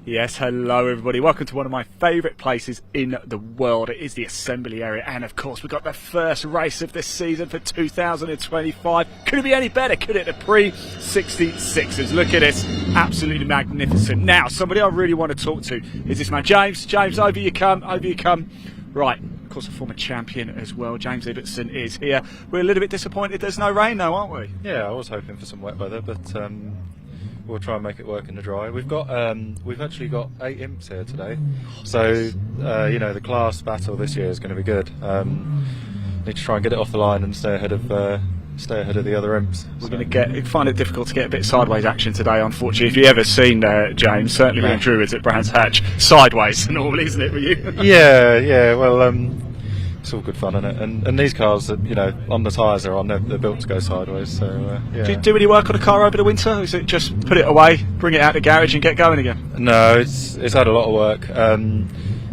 Yes, hello everybody. Welcome to one of my favourite places in the world. It is the assembly area, and of course we've got the first race of this season for 2025. Could it be any better? Could it? The pre-66ers. Look at this. Absolutely magnificent. Now, somebody I really want to talk to is this man, James. James, over you come. Over you come. Right. Of course, a former champion as well. James Ibbotson is here. We're a little bit disappointed there's no rain though, aren't we? Yeah, I was hoping for some wet weather, but we'll try and make it work in the dry. We've actually got 8 imps here today, so you know, the class battle this year is going to be good. Need to try and get it off the line and stay ahead of the other imps. We're going to find it difficult to get a bit sideways action today, unfortunately. If you ever seen James, certainly when Druids at Brands Hatch, sideways normally, isn't it, for you? yeah. Well, it's all good fun, isn't it? And these cars, you know, on the tyres they're on, they're built to go sideways. So yeah. Do you do any work on a car over the winter? Or is it just put it away, bring it out the garage, and get going again? No, it's had a lot of work.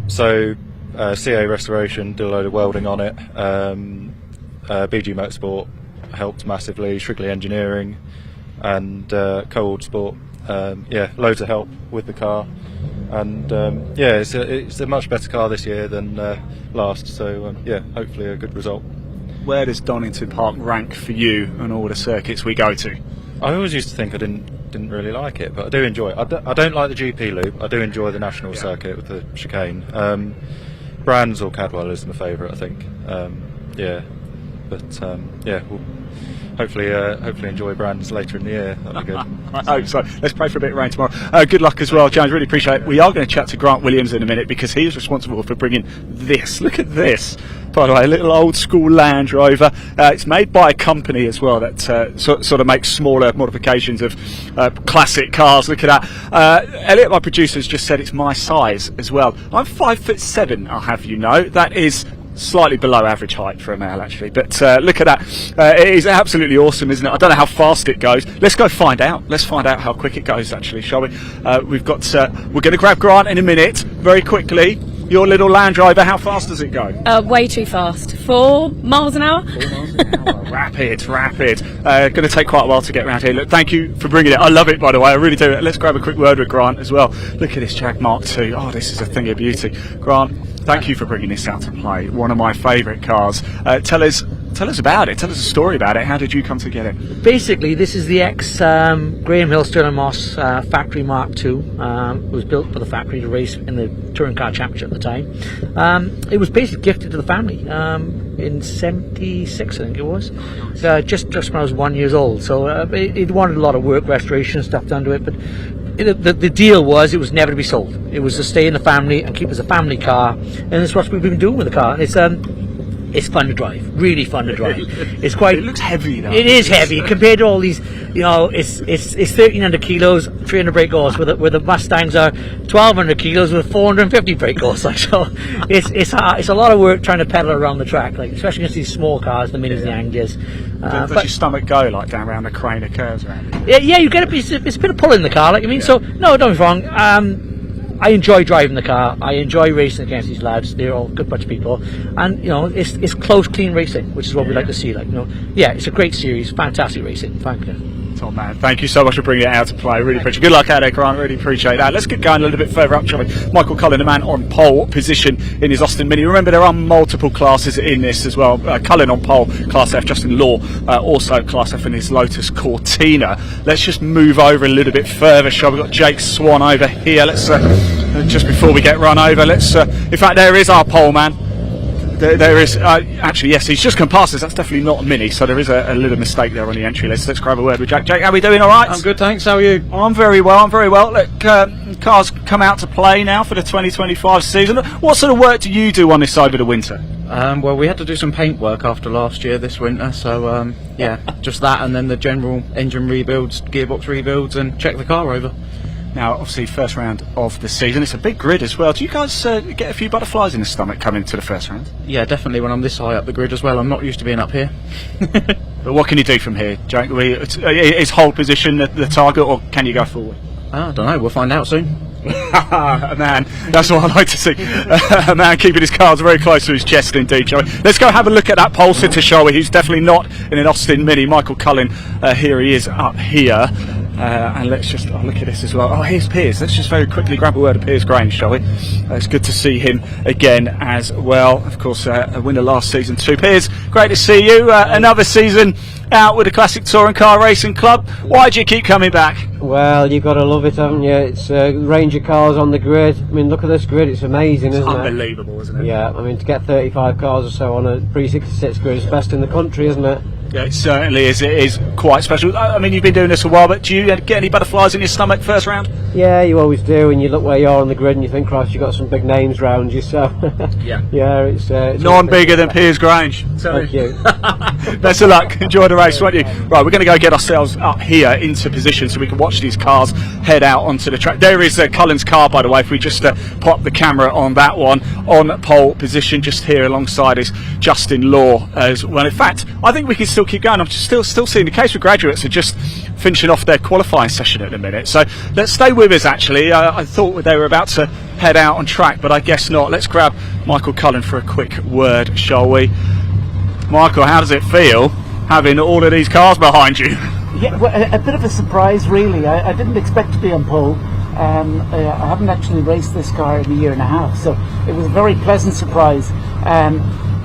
CA restoration, did a load of welding on it. BG Motorsport helped massively, Shrigley Engineering, and Co-Ord Sport. Loads of help with the car, and it's a much better car this year than last. So hopefully a good result. Where does Donington Park rank for you on all the circuits we go to? I always used to think I didn't really like it, but I do enjoy it. I don't like the GP loop. I do enjoy the national circuit with the chicane. Brands or Cadwell is my favourite, I think. We'll hopefully enjoy Brands later in the year. That'll be good. I hope so. Let's pray for a bit of rain tomorrow. Good luck as well, James. Really appreciate it. We are going to chat to Grant Williams in a minute because he is responsible for bringing this. Look at this. By the way, a little old school Land Rover. It's made by a company as well that sort of makes smaller modifications of classic cars. Look at that. Elliot, my producer, has just said it's my size as well. I'm 5'7", I'll have you know. That is slightly below average height for a male, actually, but look at that. It is absolutely awesome, isn't it? I don't know how fast it goes. Let's go find out. Let's find out how quick it goes, actually, shall we? We're going to grab Grant in a minute, very quickly. Your little Land Rover, how fast does it go? Way too fast. 4 miles an hour. 4 miles an hour. Rapid. Going to take quite a while to get around here. Look, thank you for bringing it. I love it, by the way. I really do. Let's grab a quick word with Grant as well. Look at this Jag Mark II. Oh, this is a thing of beauty. Grant, thank you for bringing this out to play. One of my favourite cars. Tell us about it. Tell us a story about it. How did you come to get it? Basically, this is the Graham Hill Stirling Moss factory Mark II. It was built for the factory to race in the Touring Car Championship at the time. It was basically gifted to the family in '76, I think it was. Just when I was 1 year old. So it wanted a lot of work, restoration stuff done to it, but the deal was it was never to be sold. It was to stay in the family and keep as a family car, and that's what we've been doing with the car. And it's fun to drive, really fun to drive. It's quite. It looks heavy though. It is heavy compared to all these. You know, it's 1,300 kilos, 300 brake horse. Where the Mustangs are 1,200 kilos with 450 brake horse. Like, so, it's hard. It's a lot of work trying to pedal around the track, like especially against these small cars, the Minis, the Anglers. Does your stomach go like down around the crane of curves around it? Yeah, you get it's a bit of pull in the car, like I mean. So no, don't be wrong. I enjoy driving the car. I enjoy racing against these lads. They're all a good bunch of people, and you know it's close, clean racing, which is what we like to see. Like, you know, yeah, it's a great series, fantastic racing. Thank you. Tom, man, thank you so much for bringing it out to play. Really appreciate it. Good luck out there, Grant. Really appreciate that. Let's get going a little bit further up, shall we? Michael Cullen, the man on pole position in his Austin Mini. Remember, there are multiple classes in this as well. Cullen on pole, Class F. Justin Law, also Class F in his Lotus Cortina. Let's just move over a little bit further, shall we? We've got Jake Swan over here. Let's just before we get run over, let's. In fact, there is our pole man. There is actually, yes, he's just come past us. That's definitely not a Mini, so there is a little mistake there on the entry list. Let's grab a word with Jake. Jake, how are we doing? All right? I'm good, thanks. How are you? I'm very well. Look, cars come out to play now for the 2025 season. What sort of work do you do on this over the winter? Well, we had to do some paint work after last year this winter, so just that, and then the general engine rebuilds, gearbox rebuilds, and check the car over. Now, obviously, first round of the season. It's a big grid as well. Do you guys get a few butterflies in the stomach coming to the first round? Yeah, definitely when I'm this high up the grid as well. I'm not used to being up here. But what can you do from here, Jake? Is hold position the target, or can you go forward? I don't know. We'll find out soon. Man, that's what I like to see. A man keeping his cards very close to his chest indeed, shall we? Let's go have a look at that pole sitter, shall we? Who's definitely not in an Austin Mini. Michael Cullen, here he is up here. And let's just look at this as well. Oh, here's Piers. Let's just very quickly grab a word of Piers Grange, shall we? It's good to see him again as well. Of course, a winner last season too. Piers, great to see you. Another season out with the Classic Touring Car Racing Club. Why do you keep coming back? Well, you've got to love it, haven't you? It's a range of cars on the grid. I mean, look at this grid, it's amazing, isn't it? Unbelievable, isn't it? Yeah, I mean, to get 35 cars or so on a pre-66 grid is best in the country, isn't it? Yeah, it certainly is. It is quite special. I mean, you've been doing this a while, but do you get any butterflies in your stomach first round? Yeah, you always do, and you look where you are on the grid and you think, Christ, you've got some big names round you, so... yeah, it's none bigger than Piers Grange. Thank you. Best of luck. Enjoy the race, won't you? Right, we're going to go get ourselves up here into position so we can watch these cars head out onto the track. There is Cullen's car, by the way, if we just pop the camera on that one, on pole position, just here alongside is Justin Law as well. In fact, I think we can still keep going. I'm just still seeing the case with graduates are just finishing off their qualifying session at the minute. So let's stay with us, actually. I thought they were about to head out on track, but I guess not. Let's grab Michael Cullen for a quick word, shall we? Michael, how does it feel having all of these cars behind you? Yeah, well, a bit of a surprise, really. I didn't expect to be on pole. I haven't actually raced this car in a year and a half, so it was a very pleasant surprise.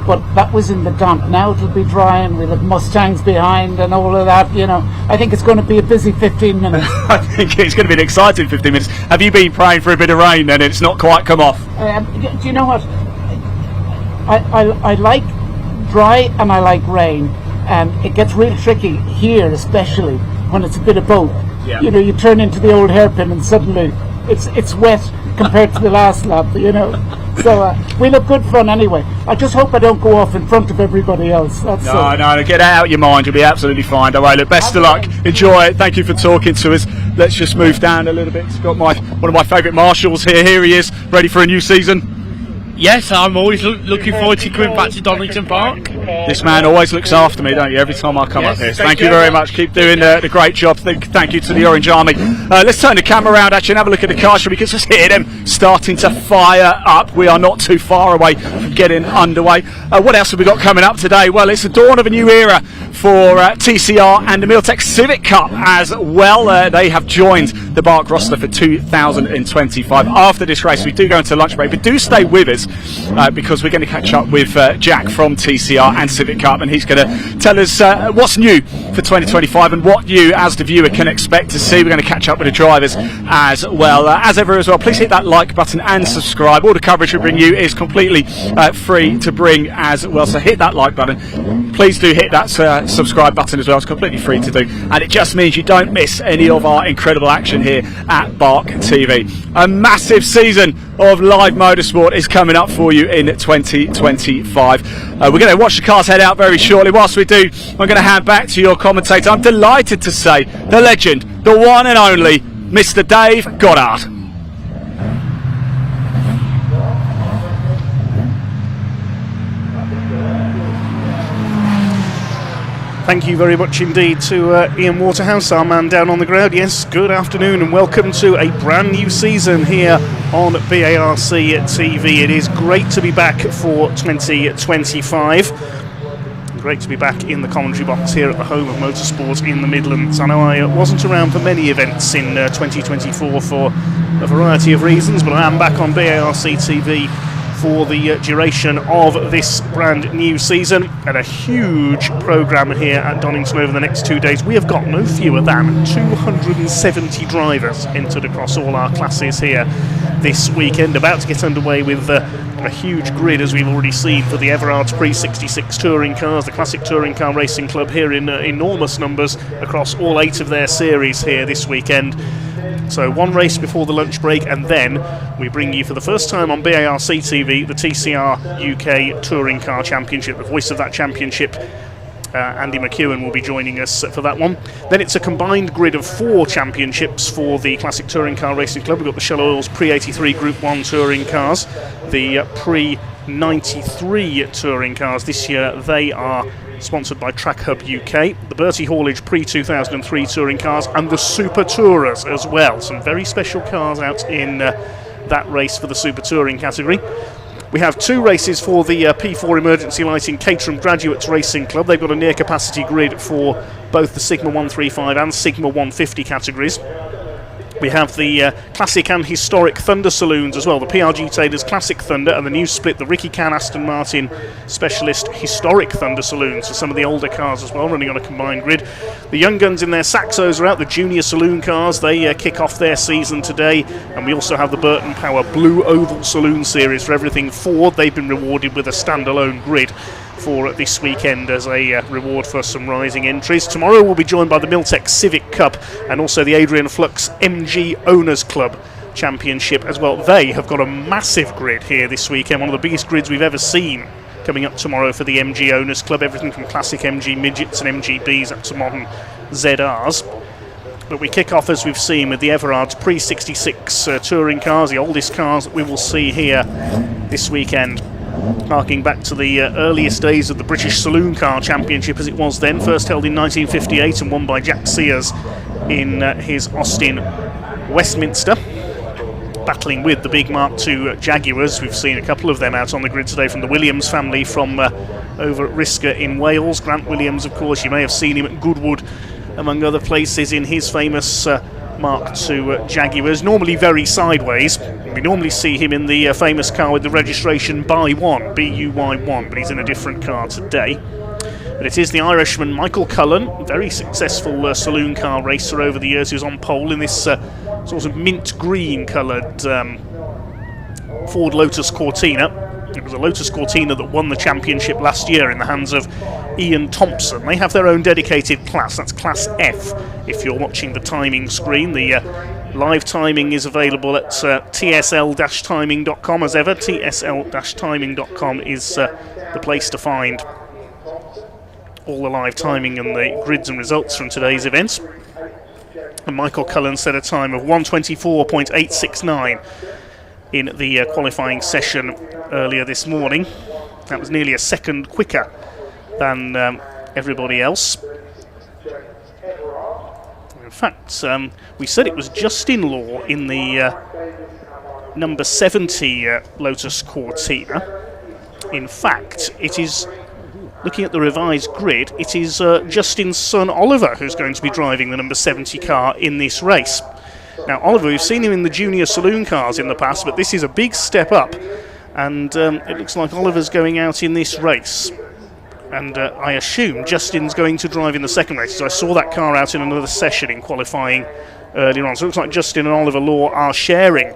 But that was in the damp. Now it'll be dry and we'll have Mustangs behind and all of that, you know. I think it's going to be a busy 15 minutes. I think it's going to be an exciting 15 minutes. Have you been praying for a bit of rain and it's not quite come off? Do you know what? I like dry and I like rain. It gets real tricky here, especially when it's a bit of both. Yeah. You know, you turn into the old hairpin and suddenly it's wet compared to the last lap, you know. So we'll have good fun anyway. I just hope I don't go off in front of everybody else. That's no, get it out of your mind. You'll be absolutely fine. Don't worry. Look, best of luck. Enjoy it. Thank you for talking to us. Let's just move down a little bit. It's got one of my favourite marshals here. Here he is, ready for a new season. Yes, I'm always looking forward to coming back to Donington Park. This man always looks after me, don't you, every time I come up here. So thank you very much. Keep doing the great job. Thank you to the Orange Army. Let's turn the camera around actually and have a look at the car show. We can just hear them starting to fire up. We are not too far away from getting underway. What else have we got coming up today? Well, it's the dawn of a new era for TCR and the Milltec Civic Cup as well. They have joined the Bark roster for 2025. After this race, we do go into lunch break, but do stay with us because we're going to catch up with Jack from TCR and Civic Cup, and he's going to tell us what's new for 2025 and what you as the viewer can expect to see. We're going to catch up with the drivers as well. As ever as well, please hit that like button and subscribe. All the coverage we bring you is completely free to bring as well, so hit that like button. Please do hit that subscribe button as well. It's completely free to do, and it just means you don't miss any of our incredible action here at Bark TV. A massive season of live motorsport is coming up for you in 2025. We're going to watch the cars head out very shortly. Whilst we do, I'm going to hand back to your commentator. I'm delighted to say the legend, the one and only Mr. Dave Goddard. Thank you very much indeed to Ian Waterhouse, our man down on the ground. Yes, good afternoon and welcome to a brand new season here on BARC TV. It is great to be back for 2025. Great to be back in the commentary box here at the home of motorsport in the Midlands. I know I wasn't around for many events in 2024 for a variety of reasons, but I am back on BARC TV for the duration of this brand new season, and a huge programme here at Donington over the next 2 days. We have got no fewer than 270 drivers entered across all our classes here this weekend, about to get underway with a huge grid, as we've already seen, for the Everard's Pre-66 touring cars, the Classic Touring Car Racing Club here in enormous numbers across all 8 of their series here this weekend. So one race before the lunch break, and then we bring you for the first time on BARC TV the TCR UK Touring Car Championship. The voice of that championship, Andy McEwen, will be joining us for that one. Then it's a combined grid of 4 championships for the Classic Touring Car Racing Club. We've got the Shell Oils Pre-83 Group 1 touring cars, the Pre-93 touring cars. This year they are sponsored by Track Hub UK, the Bertie Haulage Pre-2003 touring cars, and the Super Tourers as well. Some very special cars out in that race for the Super Touring category. We have 2 races for the P4 Emergency Lighting Caterham Graduates Racing Club. They've got a near capacity grid for both the Sigma 135 and Sigma 150 categories. We have the classic and historic Thunder saloons as well, the PRG Taylor's Classic Thunder and the new split, the Ricky Can Aston Martin Specialist Historic Thunder saloons for some of the older cars as well, running on a combined grid. The young guns in their Saxos are out, the junior saloon cars, they kick off their season today, and we also have the Burton Power Blue Oval Saloon Series for everything Ford. They've been rewarded with a standalone grid for this weekend as a reward for some rising entries. Tomorrow we'll be joined by the Miltech Civic Cup and also the Adrian Flux MG Owners Club Championship as well. They have got a massive grid here this weekend, one of the biggest grids we've ever seen coming up tomorrow for the MG Owners Club, everything from classic MG midgets and MGBs up to modern ZRs. But we kick off, as we've seen, with the Everard's Pre-66 touring cars, the oldest cars that we will see here this weekend, harking back to the earliest days of the British Saloon Car Championship as it was then, first held in 1958 and won by Jack Sears in his Austin Westminster, battling with the big Mark II Jaguars. We've seen a couple of them out on the grid today from the Williams family from over at Risca in Wales. Grant Williams, of course, you may have seen him at Goodwood among other places in his famous Mark II Jaguars, normally very sideways. We normally see him in the famous car with the registration BUY1, B-U-Y-1, but he's in a different car today. But it is the Irishman Michael Cullen, very successful saloon car racer over the years, who's on pole in this sort of mint green coloured Ford Lotus Cortina. It was a Lotus Cortina that won the championship last year in the hands of Ian Thompson. They have their own dedicated class, that's Class F if you're watching the timing screen. The live timing is available at tsl-timing.com as ever. tsl-timing.com is the place to find all the live timing and the grids and results from today's events. And Michael Cullen set a time of 1:24.869 in the qualifying session earlier this morning. That was nearly a second quicker than everybody else. In fact, we said it was Justin Law in the number 70 Lotus Cortina. In fact, it is, looking at the revised grid, it is Justin's son Oliver who's going to be driving the number 70 car in this race. Now, Oliver, we've seen him in the junior saloon cars in the past, but this is a big step up, and it looks like Oliver's going out in this race. And I assume Justin's going to drive in the second race, so I saw that car out in another session in qualifying earlier on. So it looks like Justin and Oliver Law are sharing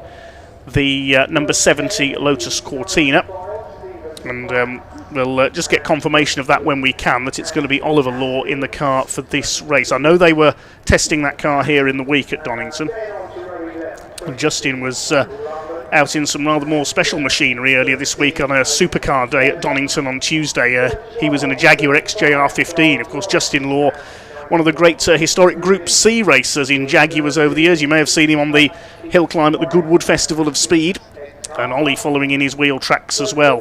the number 70 Lotus Cortina. And we'll just get confirmation of that when we can, that it's going to be Oliver Law in the car for this race. I know they were testing that car here in the week at Donington. And Justin was out in some rather more special machinery earlier this week on a supercar day at Donington on Tuesday. He was in a Jaguar XJR15. Of course, Justin Law, one of the great historic Group C racers in Jaguars over the years. You may have seen him on the hill climb at the Goodwood Festival of Speed, and Ollie following in his wheel tracks as well.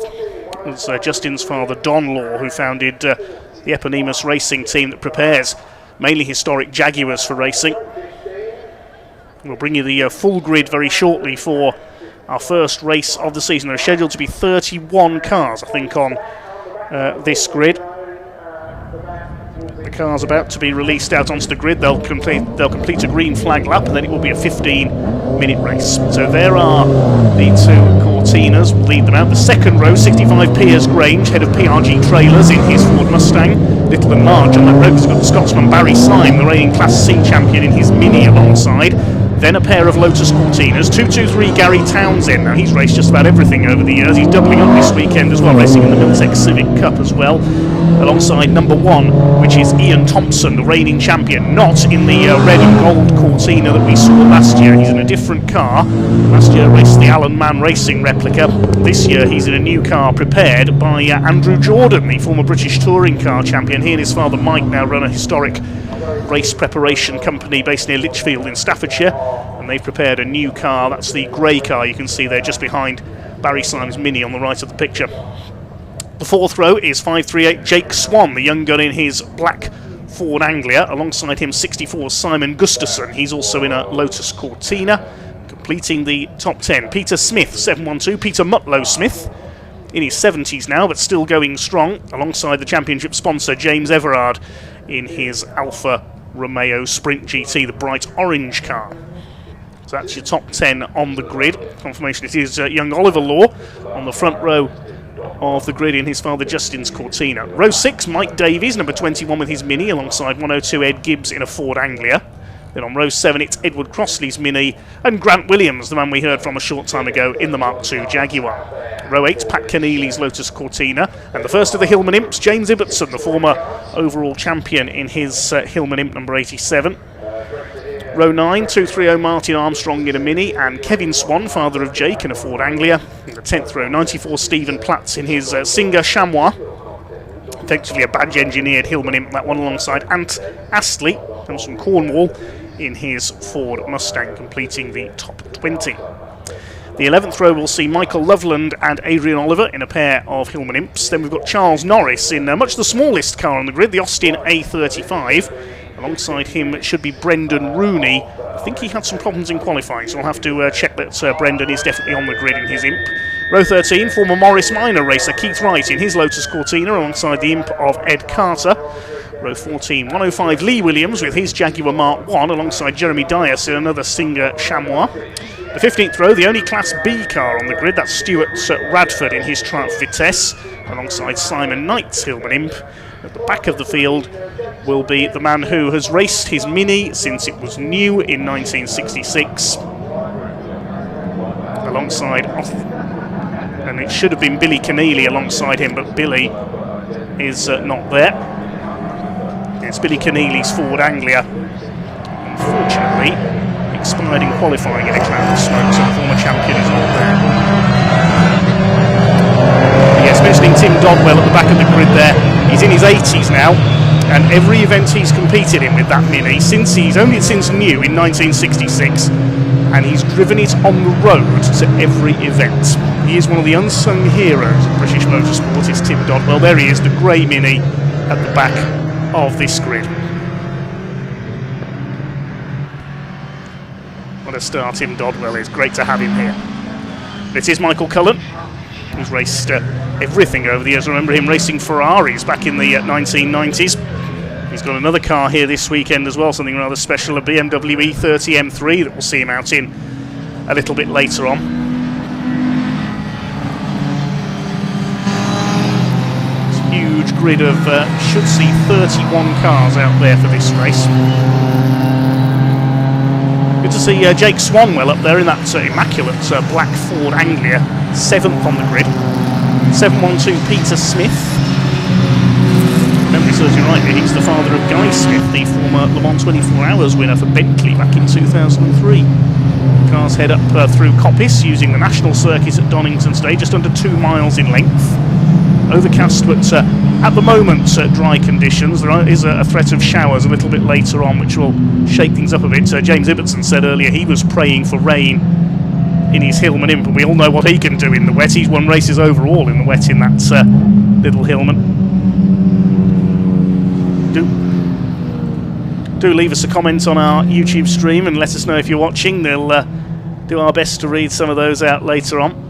It was Justin's father, Don Law, who founded the Eponymous racing team that prepares mainly historic Jaguars for racing. We'll bring you the full grid very shortly for our first race of the season. There are scheduled to be 31 cars, I think, on this grid. The cars about to be released out onto the grid. They'll complete a green flag lap, and then it will be a 15-minute race. So there are the two Cortinas. We'll lead them out. The second row, 65 Piers Grange, head of PRG Trailers in his Ford Mustang. Little and large on that road. He's got the Scotsman Barry Syme, the reigning Class C champion, in his Mini alongside. Then a pair of Lotus Cortinas. 223 Gary Townsend. Now, he's raced just about everything over the years. He's doubling up this weekend as well, racing in the Miltech Civic Cup as well, alongside number 1, which is Ian Thompson, the reigning champion, not in the red and gold Cortina that we saw last year. He's in a different car. Last year raced the Alan Mann Racing replica. This year he's in a new car prepared by Andrew Jordan, the former British touring car champion. He and his father Mike now run a historic race preparation company based near Lichfield in Staffordshire, and they've prepared a new car. That's the grey car you can see there just behind Barry Syme's Mini on the right of the picture. The fourth row is 538 Jake Swan, the young gun in his black Ford Anglia. Alongside him, 64 Simon Gustafson. He's also in a Lotus Cortina. Completing the top 10, Peter Smith, 712. Peter Mutlow Smith, in his 70s now, but still going strong, alongside the championship sponsor James Everard in his Alfa Romeo Sprint GT, the bright orange car. So that's your top 10 on the grid. Confirmation it is young Oliver Law on the front row of the grid in his father Justin's Cortina. Row 6, Mike Davies, number 21 with his Mini, alongside 102 Ed Gibbs in a Ford Anglia. Then on row 7, it's Edward Crossley's Mini, and Grant Williams, the man we heard from a short time ago, in the Mark II Jaguar. Row 8, Pat Keneally's Lotus Cortina, and the first of the Hillman Imps, James Ibbotson, the former overall champion in his Hillman Imp number 87. Row 9, 230 Martin Armstrong in a Mini, and Kevin Swan, father of Jake, in a Ford Anglia. In the 10th row, 94 Stephen Platts in his Singer Chamois. Effectively a badge engineered Hillman Imp, that one, alongside Ant Astley, comes from Cornwall, in his Ford Mustang, completing the top 20. The 11th row will see Michael Loveland and Adrian Oliver in a pair of Hillman Imps. Then we've got Charles Norris in much the smallest car on the grid, the Austin A35. Alongside him it should be Brendan Rooney. I think he had some problems in qualifying, so I'll have to check that Brendan is definitely on the grid in his Imp. Row 13, former Morris Minor racer Keith Wright in his Lotus Cortina, alongside the Imp of Ed Carter. Row 14, 105 Lee Williams with his Jaguar Mark I, alongside Jeremy Dias in another Singer Chamois. The 15th row, the only Class B car on the grid, that's Stuart Radford in his Triumph Vitesse, alongside Simon Knight's Hillman Imp. At the back of the field will be the man who has raced his Mini since it was new in 1966, alongside, and it should have been Billy Keneally alongside him, but Billy is not there. It's Billy Keneally's Ford Anglia, unfortunately expired in qualifying in a cloud of smoke, so the former champion is not there. Yes, mentioning Tim Dodwell at the back of the grid there, he's in his 80s now, and every event he's competed in with that Mini, since new in 1966, and he's driven it on the road to every event. He is one of the unsung heroes of British motorsport, is Tim Dodwell. There he is, the grey Mini at the back of this grid. What a star Tim Dodwell is. Great to have him here. This is Michael Cullen, who's raced everything over the years. I remember him racing Ferraris back in the 1990s. He's got another car here this weekend as well, something rather special, a BMW E30 M3 that we'll see him out in a little bit later on. Huge grid of, should see 31 cars out there for this race. Good to see Jake Swanwell up there in that immaculate black Ford Anglia, 7th on the grid. 712 Peter Smith. Memory serves me right, he's the father of Guy Smith, the former Le Mans 24 Hours winner for Bentley back in 2003. Cars head up through Coppice using the national circuit at Donington today, just under 2 miles in length. Overcast, but at the moment dry conditions. There is a threat of showers a little bit later on, which will shake things up a bit. James Ibbotson said earlier he was praying for rain in his Hillman Imp, and we all know what he can do in the wet. He's won races overall in the wet in that little Hillman. Do leave us a comment on our YouTube stream and let us know if you're watching. They'll do our best to read some of those out later on.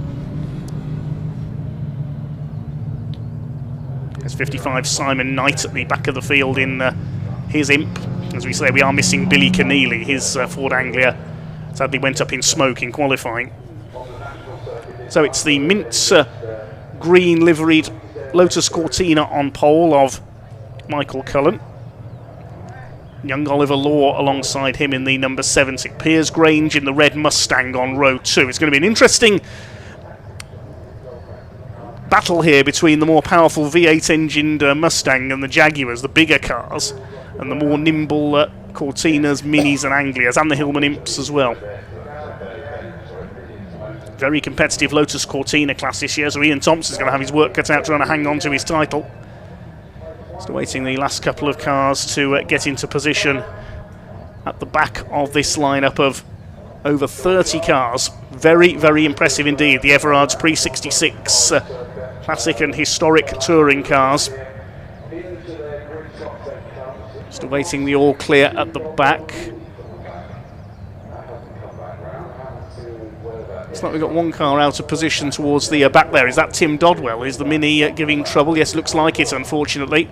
There's 55 Simon Knight at the back of the field in his Imp. As we say, we are missing Billy Keneally. His Ford Anglia sadly went up in smoke in qualifying. So it's the mint green liveried Lotus Cortina on pole of Michael Cullen. Young Oliver Law alongside him in the number 70. Piers Grange in the red Mustang on row 2. It's going to be an interesting battle here between the more powerful V8 engined Mustang and the Jaguars, the bigger cars, and the more nimble Cortinas, Minis and Anglias, and the Hillman Imps as well. Very competitive Lotus Cortina class this year, so Ian Thompson's going to have his work cut out trying to hang on to his title. Just awaiting the last couple of cars to get into position at the back of this lineup of over 30 cars. Very, very impressive indeed. The Everard's Pre-66 classic and historic touring cars. Just awaiting the all clear at the back. Looks like we've got one car out of position towards the back there. Is that Tim Dodwell? Is the Mini giving trouble? Yes, looks like it, unfortunately.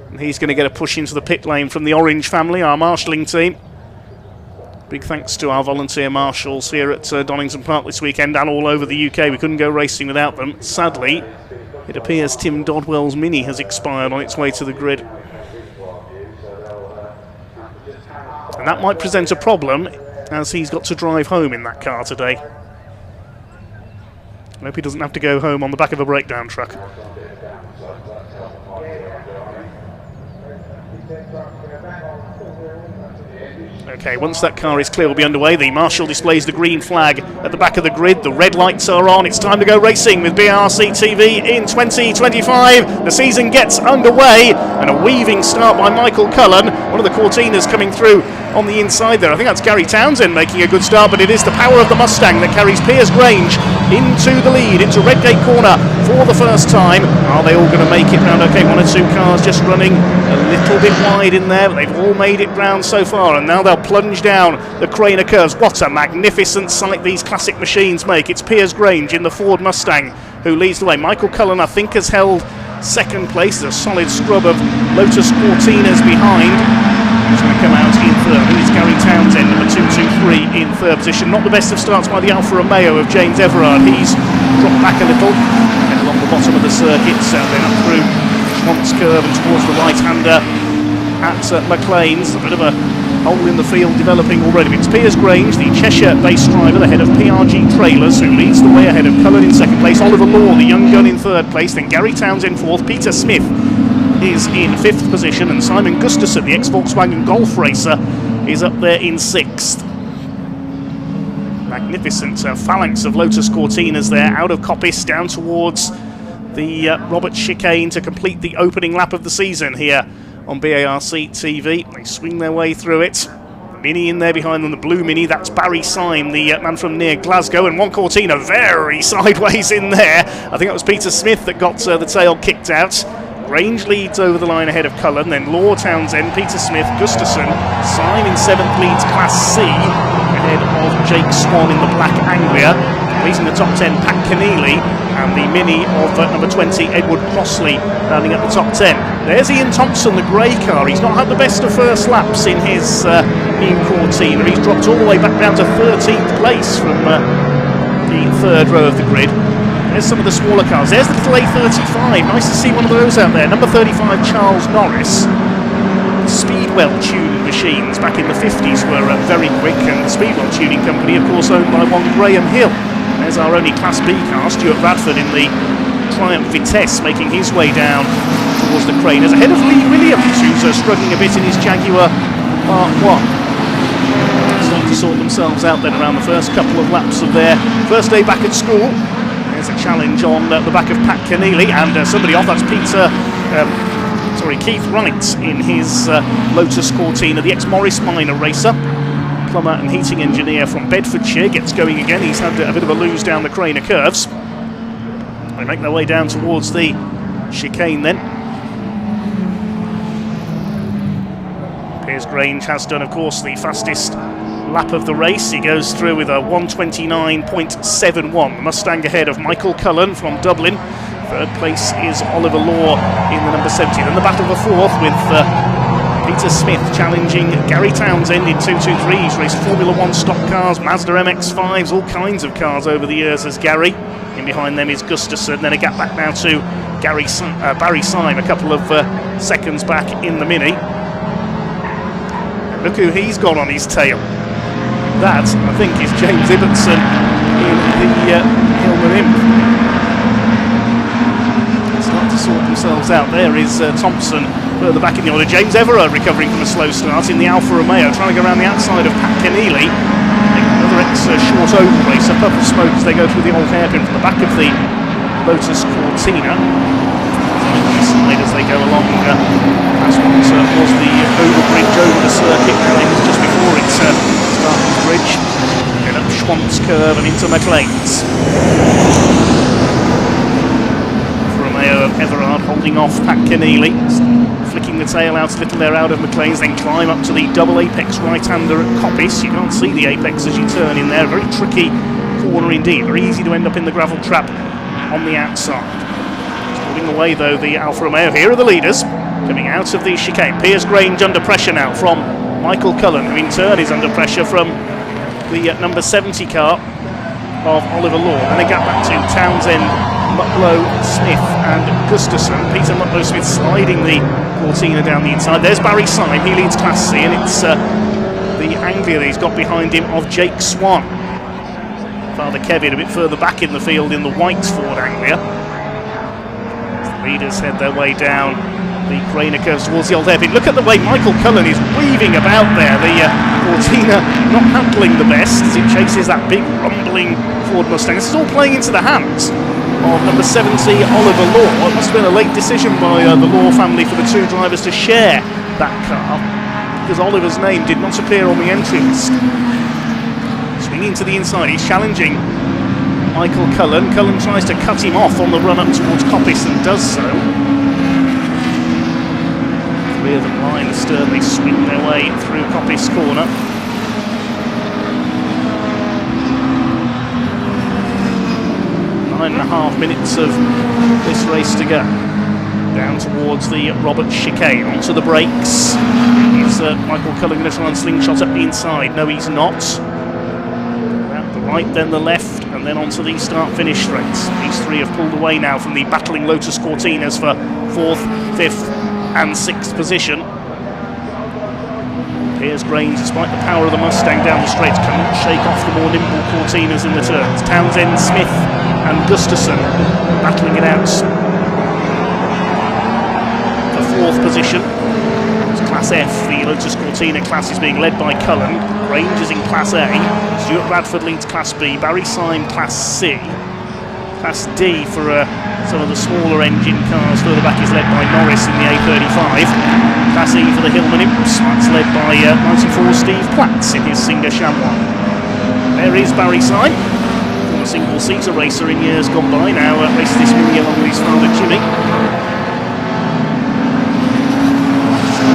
And he's going to get a push into the pit lane from the Orange family, our marshalling team. Big thanks to our volunteer marshals here at Donington Park this weekend and all over the UK. We couldn't go racing without them. Sadly, it appears Tim Dodwell's Mini has expired on its way to the grid. And that might present a problem, as he's got to drive home in that car today. I hope he doesn't have to go home on the back of a breakdown truck. Okay, once that car is clear, we'll be underway. The marshal displays the green flag at the back of the grid. The red lights are on. It's time to go racing with BRC TV in 2025. The season gets underway, and a weaving start by Michael Cullen. One of the Cortinas coming through on the inside there. I think that's Gary Townsend making a good start, but it is the power of the Mustang that carries Piers Grange into the lead, into Redgate Corner for the first time. Are they all going to make it round? Okay, one or two cars just running a little bit wide in there, but they've all made it round so far, and now they'll plunge down the Craner curves. What a magnificent sight these classic machines make. It's Piers Grange in the Ford Mustang who leads the way. Michael Cullen, I think, has held second place. There's a solid scrub of Lotus Cortinas behind. Who's going to come out in third? I think it's Gary Townsend, number 223, in third position. Not the best of starts by the Alfa Romeo of James Everard. He's dropped back a little, and along the bottom of the circuit, then up through Schwantz curve and towards the right-hander at McLean's. A bit of a hole in the field developing already. It's Piers Grange, the Cheshire-based driver, the head of PRG Trailers, who leads the way ahead of Cullen in second place. Oliver Law, the young gun, in third place. Then Gary Townsend fourth. Peter Smith is in fifth position, and Simon Gustafson, the ex-Volkswagen Golf racer, is up there in sixth. Magnificent phalanx of Lotus Cortinas there, out of Coppice down towards the Robert chicane to complete the opening lap of the season here on BARC TV. They swing their way through it. The Mini in there behind them, the blue Mini, that's Barry Syme, the man from near Glasgow, and one Cortina very sideways in there. I think it was Peter Smith that got the tail kicked out. Grange leads over the line ahead of Cullen, then Law, Townsend, Peter Smith, Gustafson. Syme in seventh leads Class C ahead of Jake Swan in the black Anglia. Leading the top 10, Pat Keneally, and the Mini of number 20, Edward Crossley, rounding up the top 10. There's Ian Thompson, the grey car. He's not had the best of first laps in his new Cortina. He's dropped all the way back down to 13th place from the third row of the grid. There's some of the smaller cars. There's the little A35. Nice to see one of those out there. Number 35, Charles Norris. Speedwell tuned machines back in the 50s were very quick, and the Speedwell Tuning Company, of course, owned by one Graham Hill. There's our only Class B car, Stuart Bradford, in the Triumph Vitesse, making his way down towards the Craners, ahead of Lee Williams, who's struggling a bit in his Jaguar Mark 1. Starting to sort themselves out then around the first couple of laps of their first day back at school. There's a challenge on the back of Pat Keneally, and somebody off, that's Keith Wright in his Lotus Cortina, the ex-Morris Minor racer. Plumber and heating engineer from Bedfordshire gets going again. He's had a bit of a lose down the Craner curves. They make their way down towards the chicane then. Piers Grange has done, of course, the fastest lap of the race. He goes through with a 1:29.71. The Mustang ahead of Michael Cullen from Dublin. Third place is Oliver Law in the number 70. Then the battle for fourth with Peter Smith challenging Gary Townsend in 223. He's raced Formula 1 stock cars, Mazda MX-5s, all kinds of cars over the years as Gary. In behind them is Gustafson. Then a gap back now to Barry Syme, a couple of seconds back in the Mini. And look who he's got on his tail. That, I think, is James Ibbotson in the Hillman Imp. Start to sort themselves out. There is Thompson further back in the order. James Everard recovering from a slow start in the Alfa Romeo, trying to go around the outside of Pat Keneally. Another ex-short oval racer, puff of smoke as they go through the old hairpin from the back of the Lotus Cortina. Side as they go along past what was the overbridge over the circuit. It was just before it started the bridge. Then up Schwantz curve and into McLean's. Romeo of Everard holding off Pat Keneally, flicking the tail out a little there out of McLean's, then climb up to the double apex right-hander at Coppice. You can't see the apex as you turn in there. A very tricky corner indeed. Very easy to end up in the gravel trap on the outside. Pulling away though the Alfa Romeo. Here are the leaders coming out of the chicane. Piers Grange under pressure now from Michael Cullen, who in turn is under pressure from the number 70 car of Oliver Law. And a gap back to Townsend, Mutlow, Smith and Gustafson. Peter Mutlow Smith sliding the Cortina down the inside. There's Barry Syme, he leads Class C, and it's the Anglia that he's got behind him of Jake Swan. Father Kevin a bit further back in the field in the white Ford Anglia. As the leaders head their way down the Craner curves towards the old hairpin. Look at the way Michael Cullen is weaving about there. The Cortina not handling the best as it chases that big rumbling Ford Mustang. This is all playing into the hands of number 70 Oliver Law. It must have been a late decision by the Law family for the two drivers to share that car, because Oliver's name did not appear on the entry list. Swinging to the inside, he's challenging Michael Cullen. Cullen tries to cut him off on the run up towards Coppice and does so. Three of them line astern, they swing their way through Coppice corner. 9.5 minutes of this race to go. Down towards the Roberts chicane, onto the brakes. Is Michael Cullen going to try and slingshot up the inside? No, he's not. Out the right, then the left, and then onto the start-finish straights. These three have pulled away now from the battling Lotus Cortinas for 4th, 5th and 6th position. Piers Grange, despite the power of the Mustang down the straight, cannot shake off the more nimble Cortinas in the turns. Townsend, Smith and Gustafson battling it out. 4th position. It's Class F, the Lotus Cortina class is being led by Cullen. Grange is in Class A. Stuart Bradford leads Class B. Barry Syme Class C. Class D for some of the smaller engine cars further back is led by Norris in the A35. Class E for the Hillman Imps, that's led by 94 Steve Platts in his Singer Chamois. There is Barry Syme, former single-seater racer in years gone by, now races this Mini along with his father Jimmy.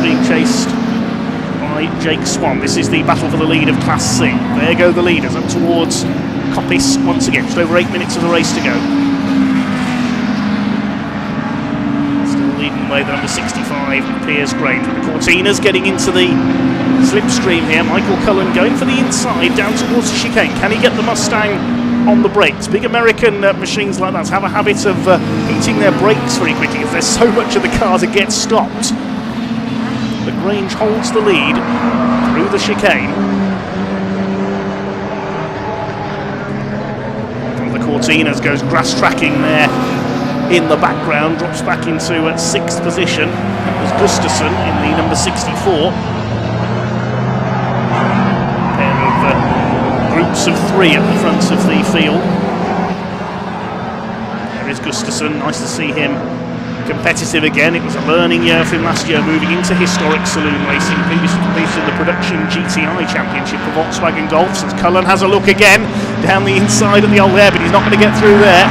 Being chased by Jake Swan. This is the battle for the lead of Class C. There go the leaders up towards Coppice once again. Just over 8 minutes of the race to go. Still leading the way, the number 65, Piers Grange. The Cortinas getting into the slipstream here. Michael Cullen going for the inside down towards the chicane. Can he get the Mustang on the brakes? Big American machines like that have a habit of heating their brakes very quickly if there's so much of the car to get stopped. The Grange holds the lead through the chicane. From the Cortinas goes grass tracking there in the background, drops back into 6th position. That was Gustafson in the number 64. A pair of groups of 3 at the front of the field. There is Gustafson, nice to see him competitive again. It was a learning year for him last year, moving into historic saloon racing, previously competed in the production GTI Championship for Volkswagen Golfs. As Cullen has a look again down the inside of the old air, but he's not going to get through there.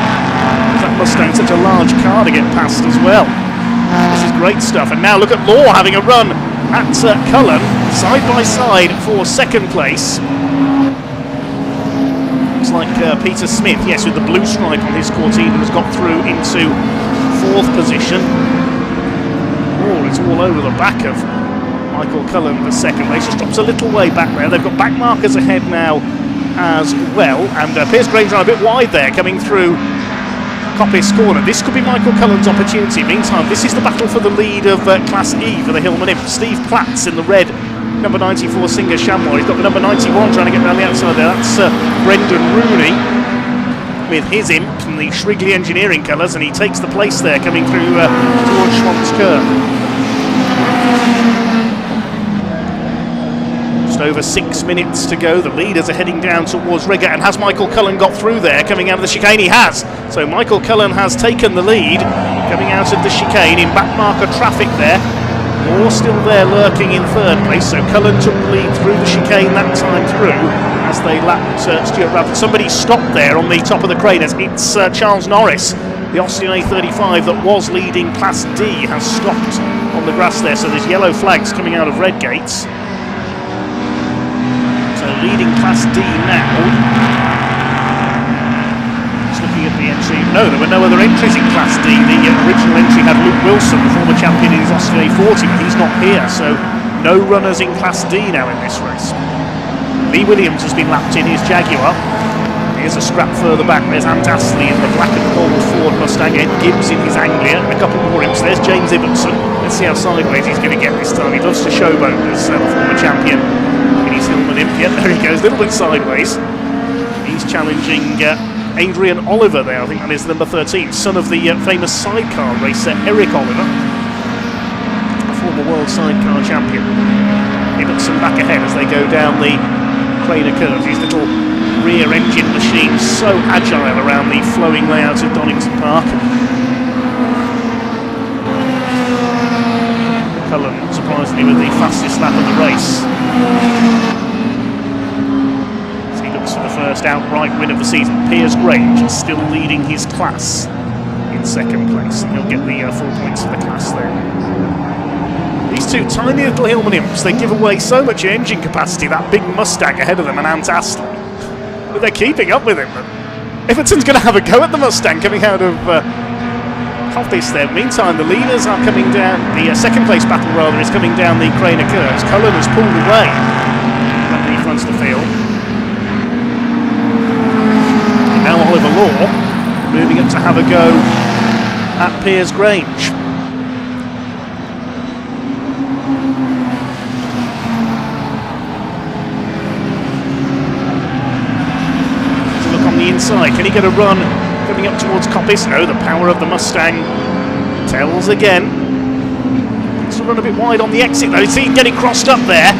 That Mustang's such a large car to get past as well. This is great stuff. And now look at Law having a run at Cullen, side by side for 2nd place. Looks like Peter Smith, yes, with the blue stripe on his Cortina, has got through into 4th position. Oh, it's all over the back of Michael Cullen for 2nd place. Just drops a little way back there. They've got back markers ahead now as well. And Piers Grange ran a bit wide there coming through Coppice corner. This could be Michael Cullen's opportunity. Meantime, this is the battle for the lead of Class E for the Hillman Imp. Steve Platts in the red number 94 Singer Chamois. He's got the number 91 trying to get around the outside there. That's Brendan Rooney with his imp in the Shrigley Engineering colours, and he takes the place there coming through towards Schwann's curve. Just over 6 minutes to go. The leaders are heading down towards Rigger, and has Michael Cullen got through there coming out of the chicane? He has. So Michael Cullen has taken the lead coming out of the chicane in back marker traffic there. Moore still there lurking in 3rd place, so Cullen took the lead through the chicane that time through as they lapped Stuart Bradford. Somebody stopped there on the top of the craters. It's Charles Norris, the Austin A35 that was leading Class D, has stopped on the grass there, so there's yellow flags coming out of red gates. So leading Class D now entry. No, there were no other entries in Class D. The original entry had Luke Wilson, the former champion in his Austin A40, but he's not here, so no runners in Class D now in this race. Lee Williams has been lapped in his Jaguar. Here's a scrap further back. There's Ant Astley in the black and gold Ford Mustang. Ed Gibbs in his Anglia. And a couple more imps. There's James Ibbotson. Let's see how sideways he's going to get this time. He loves to showboat as the former champion in his Hillman imp. Yep, there he goes. A little bit sideways. He's challenging Adrian Oliver there. I think that is number 13. Son of the famous sidecar racer Eric Oliver. A former world sidecar champion. Ibbotson back ahead as they go down the Craner curves. These little rear engine machine, so agile around the flowing layout of Donington Park. Cullen, surprisingly, with the fastest lap of the race. As he looks for the first outright win of the season. Piers Grange is still leading his class in second place, and he'll get the 4 points for the class there. These two tiny little Hillman imps, they give away so much engine capacity, that big Mustang ahead of them and Ant Astley. But they're keeping up with him. Everton's going to have a go at the Mustang coming out of Coppice there. Meantime, the leaders are coming down, the second place battle rather is coming down the Craner curves. Cullen has pulled away from the front of the field. And now Oliver Law moving up to have a go at Piers Grange. Inside, can he get a run coming up towards Coppice? No, the power of the Mustang tells again. It's a run a bit wide on the exit though. See him getting crossed up there.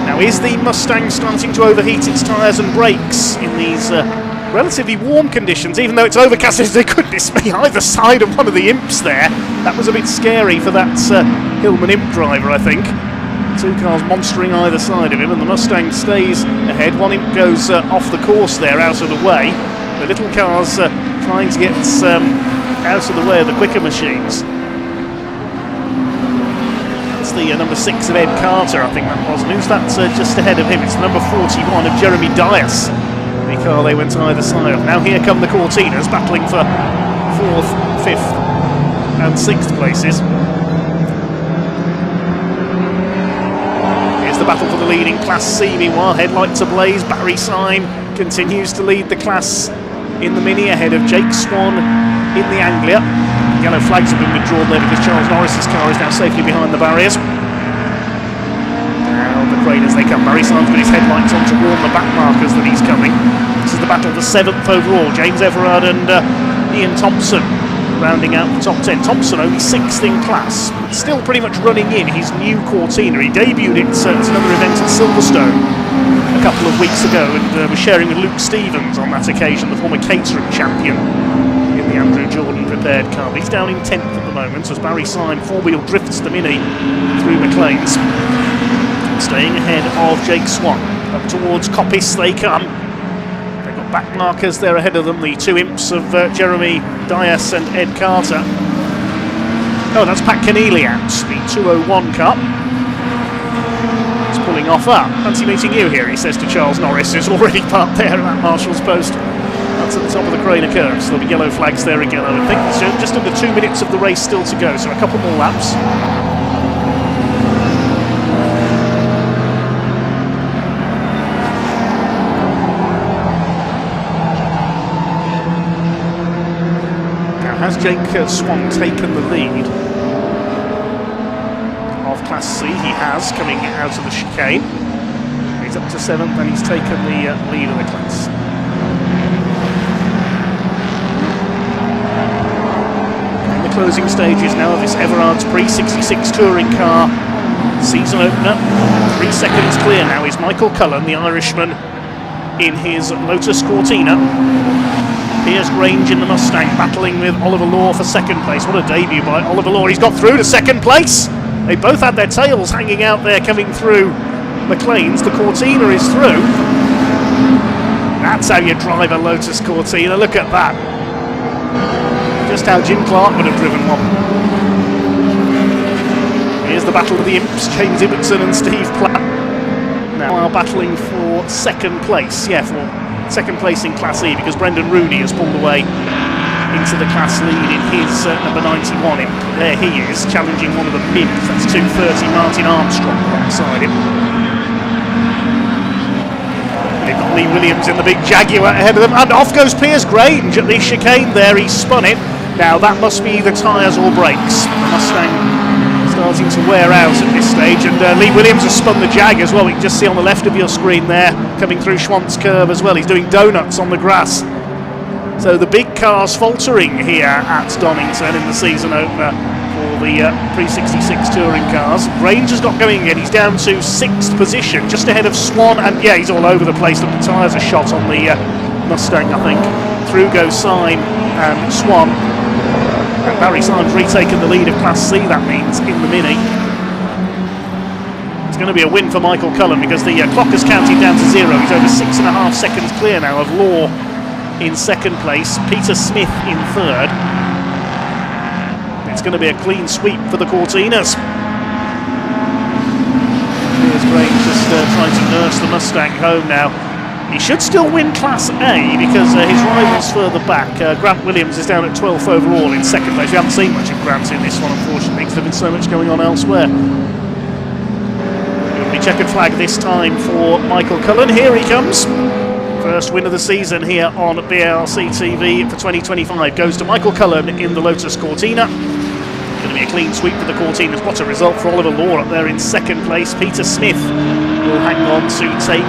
Now is the Mustang starting to overheat its tyres and brakes in these relatively warm conditions, even though it's overcast? Goodness me, either side of one of the imps there. That was a bit scary for that Hillman imp driver, I think. Two cars monstering either side of him, and the Mustang stays ahead. One imp goes off the course there, out of the way. The little cars trying to get out of the way of the quicker machines. It's the number 6 of Ed Carter, I think that was. And who's that just ahead of him? It's the number 41 of Jeremy Dias. The car they went either side of. Now here come the Cortinas, battling for 4th, 5th and 6th places. The battle for the leading Class C. Meanwhile, headlights ablaze. Barry Syme continues to lead the class in the Mini ahead of Jake Swan in the Anglia. Yellow flags have been withdrawn there because Charles Norris's car is now safely behind the barriers. Now the crane as they come. Barry Syme's got his headlights on to warn the back markers that he's coming. This is the battle for 7th overall. James Everard and Ian Thompson rounding out the top 10. Thompson only 6th in class, but still pretty much running in his new Cortina. He debuted it at another event at Silverstone a couple of weeks ago and was sharing with Luke Stevens on that occasion, the former Caterham champion in the Andrew Jordan prepared car. But he's down in 10th at the moment as Barry Syme four-wheel drifts the Mini through McLean's, staying ahead of Jake Swan. Up towards Coppice they come. Back markers there ahead of them, the two imps of Jeremy Dias and Ed Carter. Oh, that's Pat Keneally out, the 201 car. It's pulling off up. Fancy meeting you here, he says to Charles Norris, who's already parked there at that marshal's post. That's at the top of the Craner curves. There'll be yellow flags there again, I would think. So just under 2 minutes of the race still to go, so a couple more laps. Has Jake Swan taken the lead of Class C? He has, coming out of the chicane. He's up to 7th and he's taken the lead of the class. In the closing stages now of this Everard's Prix 66 touring car season opener. 3 seconds clear now is Michael Cullen, the Irishman, in his Lotus Cortina. Piers Grange in the Mustang battling with Oliver Law for second place. What a debut by Oliver Law. He's got through to second place. They both had their tails hanging out there coming through McLean's. The Cortina is through. That's how you drive a Lotus Cortina. Look at that. Just how Jim Clark would have driven one. Here's the battle of the imps. James Ibbotson and Steve Platt now are battling for second place. Yeah, for second place in Class E, because Brendan Rooney has pulled away into the class lead in his number 91. There he is, challenging one of the mids. That's 230 Martin Armstrong alongside him. They've got Lee Williams in the big Jaguar ahead of them, and off goes Piers Grange at the chicane there. He spun it. Now that must be either tyres or brakes. The Mustang starting to wear out at this stage, and Lee Williams has spun the Jag as well. You can just see on the left of your screen there, coming through Schwantz curve as well. He's doing donuts on the grass. So the big cars faltering here at Donington in the season opener for the pre-66 touring cars. Grange has got going again. He's down to 6th position, just ahead of Swan, and yeah, he's all over the place. Look, the tyres are shot on the Mustang, I think. Through go Syme and Swan. And Barry Syme's retaken the lead of Class C, that means, in the Mini. It's going to be a win for Michael Cullen because the clock has counted down to 0. He's over 6.5 seconds clear now of Law in 2nd place, Peter Smith in 3rd. It's going to be a clean sweep for the Cortinas. Here's Grange just trying to nurse the Mustang home now. He should still win Class A because his rival's further back. Grant Williams is down at 12th overall in 2nd place. We haven't seen much of Grant in this one, unfortunately, because there's been so much going on elsewhere. It'll be checkered flag this time for Michael Cullen. Here he comes. First win of the season here on BARC TV for 2025 goes to Michael Cullen in the Lotus Cortina. Going to be a clean sweep for the Cortinas. What a result for Oliver Law up there in 2nd place. Peter Smith will hang on to take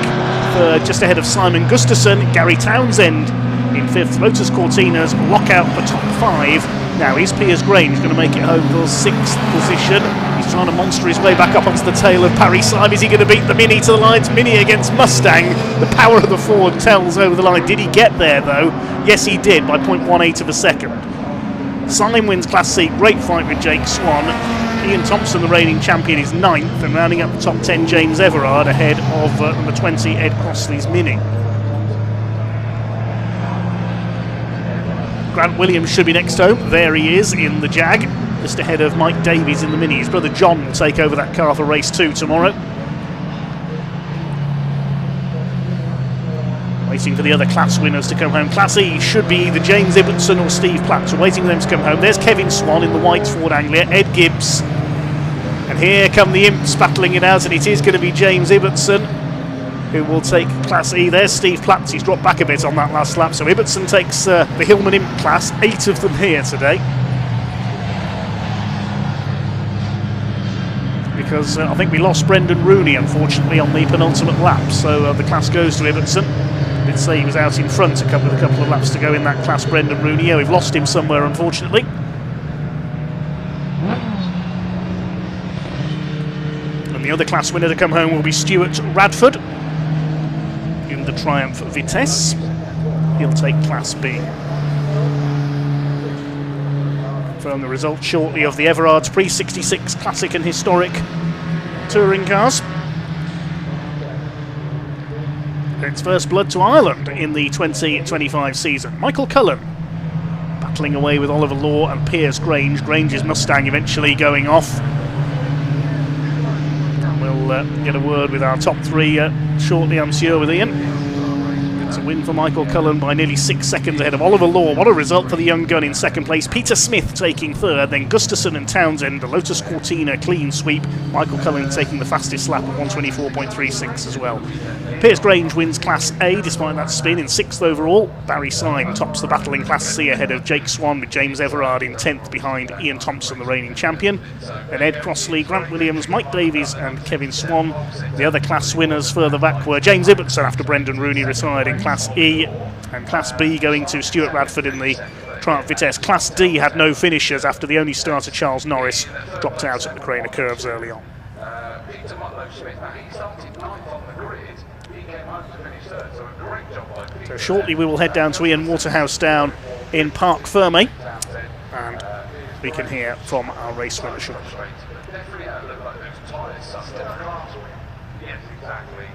third, just ahead of Simon Gustafson. Gary Townsend in 5th. Lotus Cortinas lock out the top 5. Now is Piers Grange going to make it home for 6th position? He's trying to monster his way back up onto the tail of Barry Syme. Is he going to beat the Mini to the lines? Mini against Mustang. The power of the Ford tells over the line. Did he get there though? Yes, he did, by 0.18 of a second. Syme wins Class C. Great fight with Jake Swan. Ian Thompson, the reigning champion, is 9th, and rounding up the top 10, James Everard ahead of number 20, Ed Crossley's Mini. Grant Williams should be next home. There he is in the Jag, just ahead of Mike Davies in the Mini. His brother John will take over that car for race 2 tomorrow. Waiting for the other class winners to come home. Class E should be either James Ibbotson or Steve Platt, so waiting for them to come home. There's Kevin Swan in the white Ford Anglia, Ed Gibbs. And here come the Imps battling it out, and it is going to be James Ibbotson who will take Class E. There's Steve Platt. He's dropped back a bit on that last lap, so Ibbotson takes the Hillman Imp class. 8 of them here today. Because I think we lost Brendan Rooney, unfortunately, on the penultimate lap, so the class goes to Ibbotson. I did say he was out in front with a couple of laps to go in that class, Brendan Rooney. Yeah, we've lost him somewhere, unfortunately. And the other class winner to come home will be Stuart Radford in the Triumph Vitesse. He'll take Class B. Confirm the results shortly of the Everard's pre-66 classic and historic touring cars. It's first blood to Ireland in the 2025 season. Michael Cullen battling away with Oliver Law and Piers Grange. Grange's Mustang eventually going off. And we'll get a word with our top 3 shortly, I'm sure, with Ian. It's a win for Michael Cullen by nearly 6 seconds ahead of Oliver Law. What a result for the young gun in 2nd place. Peter Smith taking 3rd, then Gustafson and Townsend. The Lotus Cortina clean sweep. Michael Cullen taking the fastest lap of 124.36 as well. Piers Grange wins Class A despite that spin in 6th overall. Barry Syme tops the battle in Class C ahead of Jake Swan, with James Everard in 10th behind Ian Thompson, the reigning champion. Then Ed Crossley, Grant Williams, Mike Davies and Kevin Swan. The other class winners further back were James Ibbotson after Brendan Rooney retired in Class E, and Class B going to Stuart Radford in the Triumph Vitesse. Class D had no finishers after the only starter, Charles Norris, dropped out at the Craner curves early on. So shortly we will head down to Ian Waterhouse down in Parc Fermé, and we can hear from our race winner shortly. Yes, exactly.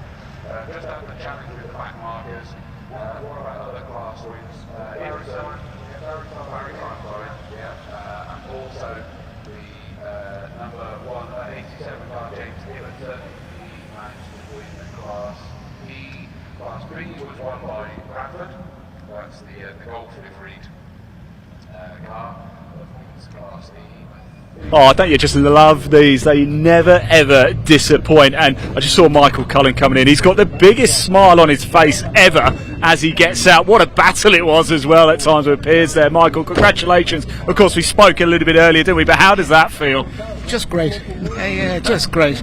Just had the challenge with the back markers. What about other class wins? Barry Syme, and also the number 187 car, James Ibbotson. He managed to win the Class E. Class B was won by Bradford. That's the Golf liveried Oh, don't you just love these? They never ever disappoint. And I just saw Michael Cullen coming in. He's got the biggest smile on his face ever as he gets out. What a battle it was as well at times with Piers there. Michael, congratulations. Of course, we spoke a little bit earlier, didn't we? But how does that feel? Just great. Just great.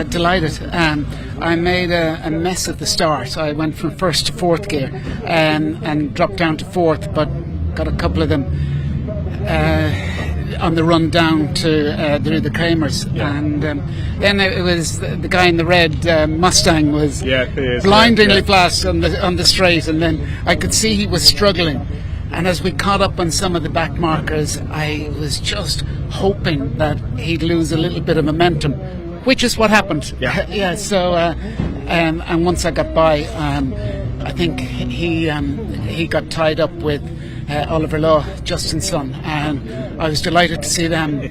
Delighted. I made a mess at the start. I went from first to fourth gear and dropped down to fourth, but got a couple of them on the run down to the Kramers, and then it was the guy in the red Mustang was blindingly fast on the straight, and then I could see he was struggling. And as we caught up on some of the back markers, I was just hoping that he'd lose a little bit of momentum, which is what happened. So and once I got by, I think he got tied up with Oliver Law, Justin's son, and I was delighted to see them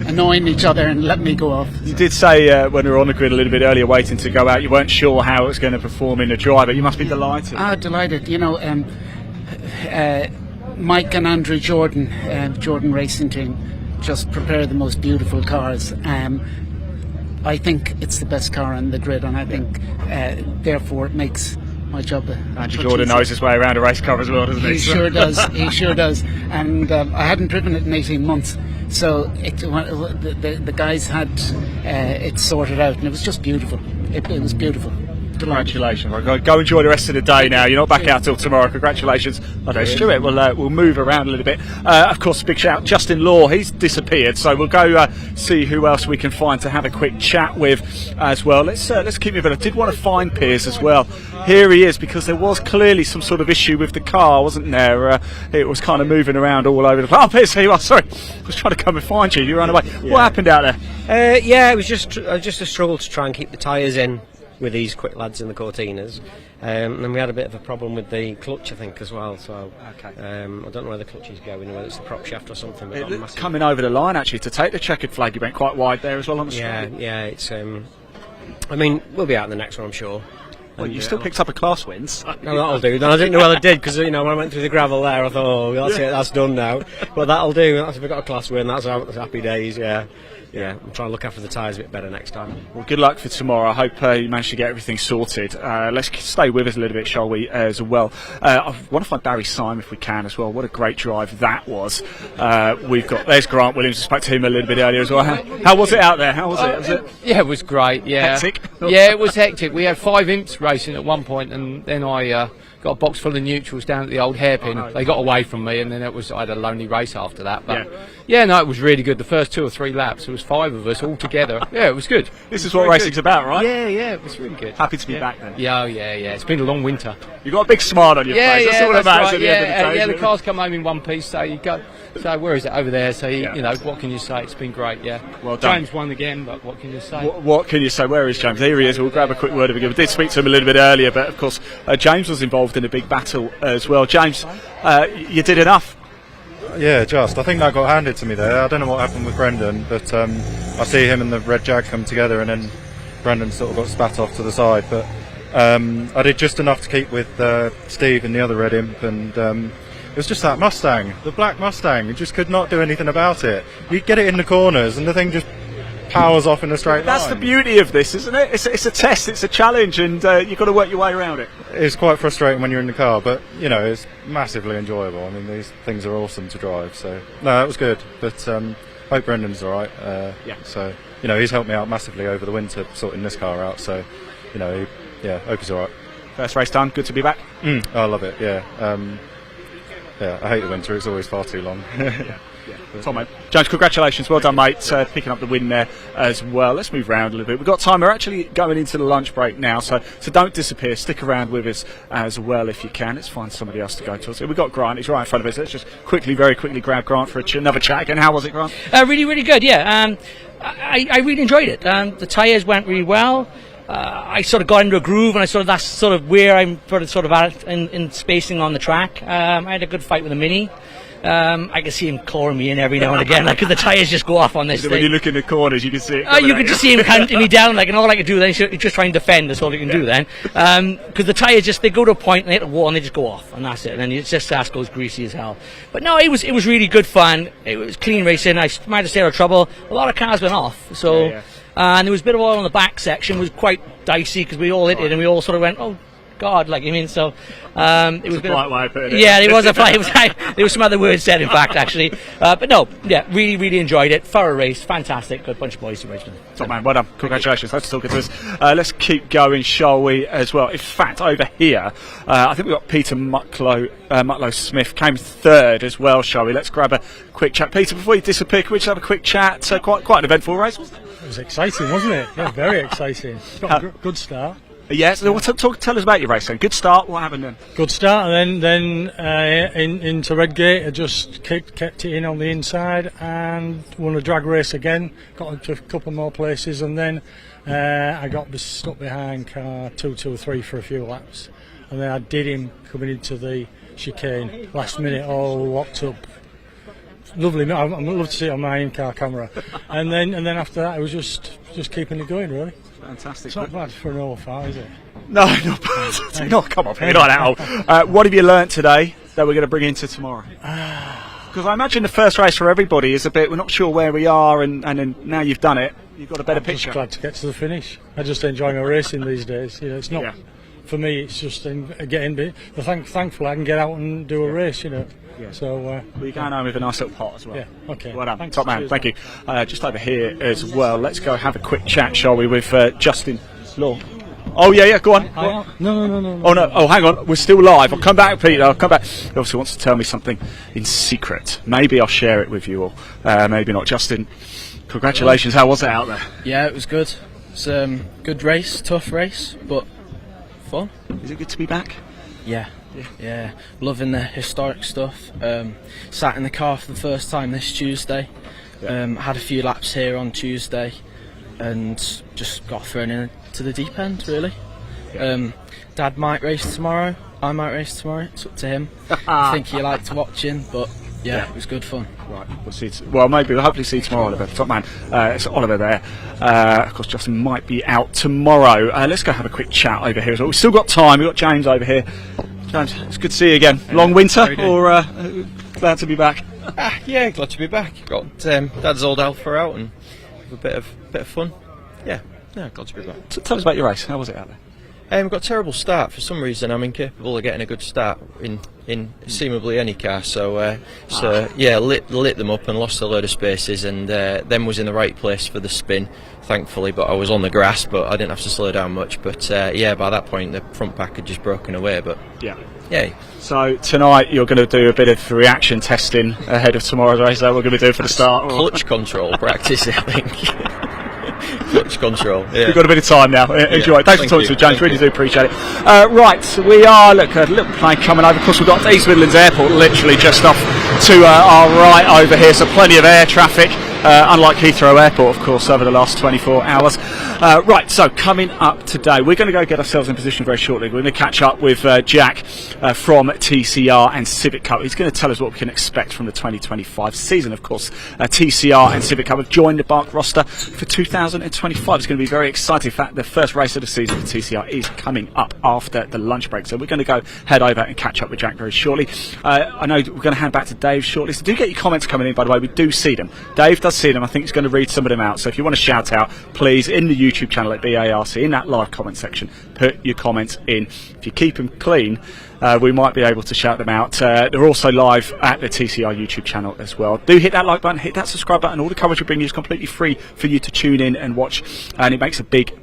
annoying each other and letting me go off. You did say when we were on the grid a little bit earlier waiting to go out, you weren't sure how it was going to perform in the dry, but you must be delighted. Delighted. You know, Mike and Andrew Jordan, Jordan Racing Team, just prepare the most beautiful cars. I think it's the best car on the grid, and I think therefore it makes my job. Andrew Jordan knows his way around a race car as well, doesn't he? He sure does. He sure does. And I hadn't driven it in 18 months, so the guys had it sorted out, and it was just beautiful. It was beautiful. Congratulations. Go enjoy the rest of the day now. You're not back out till tomorrow. Congratulations. Okay, Stuart, we'll move around a little bit. Of course, big shout, Justin Law, he's disappeared, so we'll go see who else we can find to have a quick chat with as well. Let's keep moving. I did want to find Piers as well. Here he is, because there was clearly some sort of issue with the car, wasn't there? It was kind of moving around all over the place. Oh, Piers, here you are. Sorry, I was trying to come and find you. You ran away. Yeah. What happened out there? It was just a struggle to try and keep the tyres in with these quick lads in the Cortinas, and then we had a bit of a problem with the clutch, I think, as well. So I don't know where the clutch is going, whether it's the prop shaft or something. But coming over the line actually to take the checkered flag, you went quite wide there as well on the straight. It's. I mean, we'll be out in the next one, I'm sure. Well, you still picked up a class win. So. No, that'll do. I didn't know whether I did, because when I went through the gravel there, I thought, oh, that's it, that's done now. But that'll do. If we got a class win, that's happy days. Yeah, I'm trying to look after the tyres a bit better next time. Well, good luck for tomorrow. I hope you manage to get everything sorted. Let's stay with us a little bit, shall we, as well. I want to find Barry Syme if we can as well. What a great drive that was. There's Grant Williams. I spoke to him a little bit earlier as well. How was it out there? How was it? Yeah, it was great. Yeah, hectic. Yeah, it was hectic. We had 5 imps racing at one point, and then I got a box full of neutrals down at the old hairpin. They got away from me, and then I had a lonely race after that. But no, it was really good. The first 2 or 3 laps, there was 5 of us all together. Yeah, it was good. This is what racing's about, right? Yeah, it was really good. Happy to be back then. Yeah. It's been a long winter. You've got a big smile on your face. That's all that matters at the end of the day. The cars come home in one piece, so you go. So where is it? Over there. So you know, what can you say? It's been great. Yeah. Well done. James won again, but what can you say? What can you say? Where is James? Here he is. We'll grab a quick word of him. We did speak to him a little bit earlier, but of course James was involved in a big battle as well. James, you did enough. Yeah, I think that got handed to me there. I don't know what happened with Brendan, but I see him and the Red Jag come together, and then Brendan sort of got spat off to the side. But I did just enough to keep with Steve and the other Red Imp, and it was just that Mustang, the black Mustang. You just could not do anything about it. You get it in the corners, and the thing just powers off in a straight line. That's the beauty of this, isn't it? It's a test, it's a challenge, and you've got to work your way around it. It's quite frustrating when you're in the car, but you know, it's massively enjoyable. I mean, these things are awesome to drive, so no, it was good. But hope Brendan's all right. So you know, he's helped me out massively over the winter sorting this car out. So you know, hope he's all right. First race done. Good to be back. I love it. I hate the winter. It's always far too long. Tom, mate. James, congratulations. Well done, mate. Picking up the win there as well. Let's move around a little bit. We've got time. We're actually going into the lunch break now, so don't disappear. Stick around with us as well if you can. Let's find somebody else to go to. So we've got Grant. He's right in front of us. Let's just very quickly grab Grant for another chat again. How was it, Grant? Really, really good, yeah. I really enjoyed it. The tyres went really well. I sort of got into a groove, and that's sort of where I'm sort of at in spacing on the track. I had a good fight with the Mini. I can see him calling me in every now and again, like, 'cause the tyres just go off on this thing. When you look in the corners, you can see it. You can just see him counting me down, like, and all I can do then is just try and defend. That's all you can do then, because the tyres they go to a point and they hit the wall and they just go off, and that's it. And then it's just ass goes greasy as hell. But no, it was really good fun. It was clean racing. I managed to stay out of trouble. A lot of cars went off, so and there was a bit of oil on the back section. It was quite dicey because we all hit it and we all sort of went, oh God, like, I mean, so it was a bit polite way of putting it. Yeah, it was a polite. There was some other words said, in fact, actually. But no, yeah, really enjoyed it. Thorough race, fantastic. Good bunch of boys to race with. Top man, well done. Congratulations. Thanks for talking to us. Let's keep going, shall we, as well? In fact, over here, I think we've got Peter Mutlow Smith came third as well, shall we? Let's grab a quick chat. Peter, before you disappear, can we just have a quick chat? Quite an eventful race, wasn't it? It was exciting, wasn't it? Yeah, very exciting. Got a good start. Yes, tell us about your race then. Good start, what happened then? Good start, and then into Redgate, I just kept it in on the inside and won a drag race again, got into a couple more places, and then I got stuck behind car 223 for a few laps, and then I did him coming into the chicane last minute, all locked up. Lovely, I'd love to see it on my in-car camera. and then after that, it was just keeping it going, really. Fantastic. It's not bad for an OFR, is it? No, not bad. No, come on, Peter, not at all. What have you learnt today that we're going to bring into tomorrow? Because I imagine the first race for everybody is a bit, we're not sure where we are, and then now you've done it, you've got a better picture. I'm just glad to get to the finish. I just enjoy my racing these days. You know, it's not for me. It's just getting. Thankfully, I can get out and do a race. You know. Yeah. So we're going home with a nice little pot as well. Yeah. Okay. Well done. Thanks. Top man. Thank you. Just over here as well. Let's go have a quick chat, shall we, with Justin Law. Oh yeah. Go on. No. Oh no. Oh, hang on. We're still live. I'll come back, Peter. I'll come back. He obviously wants to tell me something in secret. Maybe I'll share it with you all. Maybe not. Justin, congratulations. How was it out there? Yeah, it was good. It's good race, tough race, but fun. Is it good to be back? Yeah, loving the historic stuff. Sat in the car for the first time this Tuesday. Had a few laps here on Tuesday, and just got thrown into the deep end, really. Dad might race tomorrow. I might race tomorrow. It's up to him. I think he liked watching, but yeah, it was good fun. Right, we'll see. Well, maybe we'll hopefully see tomorrow, Oliver. Top man, it's Oliver there. Of course, Justin might be out tomorrow. Let's go have a quick chat over here as well. We've still got time. We've got James over here. James, it's good to see you again. Long winter, or glad to be back? Yeah, glad to be back. Got Dad's old Alpha out and a bit of fun. Yeah, glad to be back. Tell us about your race. How was it out there? Got a terrible start. For some reason, I'm incapable of getting a good start in seemingly any car. So lit them up and lost a load of spaces, and then was in the right place for the spin, thankfully. But I was on the grass, but I didn't have to slow down much. But by that point, the front pack had just broken away. But yeah. So tonight you're going to do a bit of reaction testing ahead of tomorrow's race. That we're going to do for the start. Clutch control practice, I think. Clutch control. Yeah. We've got a bit of time now. Enjoy it. Thanks for talking to us, James. Really do appreciate it. Right, we are a little plane coming over. Of course, we've got East Midlands Airport literally just off to our right over here, so plenty of air traffic. Unlike Heathrow Airport, of course, over the last 24 hours. Right, so coming up today, we're going to go get ourselves in position very shortly. We're going to catch up with Jack from TCR and Civic Cup. He's going to tell us what we can expect from the 2025 season, of course. TCR and Civic Cup have joined the Bark roster for 2025. It's going to be very exciting. In fact, the first race of the season for TCR is coming up after the lunch break. So we're going to go head over and catch up with Jack very shortly. I know we're going to hand back to Dave shortly. So do get your comments coming in, by the way. We do see them. Dave does see them. I think he's going to read some of them out. So if you want to shout out, please, in the YouTube channel at BARC, in that live comment section, put your comments in. If you keep them clean, we might be able to shout them out. They're also live at the TCR YouTube channel as well. Do hit that like button, hit that subscribe button. All the coverage we bring you is completely free for you to tune in and watch, and it makes a big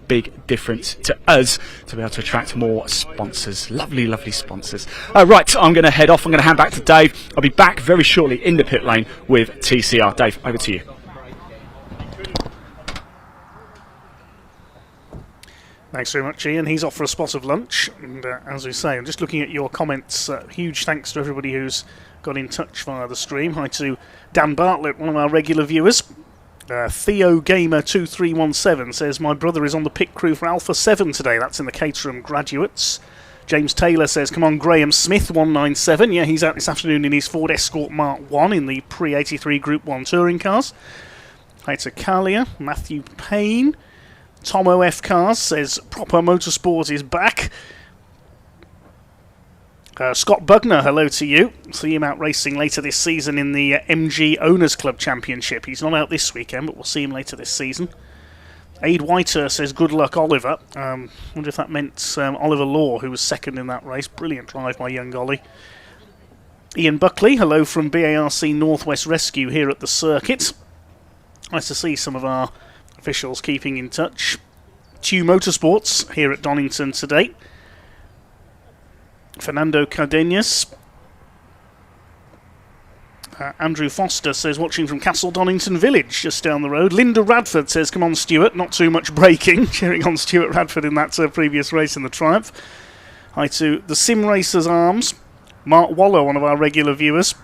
difference to us to be able to attract more sponsors. Lovely sponsors. Right, I'm going to head off. I'm going to hand back to Dave. I'll be back very shortly in the pit lane with TCR. Dave, over to you. Thanks very much, Ian. He's off for a spot of lunch. And as we say, I'm just looking at your comments. Huge thanks to everybody who's got in touch via the stream. Hi to Dan Bartlett, one of our regular viewers. Theo Gamer 2317 says, my brother is on the pit crew for Alpha 7 today. That's in the Caterham Graduates. James Taylor says, come on, Graham Smith, 197. Yeah, he's out this afternoon in his Ford Escort Mark 1 in the pre-83 Group 1 touring cars. Hi to Kalia, Matthew Payne. Tom OF Cars says, proper motorsport is back. Scott Bugner, hello to you. See him out racing later this season in the MG Owners Club Championship. He's not out this weekend, but we'll see him later this season. Aid Whiter says, good luck, Oliver. Wonder if that meant Oliver Law, who was second in that race. Brilliant drive by young Ollie. Ian Buckley, hello from BARC Northwest Rescue here at the circuit. Nice to see some of our officials keeping in touch. Tew Motorsports here at Donington today. Fernando Cardenas. Andrew Foster says, watching from Castle Donington Village, just down the road. Linda Radford says, come on, Stuart, not too much braking. Cheering on Stuart Radford in that previous race in the Triumph. Hi to the Sim Racers Arms. Mark Waller, one of our regular viewers.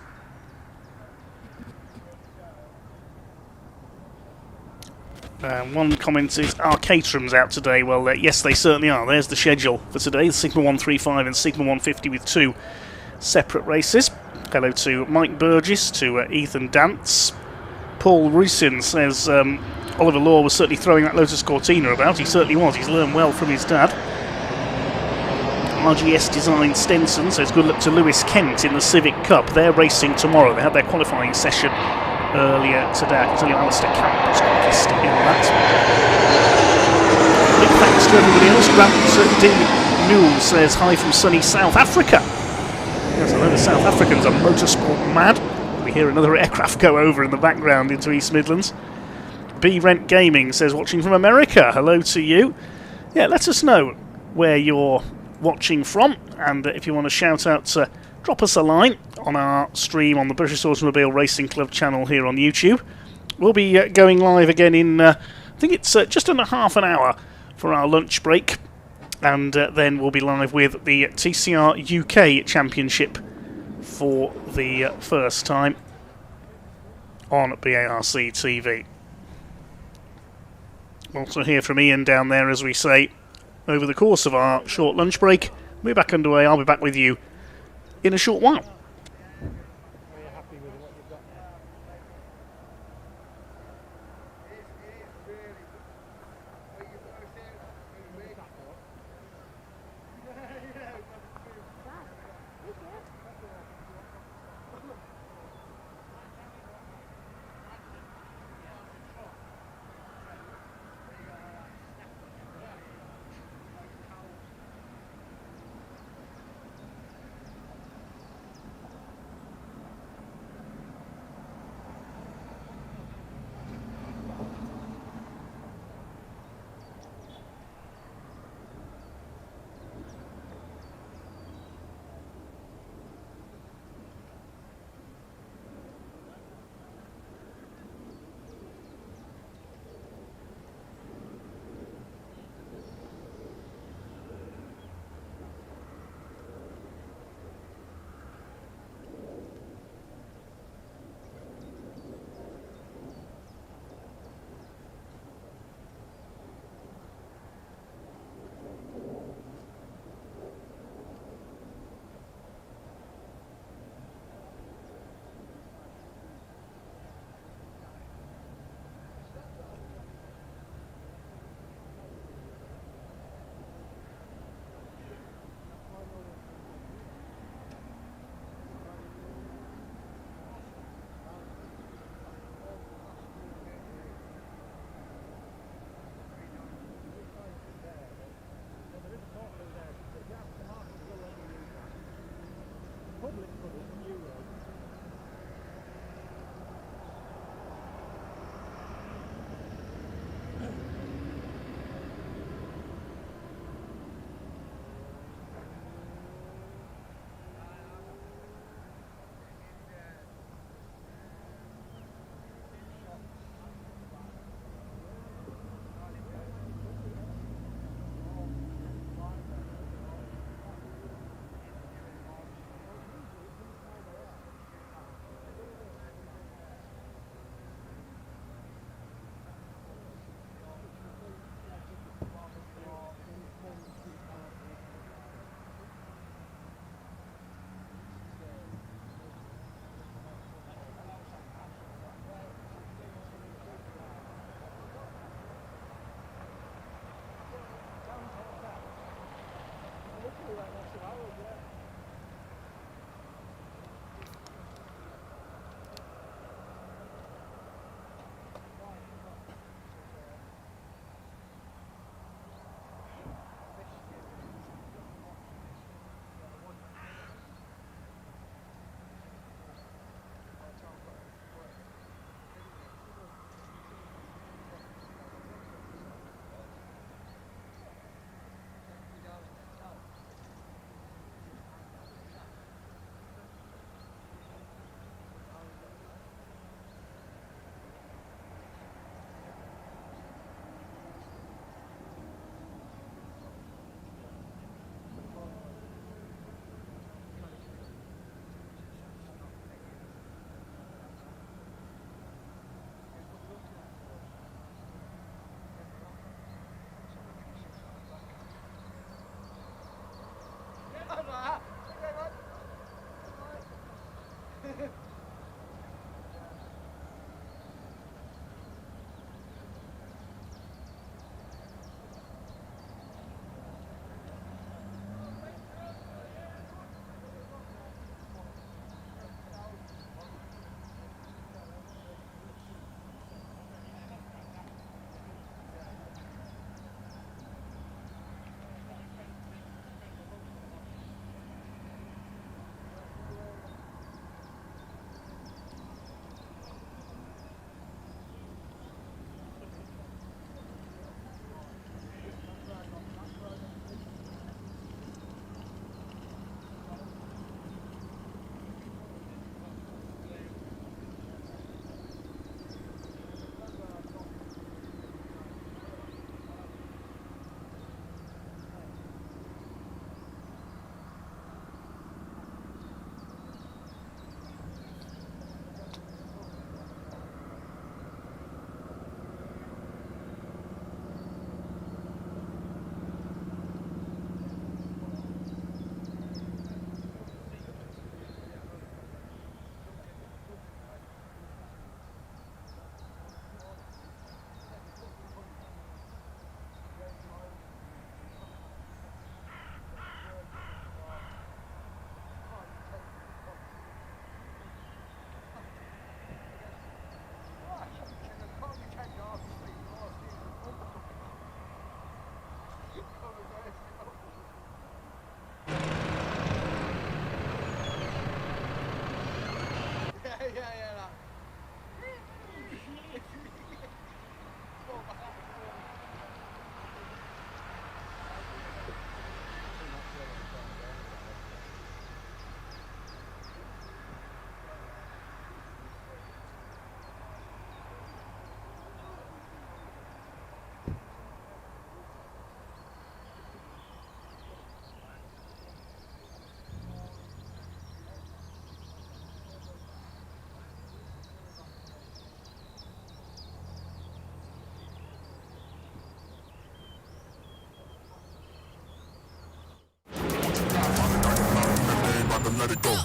One comment is, are Caterham's out today? Well, yes, they certainly are. There's the schedule for today. The Sigma 135 and Sigma 150 with 2 separate races. Hello to Mike Burgess, to Ethan Dance. Paul Rusin says, Oliver Law was certainly throwing that Lotus Cortina about. He certainly was. He's learned well from his dad. RGS Design Stenson says, good luck to Lewis Kent in the Civic Cup. They're racing tomorrow. They had their qualifying session earlier today. I can tell you Alistair Camp was quickest in that. Big thanks to everybody else. Grant D. Newell says, hi from sunny South Africa. Yes, I know the South Africans are motorsport mad. We hear another aircraft go over in the background into East Midlands. B Rent Gaming says, watching from America. Hello to you. Yeah, let us know where you're watching from, and if you want to shout out, drop us a line on our stream on the British Automobile Racing Club channel here on YouTube. We'll be going live again in, I think it's just under half an hour for our lunch break. And then we'll be live with the TCR UK Championship for the first time on BARC TV. Also hear from Ian down there, as we say, over the course of our short lunch break. We're back underway. I'll be back with you in a short while. Let it go.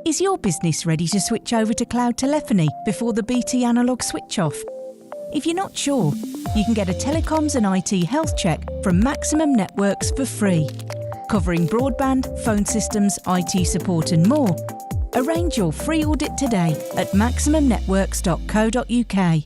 Is your business ready to switch over to cloud telephony before the BT analogue switch off? If you're not sure, you can get a telecoms and IT health check from Maximum Networks for free, covering broadband, phone systems, IT support and more. Arrange your free audit today at maximumnetworks.co.uk.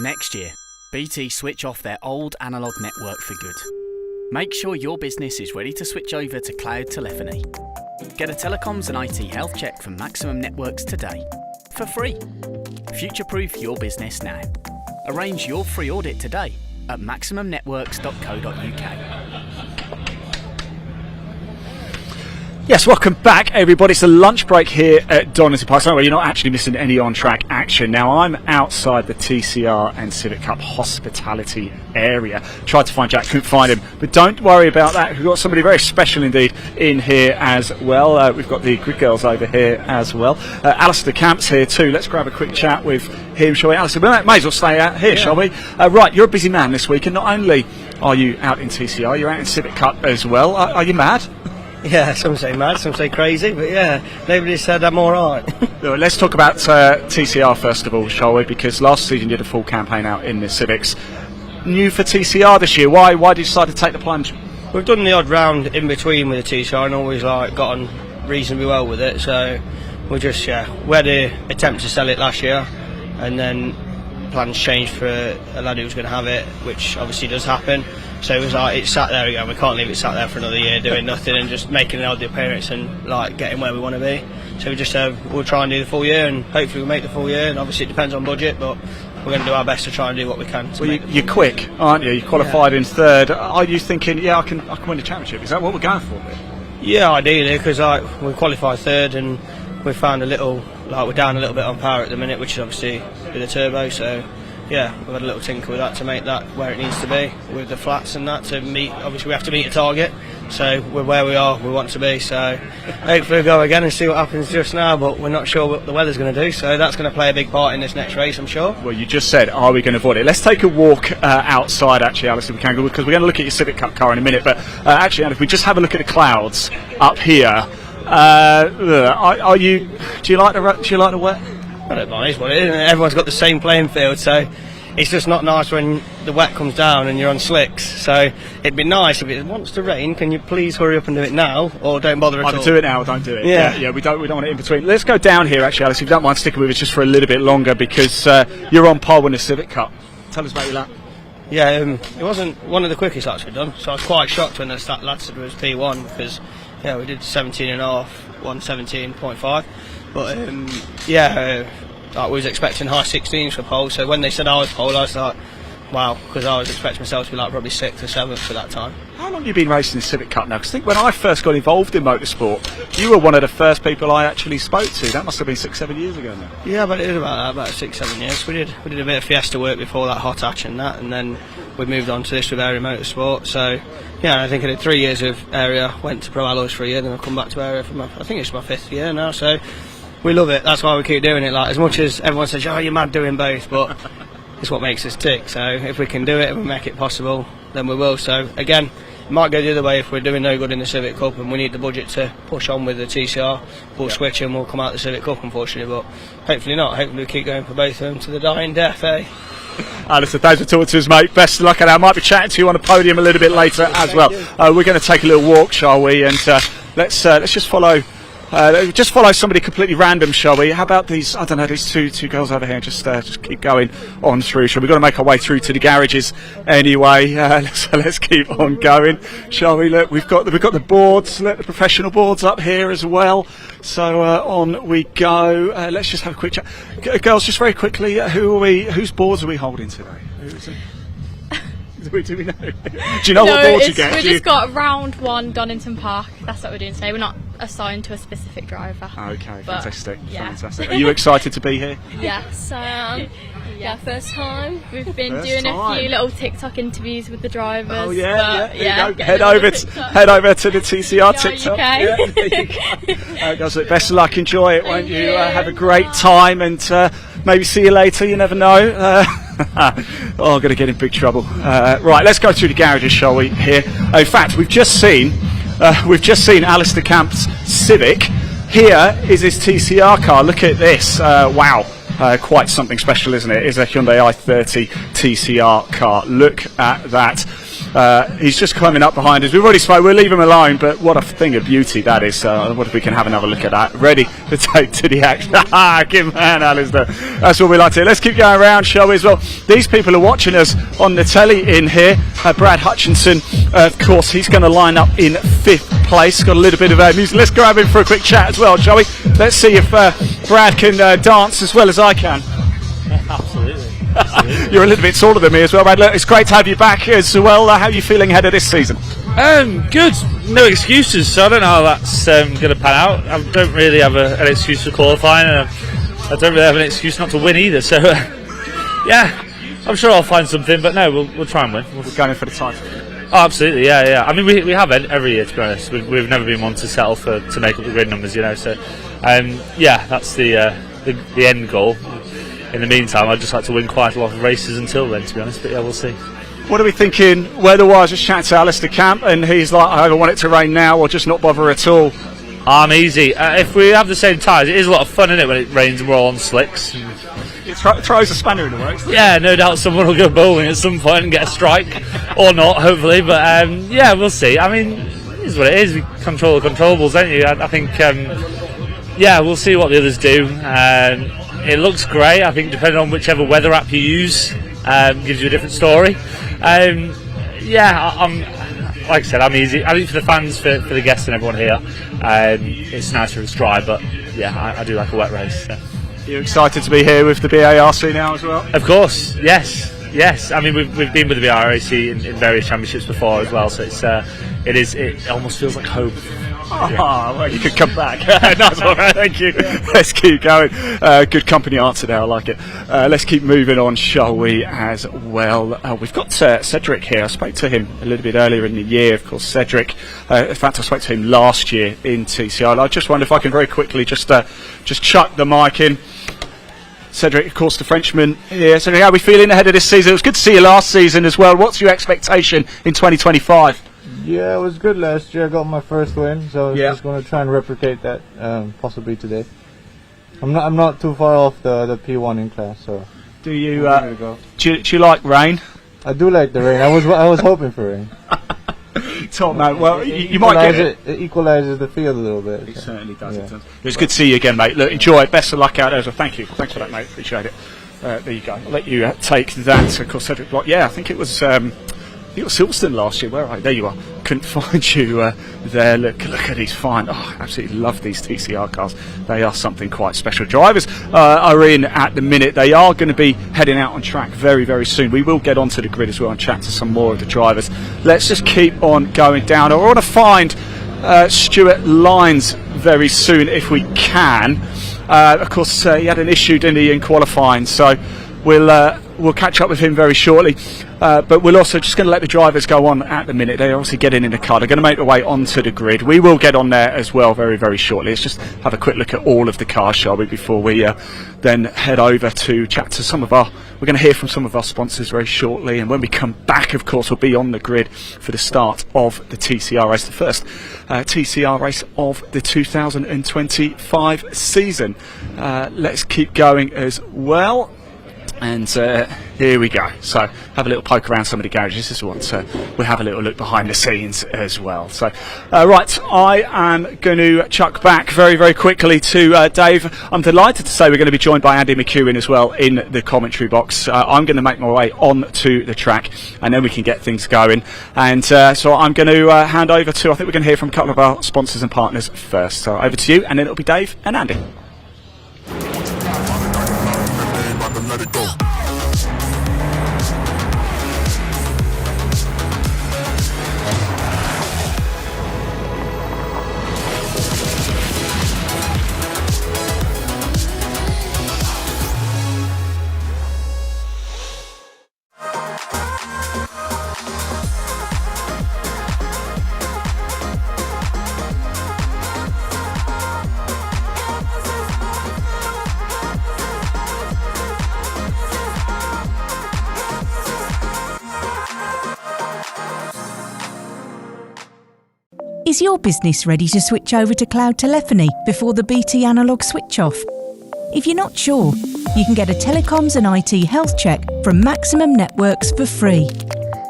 Next year, BT switch off their old analogue network for good. Make sure your business is ready to switch over to cloud telephony. Get a telecoms and IT health check from Maximum Networks today, for free. Future-proof your business now. Arrange your free audit today at maximumnetworks.co.uk. Yes, welcome back everybody. It's a lunch break here at Donington Park. So you're not actually missing any on-track action. Now I'm outside the TCR and Civic Cup hospitality area. Tried to find Jack, couldn't find him. But don't worry about that. We've got somebody very special indeed in here as well. We've got the Grid Girls over here as well. Alistair Camp's here too. Let's grab a quick chat with him, shall we? Alistair, we may as well stay out here, shall we? Right, you're a busy man this week, and not only are you out in TCR, you're out in Civic Cup as well. Are you mad? Yeah, some say mad, some say crazy, but yeah, nobody said I'm alright. Let's talk about TCR first of all, shall we? Because last season you did a full campaign out in the Civics. New for TCR this year, why did you decide to take the plunge? We've done the odd round in between with the TCR and always got on reasonably well with it, so we just, we had an attempt to sell it last year, and then plans changed for a lad who was going to have it, which obviously does happen. So it was it's sat there again. We can't leave it sat there for another year doing nothing and just making an odd appearance and getting where we want to be. So we just we'll try and do the full year, and hopefully we'll make the full year. And obviously it depends on budget, but we're going to do our best to try and do what we can. Well, you're quick, aren't you? You qualified in third. Are you thinking, yeah, I can win the championship? Is that what we're going for? Yeah, ideally, because we qualified third and we found we're down a little bit on power at the minute, which is obviously with the turbo. So yeah, we've had a little tinker with that to make that where it needs to be with the flats and that to meet. Obviously, we have to meet a target. So we're where we want to be. So hopefully we'll go again and see what happens just now. But we're not sure what the weather's going to do. So that's going to play a big part in this next race, I'm sure. Well, you just said, are we going to avoid it? Let's take a walk outside, actually, Alice, if we can, because we're going to look at your Civic Cup car in a minute. But actually, Alice, if we just have a look at the clouds up here. Do you like the wet? I don't mind. It's what it is. Everyone's got the same playing field, so. It's just not nice when the wet comes down and you're on slicks. So it'd be nice if it wants to rain. Can you please hurry up and do it now, or don't bother at all? Either do it now or don't do it. Yeah, we don't want it in between. Let's go down here, actually, Alice. If you don't mind sticking with us just for a little bit longer, because you're on pole in the Civic Cup. Tell us about your lap. Yeah, it wasn't one of the quickest laps we've done, so I was quite shocked when the lad said it was P1 because we did 17.5, 117.5, but I was expecting high 16s for pole, so when they said I was pole, I was like, wow, because I was expecting myself to be like probably 6th or 7th for that time. How long have you been racing the Civic Cup now? Because I think when I first got involved in motorsport, you were one of the first people I actually spoke to. That must have been 6-7 years ago now. Yeah, but it was about 6-7 years. We did a bit of Fiesta work before that, hot hatch and that, and then we moved on to this with Area Motorsport. So yeah, I think I did 3 years of Area, went to Pro Alloys for a year, then I've come back to Area for I think it's my 5th year now. So we love it. That's why we keep doing it. Like, as much as everyone says, "Oh, you're mad doing both," but it's what makes us tick. So if we can do it and we make it possible, then we will. So again, it might go the other way if we're doing no good in the Civic Cup and we need the budget to push on with the TCR. We'll switch and we'll come out the Civic Cup, unfortunately. But hopefully not. Hopefully we keep going for both of them to the dying death, eh? Alistair, thanks for talking to us, mate. Best of luck, and I might be chatting to you on the podium a little bit later as well. We're going to take a little walk, shall we? And let's just follow. Just follow somebody completely random, shall we? How about these? I don't know, these two girls over here. Just keep going on through. Shall we? Got to make our way through to the garages anyway. Let's keep on going, shall we? Look, we've got the boards, the professional boards up here as well. So on we go. Let's just have a quick chat, girls. Just very quickly, whose boards are we holding today? Do we know? Do you know what boards you get? We've just got round 1 Donington Park. That's what we're doing today. We're not assigned to a specific driver. Okay, fantastic. Yeah. Fantastic. Are you excited to be here? Yes, I am. Yeah, first time. We've been doing a few little TikTok interviews with the drivers. Oh yeah. Head over to the TCR TikTok. UK. Guys, best of luck. Enjoy it, won't you? Have a great time, and maybe see you later. You never know. I'm going to get in big trouble. Right, let's go through the garages, shall we? Here, in fact, we've just seen Alistair Camp's Civic. Here is his TCR car. Look at this! Wow, quite something special, isn't it? It's a Hyundai i30 TCR car. Look at that. He's just coming up behind us. We've already spoken. We'll leave him alone, but what a thing of beauty that is. What if we can have another look at that? Ready to take to the action. Good man, Alistair. That's what we like to do. Let's keep going around, shall we, as well? These people are watching us on the telly in here. Brad Hutchinson, of course, he's going to line up in 5th place. Got a little bit of music. Let's grab him for a quick chat as well, shall we? Let's see if Brad can dance as well as I can. Absolutely. You're a little bit taller than me as well, Brad. Look, it's great to have you back as well. How are you feeling ahead of this season? Good. No excuses, so I don't know how that's going to pan out. I don't really have an excuse for qualifying, and I don't really have an excuse not to win either. So, yeah, I'm sure I'll find something, but no, we'll try and win. We're going in for the title. Oh, absolutely, yeah. I mean, we have every year, to be honest. We've never been one to settle to make up the grid numbers, you know. So, yeah, that's the end goal. In the meantime, I'd just like to win quite a lot of races until then, to be honest. But yeah, we'll see. What are we thinking weather-wise? Just chat to Alistair Camp, and he's like, I either want it to rain now or just not bother at all. I'm easy. If we have the same tyres, it is a lot of fun, isn't it, when it rains and we're all on slicks. It throws a spanner in the works. Yeah, no doubt someone will go bowling at some point and get a strike, or not, hopefully. But yeah, we'll see. I mean, it is what it is. We control the controllables, don't you? I think, yeah, we'll see what the others do. It looks great. I think depending on whichever weather app you use, gives you a different story. Yeah, I'm like I said, I'm easy. I think for the fans, for the guests and everyone here, it's nicer and dry. But yeah, I do like a wet race. So. You excited to be here with the BARC now as well? Of course, yes. I mean, we've been with the BARC in various championships before as well, so it almost feels like home. Well, you could come back. That's all right, thank you. Let's keep going. Good company answer there, I like it. Let's keep moving on, shall we, as well. We've got Cedric here. I spoke to him a little bit earlier in the year, of course. Cedric, in fact, I spoke to him last year in TCR. I just wonder if I can very quickly just chuck the mic in. Cedric, of course, the Frenchman. Yeah, Cedric, how are we feeling ahead of this season? It was good to see you last season as well. What's your expectation in 2025? Yeah, it was good last year. I got my first win, so I was just going to try and replicate that possibly today. I'm not too far off the P1 in class, so. Do you like rain? I do like the rain. I was hoping for rain. Top man. Well, you might get it. It equalises the field a little bit. It certainly does. Yeah. It was good to see you again, mate. Look, enjoy it. Best of luck out there. So thank you. Thanks for that, mate. Appreciate it. There you go. I'll let you take that. Of course, Cedric Block. Yeah, I think it was Silverstone last year. Where are you? There you are. Couldn't find you there. Look at these fine. Oh, I absolutely love these TCR cars. They are something quite special. Drivers are in at the minute. They are going to be heading out on track very, very soon. We will get onto the grid as well and chat to some more of the drivers. Let's just keep on going down. I want to find Stuart Lyons very soon if we can. Of course, he had an issue, didn't he, in qualifying, so we'll catch up with him very shortly. But we're also just going to let the drivers go on at the minute. They're obviously getting in the car. They're going to make their way onto the grid. We will get on there as well very, very shortly. Let's just have a quick look at all of the cars, shall we, before we then head over to chat to some of our... We're going to hear from some of our sponsors very shortly. And when we come back, of course, we'll be on the grid for the start of the TCR race, the first TCR race of the 2025 season. Let's keep going as well. And here we go. So have a little poke around some of the garages. This is what we'll have a little look behind the scenes as well. So right, I am going to chuck back very, very quickly to Dave. I'm delighted to say we're going to be joined by Andy McEwen as well in the commentary box. I'm going to make my way on to the track and then we can get things going. And so I'm going to hand over to, I think we're going to hear from a couple of our sponsors and partners first. So over to you, and then it'll be Dave and Andy. Let it go. Is your business ready to switch over to cloud telephony before the BT analog switch off? If you're not sure, you can get a telecoms and IT health check from Maximum Networks for free,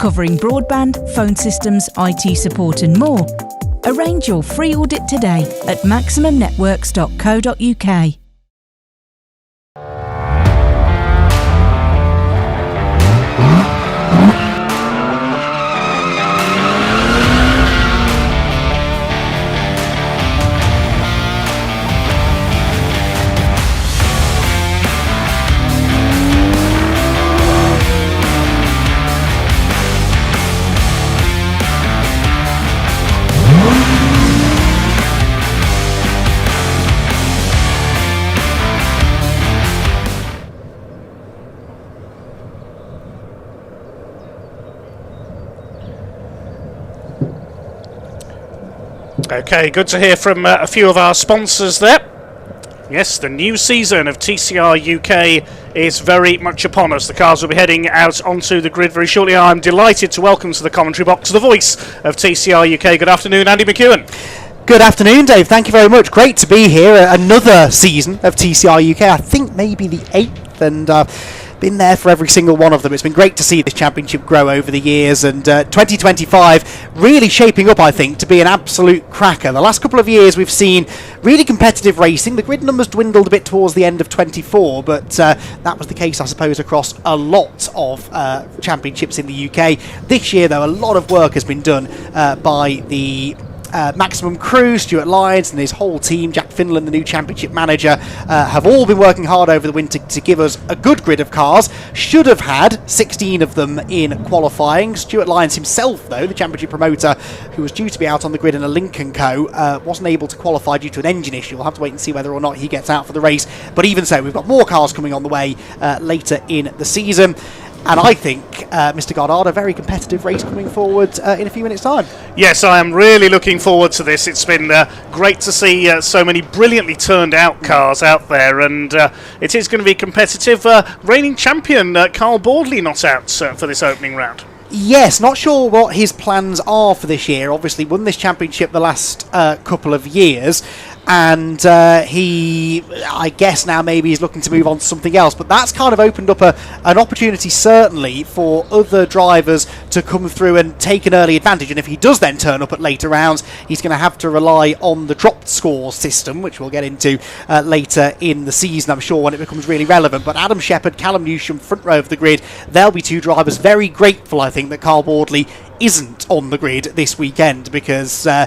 covering broadband, phone systems, IT support and more. Arrange your free audit today at maximumnetworks.co.uk. Okay, good to hear from a few of our sponsors there. Yes, the new season of TCR UK is very much upon us. The cars will be heading out onto the grid very shortly. I'm delighted to welcome to the commentary box the voice of TCR UK. Good afternoon, Andy McEwen. Good afternoon, Dave. Thank you very much. Great to be here. Another season of TCR UK. I think maybe the 8th, and been there for every single one of them. It's been great to see this championship grow over the years, and 2025 really shaping up, I think, to be an absolute cracker. The last couple of years we've seen really competitive racing. The grid numbers dwindled a bit towards the end of 24, but that was the case, I suppose, across a lot of championships in the UK. This year, though, a lot of work has been done by the Maximum crew, Stuart Lyons and his whole team, Jack Finland, the new championship manager, have all been working hard over the winter to give us a good grid of cars. Should have had 16 of them in qualifying. Stuart Lyons himself, though, the championship promoter, who was due to be out on the grid in a Lincoln Co, wasn't able to qualify due to an engine issue. We'll have to wait and see whether or not he gets out for the race. But even so, we've got more cars coming on the way later in the season. And I think, Mr. Goddard, a very competitive race coming forward in a few minutes' time. Yes, I am really looking forward to this. It's been great to see so many brilliantly turned out cars out there, and it is going to be competitive. Reigning champion Carl Boardley not out for this opening round. Yes, not sure what his plans are for this year. Obviously won this championship the last couple of years, and he, I guess now maybe he's looking to move on to something else, but that's kind of opened up an opportunity certainly for other drivers to come through and take an early advantage. And if he does then turn up at later rounds, he's going to have to rely on the dropped score system, which we'll get into later in the season, I'm sure, when it becomes really relevant. But Adam Shepherd, Callum Newsham, front row of the grid, they'll be two drivers very grateful, I think, that Carl Boardley isn't on the grid this weekend, because I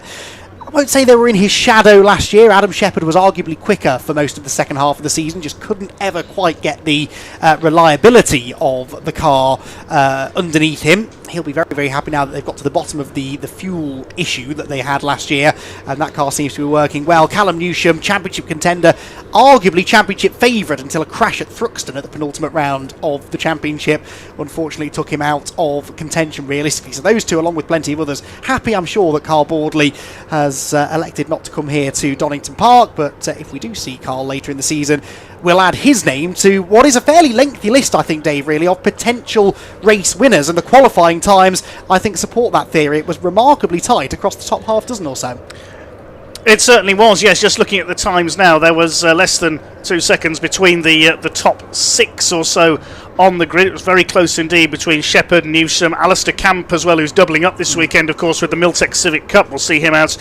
won't say they were in his shadow last year. Adam Shepherd was arguably quicker for most of the second half of the season, just couldn't ever quite get the reliability of the car underneath him. He'll be very, very happy now that they've got to the bottom of the fuel issue that they had last year, and that car seems to be working well. Callum Newsham, championship contender, arguably championship favourite until a crash at Thruxton at the penultimate round of the championship unfortunately took him out of contention realistically. So those two, along with plenty of others, happy, I'm sure, that Carl Boardley has elected not to come here to Donington Park. But if we do see Carl later in the season, we'll add his name to what is a fairly lengthy list, I think, Dave, really, of potential race winners, and the qualifying times, I think, support that theory. It was remarkably tight across the top half dozen or so. It certainly was, yes. Just looking at the times now, there was less than 2 seconds between the top 6 or so on the grid. It was very close indeed between Shepherd, Newsham, Alistair Camp as well, who's doubling up this weekend, of course, with the Miltech Civic Cup. We'll see him out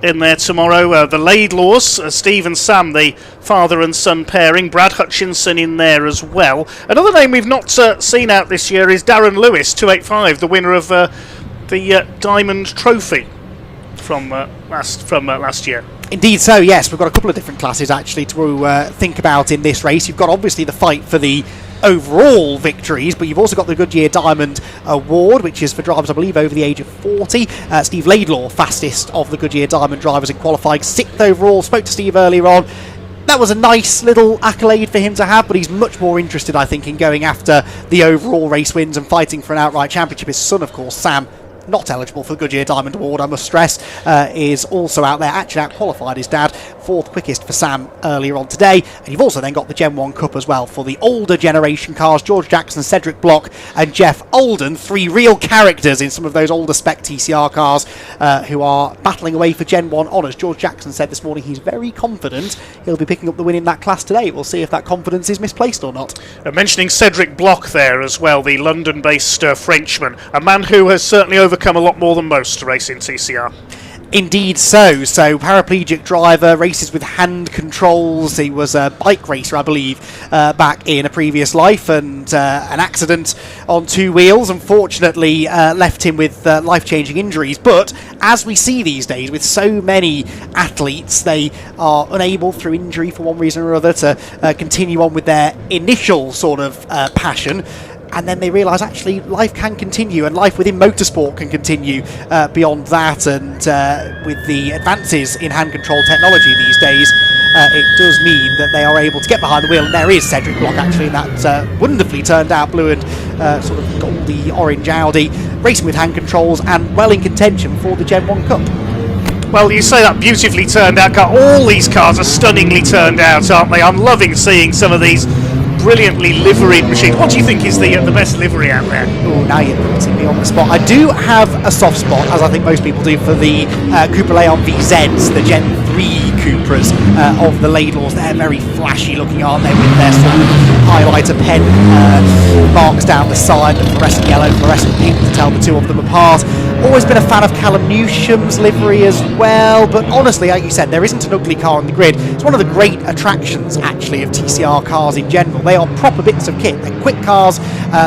in there tomorrow. The Laidlaws, Steve and Sam, the father and son pairing. Brad Hutchinson in there as well. Another name we've not seen out this year is Darren Lewis, 285, the winner of the Diamond Trophy from last year. Indeed so, yes. We've got a couple of different classes actually to think about in this race. You've got obviously the fight for the overall victories, but you've also got the Goodyear Diamond Award, which is for drivers, I believe, over the age of 40. Steve Laidlaw, fastest of the Goodyear Diamond drivers in qualifying, 6th overall. Spoke to Steve earlier on. That was a nice little accolade for him to have, but he's much more interested, I think, in going after the overall race wins and fighting for an outright championship. His son, of course, Sam, not eligible for the Goodyear Diamond Award, I must stress, is also out there, actually out-qualified his dad, 4th quickest for Sam earlier on today. And you've also then got the Gen 1 Cup as well for the older generation cars, George Jackson, Cedric Block and Jeff Olden, 3 real characters in some of those older spec TCR cars who are battling away for Gen 1 honours. George Jackson said this morning he's very confident he'll be picking up the win in that class today. We'll see if that confidence is misplaced or not. Mentioning Cedric Block there as well, the London-based Frenchman, a man who has certainly overcome a lot more than most to race in TCR. Indeed so. So paraplegic driver, races with hand controls. He was a bike racer, I believe, back in a previous life, and an accident on 2 wheels unfortunately left him with life-changing injuries. But as we see these days with so many athletes, they are unable through injury for one reason or other to continue on with their initial sort of passion. And then they realise actually life can continue, and life within motorsport can continue beyond that. And with the advances in hand control technology these days, it does mean that they are able to get behind the wheel. And there is Cedric Block actually in that wonderfully turned out blue and sort of goldy orange Audi, racing with hand controls and well in contention for the Gen 1 Cup. Well, you say that beautifully turned out car. All these cars are stunningly turned out, aren't they? I'm loving seeing some of these brilliantly liveried machines. What do you think is the best livery out there? Oh, now you're putting me on the spot. I do have a soft spot, as I think most people do, for the Cupra Leon VZs, the Gen 3 Cupras of the Laidlaws. They're very flashy looking, aren't they, with their sort of highlighter pen marks down the side, the fluorescent yellow, fluorescent pink to tell the two of them apart. Always been a fan of Callum Newsham's livery as well, but honestly, like you said, there isn't an ugly car on the grid. It's one of the great attractions, actually, of TCR cars in general. They are proper bits of kit. They're quick cars.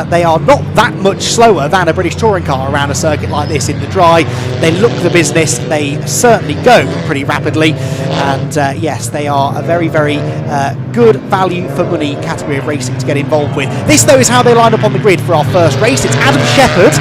They are not that much slower than a British touring car around a circuit like this in the dry. They look the business. They certainly go pretty rapidly. And yes, they are a very, very good value for money category of racing to get involved with. This, though, is how they line up on the grid for our first race. It's Adam Shepherd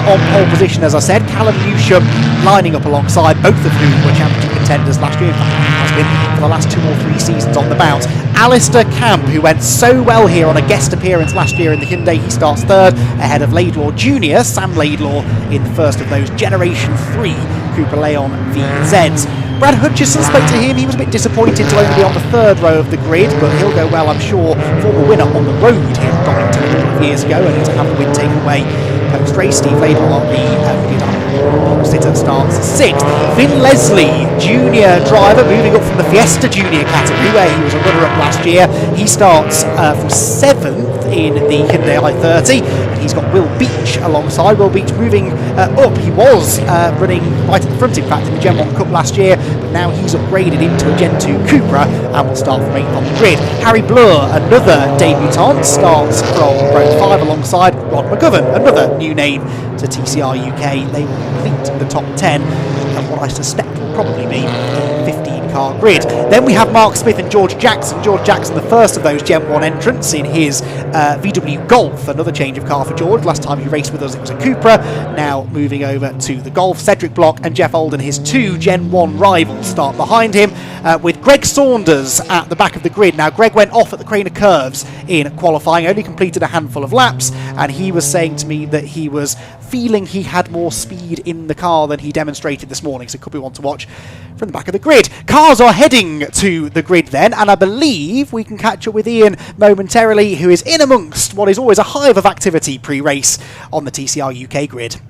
on pole position, as I said. Callum Newsham lining up alongside, both of whom were championship contenders last year. In fact, has been for the last 2 or 3 seasons on the bounce. Alistair Camp, who went so well here on a guest appearance last year in the Hyundai, he starts third ahead of Laidlaw Jr., Sam Laidlaw, in the first of those Generation 3 Cooper Leon VZs. Brad Hutchison, spoke to him, he was a bit disappointed to only be on the third row of the grid, but he'll go well, I'm sure. Former winner on the road here at Donington a couple of years ago, only to have the win taken away post-race. Steve Laidlaw on the sitter starts 6th. Vin Leslie, junior driver, moving up from the Fiesta Junior category, where he was a runner-up last year. He starts from 7th in the Hyundai i30, and he's got Will Beach alongside. Will Beach moving up. He was running right at the front, in fact, in the Gen 1 Cup last year, but now he's upgraded into a Gen 2 Cupra and will start from 8th on the grid. Harry Blur, another debutant, starts from row 5 alongside Rod McGovern, another new name to TCR UK. They will complete the top 10 of what I suspect will probably be a 15-car grid. Then we have Mark Smith and George Jackson. George Jackson, the first of those Gen 1 entrants in his VW Golf, another change of car for George. Last time he raced with us it was a Cupra, now moving over to the Golf. Cedric Block and Jeff Olden, his 2 Gen 1 rivals, start behind him, with Greg Saunders at the back of the grid. Now, Greg went off at the Craner Curves in qualifying, only completed a handful of laps, and he was saying to me that he was feeling he had more speed in the car than he demonstrated this morning, so it could be one to watch from the back of the grid. Cars are heading to the grid then, and I believe we can catch up with Ian momentarily, who is in amongst what is always a hive of activity pre-race on the TCR UK grid.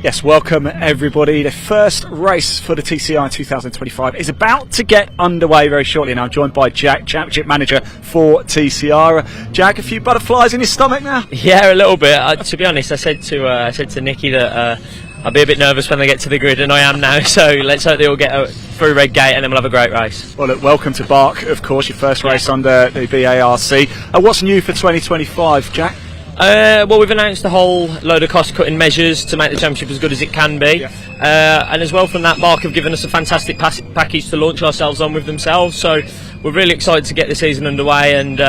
Yes, welcome everybody. The first race for the TCR 2025 is about to get underway very shortly, and I'm joined by Jack, Championship Manager for TCR. Jack, a few butterflies in your stomach now? Yeah, a little bit. To be honest, I said to Nikki that I'll be a bit nervous when they get to the grid, and I am now, so let's hope they all get through Red Gate and then we'll have a great race. Well, look, welcome to Bark, of course, your first race under the BARC. What's new for 2025, Jack? Well, we've announced a whole load of cost-cutting measures to make the championship as good as it can be, and as well from that, Bark have given us a fantastic package to launch ourselves on with themselves, so we're really excited to get the season underway and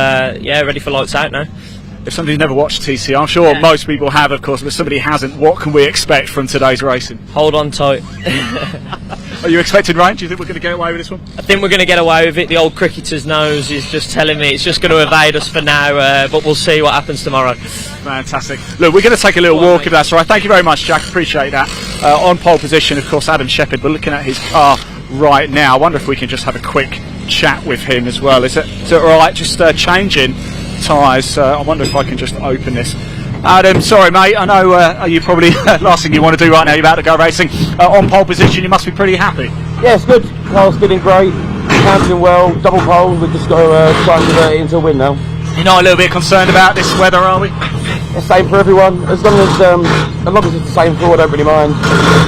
yeah, ready for lights out now. If somebody's never watched TCR, I'm sure most people have, of course, but if somebody hasn't, what can we expect from today's racing? Hold on tight. Are you expecting rain? Do you think we're going to get away with this one? I think we're going to get away with it. The old cricketer's nose is just telling me it's just going to evade us for now, but we'll see what happens tomorrow. Fantastic. Look, we're going to take a little walk if that's all right. Thank you very much, Jack. Appreciate that. On pole position, of course, Adam Shepherd. We're looking at his car right now. I wonder if we can just have a quick chat with him as well. Is it all right? Just changing tyres. I wonder if I can just open this. Adam, sorry mate, I know you probably last thing you want to do right now, you're about to go racing. On pole position, you must be pretty happy. Yeah, it's good. Car's feeling great, counting well, double pole, we've just got to try and convert it into a win now. You're not a little bit concerned about this weather, are we? It's the same for everyone. As long as it's the same for all, I don't really mind.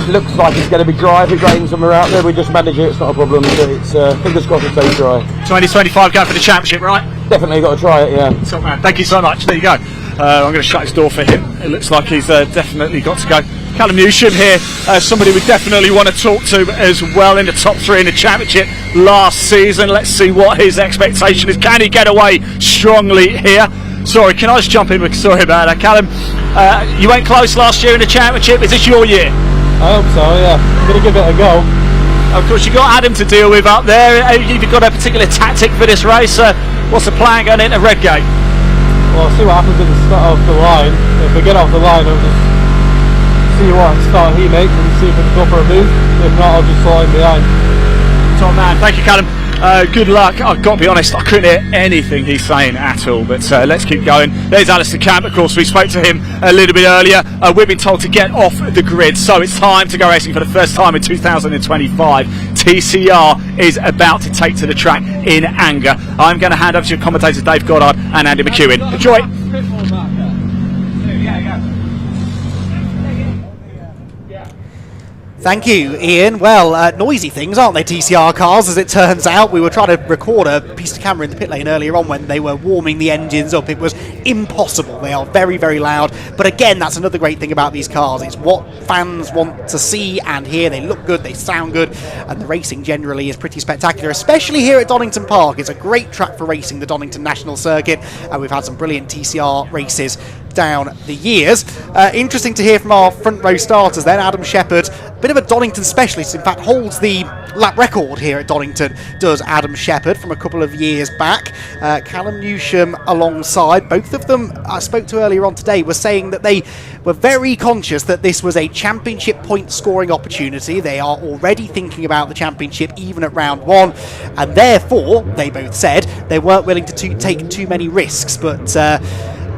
It looks like it's going to be dry. If it rains somewhere out there, we just manage it, it's not a problem. But it's fingers crossed it stays dry. 2025 going for the championship, right? Definitely got to try it, yeah. Top man, thank you so much. There you go. I'm going to shut his door for him. It looks like he's definitely got to go. Callum Newsham here, somebody we definitely want to talk to as well, in the top 3 in the championship last season. Let's see what his expectation is. Can he get away strongly here? Sorry, can I just jump in? Sorry about that, Callum. You went close last year in the championship. Is this your year? I hope so, yeah. I'm going to give it a go. Of course, you've got Adam to deal with up there. Have you got a particular tactic for this race? What's the plan going into Redgate? Well, I'll see what happens at the start of the line. If we get off the line, I'll just see what start he makes and see if we can go for a move. If not, I'll just slide behind. Top man, thank you, Callum. Good luck. I've got to be honest, I couldn't hear anything he's saying at all, but let's keep going. There's Alistair Camp, of course. We spoke to him a little bit earlier. We've been told to get off the grid, so it's time to go racing for the first time in 2025. TCR is about to take to the track in anger. I'm going to hand over to your commentators Dave Goddard and Andy McEwen. Enjoy. Thank you, Ian. Well, noisy things, aren't they, TCR cars, as it turns out. We were trying to record a piece of camera in the pit lane earlier on when they were warming the engines up. It was impossible. They are very, very loud. But again, that's another great thing about these cars. It's what fans want to see and hear. They look good, they sound good, and the racing generally is pretty spectacular, especially here at Donington Park. It's a great track for racing, the Donington National Circuit, and we've had some brilliant TCR races down the years. Interesting to hear from our front row starters then. Adam Shepherd, a bit of a Donington specialist, in fact holds the lap record here at Donington, does Adam Shepherd, from a couple of years back. Callum Newsham alongside. Both of them I spoke to earlier on today were saying that they were very conscious that this was a championship point scoring opportunity. They are already thinking about the championship even at round one, and therefore they both said they weren't willing to take too many risks. But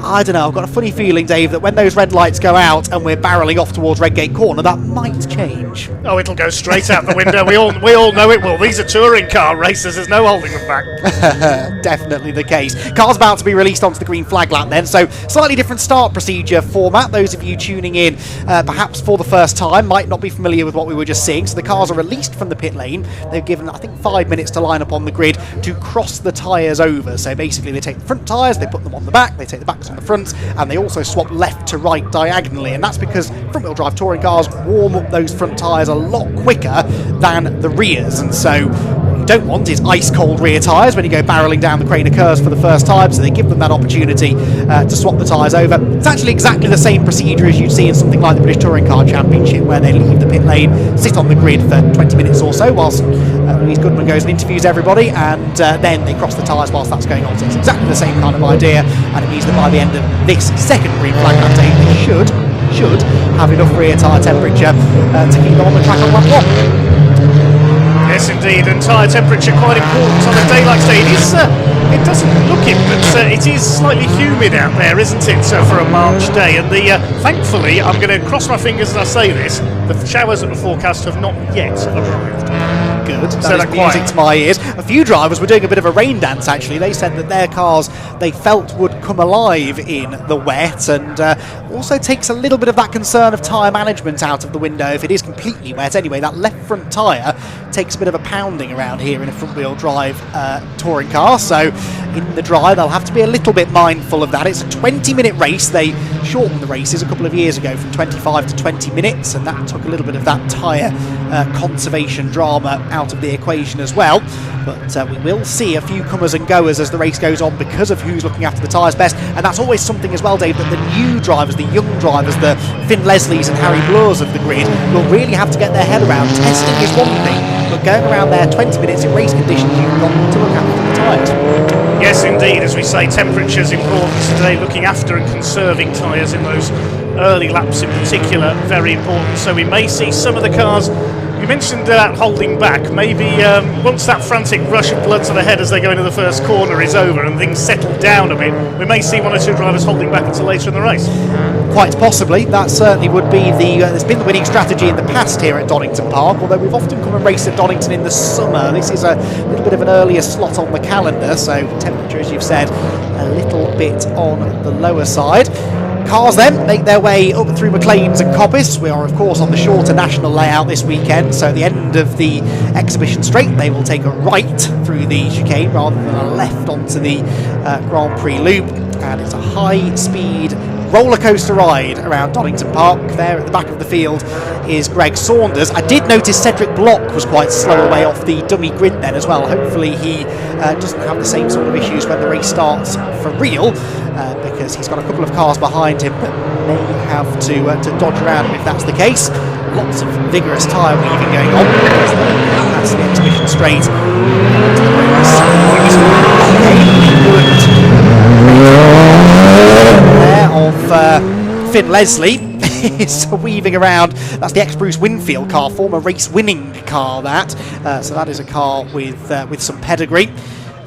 I don't know, I've got a funny feeling, Dave, that when those red lights go out and we're barrelling off towards Redgate Corner, that might change. Oh, it'll go straight out the window. We all know it will. These are touring car races. There's no holding them back. Definitely the case. Car's about to be released onto the green flag lap then, so slightly different start procedure format. Those of you tuning in perhaps for the first time might not be familiar with what we were just seeing. So the cars are released from the pit lane. They're given, I think, 5 minutes to line up on the grid to cross the tyres over. So basically they take the front tyres, they put them on the back, they take the backs on the front, and they also swap left to right diagonally, and that's because front wheel drive touring cars warm up those front tyres a lot quicker than the rears, and so what you don't want is ice cold rear tyres when you go barrelling down the Craner curves for the first time, so they give them that opportunity to swap the tyres over. It's actually exactly the same procedure as you'd see in something like the British Touring Car Championship, where they leave the pit lane, sit on the grid for 20 minutes or so whilst Louise Goodman goes and interviews everybody, and then they cross the tyres whilst that's going on. So it's exactly the same kind of idea, and it means that by the end of this second green flag lap day, they should have enough rear tyre temperature to keep them on the track on lap one. Yes, indeed, and tyre temperature quite important on a day like today. It doesn't look it, but it is slightly humid out there, isn't it, for a March day? And thankfully, I'm going to cross my fingers as I say this, the showers at the forecast have not yet arrived. Good, that is music to my ears. A few drivers were doing a bit of a rain dance actually. They said that their cars they felt would come alive in the wet, and also takes a little bit of that concern of tyre management out of the window if it is completely wet. Anyway, that left front tyre takes a bit of a pounding around here in a front wheel drive touring car, so in the dry they'll have to be a little bit mindful of that. It's a 20-minute race. They shortened the races a couple of years ago from 25 to 20 minutes, and that took a little bit of that tyre conservation drama out of the equation as well. But we will see a few comers and goers as the race goes on because of who's looking after the tyres best, and that's always something as well, Dave, that the new drivers, the young drivers, the Finn Leslies and Harry Blurs of the grid will really have to get their head around. Testing is one thing, but going around there 20 minutes in race conditions, you've got to look after the tyres. Yes, indeed, as we say, temperature's important today, looking after and conserving tyres in those early laps in particular, very important. So we may see some of the cars. You mentioned that holding back. Maybe once that frantic rush of blood to the head as they go into the first corner is over and things settle down a bit, we may see one or two drivers holding back until later in the race. Quite possibly. That certainly would be there's been the winning strategy in the past here at Donington Park, although we've often come and raced at Donington in the summer. This is a little bit of an earlier slot on the calendar, so temperature, as you've said, a little bit on the lower side. Cars then make their way up through McLean's and Coppice. We are of course on the shorter national layout this weekend, so at the end of the exhibition straight they will take a right through the chicane rather than a left onto the Grand Prix loop, and it's a high speed roller coaster ride around Donington Park. There at the back of the field is Greg Saunders. I did notice Cedric Block was quite slow away off the dummy grid then as well. Hopefully he doesn't have the same sort of issues when the race starts for real, because he's got a couple of cars behind him that may have to dodge around him if that's the case. Lots of vigorous tyre weaving going on as the exhibition straight. There of Finn Leslie. is weaving around. That's the ex-Bruce Winfield car, former race-winning car, that. So that is a car with some pedigree.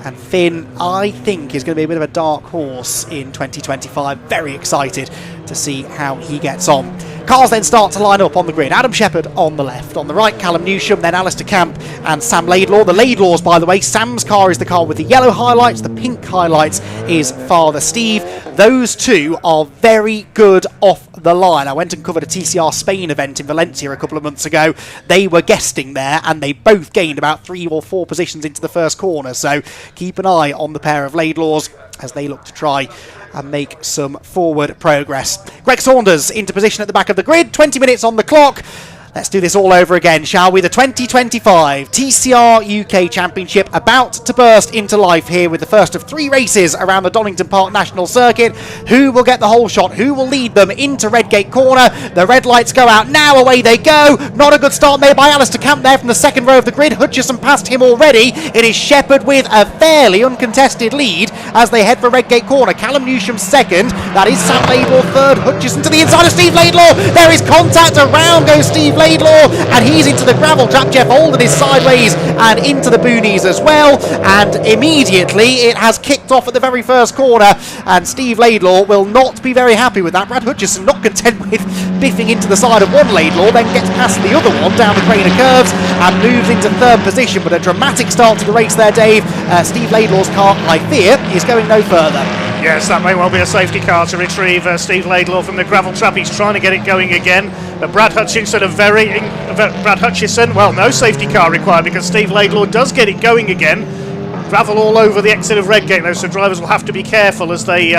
And Finn, I think, is going to be a bit of a dark horse in 2025. Very excited to see how he gets on. Cars then start to line up on the grid. Adam Shepherd on the left. On the right, Callum Newsham, then Alistair Camp and Sam Laidlaw. The Laidlaws, by the way, Sam's car is the car with the yellow highlights. The pink highlights is Father Steve. Those two are very good off the line. I went and covered a TCR Spain event in Valencia a couple of months ago. They were guesting there, and they both gained about 3 or 4 positions into the first corner. So keep an eye on the pair of Laidlaws as they look to try and make some forward progress. Greg Saunders into position at the back of the grid, 20 minutes on the clock. Let's do this all over again, shall we? The 2025 TCR UK Championship about to burst into life here with the first of 3 races around the Donington Park National Circuit. Who will get the whole shot? Who will lead them into Redgate Corner? The red lights go out now, away they go. Not a good start made by Alistair Camp there from the second row of the grid. Hutchison passed him already. It is Shepherd with a fairly uncontested lead as they head for Redgate Corner. Callum Newsham second. That is Sam Laidlaw third. Hutchison to the inside of Steve Laidlaw. There is contact. Around goes Steve Laidlaw, and he's into the gravel trap. Jeff Holden is sideways and into the boonies as well, and immediately it has kicked off at the very first corner, and Steve Laidlaw will not be very happy with that. Brad Hutchison, not content with biffing into the side of one Laidlaw, then gets past the other one down the crane of curves and moves into third position, but a dramatic start to the race there, Dave. Steve Laidlaw's car, I fear, is going no further. Yes, that may well be a safety car to retrieve Steve Laidlaw from the gravel trap. He's trying to get it going again. But Brad Hutchison, well, no safety car required because Steve Laidlaw does get it going again. Gravel all over the exit of Redgate, though, so drivers will have to be careful as they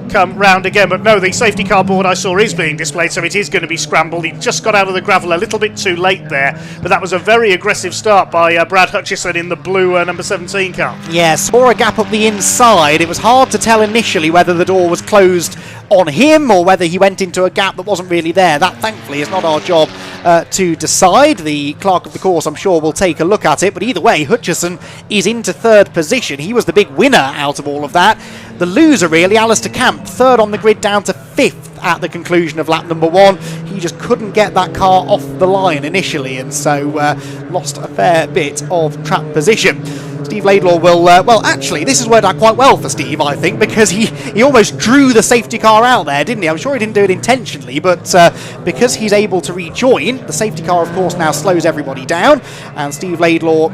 come round again. But no, the safety car board I saw is being displayed, so it is going to be scrambled. He just got out of the gravel a little bit too late there, but that was a very aggressive start by Brad Hutchison in the blue number 17 car. Yeah, saw a gap up the inside. It was hard to tell initially whether the door was closed on him or whether he went into a gap that wasn't really there. That, thankfully, is not our job to decide. The clerk of the course, I'm sure, will take a look at it, but either way, Hutchison is into third position. He was the big winner out of all of that. The loser, really, Alistair Camp, third on the grid down to 5th at the conclusion of lap number 1. He just couldn't get that car off the line initially, and so lost a fair bit of trap position. Steve Laidlaw will, well, actually, this has worked out quite well for Steve, I think, because he almost drew the safety car out there, didn't he? I'm sure he didn't do it intentionally, but because he's able to rejoin, the safety car, of course, now slows everybody down, and Steve Laidlaw,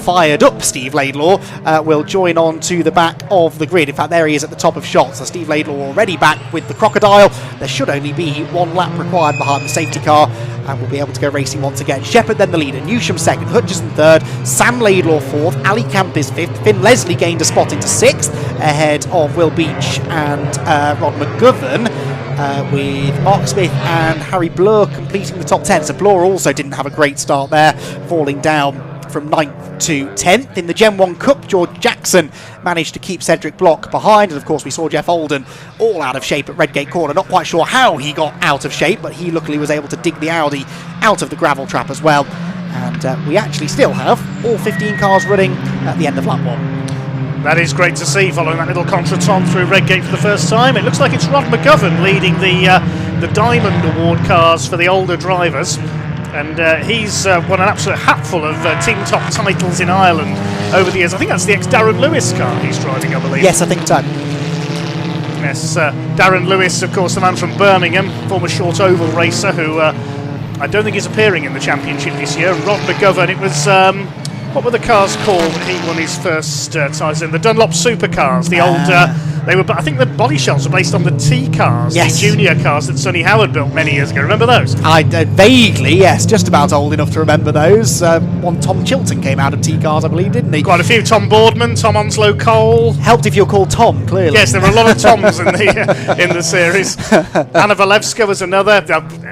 fired up Steve Laidlaw, will join on to the back of the grid. In fact, there he is at the top of shots. So Steve Laidlaw already back with the Crocodile. There should only be 1 lap required behind the safety car, and we'll be able to go racing once again. Shepherd then the leader, Newsham second, Hutchison third, Sam Laidlaw fourth, Ali Camp is fifth, Finn Leslie gained a spot into sixth, ahead of Will Beach and Rod McGovern, with Mark Smith and Harry Blur completing the top 10. So Blur also didn't have a great start there, falling down from 9th to 10th. In the Gen 1 Cup, George Jackson managed to keep Cedric Block behind, and of course we saw Jeff Holden all out of shape at Redgate Corner. Not quite sure how he got out of shape, but he luckily was able to dig the Audi out of the gravel trap as well. And we actually still have all 15 cars running at the end of lap 1. That is great to see, following that little contretemps through Redgate for the first time. It looks like it's Rod McGovern leading the Diamond Award cars for the older drivers. And he's won an absolute hatful of team top titles in Ireland over the years. I think that's the ex-Darren Lewis car he's driving, I believe. Yes, I think so. Yes, Darren Lewis, of course, the man from Birmingham, former short oval racer who I don't think is appearing in the championship this year. Rod McGovern, it was, what were the cars called when he won his first title? The Dunlop supercars, the old... They were, I think the body shells were based on the T cars, yes, the junior cars that Sonny Howard built many years ago. Remember those? I vaguely, yes, just about old enough to remember those. One Tom Chilton came out of T cars, I believe, didn't he? Quite a few. Tom Boardman, Tom Onslow Cole. Helped if you're called Tom, clearly. Yes, there were a lot of Toms in the series. Anna Valevska was another.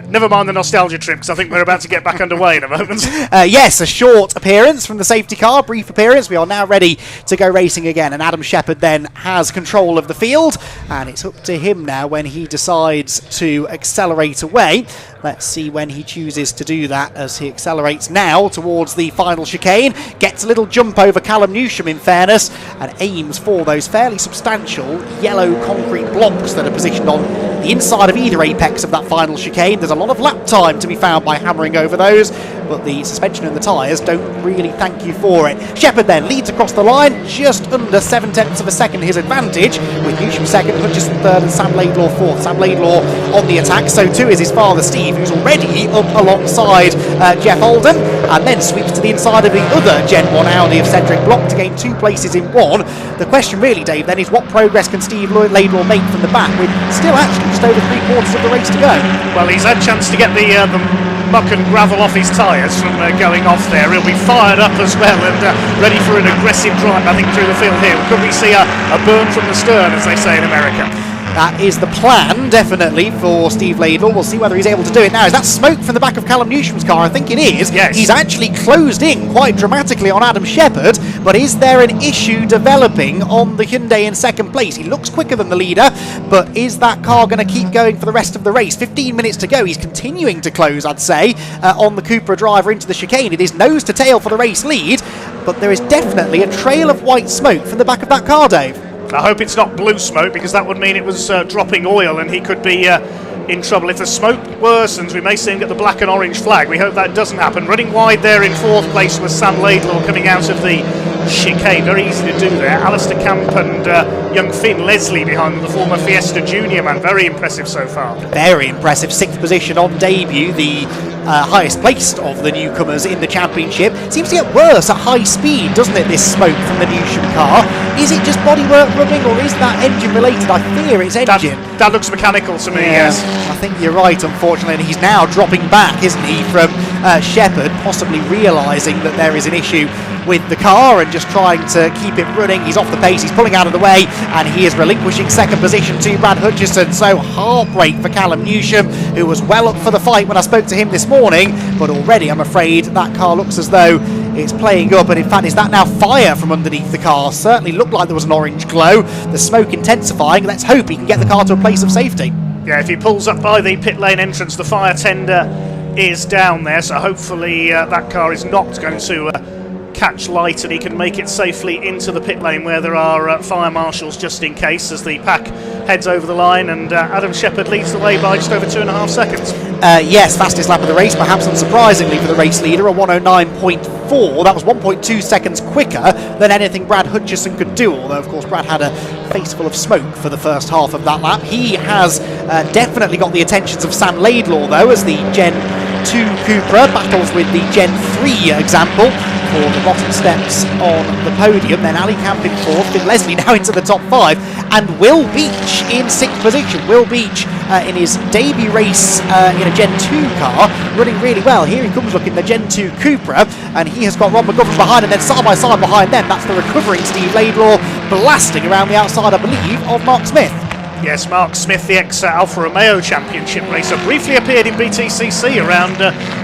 Never mind the nostalgia trip, because I think we're about to get back underway in a moment. Yes, a short appearance from the safety car, brief appearance. We are now ready to go racing again, and Adam Shepherd then has control of the field, and it's up to him now when he decides to accelerate away. Let's see when he chooses to do that, as he accelerates now towards the final chicane, gets a little jump over Callum Newsham in fairness, and aims for those fairly substantial yellow concrete blocks that are positioned on the inside of either apex of that final chicane. There's a lot of lap time to be found by hammering over those, but the suspension and the tyres don't really thank you for it. Shepherd then leads across the line, just under 7/10 of a second his advantage, with Newsham second, Hutchison third and Sam Laidlaw fourth. Sam Laidlaw on the attack, so too is his father Steve, who's already up alongside Jeff Alden, and then sweeps to the inside of the other Gen 1 Audi of Cedric Block to gain 2 places in 1. The question really, Dave, then is what progress can Steve Laidlaw make from the back, with still actually just over 3/4 of the race to go? Well, he's had a chance to get the muck and gravel off his tyres from going off there. He'll be fired up as well and ready for an aggressive drive, I think, through the field here. Could we see a burn from the stern, as they say in America? That is the plan, definitely, for Steve Laidlaw. We'll see whether he's able to do it now. Is that smoke from the back of Callum Newsham's car? I think it is. Yes. He's actually closed in quite dramatically on Adam Shepherd, but is there an issue developing on the Hyundai in second place? He looks quicker than the leader, but is that car going to keep going for the rest of the race? 15 minutes to go. He's continuing to close, I'd say, on the Cupra driver into the chicane. It is nose to tail for the race lead, but there is definitely a trail of white smoke from the back of that car, Dave. I hope it's not blue smoke, because that would mean it was dropping oil and he could be in trouble. If the smoke worsens, we may see him get the black and orange flag. We hope that doesn't happen. Running wide there in 4th place was Sam Laidlaw coming out of the chicane. Very easy to do there. Alistair Camp and young Finn Leslie behind them, the former Fiesta Junior man. Very impressive so far. Very impressive. 6th position on debut. The highest placed of the newcomers in the championship. Seems to get worse at high speed, doesn't it, this smoke from the Newsham car? Is it just bodywork rubbing, or is that engine related? I fear it's engine. That looks mechanical to me, yes. I think you're right, unfortunately, and he's now dropping back, isn't he, from Shepherd, possibly realising that there is an issue with the car and just trying to keep it running. He's off the pace, he's pulling out of the way, and he is relinquishing second position to Brad Hutchison. So heartbreak for Callum Newsham, who was well up for the fight when I spoke to him this morning, but already I'm afraid that car looks as though it's playing up. And in fact, is that now fire from underneath the car? Certainly looked like there was an orange glow. The smoke intensifying. Let's hope he can get the car to a place of safety. Yeah, if he pulls up by the pit lane entrance, the fire tender is down there, so hopefully that car is not going to catch light and he can make it safely into the pit lane where there are fire marshals just in case, as the pack heads over the line. And Adam Shepherd leads the way by just over 2.5 seconds. Yes, fastest lap of the race, perhaps unsurprisingly for the race leader, a 109.4. That was 1.2 seconds quicker than anything Brad Hutchison could do, although of course Brad had a face full of smoke for the first half of that lap. He has definitely got the attentions of Sam Laidlaw, though, as the Gen 2 Cupra battles with the Gen 3 example for the bottom steps on the podium. Then Ali Camp in 4th, Finn Leslie now into the top 5, and Will Beach in 6th position. Will Beach in his debut race in a Gen 2 car, running really well. Here he comes looking the Gen 2 Cupra, and he has got Rob McGovern behind, and then side by side behind them, that's the recovering Steve Laidlaw, blasting around the outside, I believe, of Mark Smith. Yes, Mark Smith, the ex-Alfa Romeo Championship racer, briefly appeared in BTCC around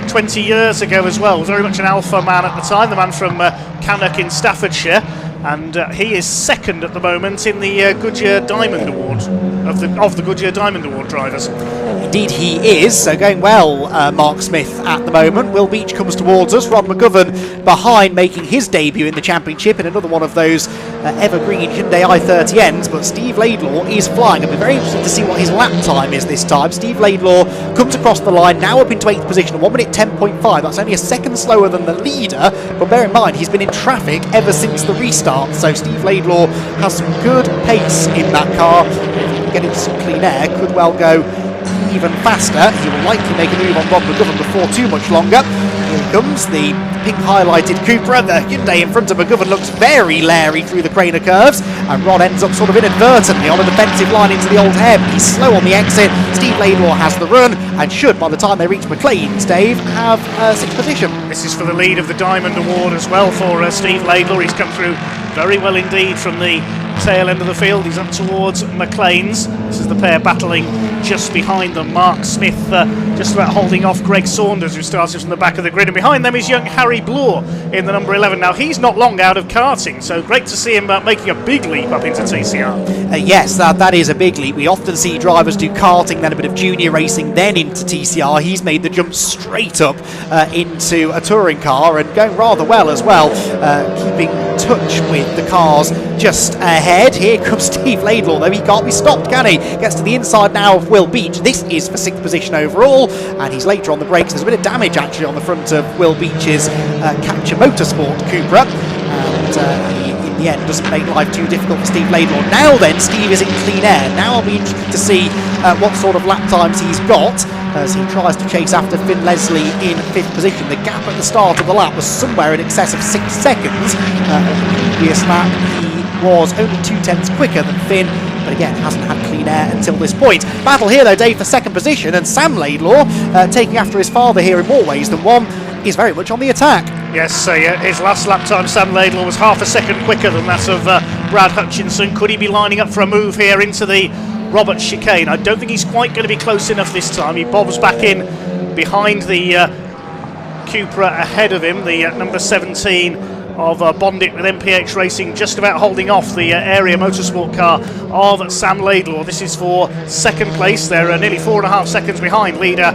20 years ago as well. Very much an Alfa man at the time, the man from Cannock in Staffordshire. And he is second at the moment in the Goodyear Diamond Award, of the Goodyear Diamond Award drivers. Indeed he is, so going well, Mark Smith at the moment. Will Beach comes towards us, Rod McGovern behind, making his debut in the championship in another one of those evergreen Hyundai i30Ns, but Steve Laidlaw is flying. It'll be very interesting to see what his lap time is this time. Steve Laidlaw comes across the line, now up into 8th position, 1 minute 10.5. That's only a second slower than the leader, but bear in mind he's been in traffic ever since the restart. So Steve Laidlaw has some good pace in that car. If he can get into some clean air, could well go even faster. He will likely make a move on Rod McGovern before too much longer. Here he comes, the pink highlighted Cupra. The Hyundai in front of McGovern looks very leery through the Craner curves, and Rod ends up sort of inadvertently on a defensive line into the old hairpin. He's slow on the exit. Steve Laidlaw has the run, and should, by the time they reach McLean's, Dave, have 6th position. This is for the lead of the Diamond Award as well for Steve Laidlaw. He's come through very well indeed from the tail end of the field. He's up towards McLean's. This is the pair battling just behind them. Mark Smith just about holding off Greg Saunders, who started from the back of the grid, and behind them is young Harry Bloor in the number 11. Now he's not long out of karting, so great to see him making a big leap up into TCR. Yes, that is a big leap. We often see drivers do karting, then a bit of junior racing, then into TCR. He's made the jump straight up into a touring car, and going rather well as well, keeping touch with the cars just ahead. Here comes Steve Laidlaw, though he can't be stopped, can he? Gets to the inside now of Will Beach. This is for 6th position overall, and he's later on the brakes. There's a bit of damage actually on the front of Will Beach's Capture Motorsport Cupra, and he in the end doesn't make life too difficult for Steve Laidlaw. Now then, Steve is in clean air. Now I'll be interested to see what sort of lap times he's got as he tries to chase after Finn Leslie in 5th position. The gap at the start of the lap was somewhere in excess of 6 seconds. On the previous lap he was only 0.2 quicker than Finn, but again hasn't had clean air until this point. Battle here though, Dave, for 2nd position, and Sam Laidlaw, taking after his father here in more ways than one, is very much on the attack. Yes, his last lap time, Sam Laidlaw, was half a second quicker than that of Brad Hutchinson. Could he be lining up for a move here into the Roberts chicane? I don't think he's quite going to be close enough this time. He bobs back in behind the Cupra ahead of him, the number 17 of Bondit with MPH Racing, just about holding off the area motorsport car of Sam Laidlaw. This is for 2nd place. They're nearly 4.5 seconds behind leader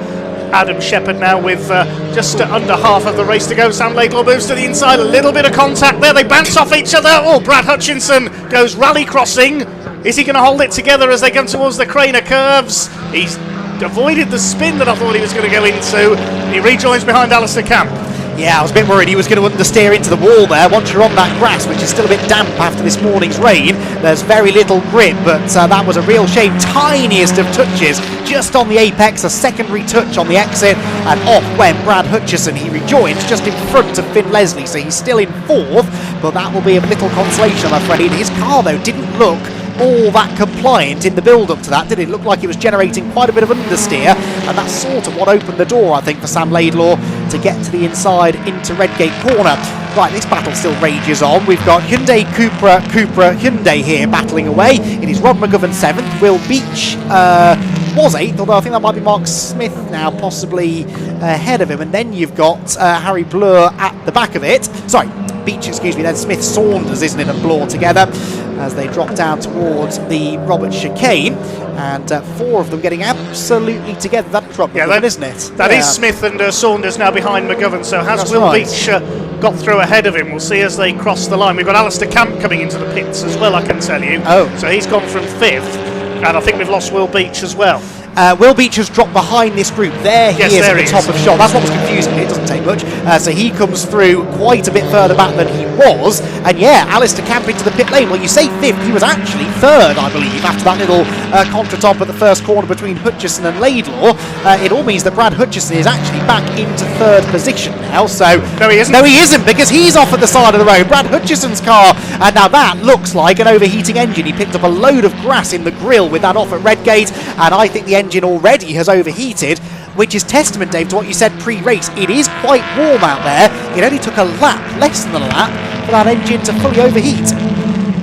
Adam Shepherd now with just under half of the race to go. Sam Laidlaw moves to the inside, a little bit of contact there, they bounce off each other. Oh, Brad Hutchinson goes rally crossing. Is he going to hold it together as they come towards the Craner curves? He's avoided the spin that I thought he was going to go into. He rejoins behind Alistair Camp. Yeah, I was a bit worried he was going to understeer into the wall there. Once you're on that grass, which is still a bit damp after this morning's rain, there's very little grip, but that was a real shame. Tiniest of touches, just on the apex, a secondary touch on the exit, and off went Brad Hutchison. He rejoins just in front of Finn Leslie, so he's still in 4th, but that will be of little consolation, I'm afraid. His car, though, didn't look all that compliant in the build-up to that, did it? Looked like it was generating quite a bit of understeer, and that's sort of what opened the door, I think, for Sam Laidlaw to get to the inside into Redgate Corner. Right, this battle still rages on. We've got Hyundai, Cupra, Hyundai here battling away. It is Rod McGovern 7th, Will Beach was 8th, although I think that might be Mark Smith now possibly ahead of him, and then you've got Harry Blur at the back of it. Sorry, Beach, excuse me, then Smith Saunders, isn't it, and Blore together as they drop down towards the Roberts chicane, and 4 of them getting absolutely together. That's Rob McGovern, isn't it? That is Smith and Saunders now behind McGovern, so has Will Beach got through ahead of him? We'll see as they cross the line. We've got Alistair Camp coming into the pits as well, I can tell you. Oh. So he's gone from 5th, and I think we've lost Will Beach as well. Will Beach has dropped behind this group. There he is at the top of shot. That's what was confusing me. It doesn't take much. So he comes through quite a bit further back than he was. And yeah, Alistair Camp into the pit lane. Well, you say 5th. He was actually 3rd, I believe, after that little contretemps at the first corner between Hutchison and Laidlaw. It all means that Brad Hutchison is actually back into 3rd position now. So no, he isn't. No, he isn't, because he's off at the side of the road. Brad Hutchison's car. And now that looks like an overheating engine. He picked up a load of grass in the grill with that off at Redgate. And I think the engine already has overheated, which is testament, Dave, to what you said pre-race. It is quite warm out there. It only took a lap, less than a lap, for that engine to fully overheat.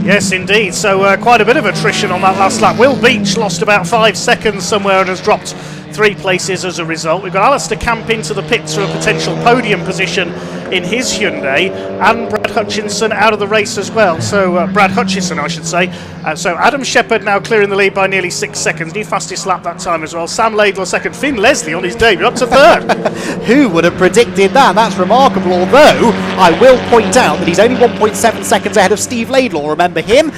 Yes, indeed. So quite a bit of attrition on that last lap. Will Beach lost about 5 seconds somewhere and has dropped 3 places as a result. We've got Alistair Camp into the pits for a potential podium position in his Hyundai, and Brad Hutchinson out of the race as well. So Brad Hutchison, I should say. So Adam Shepherd now clearing the lead by nearly 6 seconds. New fastest lap that time as well. Sam Laidlaw 2nd. Finn Leslie on his debut up to 3rd. Who would have predicted that? That's remarkable, although I will point out that he's only 1.7 seconds ahead of Steve Laidlaw. Remember him?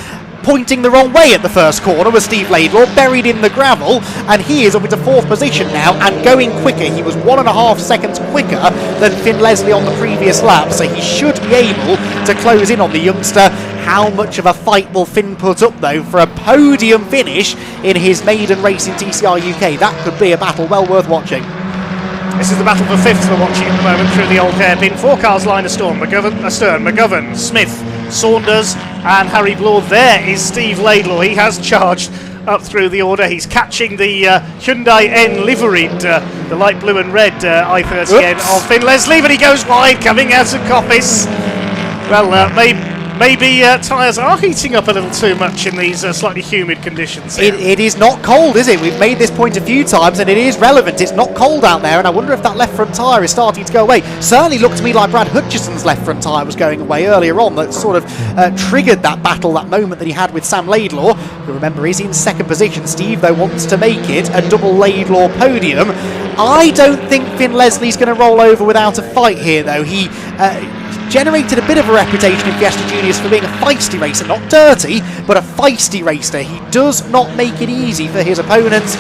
Pointing the wrong way at the first corner was Steve Laidlaw, buried in the gravel, and he is up into 4th position now and going quicker. He was 1.5 seconds quicker than Finn Leslie on the previous lap, so he should be able to close in on the youngster. How much of a fight will Finn put up, though, for a podium finish in his maiden race in TCR UK? That could be a battle well worth watching. This is the battle for 5th we're watching at the moment through the old hairpin. 4 cars line astern. McGovern, Smith, Saunders and Harry Blore. There is Steve Laidlaw. He has charged up through the order. He's catching the Hyundai N liveried, the light blue and red i30N of Finn Leslie, but he goes wide, coming out of Coppice. Well, maybe tyres are heating up a little too much in these slightly humid conditions. It is not cold, is it? We've made this point a few times and it is relevant. It's not cold out there, and I wonder if that left front tyre is starting to go away. Certainly looked to me like Brad Hutchison's left front tyre was going away earlier on. That sort of triggered that battle, that moment that he had with Sam Laidlaw, who, remember, is in 2nd position. Steve, though, wants to make it a double Laidlaw podium. I don't think Finn Leslie's going to roll over without a fight here, though. generated a bit of a reputation in Fiesta Juniors for being a feisty racer, not dirty, but a feisty racer. He does not make it easy for his opponents,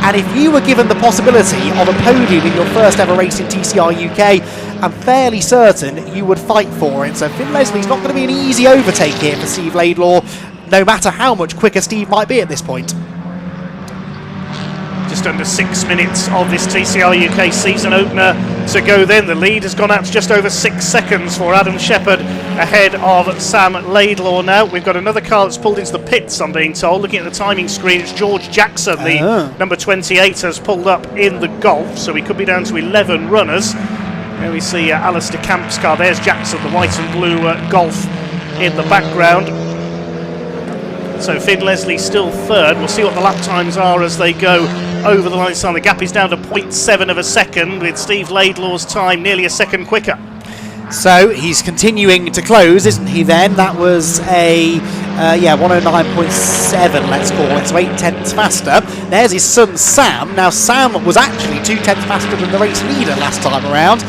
and if you were given the possibility of a podium in your first ever race in TCR UK, I'm fairly certain you would fight for it. So Finn Leslie's not going to be an easy overtake here for Steve Laidlaw, no matter how much quicker Steve might be at this point. Just under 6 minutes of this TCR UK season opener to go then. The lead has gone out to just over 6 seconds for Adam Shepherd ahead of Sam Laidlaw now. We've got another car that's pulled into the pits, I'm being told. Looking at the timing screen, it's George Jackson, the number 28, has pulled up in the Golf, so we could be down to 11 runners. There we see Alistair Camp's car. There's Jackson, the white and blue Golf in the background. So Finn Leslie still third. We'll see what the lap times are as they go over the line. So the gap is down to 0.7 of a second, with Steve Laidlaw's time nearly a second quicker. So he's continuing to close, isn't he then? That was a 109.7, let's call it, so 0.8 faster. There's his son Sam. Now Sam was actually 0.2 faster than the race leader last time around.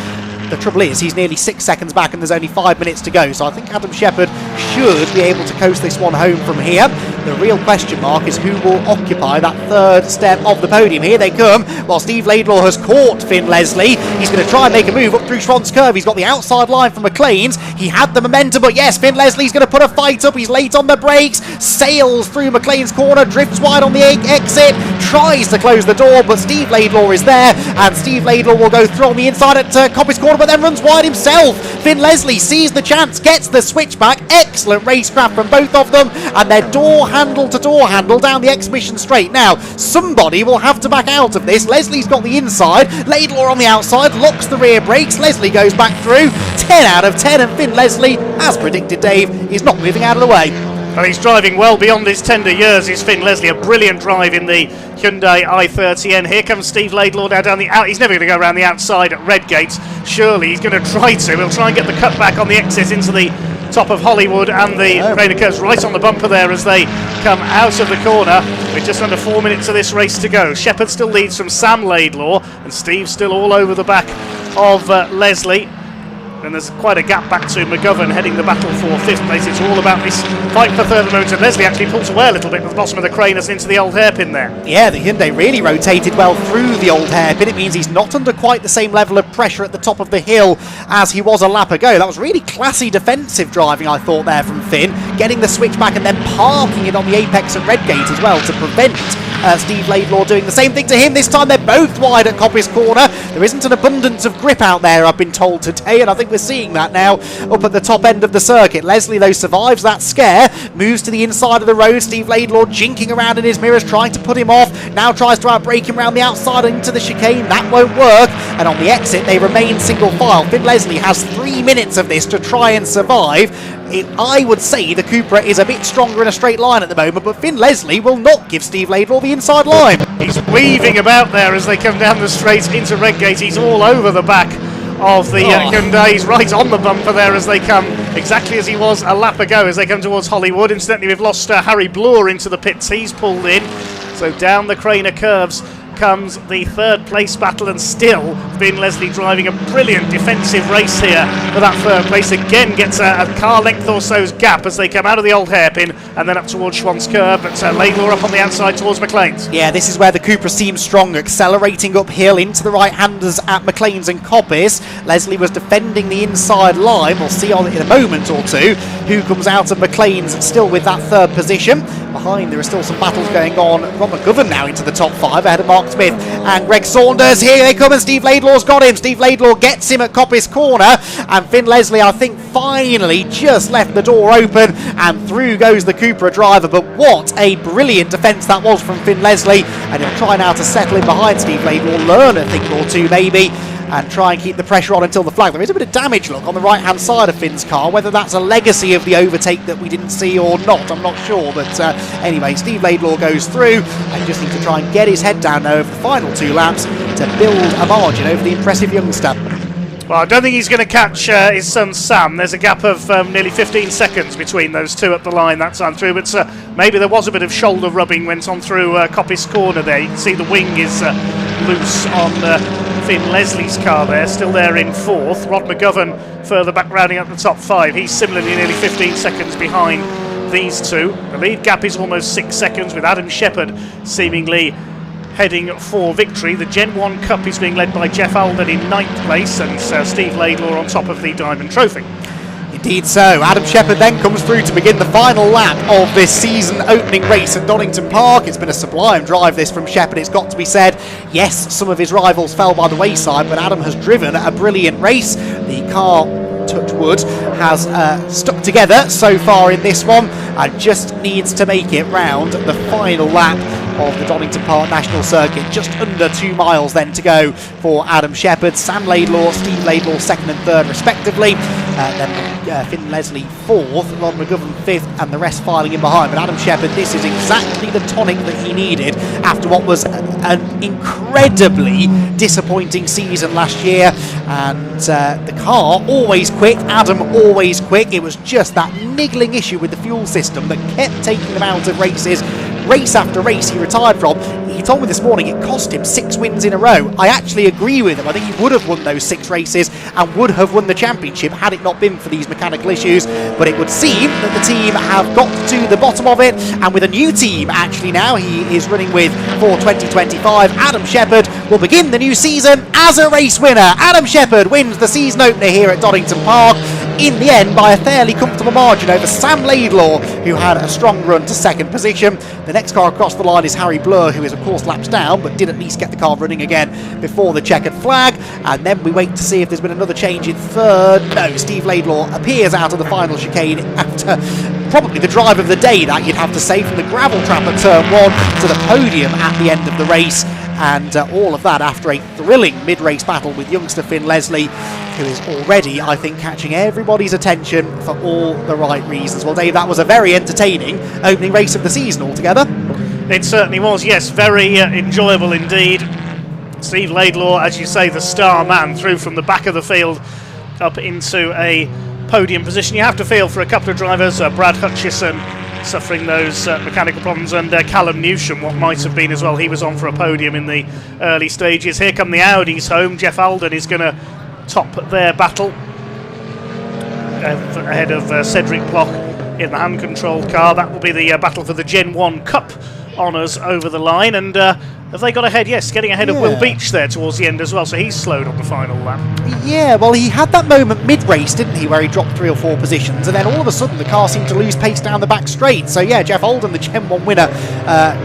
The trouble is, he's nearly 6 seconds back and there's only 5 minutes to go, so I think Adam Shepherd should be able to coast this one home from here. The real question mark is who will occupy that third step of the podium. Here they come, while Steve Laidlaw has caught Finn Leslie. He's going to try and make a move up through Schwann's Curve. He's got the outside line from McLean's. He had the momentum, but yes, Finn Leslie's going to put a fight up. He's late on the brakes, sails through McLean's corner, drifts wide on the exit, tries to close the door, but Steve Laidlaw is there, and Steve Laidlaw will go through on the inside at Coppice Corner, but then runs wide himself. Finn Leslie sees the chance, gets the switchback. Excellent racecraft from both of them, and they're door handle to door handle down the exhibition straight. Now, somebody will have to back out of this. Leslie's got the inside, Laidlaw on the outside, locks the rear brakes. Leslie goes back through. 10 out of 10, and Finn Leslie, as predicted, Dave, is not moving out of the way. Well, he's driving well beyond his tender years, is Finn Leslie. A brilliant drive in the Hyundai i30N. Here comes Steve Laidlaw now down the out. He's never going to go around the outside at Redgate. Surely he's going to try to. He'll try and get the cutback on the exit into the top of Hollywood, and the train occurs right on the bumper there as they come out of the corner with just under 4 minutes of this race to go. Shepherd still leads from Sam Laidlaw, and Steve still all over the back of Leslie. And there's quite a gap back to McGovern heading the battle for 5th place. It's all about this fight for third moment, and Leslie actually pulls away a little bit at the bottom of the crane as into the old hairpin there. Yeah, the Hyundai really rotated well through the old hairpin. It means he's not under quite the same level of pressure at the top of the hill as he was a lap ago. That was really classy defensive driving, I thought, there from Finn, getting the switchback and then parking it on the apex at Redgate as well to prevent Steve Laidlaw doing the same thing to him. This time they're both wide at Coppice Corner. There isn't an abundance of grip out there, I've been told today, and I think we're seeing that now up at the top end of the circuit. Leslie, though, survives that scare, moves to the inside of the road. Steve Laidlaw jinking around in his mirrors, trying to put him off, now tries to outbrake him around the outside into the chicane. That won't work, and on the exit they remain single file. Finn Leslie has 3 minutes of this to try and survive. I would say the Cupra is a bit stronger in a straight line at the moment, but Finn Leslie will not give Steve Laidlaw the inside line. He's weaving about there as they come down the straight into Redgate. He's all over the back of the Hyundai. He's right on the bumper there as they come, exactly as he was a lap ago as they come towards Hollywood. Incidentally, we've lost Harry Bloor into the pits. He's pulled in, so down the Craner curves comes the third place battle, and still Finn Leslie driving a brilliant defensive race here for that third place. Again gets a car length or so's gap as they come out of the old hairpin and then up towards Schwann's Curve, but Laidlaw up on the outside towards McLean's. Yeah, this is where the Cupra seems strong, accelerating uphill into the right-handers at McLean's and Coppice. Leslie was defending the inside line. We'll see in a moment or two who comes out of McLean's still with that third position. Behind there are still some battles going on. Rob McGovern now into the top 5 ahead of Mark Smith and Greg Saunders. Here they come, and Steve Laidlaw's got him. Steve Laidlaw gets him at Coppice Corner, and Finn Leslie, I think, finally just left the door open, and through goes the Cupra driver. But what a brilliant defence that was from Finn Leslie, and he'll try now to settle in behind Steve Laidlaw, learn a thing or two maybe, and try and keep the pressure on until the flag. There is a bit of damage, look, on the right-hand side of Finn's car. Whether that's a legacy of the overtake that we didn't see or not, I'm not sure. But anyway, Steve Laidlaw goes through and just needs to try and get his head down now over the final 2 laps to build a margin over the impressive youngster. Well, I don't think he's going to catch his son Sam. There's a gap of nearly 15 seconds between those two up the line that time through, but maybe there was a bit of shoulder rubbing went on through Coppice Corner there. You can see the wing is loose on Finn Leslie's car there, still there in fourth. Rod McGovern further back rounding up the top five. He's similarly nearly 15 seconds behind these two. The lead gap is almost 6 seconds, with Adam Shepherd seemingly heading for victory. The Gen 1 Cup is being led by Jeff Alden in 9th place, and Steve Laidlaw on top of the Diamond Trophy. Indeed so. Adam Shepherd then comes through to begin the final lap of this season opening race at Donington Park. It's been a sublime drive this from Shepherd, it's got to be said. Yes, some of his rivals fell by the wayside, but Adam has driven a brilliant race. The car, touch wood, has stuck together so far in this one and just needs to make it round the final lap of the Donington Park National Circuit. Just under 2 miles then to go for Adam Shepherd. Sam Laidlaw, Steve Laidlaw second and third respectively. Then Finn Leslie fourth, Rod McGovern fifth, and the rest filing in behind. But Adam Shepherd, this is exactly the tonic that he needed after what was an incredibly disappointing season last year. And the car always quick, Adam always quick. It was just that niggling issue with the fuel system that kept taking them out of races. Race after race he retired from. He told me this morning it cost him 6 wins in a row. I actually agree with him. I think he would have won those 6 races and would have won the championship had it not been for these mechanical issues. But it would seem that the team have got to the bottom of it, and with a new team actually now he is running with for 2025. Adam Shepherd will begin the new season as a race winner. Adam Shepherd wins the season opener here at Donington Park, in the end by a fairly comfortable margin over Sam Laidlaw, who had a strong run to second position. The next car across the line is Harry Blur, who is of course laps down but did at least get the car running again before the checkered flag. And then we wait to see if there's been another change in third. No, Steve Laidlaw appears out of the final chicane after probably the drive of the day, that you'd have to say, from the gravel trap at turn 1 to the podium at the end of the race. And all of that after a thrilling mid-race battle with youngster Finn Leslie, who is already, I think, catching everybody's attention for all the right reasons. Well, Dave, that was a very entertaining opening race of the season altogether. It certainly was, yes, very enjoyable indeed. Steve Laidlaw, as you say, the star man, through from the back of the field up into a podium position. You have to feel for a couple of drivers, Brad Hutchison suffering those mechanical problems, and Callum Newsham, what might have been as well. He was on for a podium in the early stages. Here come the Audis home. Jeff Alden is going to top their battle ahead of Cedric Block in the hand-controlled car. That will be the battle for the Gen 1 Cup honours over the line. And have they got ahead? Yes, getting ahead of Will Beach there towards the end as well, so he's slowed on the final lap. Yeah, well, he had that moment mid-race, didn't he, where he dropped 3 or 4 positions, and then all of a sudden the car seemed to lose pace down the back straight. So yeah, Jeff Alden, the Gen 1 winner,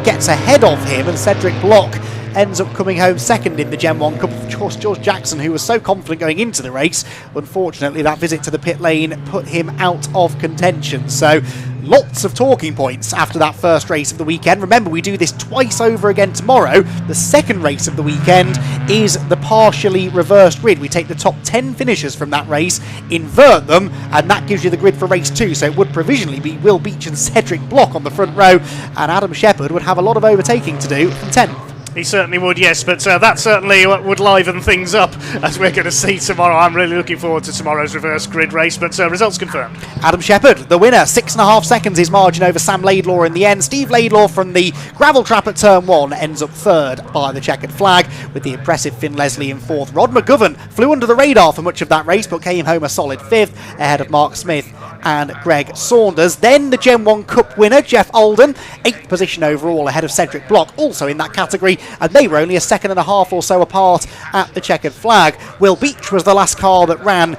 gets ahead of him, and Cedric Block ends up coming home second in the Gen 1 Cup. Of course, George Jackson, who was so confident going into the race, unfortunately that visit to the pit lane put him out of contention. So lots of talking points after that first race of the weekend. Remember, we do this twice over again tomorrow. The second race of the weekend is the partially reversed grid. We take the top 10 finishers from that race, invert them, and that gives you the grid for race 2. So it would provisionally be Will Beach and Cedric Block on the front row, and Adam Shepherd would have a lot of overtaking to do from 10th. He certainly would, yes, but that certainly would liven things up, as we're going to see tomorrow. I'm really looking forward to tomorrow's reverse grid race, but results confirmed. Adam Shepherd, the winner, 6.5 seconds his margin over Sam Laidlaw in the end. Steve Laidlaw from the gravel trap at turn 1 ends up third by the checkered flag, with the impressive Finn Leslie in fourth. Rod McGovern flew under the radar for much of that race, but came home a solid fifth, ahead of Mark Smith and Greg Saunders. Then the Gen 1 Cup winner, Jeff Alden, 8th position overall, ahead of Cedric Block, also in that category, and they were only a second and a half or so apart at the checkered flag. Will Beach was the last car that ran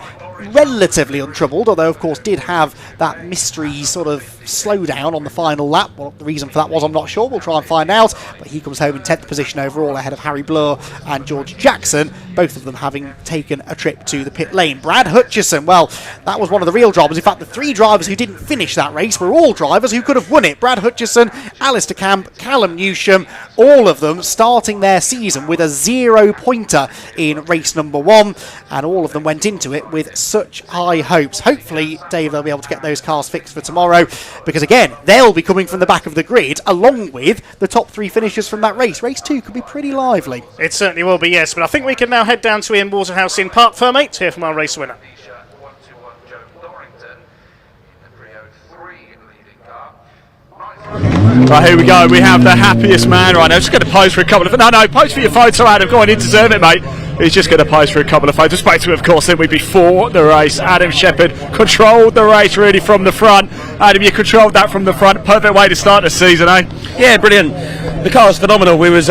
relatively untroubled, although of course did have that mystery sort of slowdown on the final lap. What the reason for that was, I'm not sure. We'll try and find out. But he comes home in 10th position overall, ahead of Harry Blur and George Jackson, both of them having taken a trip to the pit lane. Brad Hutchison, well, that was one of the real drivers. In fact, the 3 drivers who didn't finish that race were all drivers who could have won it. Brad Hutchison, Alistair Camp, Callum Newsham, all of them starting their season with a 0-pointer in race number 1, and all of them went into it with such high hopes. Hopefully, Dave, they'll be able to get those cars fixed for tomorrow, because again, they'll be coming from the back of the grid along with the top 3 finishers from that race. Race 2 could be pretty lively. It certainly will be, yes, but I think we can now now head down to Ian Waterhouse in Park Fermate to hear from our race winner. Right, here we go. We have the happiest man right now. Just going to pose for a couple of... No, pose for your photo, Adam. Go on, you deserve it, mate. He's just going to pose for a couple of photos. Spoke to him, of course, then we before the race. Adam Shepherd controlled the race really from the front. Adam, you controlled that from the front. Perfect way to start the season, eh? Yeah, brilliant. The car was phenomenal. We was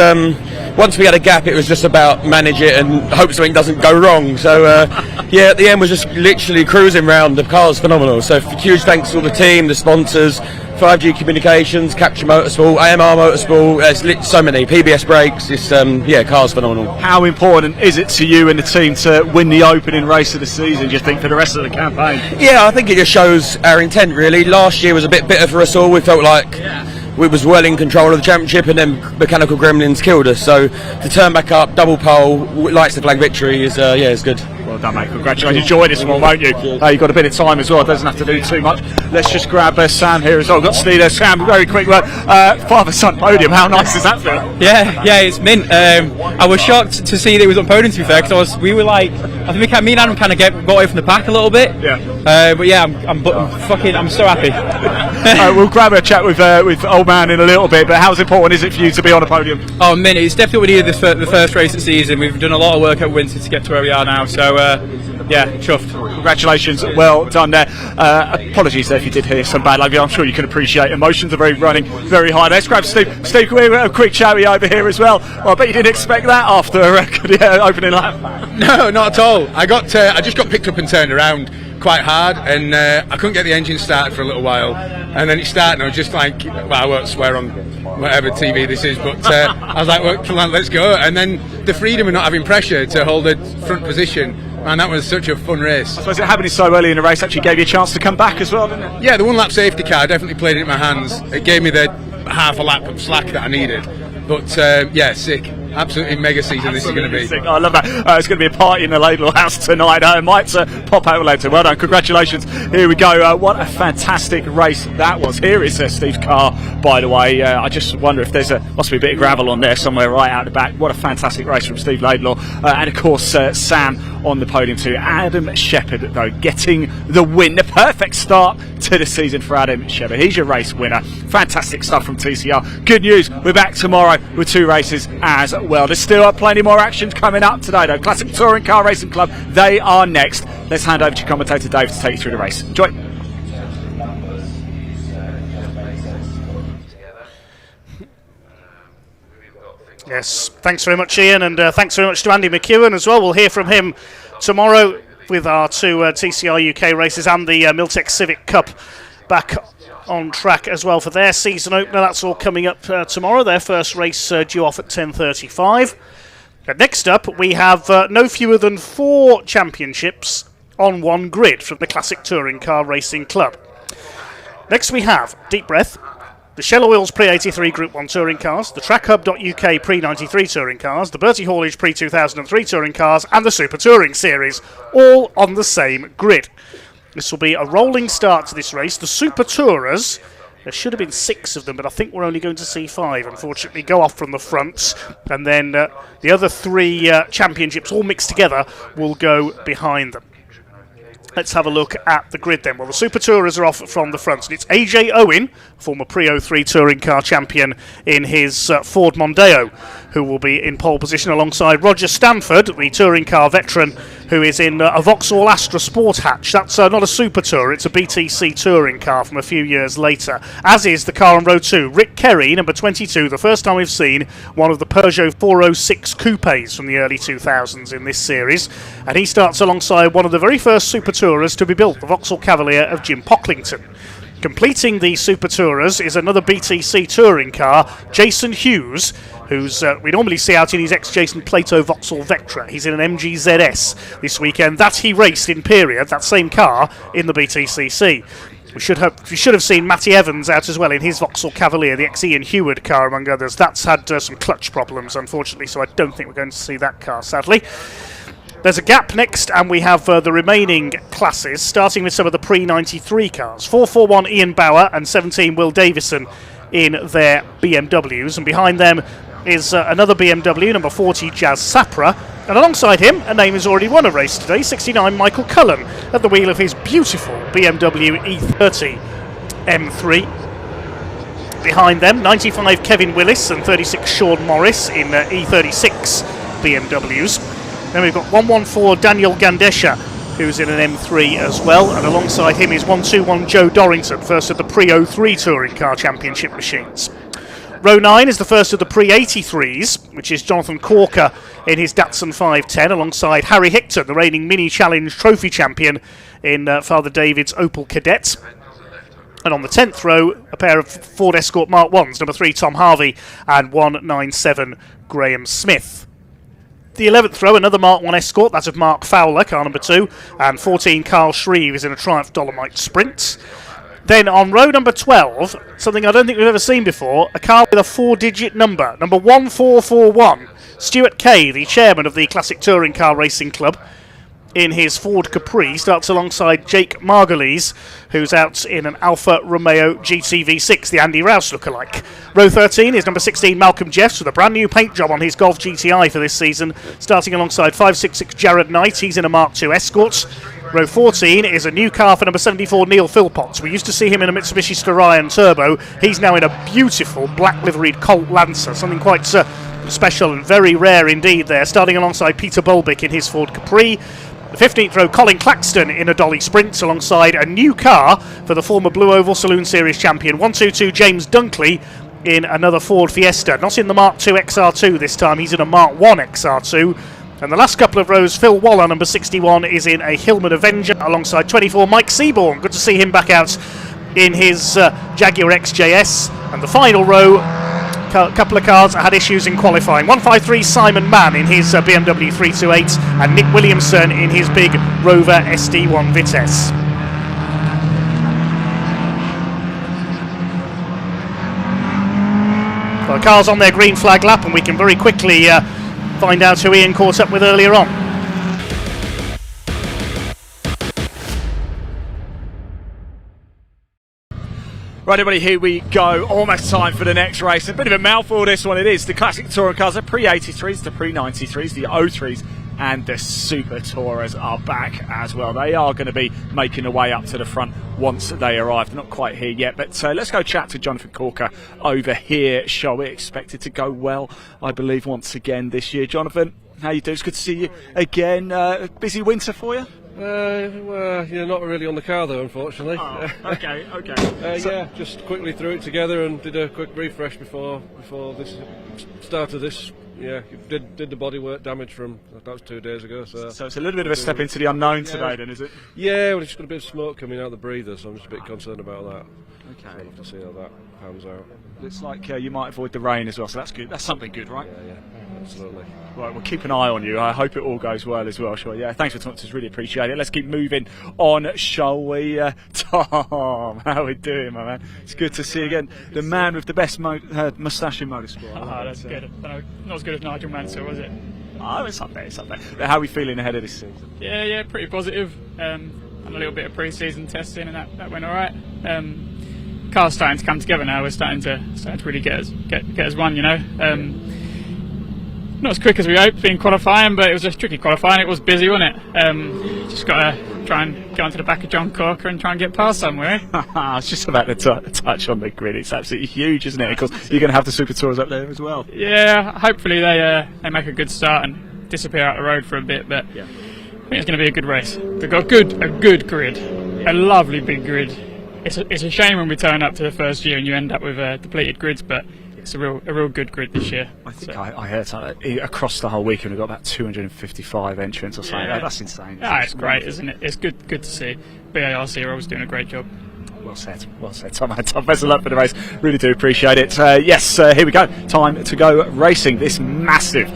once we had a gap, it was just about manage it and hope something doesn't go wrong. So yeah, at the end was just literally cruising round. The car was phenomenal. So huge thanks to all the team, the sponsors, 5G Communications, Capture Motorsport, AMR Motorsport. So many PBS brakes. It's yeah, car's phenomenal. How important is it to you and the team to win the opening race of the season, do you think, for the rest of the campaign? Yeah, I think it just shows our intent really. Last year was a bit bitter for us all. We felt like we was well in control of the championship and then mechanical gremlins killed us. So to turn back up, double pole, lights the flag victory is yeah, it's good. Well done, mate. Congratulations. Enjoy this one, won't you? You've got a bit of time as well. It doesn't have to do too much. Let's just grab Sam here as well. We've got Steve there. Sam, very quick word. Father-son podium. How nice does that feel? Yeah, it's mint. I was shocked to see that it was on podium, to be fair, because we were like, I think me and Adam kind of got away from the pack a little bit. Yeah. But yeah, I'm so happy. We'll grab a chat with old man in a little bit. But how important is it for you to be on a podium? Oh, mint. It's definitely what we needed the first race of the season. We've done a lot of work at Winter to get to where we are now. So yeah, chuffed. Congratulations, well done there. Apologies there if you did hear some bad language. I'm sure you can appreciate emotions are running very high. Let's grab Steve. Steve, can we have a quick chat with you over here as well? Well, I bet you didn't expect that after opening lap. No, not at all. I just got picked up and turned around quite hard, and I couldn't get the engine started for a little while, and then it started and I was just like, well, I won't swear on whatever TV this is, but I was like, well, come on, let's go. And then the freedom of not having pressure to hold the front position, man, that was such a fun race. I suppose it happening so early in the race actually gave you a chance to come back as well, didn't it? Yeah, the one lap safety car definitely played it in my hands. It gave me the half a lap of slack that I needed. But yeah, sick. Absolutely mega season this is going to be. Sick. I love that. It's going to be a party in the Laidlaw house tonight. Might pop out later. Well done. Congratulations. Here we go. What a fantastic race that was. Here is Steve's car, by the way. I just wonder if must be a bit of gravel on there somewhere right out the back. What a fantastic race from Steve Laidlaw. And of course, Sam on the podium too. Adam Shepherd, though, getting the win. The perfect start to the season for Adam Shepherd. He's your race winner. Fantastic stuff from TCR. Good news. We're back tomorrow with 2 races as well. There's still plenty more action coming up today, though. Classic Touring Car Racing Club, they are next. Let's hand over to commentator Dave to take you through the race. Enjoy. Yes, thanks very much, Ian, and thanks very much to Andy McEwen as well. We'll hear from him tomorrow with our 2 TCR UK races and the Miltech Civic Cup back on track as well for their season opener. That's all coming up tomorrow. Their first race due off at 10:35. Next up, we have no fewer than 4 championships on one grid from the Classic Touring Car Racing Club. Next we have Deep Breath, the Shell Oils Pre-83 Group 1 Touring Cars, the TrackHub.UK Pre-93 Touring Cars, the Bertie Haulage Pre-2003 Touring Cars, and the Super Touring Series, all on the same grid. This will be a rolling start to this race. The Super Tourers, there should have been 6 of them, but I think we're only going to see 5, unfortunately, go off from the fronts. And then the other 3 championships, all mixed together, will go behind them. Let's have a look at the grid then. Well, the Super Tourers are off from the front, and it's AJ Owen, former Pre-03 Touring Car champion in his Ford Mondeo, who will be in pole position alongside Roger Stanford, the Touring Car veteran, who is in a Vauxhall Astra Sport Hatch. That's not a Super Tour, it's a BTC Touring Car from a few years later. As is the car on row 2, Rick Kerry, number 22, the first time we've seen one of the Peugeot 406 coupes from the early 2000s in this series. And he starts alongside one of the very first Super Tourers to be built, the Vauxhall Cavalier of Jim Pocklington. Completing the Super Tourers is another BTC touring car, Jason Hughes, who's we normally see out in his ex-Jason Plato Vauxhall Vectra. He's in an MG ZS this weekend. That he raced in period, that same car, in the BTCC. We should have seen Matty Evans out as well in his Vauxhall Cavalier, the ex-Ian Heward car, among others. That's had some clutch problems, unfortunately, so I don't think we're going to see that car, sadly. There's a gap next, and we have the remaining classes, starting with some of the pre-93 cars. 441 Ian Bauer and 17 Will Davison in their BMWs, and behind them is another BMW, number 40 Jazz Sapra, And alongside him, a name who's already won a race today, 69 Michael Cullen, at the wheel of his beautiful BMW E30 M3. Behind them, 95 Kevin Willis and 36 Sean Morris in E36 BMWs. Then we've got 114 Daniel Gandesha, who's in an M3 as well, and alongside him is 121 Joe Dorrington, first of the pre-03 Touring Car Championship machines. Row 9 is the first of the pre-83s, which is Jonathan Corker in his Datsun 510, alongside Harry Hickton, the reigning Mini Challenge Trophy champion in Father David's Opel Kadett. And on the 10th row, a pair of Ford Escort Mark 1s, number 3 Tom Harvey and 197 Graham Smith. The 11th row, another Mark 1 Escort, that of Mark Fowler, car number 2, and 14 Carl Shreve is in a Triumph Dolomite Sprint. Then on row number 12, something I don't think we've ever seen before, a car with a 4-digit number, number 1441. Stuart Kay, the chairman of the Classic Touring Car Racing Club, in his Ford Capri, starts alongside Jake Margulies, who's out in an Alfa Romeo GT V6, the Andy Rouse lookalike. Row 13 is number 16 Malcolm Jeffs with a brand new paint job on his Golf GTI for this season, starting alongside 566 Jared Knight, he's in a Mark II Escort. Row 14 is a new car for number 74 Neil Philpotts. We used to see him in a Mitsubishi Starion Turbo. He's now in a beautiful black liveried Colt Lancer, something quite special and very rare indeed there, starting alongside Peter Bolbick in his Ford Capri. The 15th row, Colin Claxton in a Dolly Sprint alongside a new car for the former Blue Oval Saloon Series champion, 122 James Dunkley in another Ford Fiesta. Not in the Mark II XR2 this time, he's in a Mark 1 XR2. And the last couple of rows, Phil Waller, number 61, is in a Hillman Avenger alongside 24 Mike Seaborn. Good to see him back out in his Jaguar XJS. And the final row, couple of cars that had issues in qualifying. 153 Simon Mann in his BMW 328 and Nick Williamson in his big Rover SD1 Vitesse. So the car's on their green flag lap, and we can very quickly find out who Ian caught up with earlier on. Right, everybody, here we go. Almost time for the next race. A bit of a mouthful, this one. It is the Classic Touring Cars, the pre-83s, the pre-93s, the 03s, and the Super Tourers are back as well. They are going to be making their way up to the front once they arrive. They're not quite here yet, but let's go chat to Jonathan Corker over here, shall we? Expected to go well, I believe, once again this year. Jonathan, how you doing? It's good to see you again. Busy winter for you? Well, yeah, not really on the car though, unfortunately. Oh, okay. Yeah, just quickly threw it together and did a quick refresh before this started this. Yeah, did the bodywork damage from that was 2 days ago. So it's a little bit of a step into the unknown today, then, is it? Yeah, well, it's got a bit of smoke coming out the breather, so I'm just a bit concerned about that. Okay. So I'll have to see how that pans out. Looks like you might avoid the rain as well, so that's good. That's something good, right? Yeah, absolutely. Right, we'll keep an eye on you. I hope it all goes well as well, sure. Yeah, thanks for talking to us, really appreciate it. Let's keep moving on, shall we? Tom, how are we doing, my man? It's good to see you again. The man with the best moustache in motorsport. Oh, that's good. Not as good as Nigel Mansell, was it? Oh, it's up there. But how are we feeling ahead of this season? Yeah, pretty positive. And a little bit of pre-season testing, and that went all right. Car's starting to come together now. We're starting to really get us one, you know. Not as quick as we hoped in qualifying, but it was a tricky qualifying. It was busy, wasn't it? Just got to try and go onto the back of John Corker and try and get past somewhere. I was just about to touch on the grid. It's absolutely huge, isn't it? Because you're going to have the Super Tours up there as well. Yeah, hopefully they make a good start and disappear out the road for a bit. But yeah. I think it's going to be a good race. They've got a good grid, a lovely big grid. It's a shame when we turn up to the first year and you end up with depleted grids, but it's a real good grid this year. I think I heard something across the whole weekend we've got about 255 entrants or something. Yeah. That's insane. It's great, isn't it? It's good to see. BARC are always doing a great job. Well said, Tom. Best of luck for the race. Really do appreciate it. Yes, here we go. Time to go racing. This massive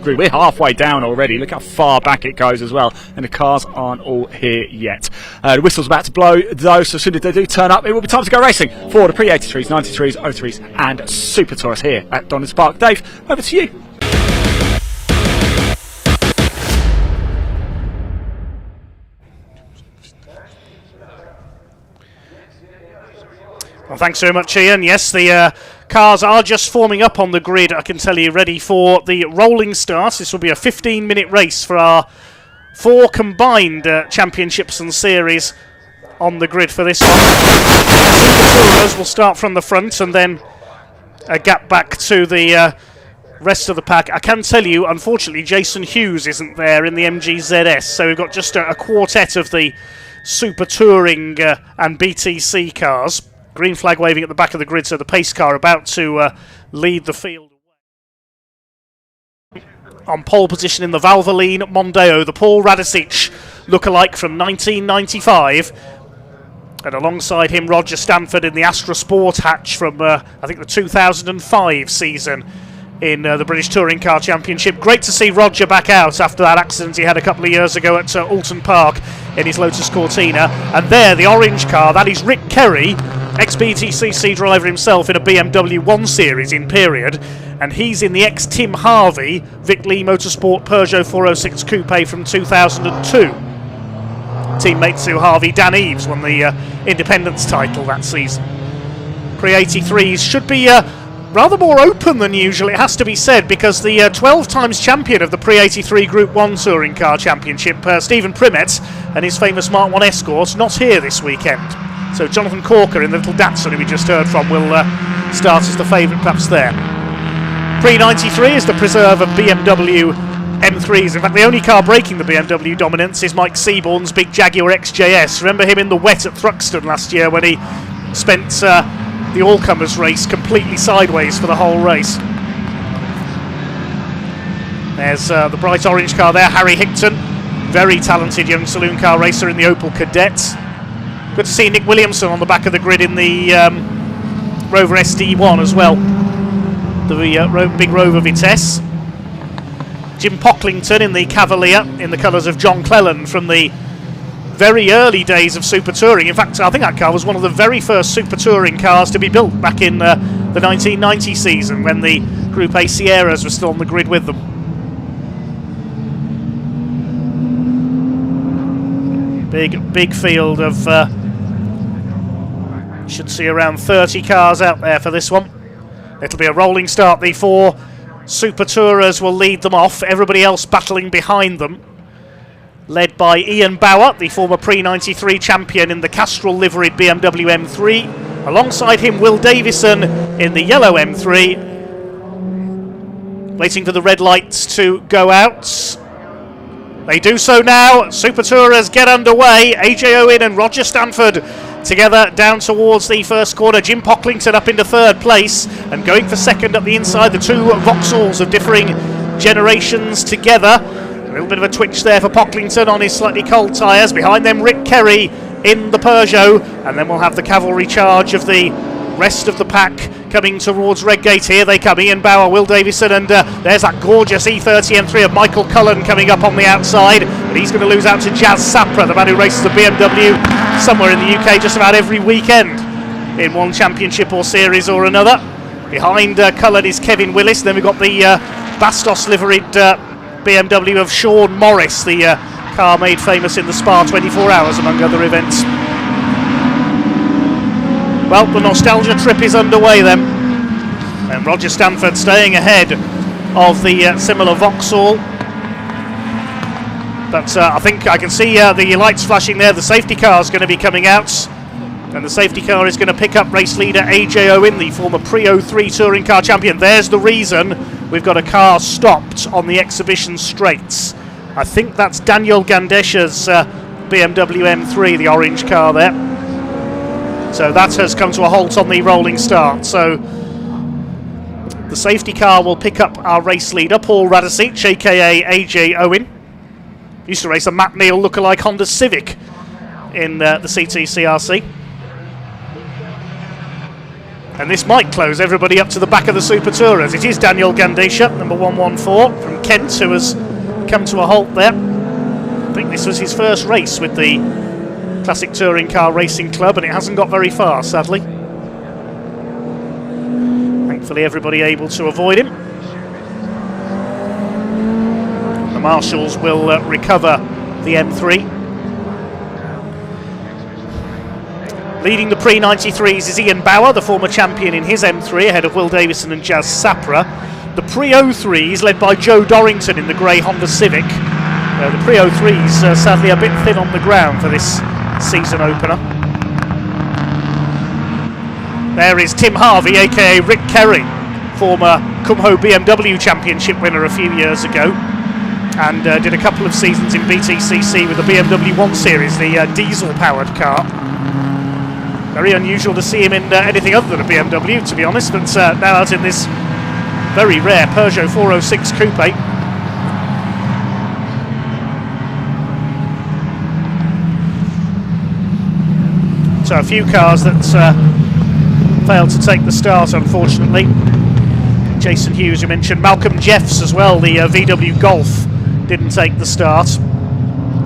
grid. We're halfway down already. Look how far back it goes as well. And the cars aren't all here yet. The whistle's about to blow, though, so as soon as they do turn up, it will be time to go racing for the pre-83s, 93s, 03s, and Super Tours here at Donington Park. Dave, over to you. Well, thanks very much, Ian. Yes, the cars are just forming up on the grid, I can tell you, ready for the rolling start. This will be a 15-minute race for our 4 combined championships and series on the grid for this one. Supertourers will start from the front and then a gap back to the rest of the pack. I can tell you, unfortunately, Jason Hughes isn't there in the MGZS, so we've got just a quartet of the Super Touring and BTC cars. Green flag waving at the back of the grid, so the pace car about to lead the field. On pole position in the Valvoline Mondeo, the Paul Radicic lookalike from 1995. And alongside him, Roger Stanford in the Astra Sport hatch from, I think, the 2005 season in the British Touring Car Championship. Great to see Roger back out after that accident he had a couple of years ago at Alton Park in his Lotus Cortina. And there, the orange car, that is Rick Kerry, ex-BTCC driver himself in a BMW 1 Series in period. And he's in the ex-Tim Harvey Vic Lee Motorsport Peugeot 406 Coupe from 2002. Teammate to Harvey, Dan Eves, won the Independence title that season. Pre-83s should be rather more open than usual, it has to be said, because the 12 times champion of the Pre-83 Group 1 Touring Car Championship, Stephen Primet, and his famous Mark 1 Escort, not here this weekend. So Jonathan Corker in the little Datsun who we just heard from will start as the favourite perhaps there. Pre-93 is the preserve of BMW M3s. In fact, the only car breaking the BMW dominance is Mike Seaborn's big Jaguar XJS. Remember him in the wet at Thruxton last year when he spent the all-comers race completely sideways for the whole race. There's the bright orange car there, Harry Hickton, very talented young saloon car racer in the Opel Kadett. Good to see Nick Williamson on the back of the grid in the Rover SD1 as well, the big Rover Vitesse. Jim Pocklington in the Cavalier in the colours of John Cleland from the very early days of Super Touring. In fact, I think that car was one of the very first Super Touring cars to be built back in the 1990 season when the Group A Sierras were still on the grid with them. Big field of, should see around 30 cars out there for this one. It'll be a rolling start. The 4 Super Tourers will lead them off, everybody else battling behind them. Led by Ian Bauer, the former Pre-93 champion in the Castrol liveried BMW M3. Alongside him, Will Davison in the yellow M3. Waiting for the red lights to go out. They do so now. Super Tourers get underway. AJ Owen and Roger Stanford together down towards the first corner. Jim Pocklington up into third place and going for second up the inside. The 2 Vauxhalls of differing generations together. A little bit of a twitch there for Pocklington on his slightly cold tyres. Behind them, Rick Kerry in the Peugeot. And then we'll have the cavalry charge of the rest of the pack coming towards Redgate. Here they come, Ian Bauer, Will Davison, and there's that gorgeous E30 M3 of Michael Cullen coming up on the outside. But he's going to lose out to Jazz Sapra, the man who races the BMW somewhere in the UK just about every weekend in one championship or series or another. Behind Cullen is Kevin Willis. Then we've got the Bastos liveried BMW of Sean Morris, the car made famous in the Spa 24 Hours among other events. Well, the nostalgia trip is underway then, and Roger Stanford staying ahead of the similar Vauxhall. But I think I can see the lights flashing there. The safety car is going to be coming out, and the safety car is going to pick up race leader AJ Owen, the former Pre-03 Touring Car Champion. There's the reason we've got a car stopped on the exhibition straights. I think that's Daniel Gandesha's BMW M3, the orange car there. So that has come to a halt on the rolling start. So the safety car will pick up our race leader, Paul Radicic, aka AJ Owen. Used to race a Matt Neal lookalike Honda Civic in the CTCRC. And this might close everybody up to the back of the Super Tourers. It is Daniel Gandesha, number 114 from Kent, who has come to a halt there. I think this was his first race with the Classic Touring Car Racing Club, and it hasn't got very far, sadly. Thankfully, everybody able to avoid him. The marshals will recover the M3. Leading the pre-93s is Ian Bauer, the former champion in his M3, ahead of Will Davison and Jazz Sapra. The pre-03s led by Joe Dorrington in the grey Honda Civic. The pre-03s sadly a bit thin on the ground for this season opener. There is Tim Harvey, aka Rick Kerry, former Kumho BMW Championship winner a few years ago, and did a couple of seasons in BTCC with the BMW 1 Series, the diesel-powered car. Very unusual to see him in anything other than a BMW, to be honest, but now out in this very rare Peugeot 406 Coupe. So a few cars that failed to take the start, unfortunately. Jason Hughes, you mentioned. Malcolm Jeffs as well, the VW Golf, didn't take the start.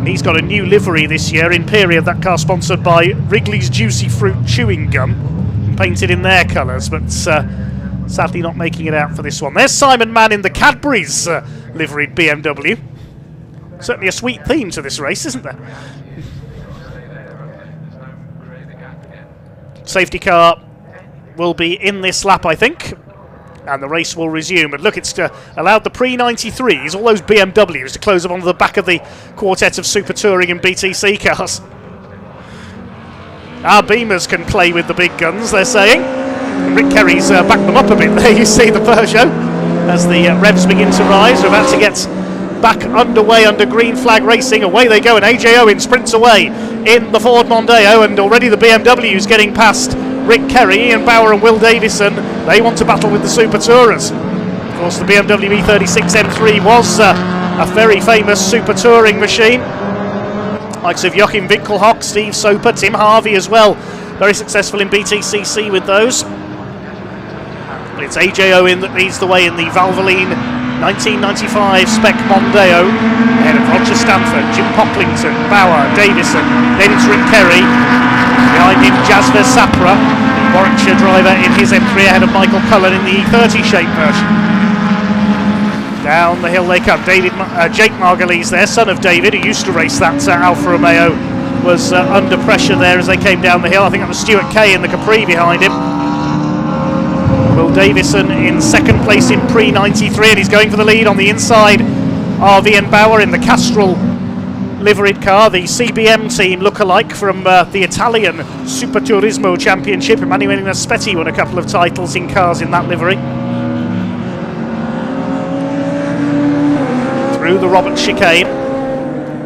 He's got a new livery this year, Imperial, that car sponsored by Wrigley's Juicy Fruit Chewing Gum, painted in their colours, but sadly not making it out for this one. There's Simon Mann in the Cadbury's liveried BMW. Certainly a sweet theme to this race, isn't there? Safety car will be in this lap, I think, and the race will resume. But look, it's allowed the pre-93s, all those BMWs, to close up onto the back of the quartet of Super Touring and BTC cars. Our Beamers can play with the big guns, they're saying. Rick Kerry's backed them up a bit there, you see the Peugeot, as the revs begin to rise. We're about to get back underway under green flag racing. Away they go, and AJ Owen sprints away in the Ford Mondeo, and already the BMW's getting past Rick Kerry. Ian Bauer and Will Davison, they want to battle with the Super Tourers. Of course, the BMW E36 M3 was a very famous Super Touring machine. Likes of Joachim Winkelhock, Steve Soper, Tim Harvey as well, very successful in BTCC with those. But it's AJ Owen that leads the way in the Valvoline 1995 Spec Mondeo, ahead of Roger Stanford, Jim Pocklington, Bauer, Davison, then it's Rick Kerry, behind him Jasper Sapra, the Warwickshire driver in his M3, ahead of Michael Cullen in the E30 shape version. Down the hill they come. Jake Margulies there, son of David, who used to race that Alfa Romeo, was under pressure there as they came down the hill. I think that was Stuart Kay in the Capri behind him. Will Davison in second place in pre-93, and he's going for the lead on the inside. RV and Bauer in the Castrol liveried car, the CBM team look-alike from the Italian Super Turismo Championship. Emanuele Naspetti won a couple of titles in cars in that livery. Through the Robert chicane,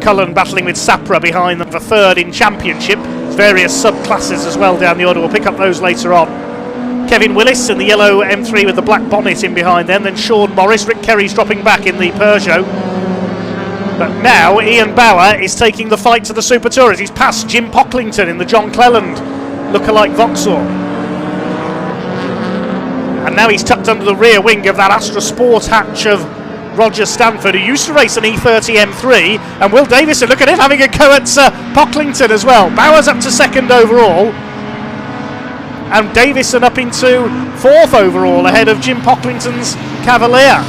Cullen battling with Sapra behind them for third in championship. Various subclasses as well down the order, we'll pick up those later on. Kevin Willis in the yellow M3 with the black bonnet in behind them, then Sean Morris. Rick Kerry's dropping back in the Peugeot. But now Ian Bauer is taking the fight to the Super Tourers. He's passed Jim Pocklington in the John Cleland look-alike Vauxhall. And now he's tucked under the rear wing of that Astra Sport hatch of Roger Stanford, who used to race an E30 M3, and Will Davison, look at him having a go at Pocklington as well. Bauer's up to second overall, and Davison up into fourth overall, ahead of Jim Pocklington's Cavalier.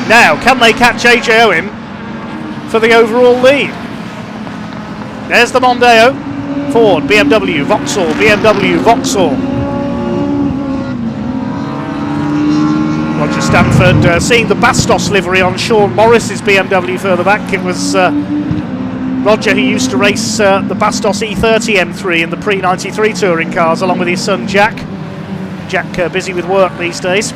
Now, can they catch AJ Owen for the overall lead? There's the Mondeo, Ford, BMW, Vauxhall, BMW, Vauxhall. Roger Stanford seeing the Bastos livery on Sean Morris's BMW further back. It was Roger who used to race the Bastos E30 M3 in the pre-93 touring cars, along with his son Jack. Jack busy with work these days.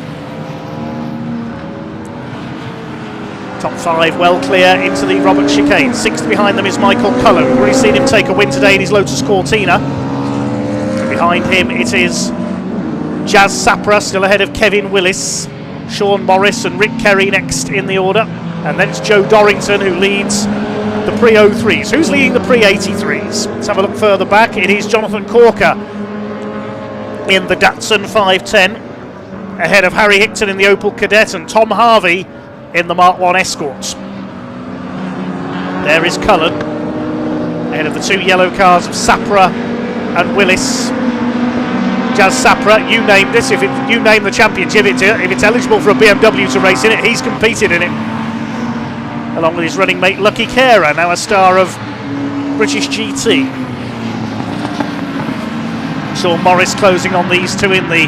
Top five well clear into the Robert chicane. Sixth behind them is Michael Cullen. We've already seen him take a win today in his Lotus Cortina. Behind him it is Jazz Sapra, still ahead of Kevin Willis, Sean Morris and Rick Kerry next in the order. And then it's Joe Dorrington who leads the pre-03s. Who's leading the pre-83s? Let's have a look further back. It is Jonathan Corker in the Datsun 510, ahead of Harry Hickton in the Opel Kadett and Tom Harvey in the Mark 1 Escorts. There is Cullen, ahead of the two yellow cars of Sapra and Willis. Jazz Sapra, you named it. If you name the championship, if it's eligible for a BMW to race in it, he's competed in it, along with his running mate Lucky Carer, now a star of British GT. Sean Morris closing on these two in the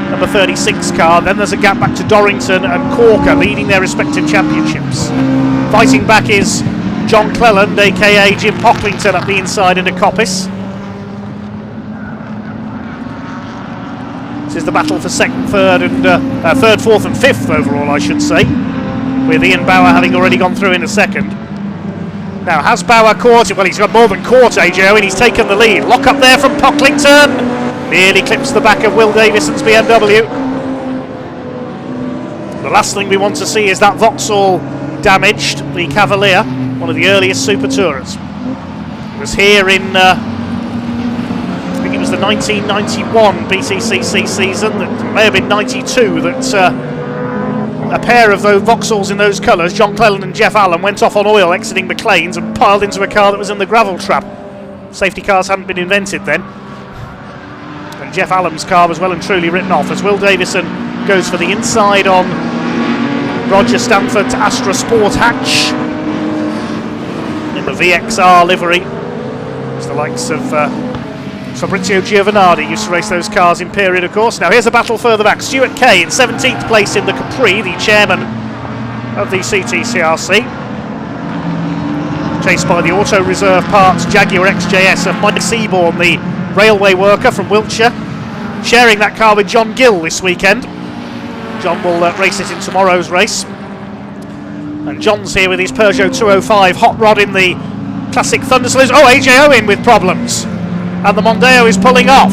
number 36 car. Then there's a gap back to Dorrington and Corker leading their respective championships. Fighting back is John Cleland, aka Jim Pocklington, up the inside in a Coppice. This is the battle for second, third, and third, fourth, and fifth overall, I should say, with Ian Bauer having already gone through in a second. Now, has Bauer caught it? Well, he's got more than caught AJO, and he's taken the lead. Lock up there from Pocklington. Nearly clips the back of Will Davison's BMW. The last thing we want to see is that Vauxhall damaged, the Cavalier, one of the earliest Super Tourers. It was here in, I think it was the 1991 BTCC season, that may have been 92, that a pair of those Vauxhalls in those colours, John Cleland and Jeff Allen, went off on oil exiting McLean's and piled into a car that was in the gravel trap. Safety cars hadn't been invented then. And Jeff Allen's car was well and truly written off as Will Davison goes for the inside on Roger Stanford's Astra Sport hatch in the VXR livery. It's the likes of Fabrizio Giovanardi used to race those cars in period, of course. Now here's a battle further back. Stuart Kay in 17th place in the Capri, the chairman of the CTCRC. Chased by the Auto Reserve Parts Jaguar XJS of Mike Seaborn, the railway worker from Wiltshire. Sharing that car with John Gill this weekend. John will race it in tomorrow's race. And John's here with his Peugeot 205 hot rod in the classic Thunder Saloons. Oh, AJ Owen with problems. And the Mondeo is pulling off.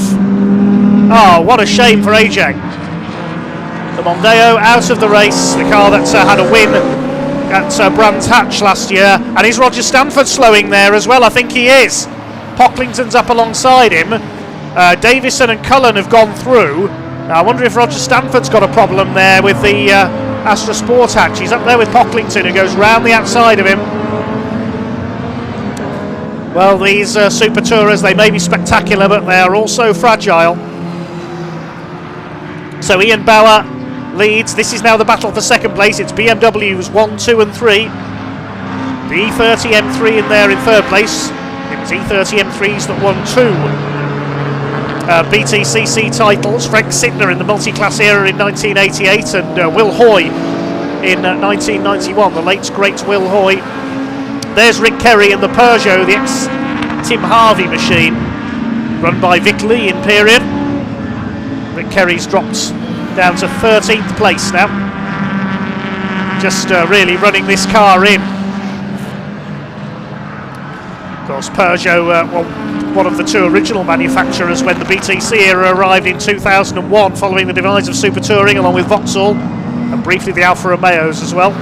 Oh, what a shame for AJ. The Mondeo out of the race, the car that had a win at Brands Hatch last year. And is Roger Stanford slowing there as well? I think he is. Pocklington's up alongside him. Davison and Cullen have gone through. Now, I wonder if Roger Stanford's got a problem there with the Astra Sport hatch. He's up there with Pocklington, who goes round the outside of him. Well, these Super Tourers, they may be spectacular, but they are also fragile. So Ian Bauer leads. This is now the battle for second place. It's BMWs 1, 2 and 3. The E30 M3 in there in third place. It was E30 M3s that won 2 BTCC titles. Frank Sittner in the multi-class era in 1988 and Will Hoy in 1991. The late great Will Hoy. There's Rick Kerry in the Peugeot, the ex-Tim Harvey machine, run by Vic Lee in period. Rick Kerry's dropped down to 13th place now. Just really running this car in. Of course, Peugeot, one of the two original manufacturers when the BTC era arrived in 2001, following the demise of Super Touring, along with Vauxhall, and briefly the Alfa Romeos as well.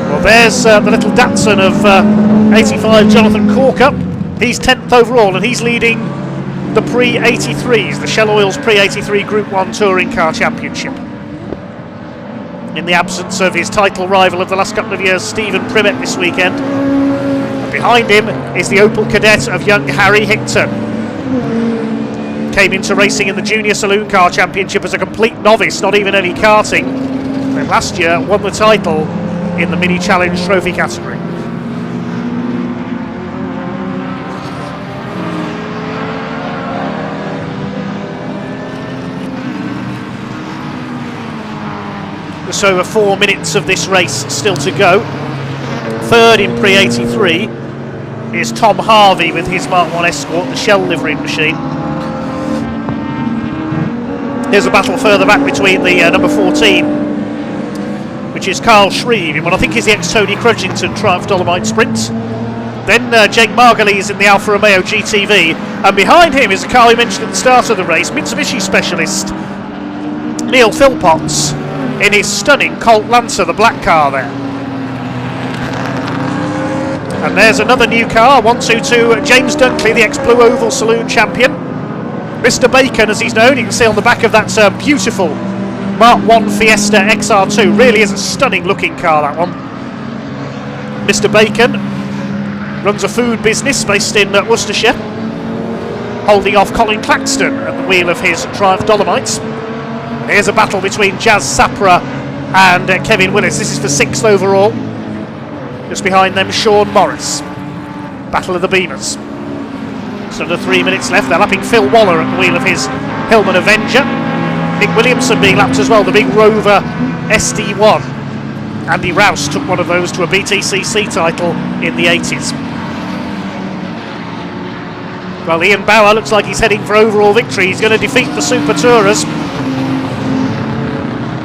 Well, there's the little Datsun of 85 Jonathan Corker. He's 10th overall, and he's leading the Pre-83s, the Shell Oils Pre-83 Group 1 Touring Car Championship. In the absence of his title rival of the last couple of years, Stephen Primet, this weekend. And behind him is the Opel Kadett of young Harry Hickton. Came into racing in the Junior Saloon Car Championship as a complete novice, not even any karting. And last year won the title in the Mini Challenge Trophy category. Just over 4 minutes of this race still to go. Third in Pre-83 is Tom Harvey with his Mark 1 Escort, the Shell livery machine. Here's a battle further back between the number 14, which is Carl Shreve, in what I think is the ex-Tony Crudgington Triumph Dolomite Sprint. Then Jake Margulies in the Alfa Romeo GTV, and behind him is a car we mentioned at the start of the race, Mitsubishi specialist Neil Philpotts in his stunning Colt Lancer, the black car there. And there's another new car, 122, James Dunkley, the ex-Blue Oval Saloon champion. Mr. Bacon, as he's known, you can see on the back of that beautiful Mark 1 Fiesta XR2, really is a stunning looking car, that one. Mr. Bacon runs a food business based in Worcestershire, holding off Colin Claxton at the wheel of his Triumph Dolomites. Here's a battle between Jazz Sapra and Kevin Willis. This is for 6th overall. Just behind them, Sean Morris. Battle of the Beamers. So under 3 minutes left. They're lapping Phil Waller at the wheel of his Hillman Avenger. Nick Williamson being lapped as well, the big Rover SD1. Andy Rouse took one of those to a BTCC title in the 80s. Well, Ian Bauer looks like he's heading for overall victory. He's going to defeat the Super Tourers.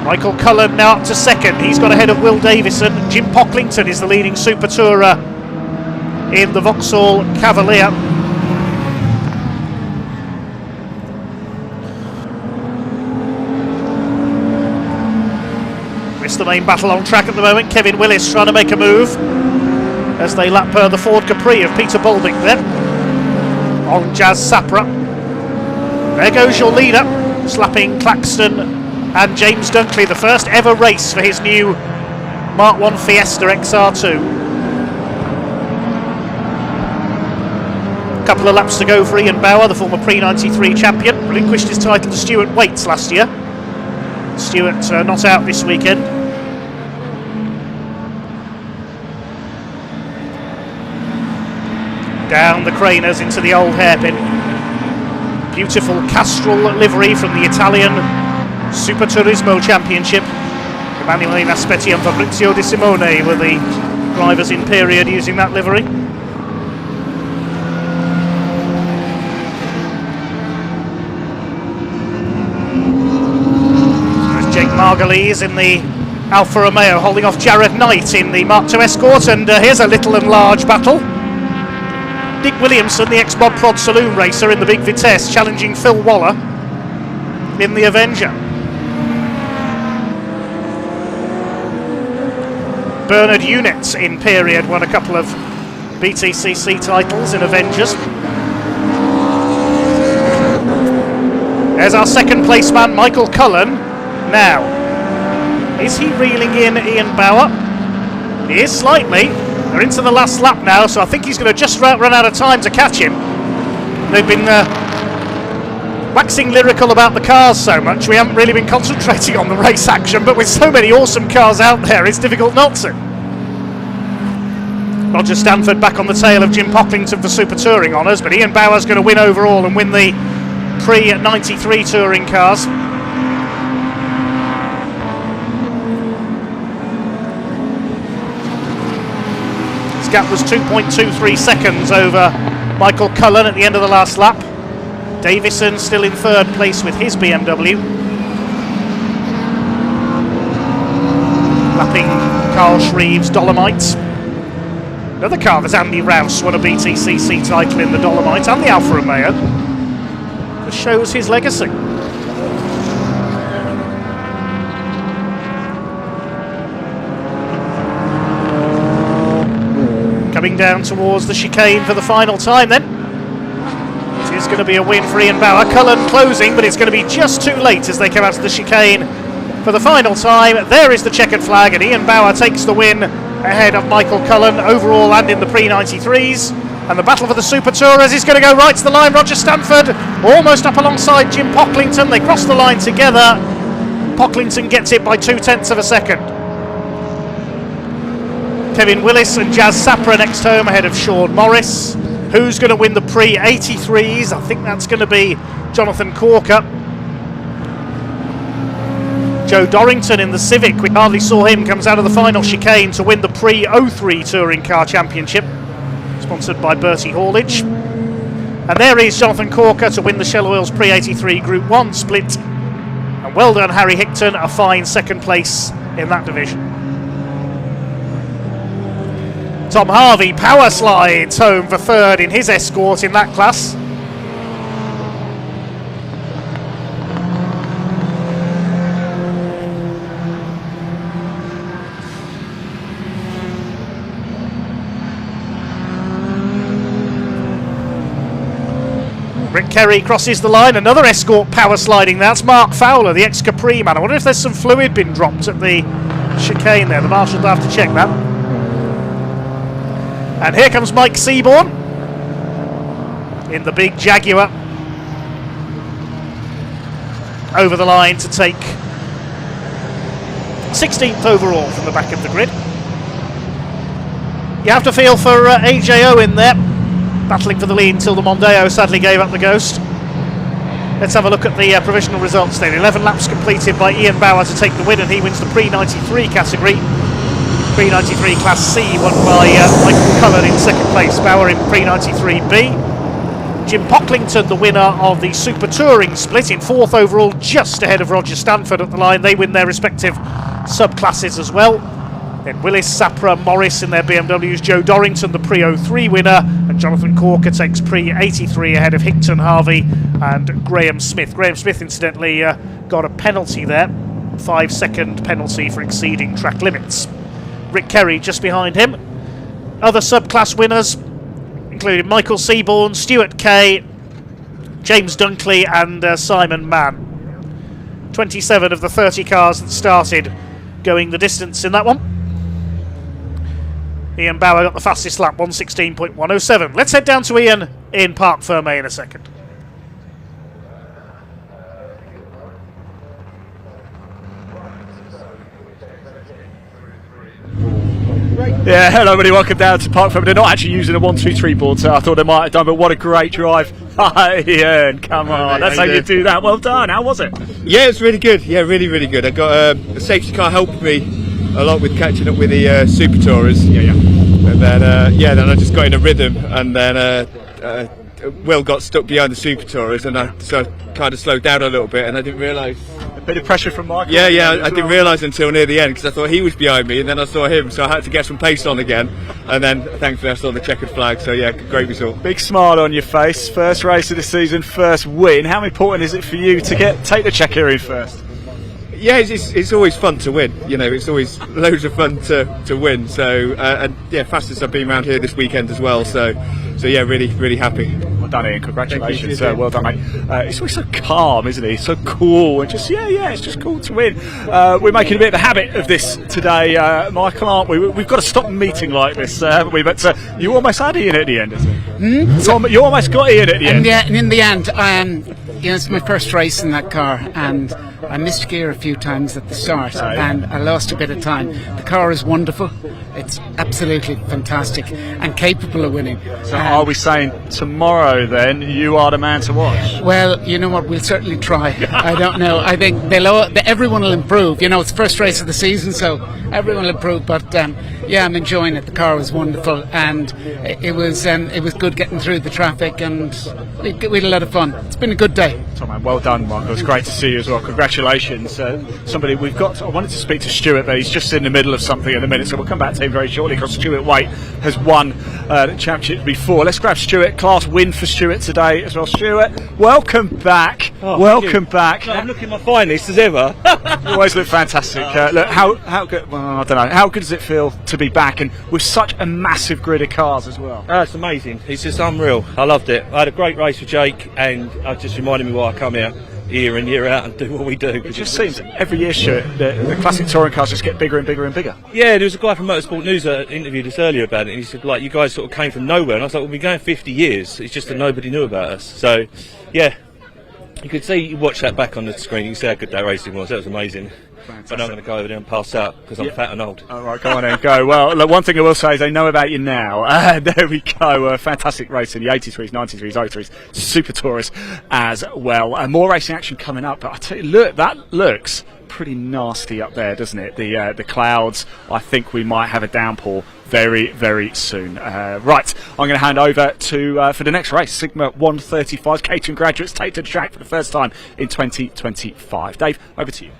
Michael Cullen now up to second. He's got ahead of Will Davison. Jim Pocklington is the leading Super Tourer in the Vauxhall Cavalier. It's the main battle on track at the moment. Kevin Willis trying to make a move as they lap the Ford Capri of Peter Boldick there on Jazz Sapra. There goes your leader, slapping Claxton and James Dunkley, the first ever race for his new Mark 1 Fiesta XR2. A couple of laps to go for Ian Bauer, the former Pre-93 champion. Relinquished his title to Stuart Waits last year. Stuart not out this weekend. Down the Craners into the old hairpin. Beautiful Castrol livery from the Italian Super Turismo Championship. Emanuele Naspetti and Fabrizio De Simone were the drivers in period using that livery. There's Jake Margulies in the Alfa Romeo holding off Jared Knight in the Mark II Escort, and here's a little and large battle. Dick Williamson, the ex-Bod Prod saloon racer in the Big Vitesse, challenging Phil Waller in the Avenger. Bernard Unitz in period won a couple of BTCC titles in Avengers. There's our second place man, Michael Cullen. Now, is he reeling in Ian Bauer? He is slightly. They're into the last lap now, so I think he's going to just run out of time to catch him. They've been waxing lyrical about the cars so much, we haven't really been concentrating on the race action, but with so many awesome cars out there, it's difficult not to. Roger Stanford back on the tail of Jim Pocklington for Super Touring honours, but Ian Bauer's going to win overall and win the Pre-93 touring cars. His gap was 2.23 seconds over Michael Cullen at the end of the last lap. Davison still in third place with his BMW. Lapping Carl Shreve's Dolomite. Another car that's Andy Rouse won a BTCC title in the Dolomite and the Alfa Romeo. That shows his legacy. Coming down towards the chicane for the final time then. It's going to be a win for Ian Bauer. Cullen closing, but it's going to be just too late as they come out of the chicane for the final time. There is the checkered flag, and Ian Bauer takes the win ahead of Michael Cullen overall and in the Pre-93s. And the battle for the Super Tourers is going to go right to the line. Roger Stanford almost up alongside Jim Pocklington. They cross the line together. Pocklington gets it by 0.2 of a second. Kevin Willis and Jazz Sapra next home ahead of Sean Morris. Who's going to win the Pre-83s? I think that's going to be Jonathan Corker. Joe Dorrington in the Civic, we hardly saw him, comes out of the final chicane to win the Pre-03 Touring Car Championship, sponsored by Bertie Haulage. And there is Jonathan Corker to win the Shell Oils Pre-83 Group 1 split. And well done, Harry Hickton, a fine second place in that division. Tom Harvey power slides home for third in his Escort in that class. Rick Kerry crosses the line, another Escort power sliding. That's Mark Fowler, the ex-Capri man. I wonder if there's some fluid been dropped at the chicane there. The marshal will have to check that. And here comes Mike Seaborn in the big Jaguar over the line to take 16th overall from the back of the grid. You have to feel for AJO in there. battling for the lead until the Mondeo sadly gave up the ghost. Let's have a look at the provisional results then. 11 laps completed by Ian Bauer to take the win, and he wins the pre-93 category. Pre-93 Class C won by Michael Cullen in second place, Bauer in pre-93B. Jim Pocklington, the winner of the Super Touring split, in fourth overall, just ahead of Roger Stanford at the line. They win their respective subclasses as well. Then Willis, Sapra, Morris in their BMWs, Joe Dorrington, the pre-03 winner, and Jonathan Corker takes pre-83 ahead of Hickton, Harvey and Graham Smith. Graham Smith, incidentally, got a penalty there, 5-second penalty for exceeding track limits. Rick Kerry just behind him. Other subclass winners included Michael Seaborn, Stuart Kay, James Dunkley and Simon Mann. 27 of the 30 cars that started going the distance in that one. Ian Bauer got the fastest lap, 1:16.107. Let's head down to Ian in Parc Fermé in a second. Yeah, hello everybody, welcome down to Parc Fermé. They're not actually using a 1-2-3 board, so I thought they might have done, but what a great drive. Hi Ian, come on, that's how you do that. Well done, how was it? Yeah, it was really good. Yeah, really, really good. I got a safety car helped me a lot with catching up with the Super Tourers. Yeah. And then, then I just got in a rhythm, and then Will got stuck behind the Super Tourers, and I kind of slowed down a little bit, and I didn't realise. A bit of pressure from Michael. Yeah, I didn't realise until near the end, because I thought he was behind me, and then I saw him, so I had to get some pace on again, and then thankfully I saw the checkered flag, so yeah, great result. Big smile on your face, first race of the season, first win. How important is it for you to take the checker in first? Yeah, it's always fun to win. You know, it's always loads of fun to win. So and yeah, fastest I've been around here this weekend as well. So yeah, really, really happy. Well done, Ian. Congratulations. Well done, mate. It's always so calm, isn't he? So cool and just it's just cool to win. We're making a bit of a habit of this today, Michael, aren't we? We've got to stop meeting like this, haven't we? But you almost had Ian at the end, isn't it? You almost got Ian at the end. And in the end, it's my first race in that car, and I missed gear a few times at the start, and I lost a bit of time. The car is wonderful. It's absolutely fantastic and capable of winning. So are we saying tomorrow then you are the man to watch? Well, you know what, we'll certainly try. I don't know. I think everyone will improve. You know, it's the first race of the season, so everyone will improve. But yeah, I'm enjoying it. The car was wonderful, and it was good getting through the traffic, and we had a lot of fun. It's been a good day. Oh, man, well done, Mark. It was great to see you as well. Congratulations. I wanted to speak to Stuart, but he's just in the middle of something at the minute, so we'll come back to him very shortly, because Stuart Waite has won the championship before. Let's grab Stuart. Class win for Stuart today as well. Stuart, welcome back. Welcome back. I'm looking my finest as ever. You always look fantastic. Look, how good? Well, I don't know. How good does it feel to be back, and with such a massive grid of cars as well? It's amazing. It's just unreal. I loved it. I had a great race with Jake, and it just reminded me why I come here year in, year out, and do what we do. It just seems every year, Stuart, the classic touring cars just get bigger and bigger and bigger. Yeah, there was a guy from Motorsport News that interviewed us earlier about it, and he said, like, you guys sort of came from nowhere, and I was like, well, we've been going 50 years, it's just that nobody knew about us. So, yeah, you could see, you watch that back on the screen, you can see how good that racing was. That was amazing. Fantastic. But I'm going to go over there and pass out because I'm fat and old. All right, go on then, go. Well, look, one thing I will say is they know about you now. There we go. Fantastic racing, the 83s, 93s, 03s, Super Tourers as well. More racing action coming up. But I tell you, look, that looks pretty nasty up there, doesn't it? The clouds. I think we might have a downpour very, very soon. Right, I'm going to hand over to for the next race, Sigma 135. Caterham graduates take to the track for the first time in 2025. Dave, over to you.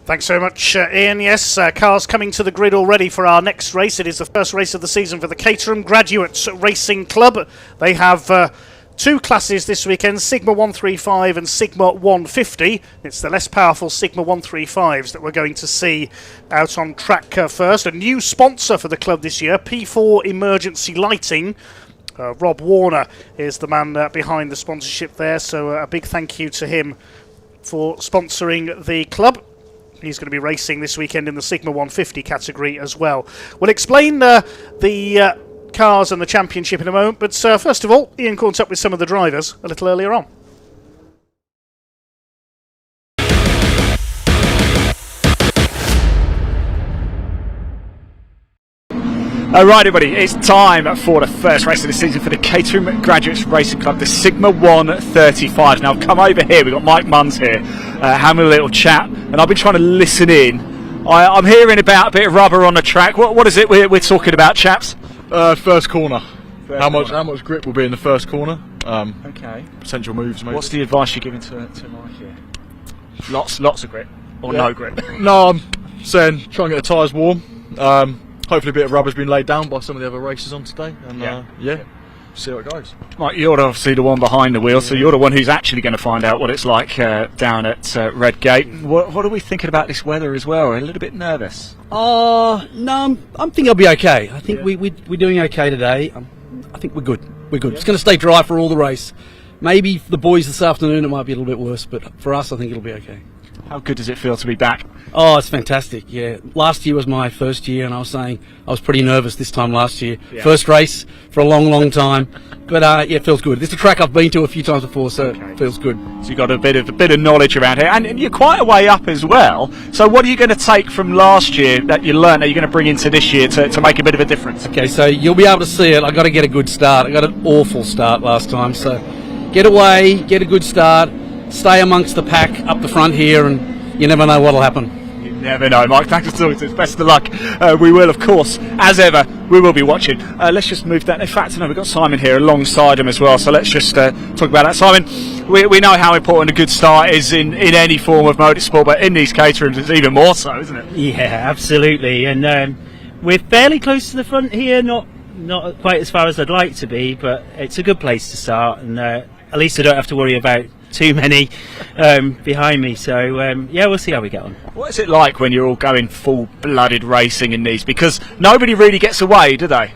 Thanks very much, Ian. Yes, cars coming to the grid already for our next race. It is the first race of the season for the Caterham Graduates Racing Club. They have two classes this weekend, Sigma 135 and Sigma 150. It's the less powerful Sigma 135s that we're going to see out on track first. A new sponsor for the club this year, P4 Emergency Lighting. Rob Warner is the man behind the sponsorship there, so a big thank you to him for sponsoring the club. He's going to be racing this weekend in the Sigma 150 category as well. We'll explain the cars and the championship in a moment, but first of all, Ian caught up with some of the drivers a little earlier on. Right, everybody, it's time for the first race of the season for the Caterham Graduates Racing Club, the Sigma 135. Now, I've come over here, we've got Mike Munns here, having a little chat, and I've been trying to listen in. I'm hearing about a bit of rubber on the track. What is it we're talking about, chaps? First corner. How much grip will be in the first corner? Okay. Potential moves, maybe. What's the advice you're giving to Mike here? Lots of grip, or no grip? No, I'm saying try and get the tyres warm. Hopefully a bit of rubber's been laid down by some of the other racers on today, and see how it goes. Mike, you're obviously the one behind the wheel, so you're the one who's actually going to find out what it's like down at Redgate. What are we thinking about this weather as well? We're a little bit nervous. No, I'm thinking I'll be okay. I think we're doing okay today. I think we're good. We're good. It's going to stay dry for all the race. Maybe for the boys this afternoon it might be a little bit worse, but for us I think it'll be okay. How good does it feel to be back? Oh, it's fantastic, yeah. Last year was my first year, and I was saying I was pretty nervous this time last year. Yeah. First race for a long time, but it feels good. It's a track I've been to a few times before, so it feels good. So you've got a bit of knowledge around here, and you're quite a way up as well. So what are you going to take from last year that you learned that you're going to bring into this year to make a bit of a difference? Okay, so you'll be able to see it. I've got to get a good start. I got an awful start last time, so get away, get a good start, stay amongst the pack up the front here, and you never know what'll happen. You never know, Mike. Thanks for talking to us. Best of luck. We will, of course, as ever, we will be watching. Let's just move that. In fact, we've got Simon here alongside him as well, so let's just talk about that. Simon, we know how important a good start is in any form of motorsport, but in these Caterhams it's even more so, isn't it? Yeah, absolutely. And we're fairly close to the front here, not quite as far as I'd like to be, but it's a good place to start, and at least I don't have to worry about too many behind me, so we'll see how we get on. What is it like when you're all going full-blooded racing in these? Because nobody really gets away, do they?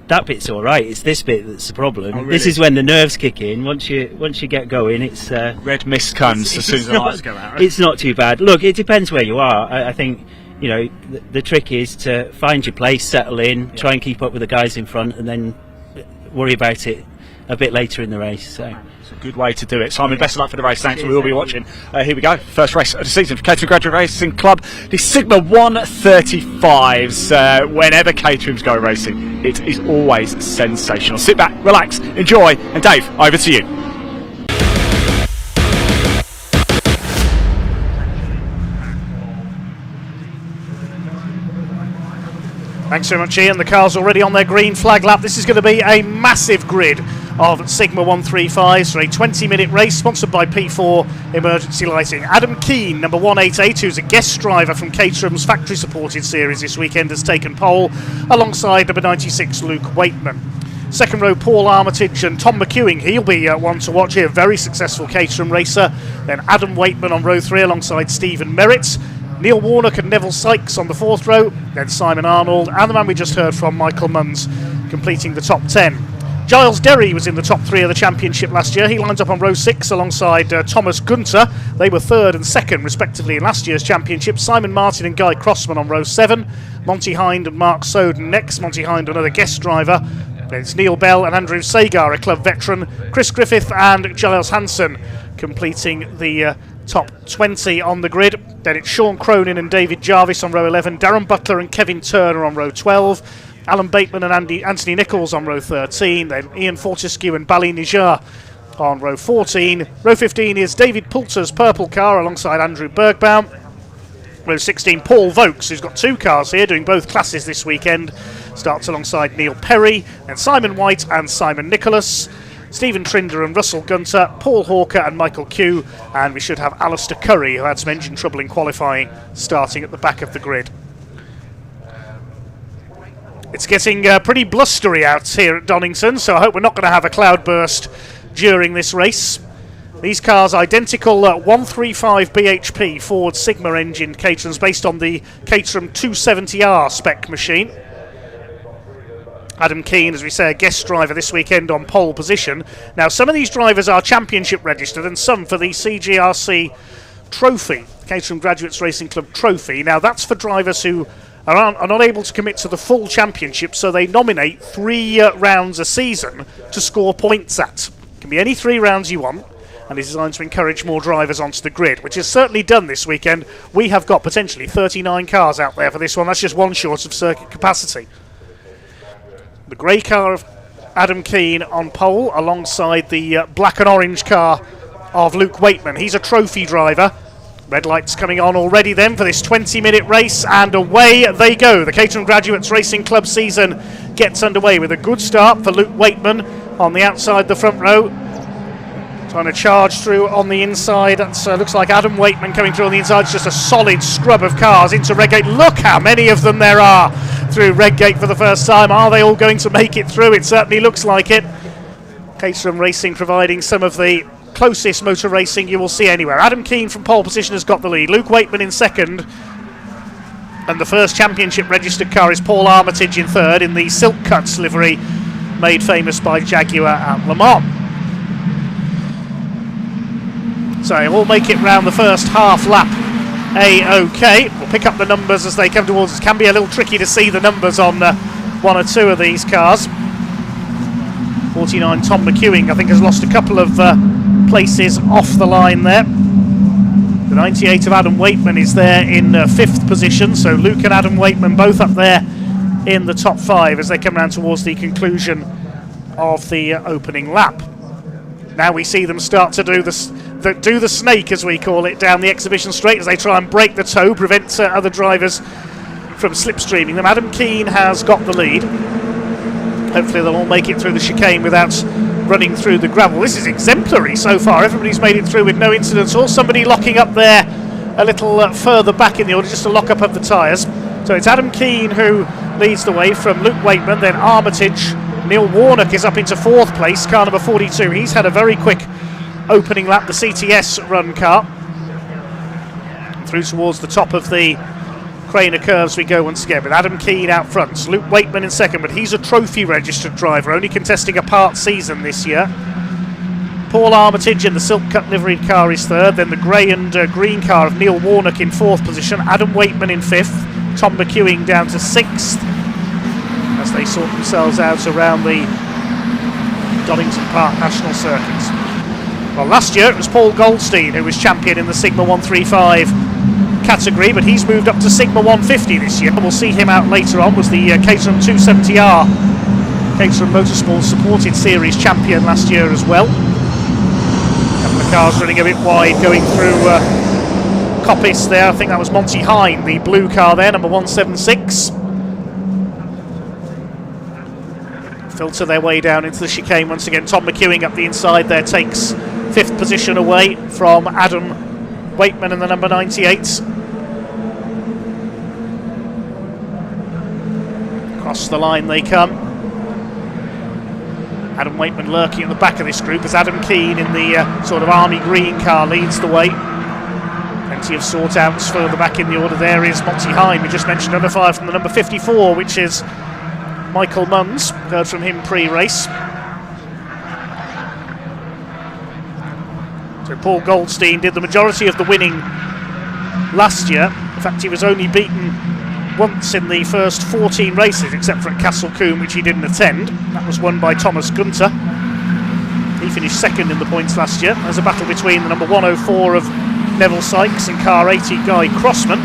That bit's all right. It's this bit that's the problem. Oh, really? This is when the nerves kick in. Once you get going, it's red mist comes as soon as the lights go out. Right? It's not too bad. Look, it depends where you are. I think the trick is to find your place, settle in, try and keep up with the guys in front, and then worry about it a bit later in the race. So. It's a good way to do it. Simon, best of luck for the race. Thanks. We will be watching. Here we go. First race of the season for Caterham Graduate Racing Club. The Sigma 135s. Whenever Caterhams go racing, it is always sensational. Sit back, relax, enjoy. And Dave, over to you. Thanks very much, Ian. The car's already on their green flag lap. This is going to be a massive grid of Sigma 135s for a 20-minute race, sponsored by P4 Emergency Lighting. Adam Keane, number 188, who's a guest driver from Caterham's factory-supported series this weekend, has taken pole, alongside number 96, Luke Waitman. Second row, Paul Armitage and Tom McEwing. He'll be one to watch here, very successful Caterham racer. Then Adam Waitman on row 3 alongside Stephen Merritt. Neil Warnock and Neville Sykes on the 4th row, then Simon Arnold, and the man we just heard from, Michael Munns, completing the top 10. Giles Derry was in the top 3 of the championship last year. He lines up on row 6 alongside Thomas Gunter. They were 3rd and 2nd, respectively, in last year's championship. Simon Martin and Guy Crossman on row 7. Monty Hind and Mark Soden next. Monty Hind, another guest driver. Then it's Neil Bell and Andrew Sagar, a club veteran. Chris Griffith and Giles Hansen completing the top 20 on the grid. Then it's Sean Cronin and David Jarvis on row 11, Darren Butler and Kevin Turner on row 12, Alan Bateman and Anthony Nichols on row 13, then Ian Fortescue and Bali Nijar on row 14. Row 15 is David Poulter's purple car alongside Andrew Bergbaum. Row 16, Paul Vokes, who's got 2 cars here, doing both classes this weekend, starts alongside Neil Perry, and Simon White and Simon Nicholas. Stephen Trinder and Russell Gunter, Paul Hawker and Michael Kew, and we should have Alistair Curry, who had some engine trouble in qualifying, starting at the back of the grid. It's getting pretty blustery out here at Donington, so I hope we're not going to have a cloudburst during this race. These cars identical 135 bhp Ford Sigma engine Caterhams, based on the Caterham 270R spec machine. Adam Keane, as we say, a guest driver this weekend on pole position. Now, some of these drivers are championship registered and some for the CGRC Trophy, Caterham Graduates Racing Club Trophy. Now, that's for drivers who are not able to commit to the full championship, so they nominate 3 rounds a season to score points at. It can be any 3 rounds you want, and is designed to encourage more drivers onto the grid, which is certainly done this weekend. We have got potentially 39 cars out there for this one. That's just one short of circuit capacity. The grey car of Adam Keane on pole alongside the black and orange car of Luke Waitman. He's a trophy driver. Red lights coming on already then for this 20-minute race, and away they go. The Caterham Graduates Racing Club season gets underway with a good start for Luke Waitman on the outside the front row. Trying to charge through on the inside. That looks like Adam Waitman coming through on the inside. It's just a solid scrub of cars into Redgate. Look how many of them there are through Redgate for the first time. Are they all going to make it through? It certainly looks like it. Caterham Racing providing some of the closest motor racing you will see anywhere. Adam Keane from pole position has got the lead. Luke Waitman in second. And the first championship registered car is Paul Armitage in third in the Silk Cuts livery made famous by Jaguar at Le Mans. So we'll make it round the first half lap A-OK. We'll pick up the numbers as they come towards us. It can be a little tricky to see the numbers on one or two of these cars. 49 Tom McEwing, I think, has lost a couple of places off the line there. The 98 of Adam Waitman is there in 5th position, so Luke and Adam Waitman both up there in the top 5 as they come round towards the conclusion of the opening lap. Now we see them start to do the snake, as we call it, down the exhibition straight as they try and break the toe, prevent other drivers from slipstreaming them. Adam Keane has got the lead. Hopefully they'll all make it through the chicane without running through the gravel. This is exemplary so far. Everybody's made it through with no incidents, or somebody locking up there a little further back in the order, just a lock up of the tyres. So it's Adam Keane who leads the way from Luke Waitman, then Armitage. Neil Warnock is up into 4th place, car number 42. He's had a very quick opening lap, the CTS run car. Through towards the top of the Craner curves we go once again with Adam Keane out front. Luke Waitman in second, but he's a trophy registered driver, only contesting a part season this year. Paul Armitage in the Silk Cut liveried car is third, then the grey and green car of Neil Warnock in 4th position, Adam Waitman in 5th, Tom McEwing down to 6th as they sort themselves out around the Donington Park National Circuit. Well, last year it was Paul Goldstein who was champion in the Sigma 135 category, but he's moved up to Sigma 150 this year. We'll see him out later on. Was the Caterham 270R Caterham Motorsport supported series champion last year as well. A couple of cars running a bit wide going through Coppice there. I think that was Monty Hine, the blue car there, number 176. Filter their way down into the chicane once again. Tom McEwing up the inside there takes 5th position away from Adam Waitman and the number 98. Across the line they come. Adam Waitman lurking at the back of this group as Adam Keane in the sort of army green car leads the way. Plenty of sort outs further back in the order. There is Monty Hine, we just mentioned, under fire from the number 54, which is Michael Munns. Heard from him pre-race. So Paul Goldstein did the majority of the winning last year. In fact, he was only beaten once in the first 14 races, except for at Castle Combe, which he didn't attend. That was won by Thomas Gunter. He finished second in the points last year. There's a battle between the number 104 of Neville Sykes and car 80 Guy Crossman.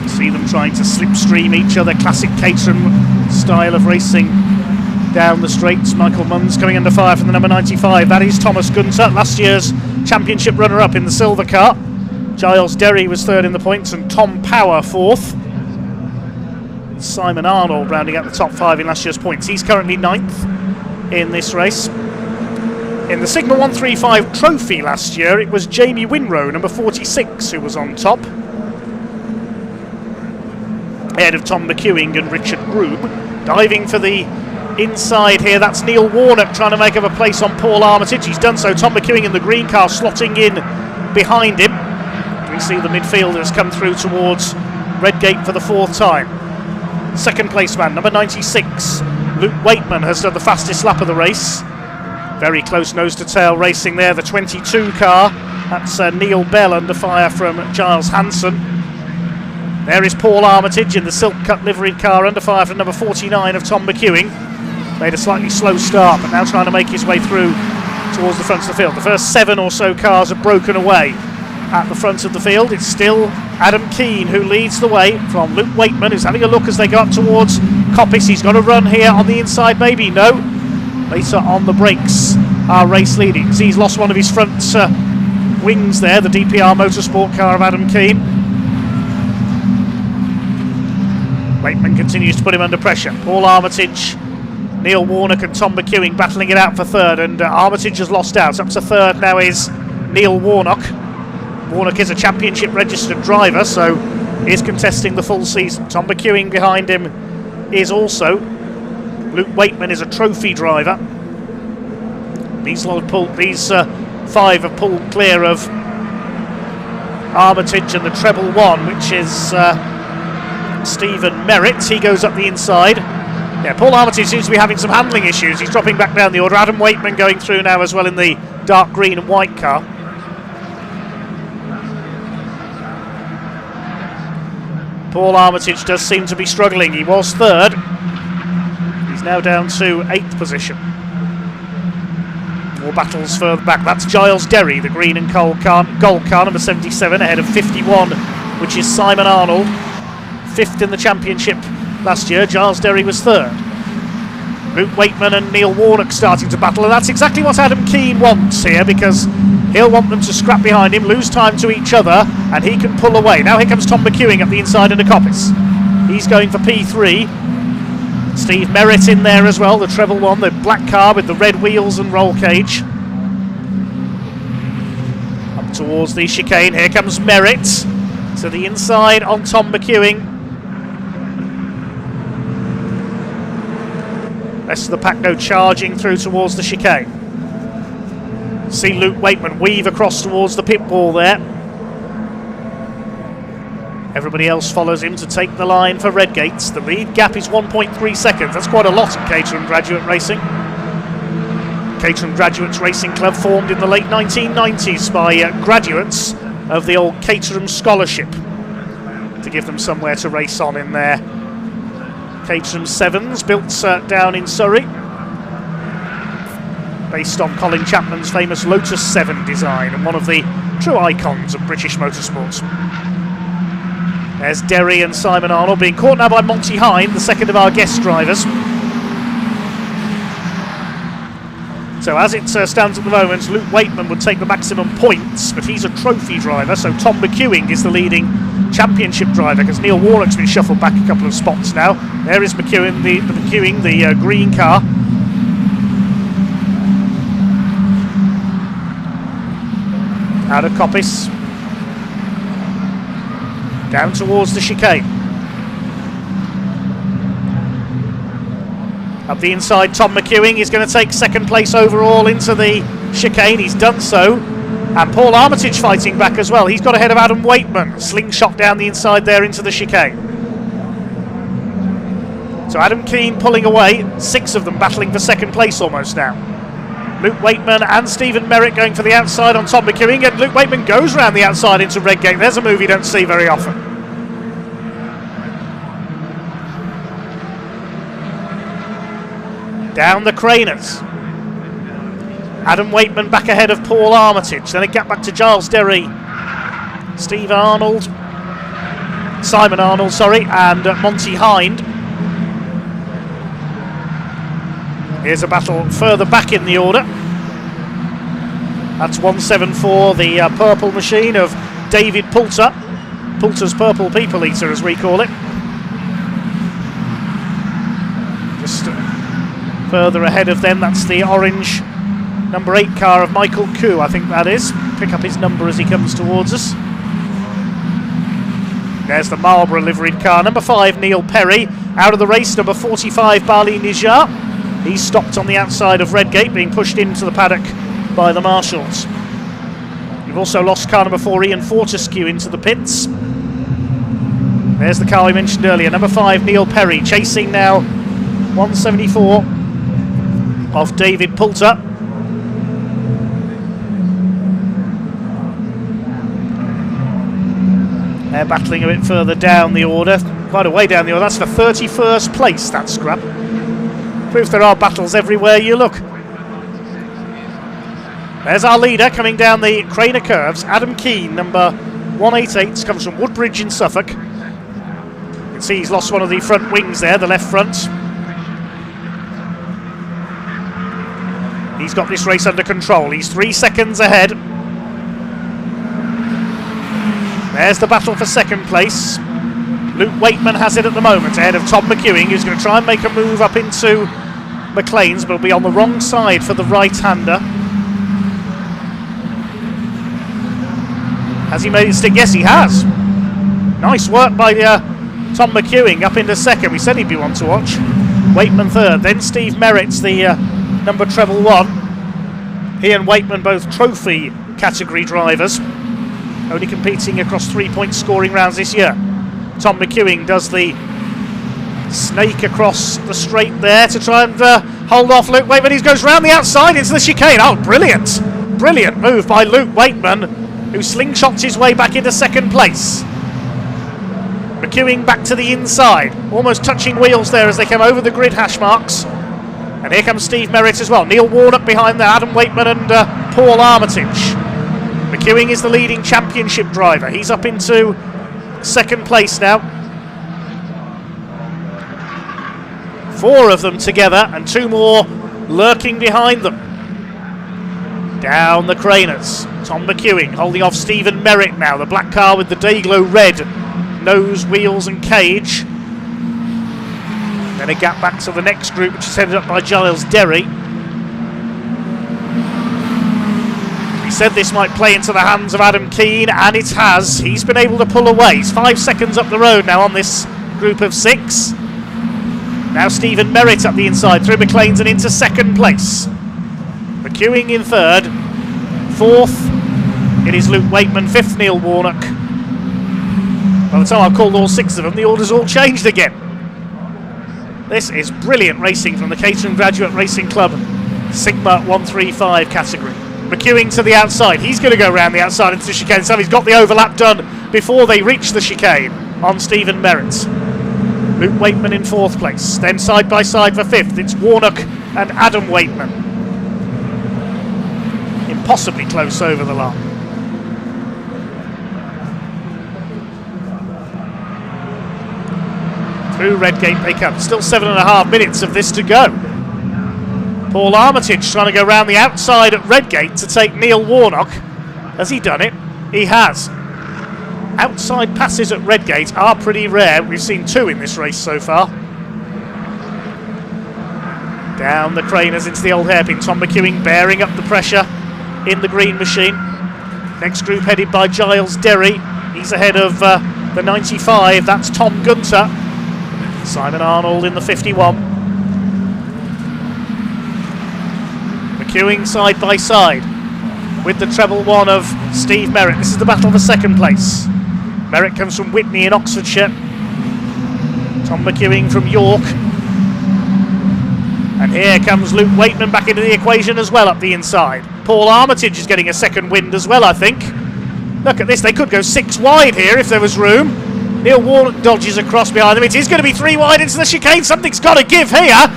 See them trying to slipstream each other, classic Caterham style of racing down the straights. Michael Munns coming under fire from the number 95. That is Thomas Gunter, last year's championship runner-up in the silver car. Giles Derry was third in the points and Tom Power fourth. Simon Arnold rounding out the top 5 in last year's points. He's currently 9th in this race. In the Sigma 135 trophy last year, it was Jamie Winrow, number 46, who was on top, ahead of Tom McEwing and Richard Groom. Diving for the inside here, that's Neil Warnock trying to make up a place on Paul Armitage. He's done so. Tom McEwing in the green car slotting in behind him. We see the midfielders come through towards Redgate for the 4th time. Second place man, number 96, Luke Waitman, has done the fastest lap of the race. Very close nose to tail racing there. The 22 car, that's Neil Bell under fire from Giles Hansen. There is Paul Armitage in the Silk Cut liveried car under fire from number 49 of Tom McEwing. Made a slightly slow start, but now trying to make his way through towards the front of the field. The first 7 or so cars have broken away. at the front of the field. It's still Adam Keane who leads the way from Luke Wakeman, who's having a look as they go up towards Coppice. He's got a run here on the inside, maybe. No. Later on the brakes are race leading. So he's lost one of his front wings there, the DPR Motorsport car of Adam Keane. Wakeman continues to put him under pressure. Paul Armitage, Neil Warnock and Tom McEwing battling it out for third, and Armitage has lost out. Up to third now is Neil Warnock. Warnock is a championship registered driver, so is contesting the full season. Tom McEwing behind him is also. Luke Wakeman is a trophy driver. These five have pulled clear of Armitage and the treble one, which is Stephen Merritt. He goes up the inside. Yeah, Paul Armitage seems to be having some handling issues. He's dropping back down the order. Adam Wakeman going through now as well in the dark green and white car. Paul Armitage does seem to be struggling. He was third. He's now down to 8th position. More battles further back. That's Giles Derry, the green and gold car, number 77, ahead of 51, which is Simon Arnold. 5th in the championship last year. Giles Derry was third. Luke Wakeman and Neil Warnock starting to battle, and that's exactly what Adam Keane wants here, because he'll want them to scrap behind him, lose time to each other, and he can pull away. Now here comes Tom McEwing up the inside into Coppice. He's going for P3. Steve Merritt in there as well, the treble one, the black car with the red wheels and roll cage. Up towards the chicane, here comes Merritt to the inside on Tom McEwing. Rest of the pack go charging through towards the chicane. See Luke Wakeman weave across towards the pit wall there. Everybody else follows him to take the line for Redgates. The lead gap is 1.3 seconds. That's quite a lot at Caterham Graduate Racing. Caterham Graduates Racing Club formed in the late 1990s by graduates of the old Caterham Scholarship to give them somewhere to race on in their Caterham 7s, built down in Surrey, based on Colin Chapman's famous Lotus 7 design, and one of the true icons of British motorsports. There's Derry and Simon Arnold being caught now by Monty Hind, the second of our guest drivers. So as it stands at the moment, Luke Wakeman would take the maximum points, but he's a trophy driver, so Tom McEwing is the leading championship driver, because Neil Warnock's been shuffled back a couple of spots now. There is McEwing, the green car. Out of Coppice. Down towards the chicane. Up the inside, Tom McEwing is going to take second place overall into the chicane. He's done so. And Paul Armitage fighting back as well. He's got ahead of Adam Wakeman. Slingshot down the inside there into the chicane. So Adam Keane pulling away. 6 of them battling for second place almost now. Luke Wakeman and Stephen Merritt going for the outside on Tom McEwing, and Luke Wakeman goes round the outside into Redgate. There's a move you don't see very often. Down the Craners. Adam Wakeman back ahead of Paul Armitage. Then a gap back to Giles Derry, Simon Arnold, and Monty Hind. Here's a battle further back in the order. That's 174, the purple machine of David Poulter. Poulter's Purple People Eater, as we call it. Just further ahead of them, that's the orange number 8 car of Michael Koo, I think that is. Pick up his number as he comes towards us. There's the Marlborough liveried car. Number 5, Neil Perry. Out of the race, number 45, Bali Nijar. He's stopped on the outside of Redgate, being pushed into the paddock by the marshals. We've also lost car number 4, Ian Fortescue, into the pits. There's the car we mentioned earlier, number 5, Neil Perry, chasing now 174 of David Poulter. They're battling a bit further down the order, quite a way down the order. That's for 31st place, that scrap. Proves there are battles everywhere you look. There's our leader coming down the Craner curves. Adam Keane, number 188, comes from Woodbridge in Suffolk. You can see he's lost one of the front wings there, the left front. He's got this race under control. He's 3 seconds ahead. There's the battle for second place. Luke Wakeman has it at the moment, ahead of Tom McEwing, who's going to try and make a move up into McLean's, but will be on the wrong side for the right-hander. Has he made it stick? Yes, he has. Nice work by Tom McEwing up into second. We said he'd be one to watch. Wakeman third. Then Steve Merritt's the number treble one. He and Wakeman both trophy category drivers, only competing across 3-point scoring rounds this year. Tom McEwing does the snake across the straight there to try and hold off Luke Wakeman. He goes round the outside into the chicane. Oh, brilliant. Brilliant move by Luke Wakeman, who slingshots his way back into second place. McEwing back to the inside, almost touching wheels there as they come over the grid hash marks. And here comes Steve Merritt as well. Neil Warnock behind there, Adam Wakeman and Paul Armitage. McEwing is the leading championship driver. He's up into second place now. 4 of them together and 2 more lurking behind them. Down the Craners. Tom McEwing holding off Stephen Merritt now. The black car with the Dayglow red nose, wheels and cage. Then a gap back to the next group, which is headed up by Giles Derry. We said this might play into the hands of Adam Keane, and it has. He's been able to pull away. He's 5 seconds up the road now on this group of 6. Now Stephen Merritt up the inside through McLean's and into second place. McEwing in third. 4th, it is Luke Wakeman. 5th, Neil Warnock. By the time I've called all 6 of them, the order's all changed again. This is brilliant racing from the Caterham Graduate Racing Club Sigma 135 category. McEwing to the outside. He's going to go round the outside into the chicane. So he's got the overlap done before they reach the chicane on Stephen Merritt. Luke Wakeman in 4th place. Then side by side for 5th, it's Warnock and Adam Wakeman. Impossibly close over the line. Through Redgate they come. Still 7.5 minutes of this to go. Paul Armitage trying to go round the outside at Redgate to take Neil Warnock. Has he done it? He has. Outside passes at Redgate are pretty rare. We've seen 2 in this race so far. Down the Craners into the old hairpin. Tom McEwing bearing up the pressure in the green machine. Next group headed by Giles Derry. He's ahead of the 95. That's Tom Gunter. Simon Arnold in the 51. McEwing side by side with the treble one of Steve Merritt. This is the battle for second place. Merritt comes from Witney in Oxfordshire. Tom McEwing from York. And here comes Luke Wakeman back into the equation as well up the inside. Paul Armitage is getting a second wind as well, I think. Look at this, they could go 6 wide here if there was room. Neil Warnock dodges across behind them. It is going to be 3 wide into the chicane. Something's got to give here.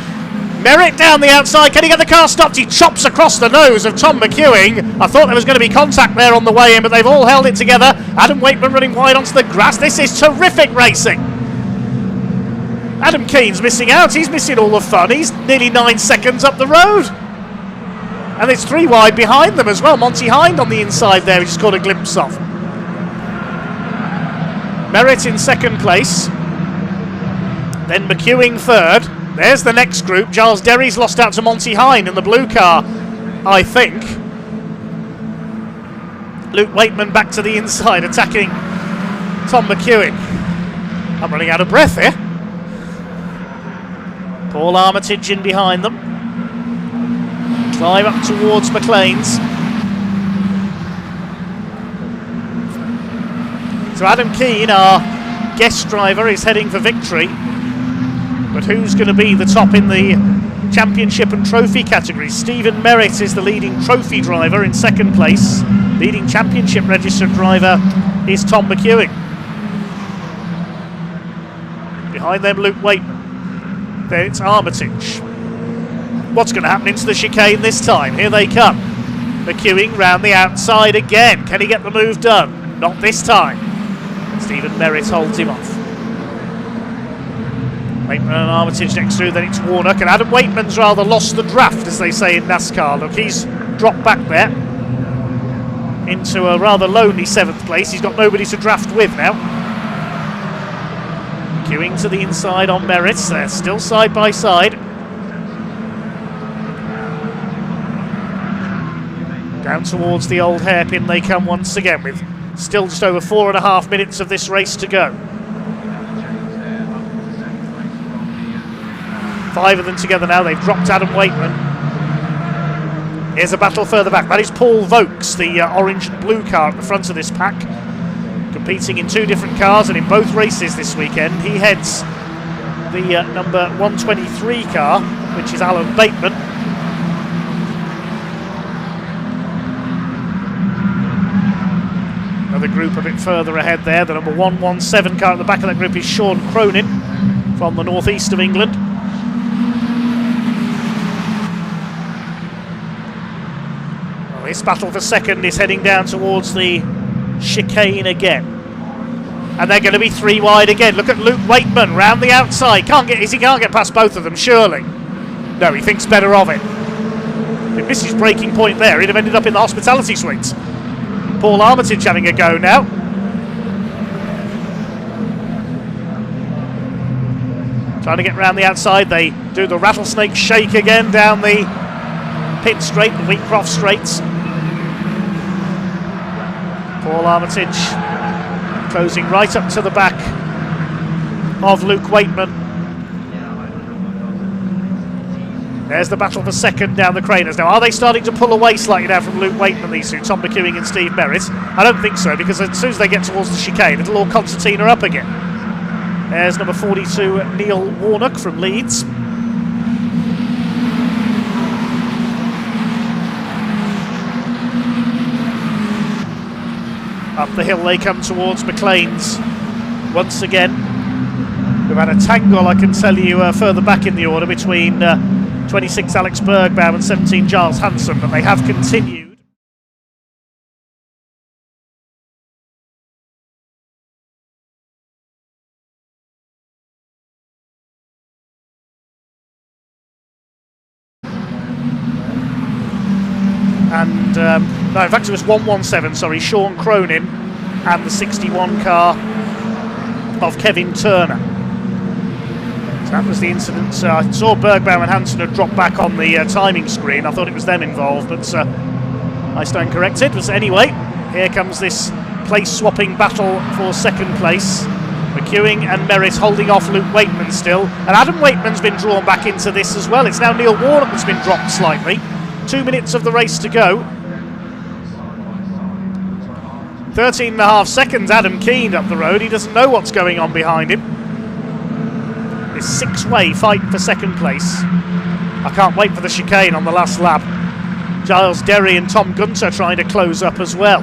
Merritt down the outside. Can he get the car stopped? He chops across the nose of Tom McEwing. I thought there was going to be contact there on the way in, but they've all held it together. Adam Wakeman running wide onto the grass. This is terrific racing. Adam Keane's missing out. He's missing all the fun. He's nearly 9 seconds up the road. And it's 3 wide behind them as well. Monty Hind on the inside there, we just caught a glimpse of. Merritt in second place. Then McEwing third. There's the next group. Giles Derry's lost out to Monty Hind in the blue car, I think. Luke Wakeman back to the inside, attacking Tom McEwing. I'm running out of breath here. Paul Armitage in behind them. Climb up towards McLean's. So Adam Keane, our guest driver, is heading for victory. But who's going to be the top in the championship and trophy categories? Stephen Merritt is the leading trophy driver in second place. Leading championship registered driver is Tom McEwing. Behind them, Luke Wakeman. Then it's Armitage. What's going to happen into the chicane this time? Here they come. McEwing round the outside again. Can he get the move done? Not this time. Stephen Merritt holds him off. Waitman and Armitage next through, then it's Warnock, and Adam Waitman's rather lost the draft, as they say in NASCAR. Look, he's dropped back there into a rather lonely 7th place. He's got nobody to draft with now. McEwing to the inside on Merritt. They're still side by side. Down towards the old hairpin they come once again, with still just over 4.5 minutes of this race to go. 5 of them together now. They've dropped Adam Waitman. Here's a battle further back. That is Paul Vokes, the orange and blue car at the front of this pack, competing in 2 different cars and in both races this weekend. He heads the number 123 car, which is Alan Bateman. Another group a bit further ahead there. The number 117 car at the back of that group is Sean Cronin from the northeast of England. Well, this battle for second is heading down towards the chicane again. And they're going to be 3 wide again. Look at Luke Waitman round the outside. He can't get past both of them, surely. No, he thinks better of it. If he missed his breaking point there, he'd have ended up in the hospitality suites. Paul Armitage having a go now. Trying to get round the outside. They do the rattlesnake shake again down the pit straight, the Wheatcroft straights. Paul Armitage closing right up to the back of Luke Waitman. There's the battle for second down the Craners. Now, are they starting to pull away slightly now from Luke Waitman, these two, Tom McEwing and Steve Merritt? I don't think so, because as soon as they get towards the chicane, it'll all concertina up again. There's number 42, Neil Warnock from Leeds. Up the hill they come towards McLean's once again. We've had a tangle, I can tell you, further back in the order between 26 Alex Bergbaum and 17 Giles Hanson, but they have continued. And no, in fact it was 117, sorry, Sean Cronin and the 61 car of Kevin Turner. So that was the incident. I saw Bergbaum and Hansen had dropped back on the timing screen. I thought it was them involved, but I stand corrected. But anyway, here comes this place swapping battle for second place. McEwing and Merritt holding off Luke Waitman still, and Adam Waitman's been drawn back into this as well. It's now Neil Warnock that's been dropped slightly. 2 minutes of the race to go. 13.5 seconds Adam Keane up the road. He doesn't know what's going on behind him. This 6-way fight for second place. I can't wait for the chicane on the last lap. Giles Derry and Tom Gunter trying to close up as well.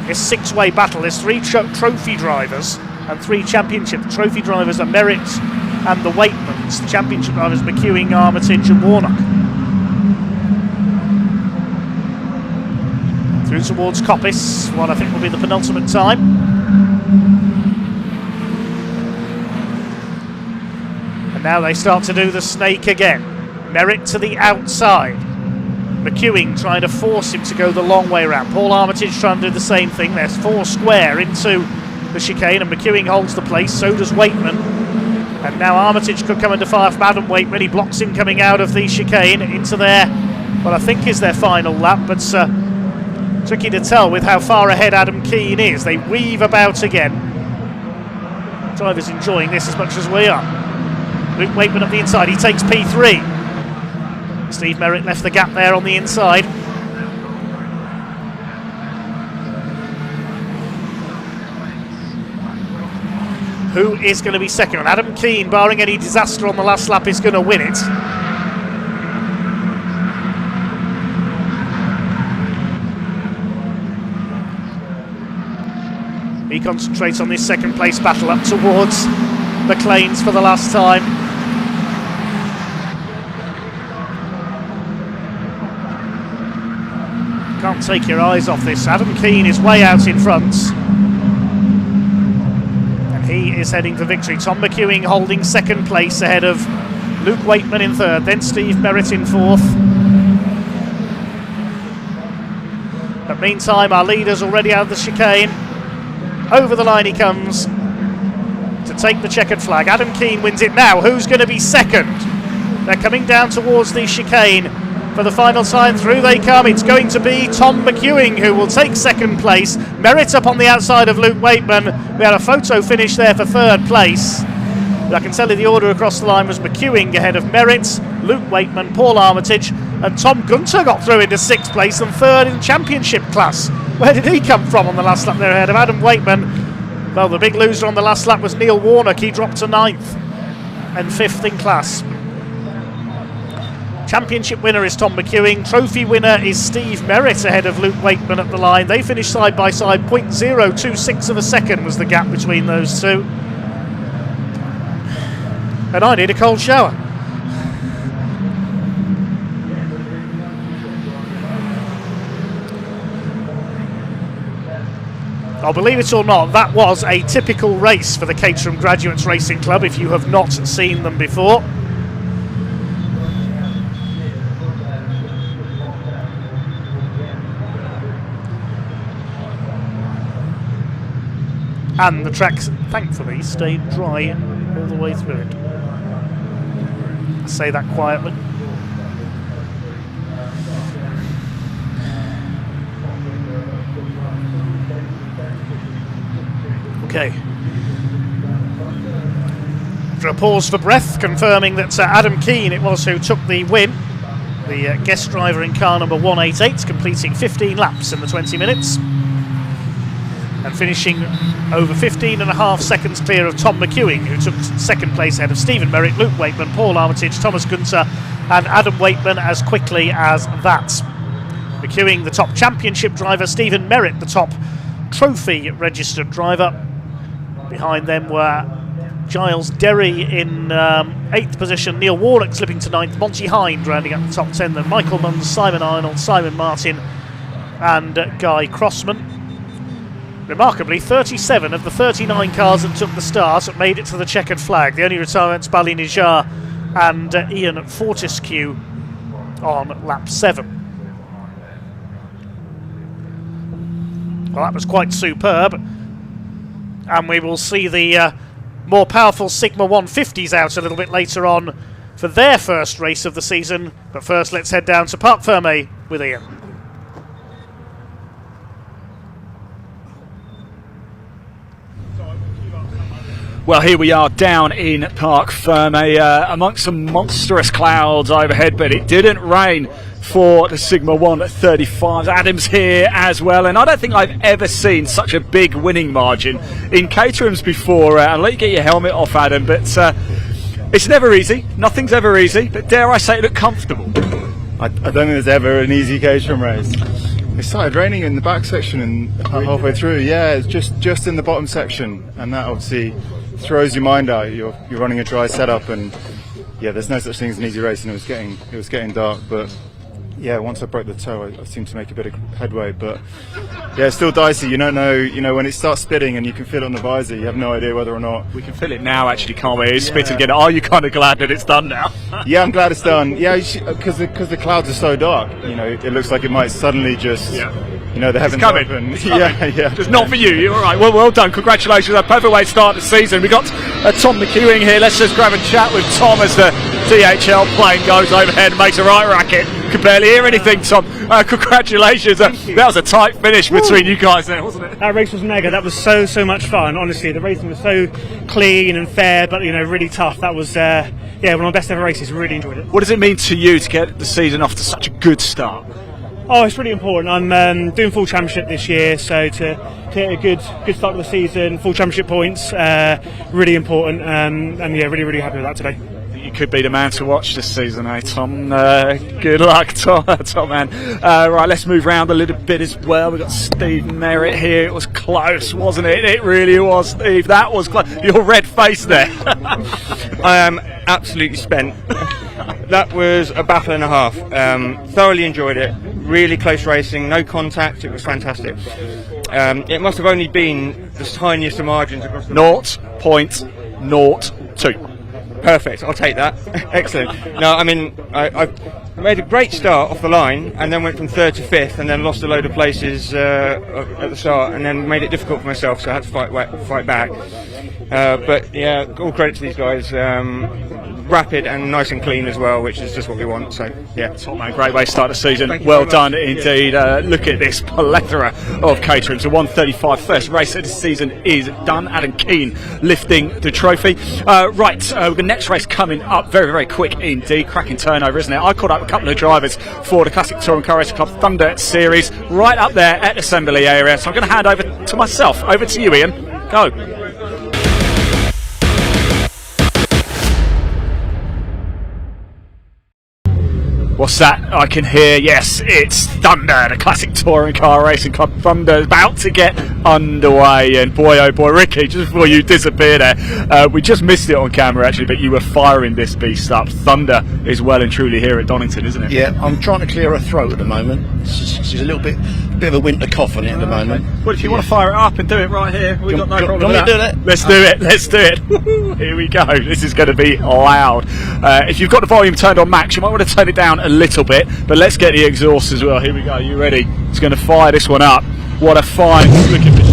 This 6-way battle, there's 3 trophy drivers and 3 championship. The trophy drivers are Merritt and the Waitmans. The championship drivers McEwing, Armitage and Warnock. Through towards Coppice, what I think will be the penultimate time. And now they start to do the snake again. Merritt to the outside. McEwing trying to force him to go the long way around. Paul Armitage trying to do the same thing. There's 4 square into the chicane and McEwing holds the place, so does Waitman. And now Armitage could come under fire from Adam Waitman. He blocks him coming out of the chicane into their, what I think is their final lap, but tricky to tell with how far ahead Adam Keane is. They weave about again. Drivers enjoying this as much as we are. Luke Waitman up the inside, he takes P3. Steve Merritt left the gap there on the inside. Who is going to be second? And Adam Keane, barring any disaster on the last lap, is going to win it. He concentrates on this second place battle up towards McLean's for the last time. can't take your eyes off this. Adam Keane is way out in front. And he is heading for victory. Tom McEwing holding second place ahead of Luke Waitman in third, then Steve Merritt in fourth. But meantime, our leader's already out of the chicane. Over the line he comes to take the checkered flag. Adam Keane wins it now. Who's going to be second? They're coming down towards the chicane for the final time. Through they come. It's going to be Tom McEwing who will take second place. Merritt up on the outside of Luke Waitman. We had a photo finish there for third place. But I can tell you the order across the line was McEwing ahead of Merritt, Luke Waitman, Paul Armitage, and Tom Gunter got through into sixth place and third in championship class. Where did he come from on the last lap there ahead of Adam Waitman? Well, the big loser on the last lap was Neil Warnock. He dropped to ninth and fifth in class. Championship winner is Tom McEwing. Trophy winner is Steve Merritt ahead of Luke Waitman at the line. They finished side by side. 0.026 of a second was the gap between those two. And I need a cold shower. I'll believe it or not, that was a typical race for the Caterham Graduates Racing Club if you have not seen them before. And the tracks, thankfully, stayed dry all the way through it. I say that quietly. Okay. After a pause for breath, confirming that Adam Keane it was who took the win. The guest driver in car number 188, completing 15 laps in the 20 minutes. And finishing over 15 and a half seconds clear of Tom McEwing, who took second place ahead of Stephen Merritt, Luke Waitman, Paul Armitage, Thomas Gunter and Adam Waitman as quickly as that. McEwing the top championship driver, Stephen Merritt the top trophy registered driver. Behind them were Giles Derry in 8th position, Neil Warnock slipping to 9th, Monty Hind rounding up the top 10, then Michael Munns, Simon Arnold, Simon Martin and Guy Crossman. Remarkably, 37 of the 39 cars that took the start made it to the checkered flag. The only retirements, Bali Nijar and Ian Fortescue on lap 7. Well, that was quite superb. And we will see the more powerful Sigma 150s out a little bit later on for their first race of the season. But first, let's head down to Parc Fermé with Ian. Well, here we are down in Parc Fermé amongst some monstrous clouds overhead, but it didn't rain for the Sigma 135. Adam's here as well, and I don't think I've ever seen such a big winning margin in Caterhams before. I'll let you get your helmet off, Adam, but it's never easy. Nothing's ever easy, but dare I say it looked comfortable. I don't think there's ever an easy Caterham race. It started raining in the back section and halfway through. Yeah, it's just in the bottom section, and that obviously throws your mind out. You're running a dry setup, and yeah, there's no such thing as an easy race, and it was getting dark. But yeah, once I broke the toe, I seemed to make a bit of headway. But yeah, it's still dicey. You don't know. You know, when it starts spitting and you can feel it on the visor, you have no idea whether or not. We can feel it now, actually, can't we? It's spitting again. Are you kind of glad that it's done now? Yeah, I'm glad it's done. Yeah, because the clouds are so dark. You know, it looks like it might suddenly just. Yeah. You know, the heavens open. Yeah. Just not for you. You're all right. Well done. Congratulations. A perfect way to start the season. We got Tom McEwing here. Let's just grab a chat with Tom as the DHL plane goes overhead and makes a right racket. Could barely hear anything, Tom. Congratulations. That was a tight finish between you guys there, wasn't it? That race was mega. That was so much fun. Honestly, the racing was so clean and fair, but really tough. That was one of my best ever races. Really enjoyed it. What does it mean to you to get the season off to such a good start? Oh, it's really important. I'm doing full championship this year, so to get a good start of the season, full championship points, really important. And really happy with that today. You could be the man to watch this season, eh, Tom? Good luck, Tom, man. Right, let's move around a little bit as well. We've got Steve Merritt here. It was close, wasn't it? It really was, Steve. That was close. Your red face there. I am absolutely spent. That was a battle and a half. Thoroughly enjoyed it. really close racing, no contact. It was fantastic. It must have only been the tiniest of margins across the 0.02. Perfect, I'll take that. Excellent. No, I mean, I made a great start off the line and then went from 3rd to 5th and then lost a load of places at the start and then made it difficult for myself, so I had to fight back. But yeah, all credit to these guys. Rapid and nice and clean as well, which is just what we want. So yeah, top man, great way to start the season. Well done indeed. Look at this plethora of Caterham. So 135 first race of the season is done. Adam Keane lifting the trophy. Right, the next race coming up very, very quick indeed. Cracking turnover, isn't it? I caught up a couple of drivers for the Classic Touring Car Racing Club Thunder Series right up there at the assembly area. So I'm going to hand over to myself. Over to you, Ian. Go. What's that I can hear? Yes, it's Thunder, the Classic Touring Car Racing Club Thunder, about to get underway. And boy, oh boy, Ricky, just before you disappear there, we just missed it on camera actually, but you were firing this beast up. Thunder is well and truly here at Donington, isn't it? Yeah, I'm trying to clear her throat at the moment. She's a little bit of a winter cough on it at the moment. Well, if you want to fire it up and do it right here, we've got no problem with with that. Let's do it, let's do it. Here we go, this is going to be loud. If you've got the volume turned on max, you might want to turn it down a little bit, but let's get the exhaust as well. Here we go, you ready? It's going to fire this one up. What a fine looking machine.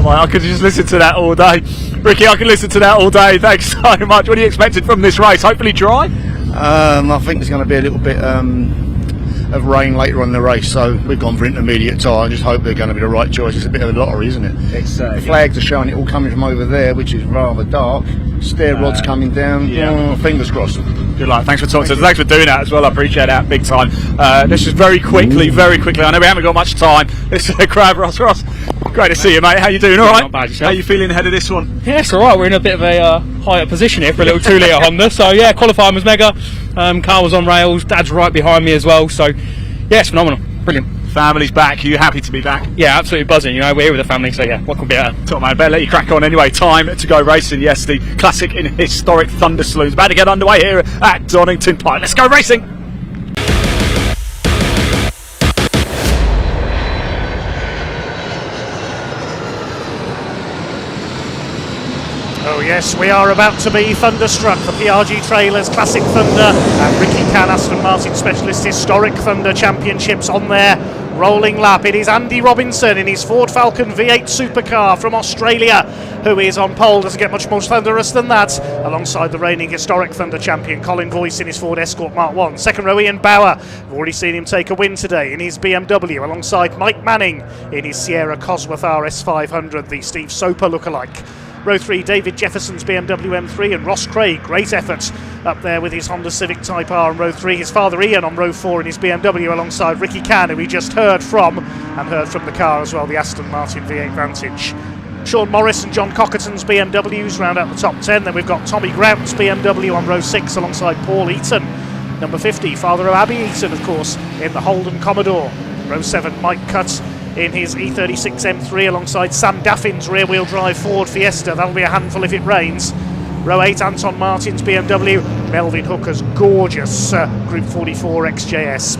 I could just listen to that all day. Ricky, I could listen to that all day. Thanks so much. What are you expecting from this race? Hopefully dry? I think there's going to be a little bit of rain later on in the race, so we've gone for intermediate tyre. I just hope they're going to be the right choice. It's a bit of a lottery, isn't it? The flags are showing it all coming from over there, which is rather dark. Stair rods coming down. Yeah. Fingers crossed. Good luck. Thanks for talking to us. Thanks for doing that as well. I appreciate that big time. Let's just very quickly. I know we haven't got much time. Let's grab Ross. Great to see you, mate. How you doing? All right? Not bad, yourself? How you feeling ahead of this one? Yeah, it's alright. We're in a bit of a higher position here for a little 2 litre Honda. So yeah, qualifying was mega. Car was on rails. Dad's right behind me as well. So yeah, it's phenomenal. Brilliant. Family's back. Are you happy to be back? Yeah, absolutely buzzing. You know, we're here with the family, so yeah, what could be better? Top man, better let you crack on anyway. Time to go racing. Yes, the classic and historic Thunder Saloons about to get underway here at Donington Park. Let's go racing. Oh yes, we are about to be thunderstruck. The PRG Trailers Classic Thunder and Ricky Can Aston Martin Specialist Historic Thunder Championships on their rolling lap. It is Andy Robinson in his Ford Falcon V8 supercar from Australia who is on pole. Doesn't get much more thunderous than that, alongside the reigning historic Thunder champion Colin Voice in his Ford Escort Mark 1. Second row, Ian Bauer. We've already seen him take a win today in his BMW, alongside Mike Manning in his Sierra Cosworth RS500, the Steve Soper lookalike. Row 3, David Jefferson's BMW M3 and Ross Craig, great effort up there with his Honda Civic Type R on row 3. His father Ian on row 4 in his BMW alongside Ricky Can, who we just heard from, and heard from the car as well, the Aston Martin V8 Vantage. Sean Morris and John Cockerton's BMWs round out the top 10. Then we've got Tommy Grout's BMW on row 6 alongside Paul Eaton. Number 50, father of Abby Eaton, of course, in the Holden Commodore. Row 7, Mike Cutt in his E36 M3 alongside Sam Daffin's rear-wheel drive Ford Fiesta. That'll be a handful if it rains. Row 8, Anton Martin's BMW. Melvin Hooker's gorgeous Group 44 XJS.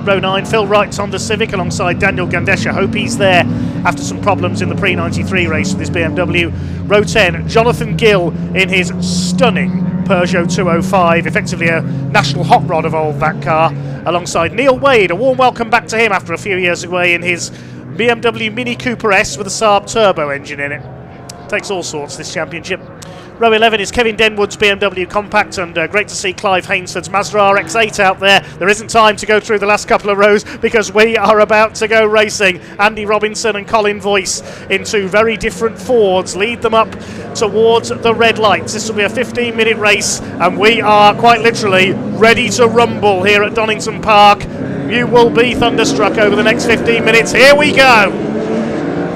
Row 9, Phil Wright's Honda Civic alongside Daniel Gandesha. Hope he's there after some problems in the pre-93 race with his BMW. Row 10, Jonathan Gill in his stunning Peugeot 205, effectively a national hot rod of old, that car, alongside Neil Wade. A warm welcome back to him after a few years away in his BMW Mini Cooper S with a Saab turbo engine in it. Takes all sorts, this championship. Row 11 is Kevin Denwood's BMW Compact, and great to see Clive Hainsford's Mazda RX-8 out there. There isn't time to go through the last couple of rows because we are about to go racing. Andy Robinson and Colin Voice in two very different Fords lead them up towards the red lights. This will be a 15-minute race, and we are quite literally ready to rumble here at Donington Park. You will be thunderstruck over the next 15 minutes. Here we go!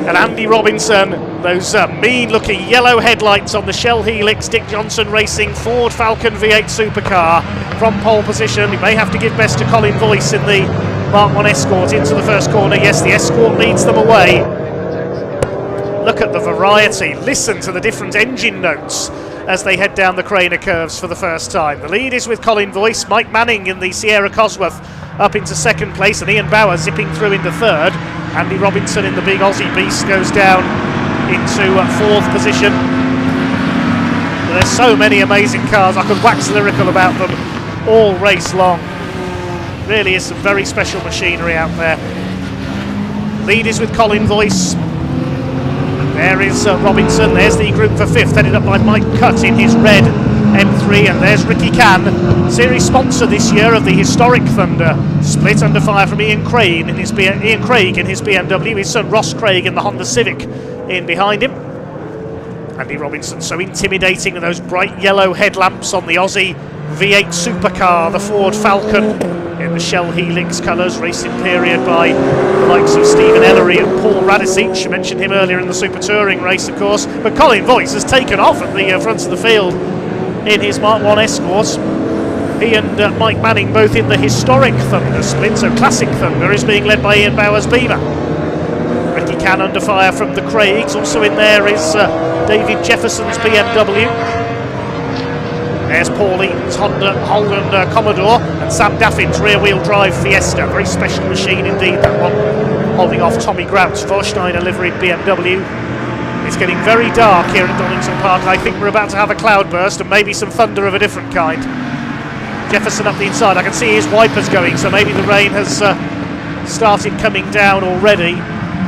And Andy Robinson, those mean-looking yellow headlights on the Shell Helix Dick Johnson Racing Ford Falcon V8 supercar from pole position. He may have to give best to Colin Voice in the Mark 1 Escort into the first corner. Yes, the Escort leads them away. Look at the variety. Listen to the different engine notes as they head down the Craner curves for the first time. The lead is with Colin Voice, Mike Manning in the Sierra Cosworth up into second place, and Ian Bauer zipping through into third. Andy Robinson in the big Aussie Beast goes down into fourth position. There's so many amazing cars, I could wax lyrical about them all race long. Really is some very special machinery out there. Lead is with Colin Voice. There is Robinson. There's the group for fifth, headed up by Mike Cutt in his red M3, and there's Ricky Cann, series sponsor this year of the historic Thunder Split, under fire from Ian Craig in his BMW, his son Ross Craig in the Honda Civic in behind him. Andy Robinson so intimidating with those bright yellow headlamps on the Aussie V8 supercar, the Ford Falcon in the Shell Helix colours, racing period by the likes of Stephen Ellery and Paul Radicic. You mentioned him earlier in the Super Touring race, of course, but Colin Voice has taken off at the front of the field in his Mark 1 Escorts. He and Mike Manning both in the historic Thunder Split, so classic Thunder is being led by Ian Bauer's Beamer. Ricky Cann under fire from the Craigs. Also in there is David Jefferson's BMW. There's Paul Eaton's Holden Commodore, and Sam Daffin's rear-wheel drive Fiesta. Very special machine indeed, that one, holding off Tommy Grout's Vorsteiner liveried BMW. It's getting very dark here at Donington Park. I think we're about to have a cloudburst and maybe some thunder of a different kind. Jefferson up the inside. I can see his wipers going, so maybe the rain has started coming down already.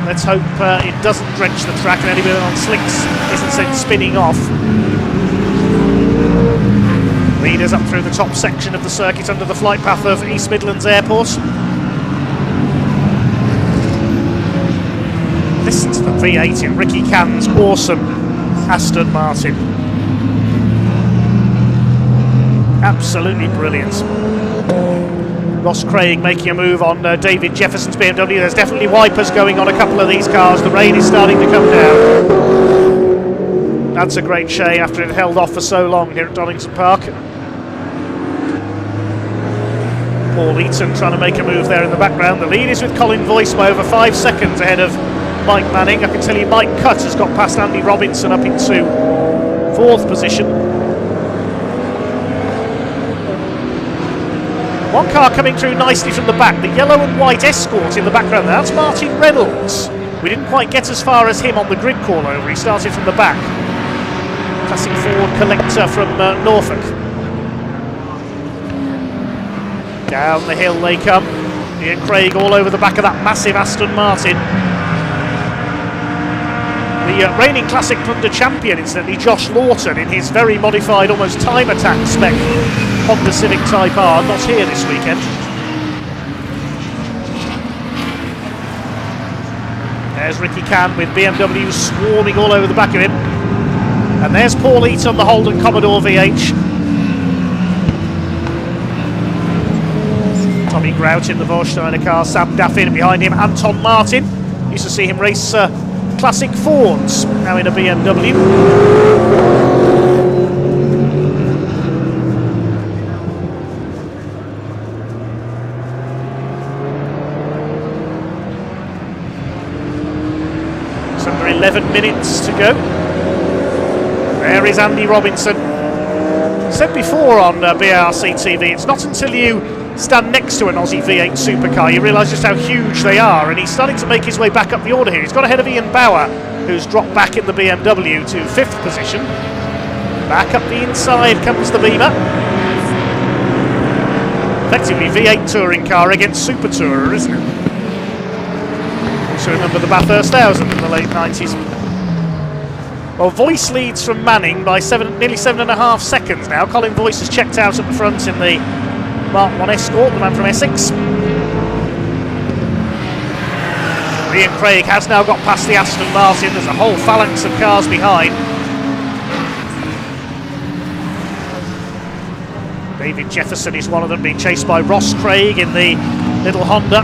Let's hope it doesn't drench the track and anybody on slicks isn't sent spinning off. Leaders up through the top section of the circuit under the flight path of East Midlands Airport. Listen to the V8 in Ricky Cann's awesome Aston Martin. Absolutely brilliant. Ross Craig making a move on David Jefferson's BMW. There's definitely wipers going on a couple of these cars. The rain is starting to come down. That's a great shame after it held off for so long here at Donington Park. Paul Eaton trying to make a move there in the background. The lead is with Colin Voice by over 5 seconds ahead of Mike Manning. I can tell you Mike Cutt has got past Andy Robinson up into fourth position. One car coming through nicely from the back, the yellow and white Escort in the background. That's Martin Reynolds. We didn't quite get as far as him on the grid call over. He started from the back. Classic Ford collector from Norfolk. Down the hill they come. Ian Craig all over the back of that massive Aston Martin. The reigning Classic Thunder champion, incidentally, Josh Lawton in his very modified, almost time attack spec Honda Civic Type R, not here this weekend. There's Ricky Cann with BMW swarming all over the back of him. And there's Paul Eaton, the Holden Commodore VH. Tommy Grout in the Vorsteiner car, Sam Daffin behind him, Anton Martin. Used to see him race classic Fords, now in a BMW. It's under 11 minutes to go. There is Andy Robinson. Said before on BARC TV, it's not until you stand next to an Aussie V8 supercar you realise just how huge they are, and he's starting to make his way back up the order here. He's got ahead of Ian Bauer, who's dropped back in the BMW to fifth position. Back up the inside comes the Beamer. Effectively V8 touring car against Super Tourer, isn't it? Also remember the Bathurst 1000 in the late 90s. Well, Voice leads from Manning by nearly 7.5 seconds now. Colin Voice has checked out at the front in the Mark 1 Escort, the man from Essex. Ian Craig has now got past the Aston Martin. There's a whole phalanx of cars behind. David Jefferson is one of them, being chased by Ross Craig in the little Honda.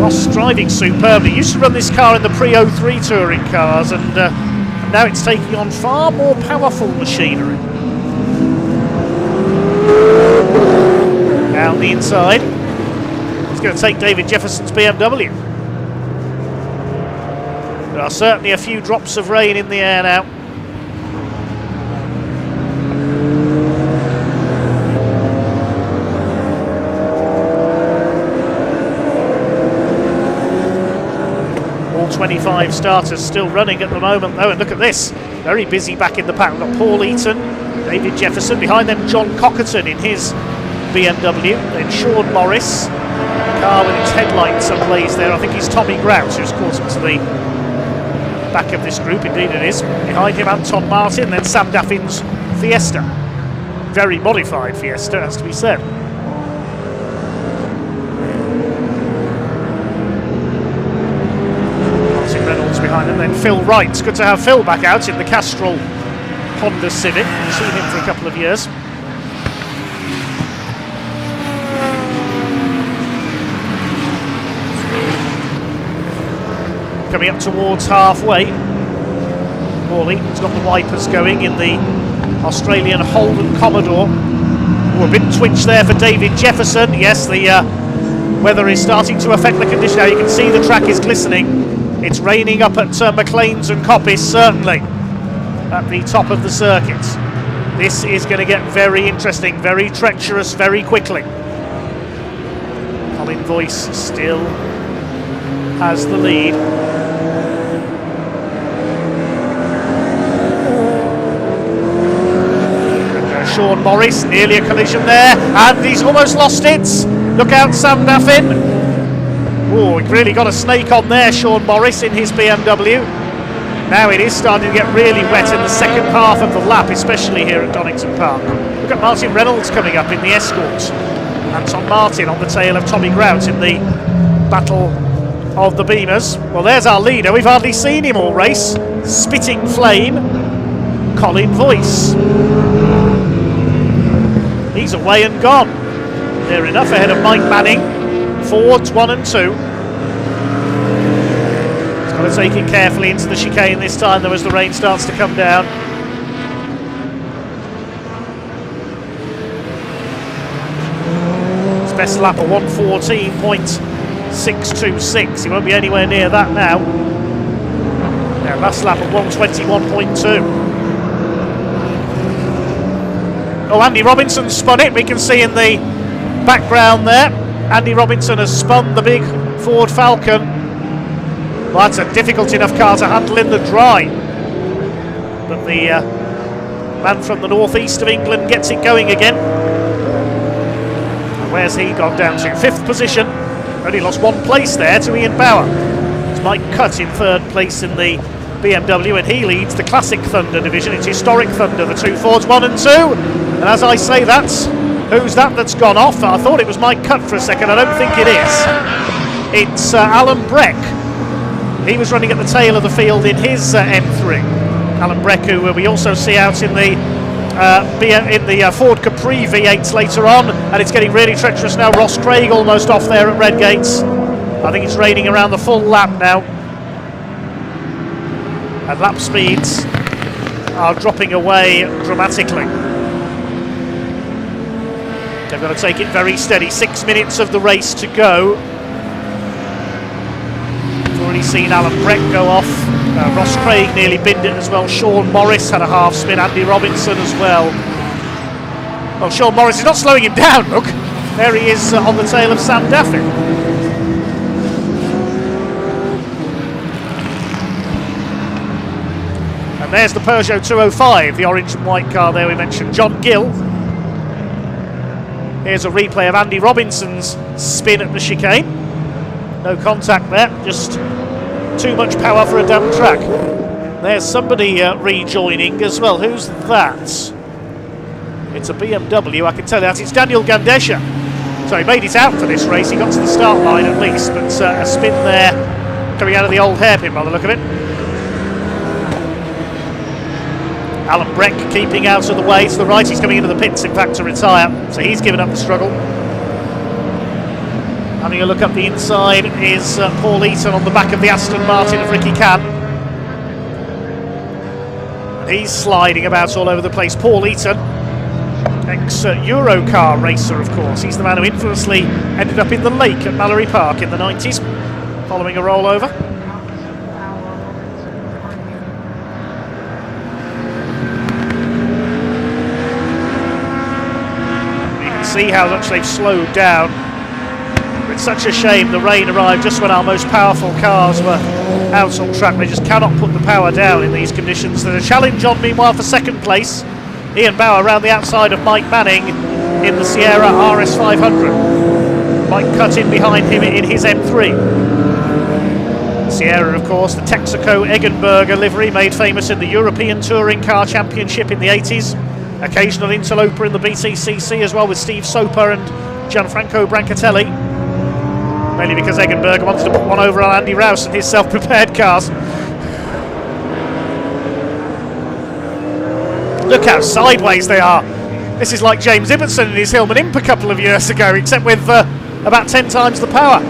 Ross driving superbly. He used to run this car in the pre-03 touring cars, and now it's taking on far more powerful machinery. Down the inside. He's going to take David Jefferson's BMW. There are certainly a few drops of rain in the air now. All 25 starters still running at the moment though, and look at this, very busy back in the pack. We've got Paul Eaton, David Jefferson, behind them John Cockerton in his BMW, then Sean Morris, the car with its headlights ablaze there. I think he's Tommy Grouse who's caught up to the back of this group, indeed it is. Behind him Anton Martin, then Sam Daffin's Fiesta. Very modified Fiesta, has to be said. Martin Reynolds behind him, then Phil Wright. It's good to have Phil back out in the Castrol Honda Civic. We've seen him for a couple of years. Coming up towards halfway. Morley has got the wipers going in the Australian Holden Commodore. Oh, a bit twitch there for David Jefferson. Yes, the weather is starting to affect the condition. Now you can see the track is glistening. It's raining up at McLean's and Coppice, certainly, at the top of the circuit. This is going to get very interesting, very treacherous, very quickly. Colin Voice still has the lead. Sean Morris, nearly a collision there, and he's almost lost it. Look out, Sam Daffin. Oh, he really got a snake on there, Sean Morris, in his BMW. Now it is starting to get really wet in the second half of the lap, especially here at Donington Park. Look at Martin Reynolds coming up in the Escort. Anton Martin on the tail of Tommy Grout in the Battle of the Beamers. Well, there's our leader. We've hardly seen him all race. Spitting flame, Colin Voice. He's away and gone. They're enough ahead of Mike Manning. Fords 1 and 2. He's got to take it carefully into the chicane this time, though, as the rain starts to come down. His best lap of 1:14.626. He won't be anywhere near that now. Now, last lap of 1:21.2. Oh, Andy Robinson spun it. We can see in the background there, Andy Robinson has spun the big Ford Falcon. Well, that's a difficult enough car to handle in the dry. But the man from the northeast of England gets it going again. And where's he gone down to? 5th position. Only lost 1 place there to Ian Bauer. It's Mike Cutt in 3rd place in the BMW, and he leads the Classic Thunder division. It's Historic Thunder, the 2 Fords 1 and 2. And as I say that, who's that's gone off? I thought it was Mike Cutt for a second. I don't think it is. It's Alan Breck. He was running at the tail of the field in his M3. Alan Breck, who we also see out in the Ford Capri V8s later on, and it's getting really treacherous now. Ross Craig almost off there at Redgate. I think it's raining around the full lap now. And lap speeds are dropping away dramatically. They've got to take it very steady. 6 minutes of the race to go. We've already seen Alan Breck go off. Ross Craig nearly binned it as well. Sean Morris had a half spin. Andy Robinson as well. Well, Sean Morris is not slowing him down, look. There he is on the tail of Sam Daffin. And there's the Peugeot 205, the orange and white car there we mentioned. John Gill. Here's a replay of Andy Robinson's spin at the chicane. No contact there, just too much power for a damp track. There's somebody rejoining as well. Who's that? It's a BMW, I can tell you that. It's Daniel Gandesha. So he made it out for this race. He got to the start line at least, but a spin there coming out of the old hairpin by the look of it. Alan Breck keeping out of the way to the right. He's coming into the pits, in fact, to retire. So he's given up the struggle. Having a look up the inside is Paul Eaton on the back of the Aston Martin of Ricky Cann. And he's sliding about all over the place. Paul Eaton, ex-Eurocar racer, of course. He's the man who infamously ended up in the lake at Mallory Park in the 90s, following a rollover. see how much they've slowed down. It's such a shame the rain arrived just when our most powerful cars were out on track. They just cannot put the power down in these conditions. There's a challenge on meanwhile for second place. Ian Bauer around the outside of Mike Manning in the Sierra RS500. Mike cut in behind him in his M3. Sierra, of course, the Texaco Eggenberger livery, made famous in the European Touring Car Championship in the 80s. Occasional interloper in the BTCC as well with Steve Soper and Gianfranco Brancatelli. Mainly because Eggenberger wants to put one over on Andy Rouse and his self-prepared cars. Look how sideways they are. This is like James Ibbotson in his Hillman Imp a couple of years ago, except with about 10 times the power.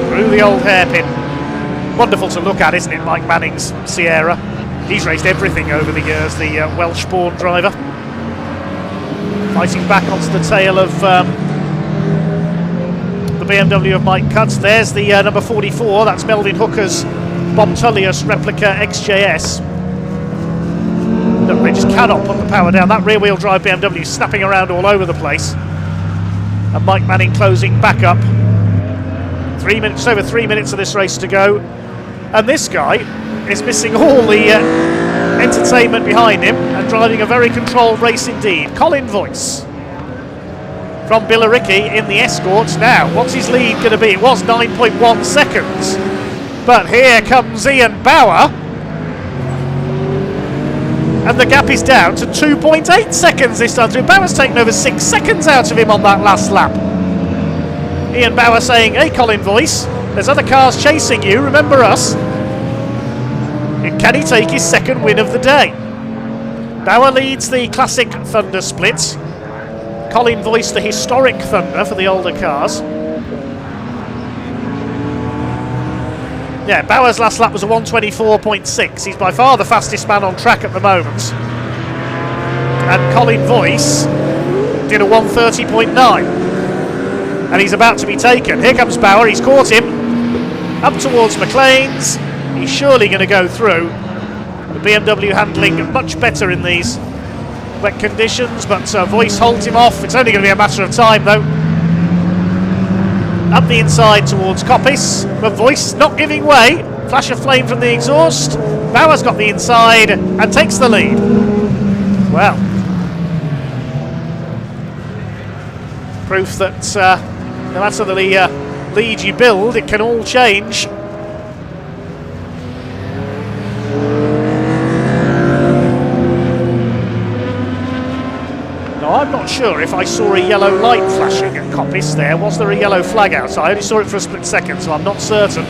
Through the old hairpin. Wonderful to look at, isn't it, Mike Manning's Sierra? He's raced everything over the years, the Welsh-born driver. Fighting back onto the tail of the BMW of Mike Cutts. There's the number 44, that's Melvin Hooker's Bob Tullius replica XJS. Look, they just cannot put the power down. That rear-wheel drive BMW is snapping around all over the place. And Mike Manning closing back up. 3 minutes, over 3 minutes of this race to go. And this guy is missing all the entertainment behind him and driving a very controlled race indeed. Colin Voice from Billericay in the Escort. Now, what's his lead going to be? It was 9.1 seconds. But here comes Ian Bauer. And the gap is down to 2.8 seconds this time through. Bauer's taken over 6 seconds out of him on that last lap. Ian Bauer saying, hey Colin Voice, there's other cars chasing you, remember us? And can he take his second win of the day? Bauer leads the classic Thunder split. Colin Voice the historic Thunder for the older cars. Yeah, Bauer's last lap was a 1:24.6. He's by far the fastest man on track at the moment. And Colin Voice did a 1:30.9. And he's about to be taken. Here comes Bauer, he's caught him. Up towards McLean's. He's surely going to go through. The BMW handling much better in these wet conditions, but Voice holds him off. It's only going to be a matter of time though. Up the inside towards Coppice, but Voice not giving way. Flash of flame from the exhaust. Bauer's got the inside and takes the lead. Well, proof that no matter the lead you build, it can all change. Now, I'm not sure if I saw a yellow light flashing at Coppice there. Was there a yellow flag outside? I only saw it for a split second, so I'm not certain.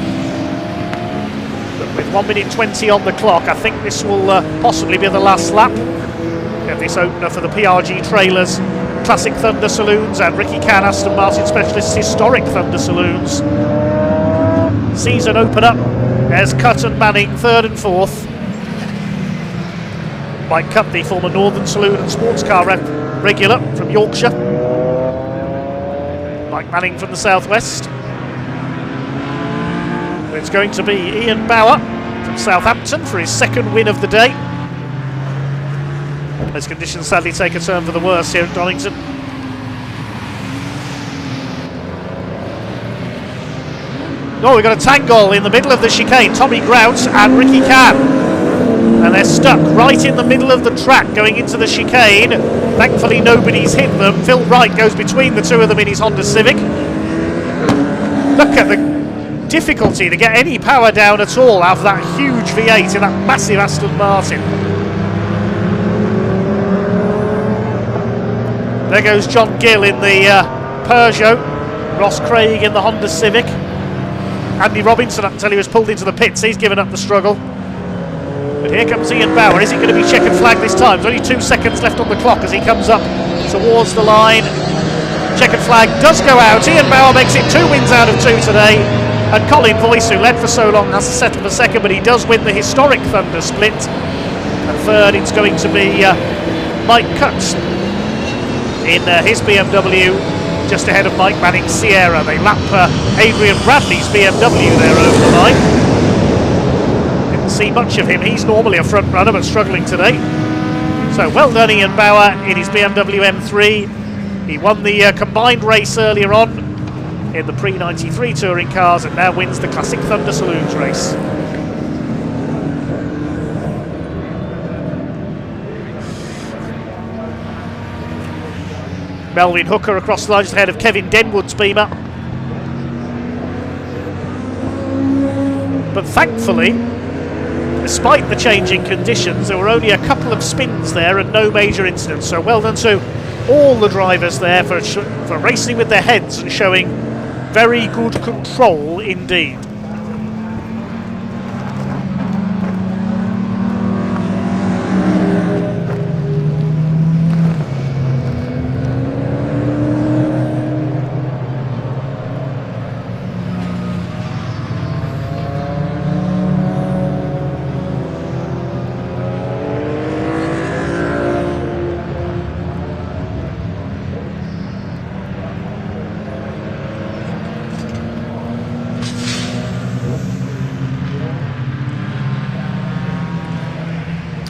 But with 1 minute 20 on the clock, I think this will possibly be the last lap. We have this opener for the PRG Trailers Classic Thunder Saloons and Ricky Can Aston Martin Specialists Historic Thunder Saloons. Season opener. There's Cutt and Manning, third and fourth. Mike Cutt, the former Northern Saloon and Sports Car regular from Yorkshire. Mike Manning from the southwest. It's going to be Ian Bauer from Southampton for his second win of the day. Those conditions sadly take a turn for the worse here at Donington. Oh, we've got a tangle in the middle of the chicane. Tommy Grout and Ricky Can. And they're stuck right in the middle of the track going into the chicane. Thankfully nobody's hit them. Phil Wright goes between the two of them in his Honda Civic. Look at the difficulty to get any power down at all out of that huge V8 in that massive Aston Martin. There goes John Gill in the Peugeot. Ross Craig in the Honda Civic. Andy Robinson, up until he was pulled into the pits, he's given up the struggle. But here comes Ian Bauer. Is it going to be checkered flag this time? There's only 2 seconds left on the clock as he comes up towards the line. Checkered flag does go out. Ian Bauer makes it 2 wins out of 2 today. And Colin Voice, who led for so long, has to settle for second, but he does win the historic Thunder split. And third, it's going to be Mike Cutts in his BMW, just ahead of Mike Manning's Sierra. They lap Adrian Bradley's BMW there over the line. Didn't see much of him. He's normally a front runner but struggling today. So well done Ian Bauer in his BMW M3. He won the combined race earlier on in the pre-93 touring cars and now wins the Classic Thunder Saloons race. Melvin Hooker across the line just ahead of Kevin Denwood's Beamer. But thankfully, despite the changing conditions, there were only a couple of spins there and no major incidents. So well done to all the drivers there for racing with their heads and showing very good control indeed.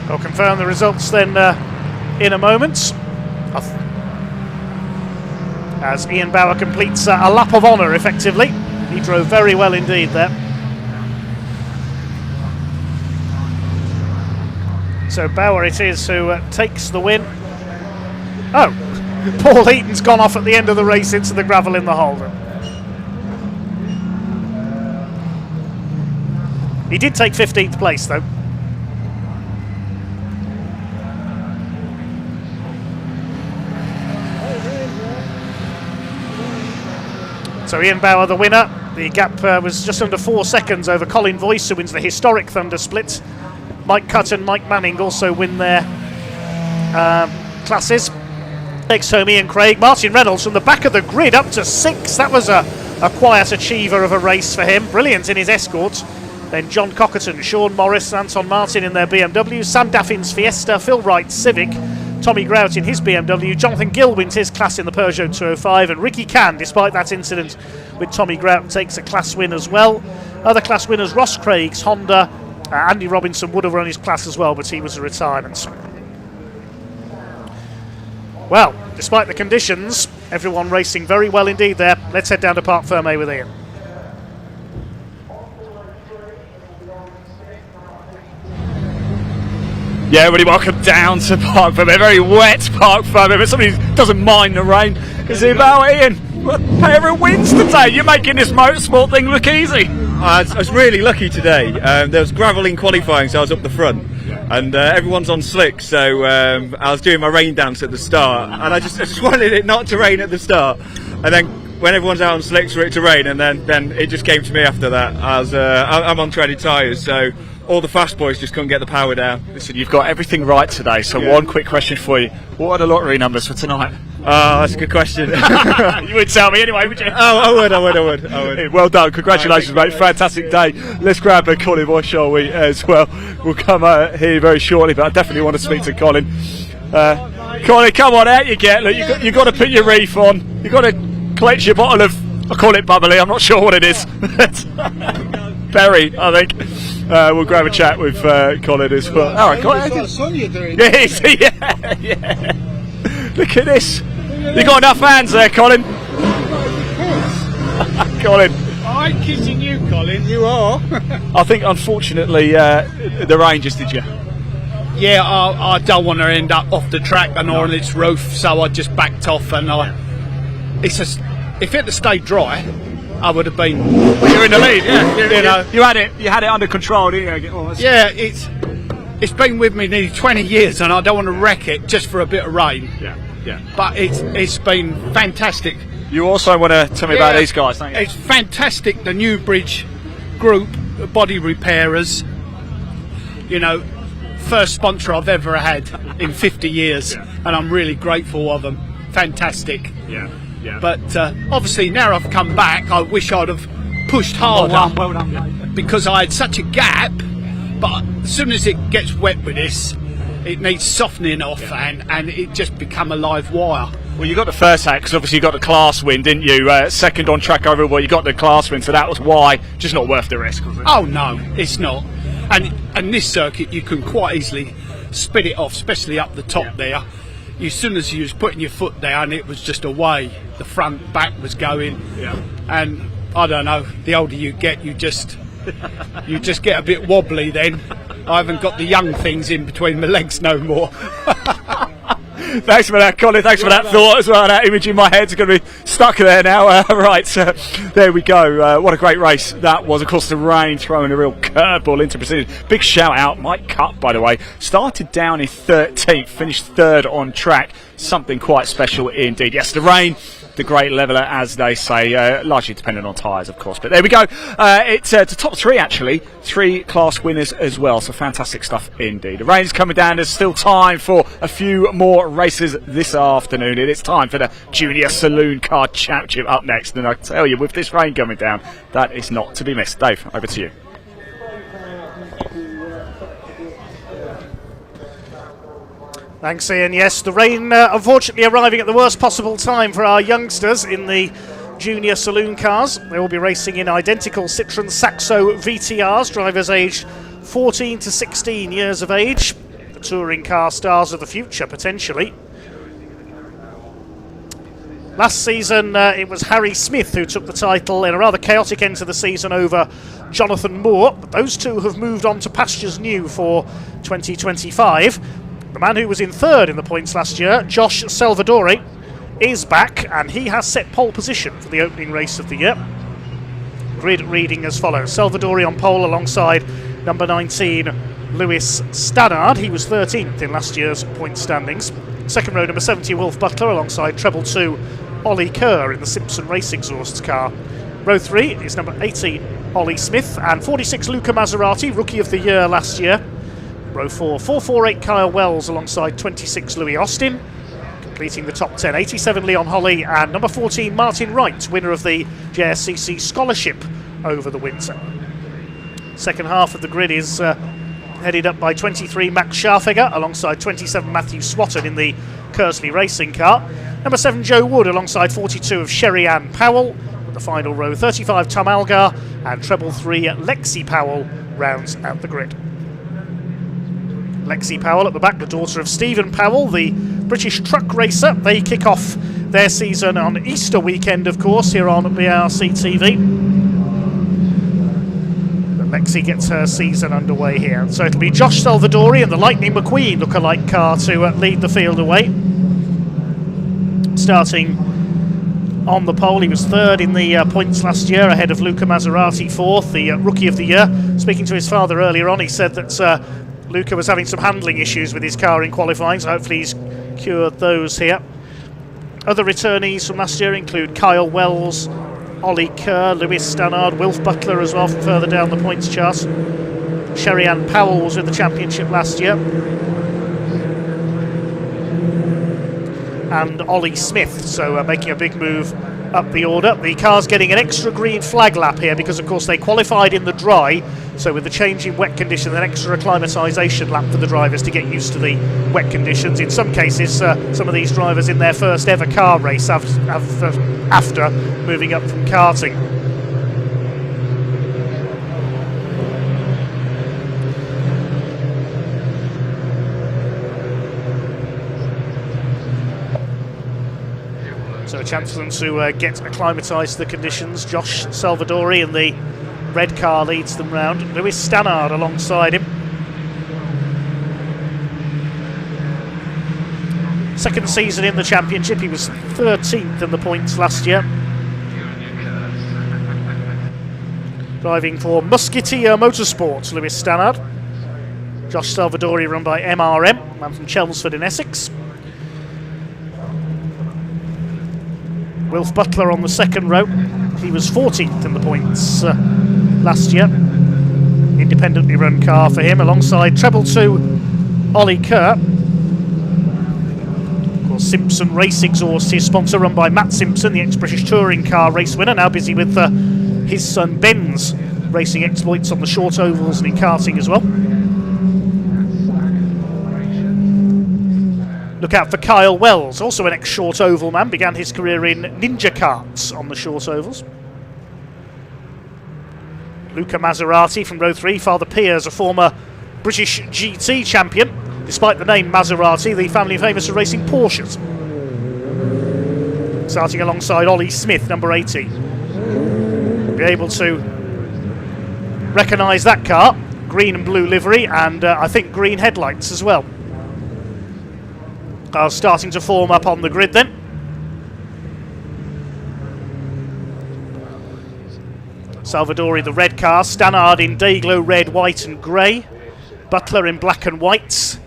I'll confirm the results then in a moment. As Ian Bauer completes a lap of honour effectively. He drove very well indeed there. So Bauer it is who takes the win. Oh, Paul Eaton's gone off at the end of the race into the gravel in the Holden. He did take 15th place though. So Ian Bauer the winner. The gap was just under 4 seconds over Colin Voice, who wins the historic Thunder Split. Mike Cutt and Mike Manning also win their classes. Next home Ian Craig. Martin Reynolds from the back of the grid up to 6. That was a quiet achiever of a race for him. Brilliant in his Escort. Then John Cockerton, Sean Morris, Anton Martin in their BMW. Sam Daffin's Fiesta, Phil Wright's Civic. Tommy Grout in his BMW, Jonathan Gill wins his class in the Peugeot 205, and Ricky Can, despite that incident with Tommy Grout, takes a class win as well. Other class winners, Ross Craig's Honda, Andy Robinson would have run his class as well, but he was a retirement. Well, despite the conditions, everyone racing very well indeed there. Let's head down to Parc Fermé with Ian. Yeah, everybody welcome down to Parc Fermé. Very wet Parc Fermé, but somebody who doesn't mind the rain is about Ian. Everyone wins today. You're making this motorsport thing look easy. I was really lucky today. There was gravel in qualifying, so I was up the front, and everyone's on slick. So I was doing my rain dance at the start, and I just wanted it not to rain at the start, and then when everyone's out on slicks for it to rain, and then it just came to me after that. I'm on treaded tyres, so all the fast boys just couldn't get the power down. Listen, you've got everything right today, so one quick question for you. What are the lottery numbers for tonight? Oh, that's a good question. You would tell me anyway, would you? Oh, I would. Well done, congratulations, mate. Fantastic day. Let's grab Colin Voice, shall we, as well. We'll come here very shortly, but I definitely want to speak to Colin. Colin, come on, out you get. Look, you've got to put your reef on. You've got to collect your bottle of, I call it bubbly, I'm not sure what it is. Berry, I think. We'll grab a chat with Colin as well. All right, Colin. Got a son you're doing. Yeah. Look at this. You got enough hands there, Colin. Colin. I ain't kissing you, Colin. You are. I think, unfortunately, the rain just did you. Yeah, I don't want to end up off the track and on its roof, so I just backed off. And if it had stayed dry, I would have been. Well, you're in the lead, yeah. You had it under control, didn't you? Oh, yeah, it's been with me nearly 20 years, and I don't want to wreck it just for a bit of rain. Yeah. But it's been fantastic. You also want to tell me about these guys, don't you? It's fantastic. The Newbridge group, body repairers. You know, first sponsor I've ever had in 50 years, and I'm really grateful of them. Fantastic. Yeah. But obviously now I've come back, I wish I'd have pushed harder. Well done, mate. Because I had such a gap. But as soon as it gets wet with this, it needs softening off, and it just become a live wire. Well, you got the first act because obviously you got the class win, didn't you? Second on track overall, you got the class win, so that was why. Just not worth the risk, was it? Oh no, it's not. And this circuit, you can quite easily spit it off, especially up the top there. As soon as you was putting your foot down, it was just away. The front, back was going. And I don't know, the older you get, you just get a bit wobbly then. I haven't got the young things in between my legs no more. Thanks for that, Colin. Thanks for that thought as well. That image in my head's going to be stuck there now. Right, there we go. What a great race that was. Of course, the rain throwing a real curveball into proceedings. Big shout out. Mike Cup, by the way, started down in 13th, finished third on track. Something quite special indeed. Yes, the rain, the great leveller, as they say, largely dependent on tyres, of course. But there we go. It's the top three, actually. 3 class winners as well. So fantastic stuff indeed. The rain is coming down. There's still time for a few more races this afternoon. It is time for the Junior Saloon Car Championship up next. And I tell you, with this rain coming down, that is not to be missed. Dave, over to you. Thanks, Ian. Yes, the rain unfortunately arriving at the worst possible time for our youngsters in the Junior Saloon cars. They will be racing in identical Citroën Saxo VTRs, drivers aged 14 to 16 years of age. The touring car stars of the future, potentially. Last season, it was Harry Smith who took the title in a rather chaotic end to the season over Jonathan Moore. But those two have moved on to pastures new for 2025. The man who was in third in the points last year, Josh Salvadori, is back, and he has set pole position for the opening race of the year. Grid reading as follows. Salvadori on pole alongside number 19, Lewis Stannard. He was 13th in last year's point standings. Second row, number 70, Wolf Butler, alongside treble 2, Ollie Kerr in the Simpson Race Exhausts car. Row 3 is number 80, Ollie Smith, and 46, Luca Maserati, Rookie of the Year last year. Row 4, 448, Kyle Wells, alongside 26, Louis Austin. Completing the top 10, 87, Leon Holly, and number 14, Martin Wright, winner of the JSCC Scholarship over the winter. Second half of the grid is headed up by 23, Max Scharfegger, alongside 27, Matthew Swatton in the Kersley Racing car. Number 7, Joe Wood, alongside 42 of Sherry Ann Powell. At the final row, 35, Tom Algar, and treble 3, Lexi Powell rounds out the grid. Lexi Powell at the back, the daughter of Stephen Powell, the British truck racer. They kick off their season on Easter weekend, of course, here on BRC TV. But Lexi gets her season underway here. So it'll be Josh Salvadori and the Lightning McQueen lookalike car to lead the field away. Starting on the pole, he was third in the points last year, ahead of Luca Maserati, fourth, the Rookie of the Year. Speaking to his father earlier on, he said that Luca was having some handling issues with his car in qualifying, so hopefully he's cured those here. Other returnees from last year include Kyle Wells, Ollie Kerr, Lewis Stannard, Wilf Butler as well from further down the points chart. Sherry Ann Powell was with the championship last year. And Ollie Smith, so making a big move up the order. The car's getting an extra green flag lap here because, of course, they qualified in the dry. So with the change in wet conditions, an extra acclimatisation lap for the drivers to get used to the wet conditions. In some cases, some of these drivers in their first ever car race after moving up from karting. So a chance for them to get acclimatised to the conditions. Josh Salvadori in the red car leads them round. Lewis Stannard alongside him. Second season in the championship, he was 13th in the points last year. Driving for Musketeer Motorsports, Lewis Stannard. Josh Salvadori run by MRM, man from Chelmsford in Essex. Wilf Butler on the second row. He was 14th in the points last year. Independently run car for him, alongside treble 2 Ollie Kerr. Of course, Simpson Race Exhaust, his sponsor, run by Matt Simpson, the ex-British touring car race winner, now busy with his son Ben's racing exploits on the short ovals and in karting as well. Look out for Kyle Wells, also an ex-short oval man, began his career in Ninja Karts on the short ovals. Luca Maserati from row 3. Father Piers, a former British GT champion. Despite the name Maserati, the family famous for racing Porsches. Starting alongside Ollie Smith, number 80. Be able to recognise that car. Green and blue livery, and I think green headlights as well. Cars starting to form up on the grid then. Salvadori, the red car. Stannard in Dayglow red, white and grey. Butler in black and white.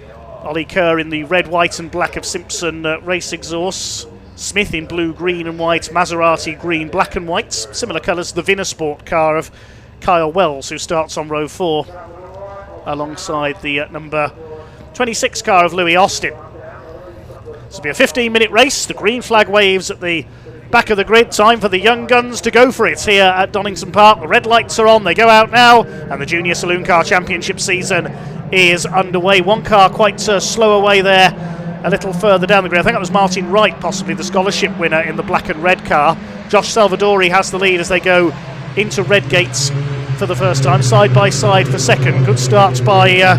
Ollie Kerr in the red, white and black of Simpson race exhausts. Smith in blue, green and white. Maserati green, black and white. Similar colours to the Vinasport car of Kyle Wells, who starts on row 4 alongside the number 26 car of Louis Austin. This will be a 15-minute race. The green flag waves at the back of the grid. Time for the young guns to go for it here at Donington Park. The red lights are on. They go out now, and the Junior Saloon Car Championship season is underway. One car quite slow away there, a little further down the grid. I think that was Martin Wright, possibly the scholarship winner in the black and red car. Josh Salvadori has the lead as they go into red gates for the first time, side by side for second. Good start by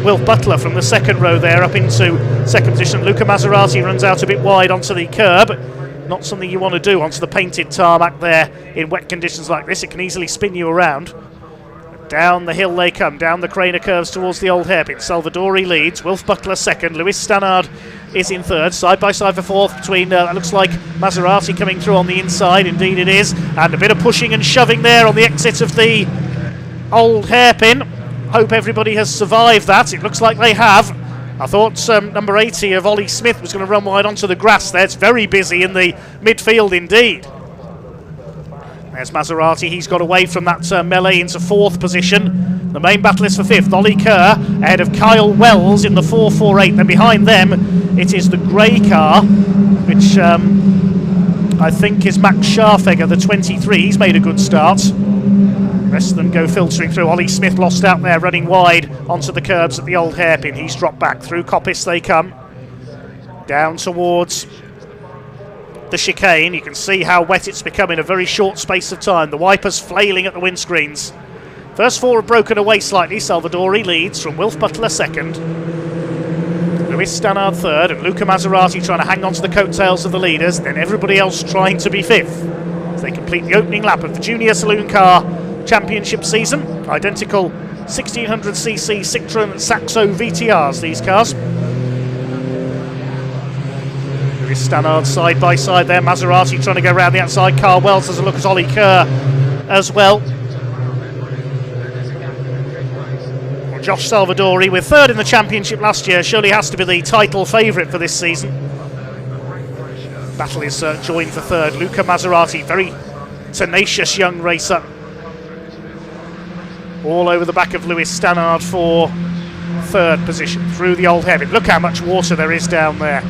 Wilf Butler from the second row there up into second position. Luca Maserati runs out a bit wide onto the curb. Not something you want to do onto the painted tarmac there in wet conditions like this. It can easily spin you around. Down the hill they come, down the Craner curves towards the old hairpin. Salvadori leads, Wilf Butler second, Lewis Stannard is in third, side by side for fourth between, it looks like Maserati coming through on the inside, indeed it is, and a bit of pushing and shoving there on the exit of the old hairpin. Hope everybody has survived that, it looks like they have. I thought number 80 of Ollie Smith was going to run wide onto the grass there. It's very busy in the midfield indeed. There's Maserati, he's got away from that melee into fourth position. The main battle is for fifth. Ollie Kerr ahead of Kyle Wells in the 448. Then behind them it is the grey car, which I think is Max Scharfegger, the 23. He's made a good start. The rest of them go filtering through. Ollie Smith lost out there, running wide onto the curbs at the old hairpin. He's dropped back. Through Coppice they come. Down towards the chicane. You can see how wet it's become in a very short space of time. The wipers flailing at the windscreens. First four have broken away slightly. Salvadori leads from Wilf Butler second. Lewis Stannard third, and Luca Maserati trying to hang on to the coattails of the leaders. Then everybody else trying to be fifth as they complete the opening lap of the Junior Saloon Car Championship season. Identical 1600cc Citroën Saxo VTRs, these cars. Lewis Stannard side by side there. Maserati trying to go around the outside. Carl Wells has a look at Ollie Kerr as well. Josh Salvadori, with third in the championship last year, surely has to be the title favourite for this season. Battle is joined for third. Luca Maserati, very tenacious young racer. All over the back of Lewis Stannard for third position through the old hairpin. Look how much water there is down there.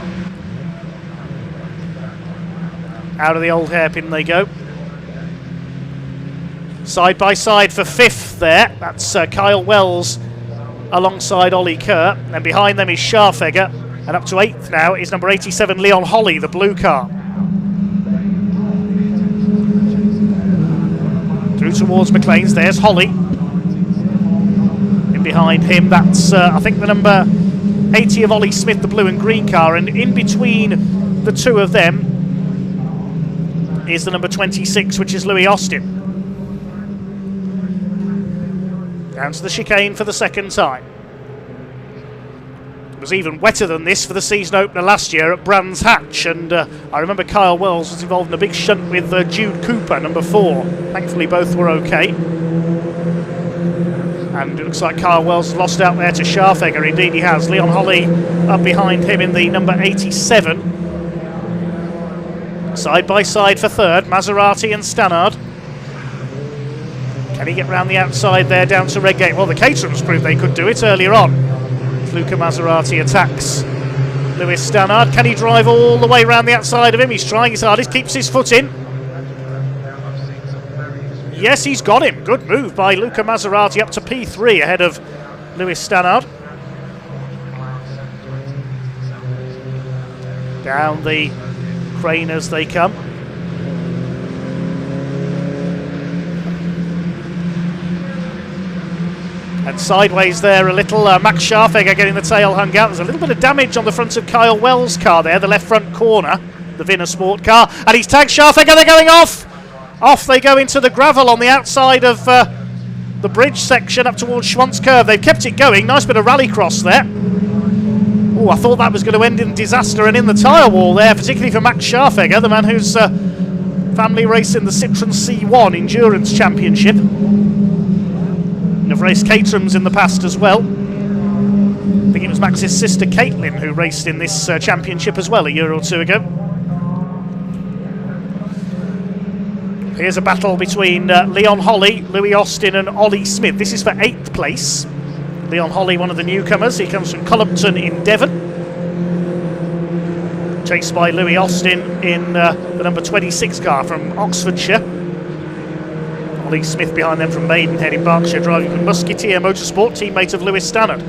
Out of the old hairpin they go. Side by side for fifth there. That's Kyle Wells alongside Ollie Kerr. And behind them is Scharfegger. And up to eighth now is number 87 Leon Holly, the blue car. Through towards McLean's, there's Holly. In behind him, that's I think the number 80 of Ollie Smith, the blue and green car. And in between the two of them is the number 26, which is Louis Austin. Down to the chicane for the second time. It was even wetter than this for the season opener last year at Brands Hatch, and I remember Kyle Wells was involved in a big shunt with Jude Cooper, number 4. Thankfully both were okay. And it looks like Kyle Wells lost out there to Scharfegger. Indeed he has. Leon Holly up behind him in the number 87. Side by side for third, Maserati and Stannard. Can he get round the outside there down to Redgate? Well, the Caterhams proved they could do it earlier on. Luca Maserati attacks Lewis Stannard. Can he drive all the way round the outside of him? He's trying his hardest, keeps his foot in. Yes, he's got him. Good move by Luca Maserati up to P3 ahead of Lewis Stannard. Down the crane as they come. Went sideways there a little. Max Scharfegger getting the tail hung out. There's a little bit of damage on the front of Kyle Wells' car there, the left front corner, the Vinner Sport car. And he's tagged Scharfegger, they're going off! Off they go into the gravel on the outside of the bridge section up towards Schwantz Curve. They've kept it going. Nice bit of rallycross there. Oh, I thought that was going to end in disaster and in the tyre wall there, particularly for Max Scharfegger, the man who's family racing the Citroen C1 Endurance Championship. And have raced Caterhams in the past as well. I think it was Max's sister Caitlin who raced in this championship as well a year or two ago. Here's a battle between Leon Holley, Louis Austin and Ollie Smith. This is for 8th place. Leon Holley, one of the newcomers. He comes from Cullompton in Devon. Chased by Louis Austin in the number 26 car from Oxfordshire. Ollie Smith behind them from Maidenhead in Berkshire, driving for Musketeer Motorsport, teammate of Lewis Stannard.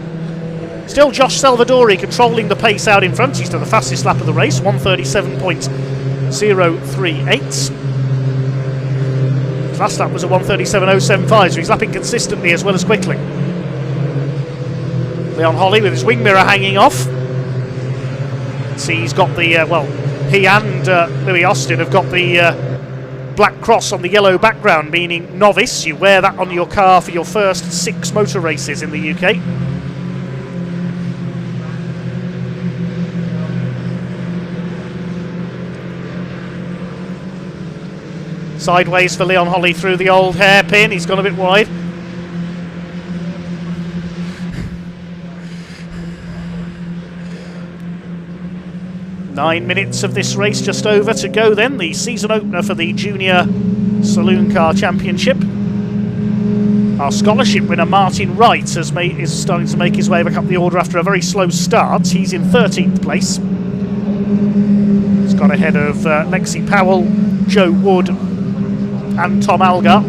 Still Josh Salvadori controlling the pace out in front. He's done the fastest lap of the race, 137.038. His last lap was a 137.075, so he's lapping consistently as well as quickly. Leon Holley with his wing mirror hanging off. See, he's got the, he and Louis Austin have got the black cross on the yellow background, meaning novice. You wear that on your car for your first 6 motor races in the UK. Sideways for Leon Holley through the old hairpin. He's gone a bit wide. Nine minutes of this race just over to go then. The season opener for the Junior Saloon Car Championship. Our scholarship winner Martin Wright is starting to make his way back up the order after a very slow start. He's in 13th place. He's got ahead of Lexi Powell, Joe Wood and Tom Algar.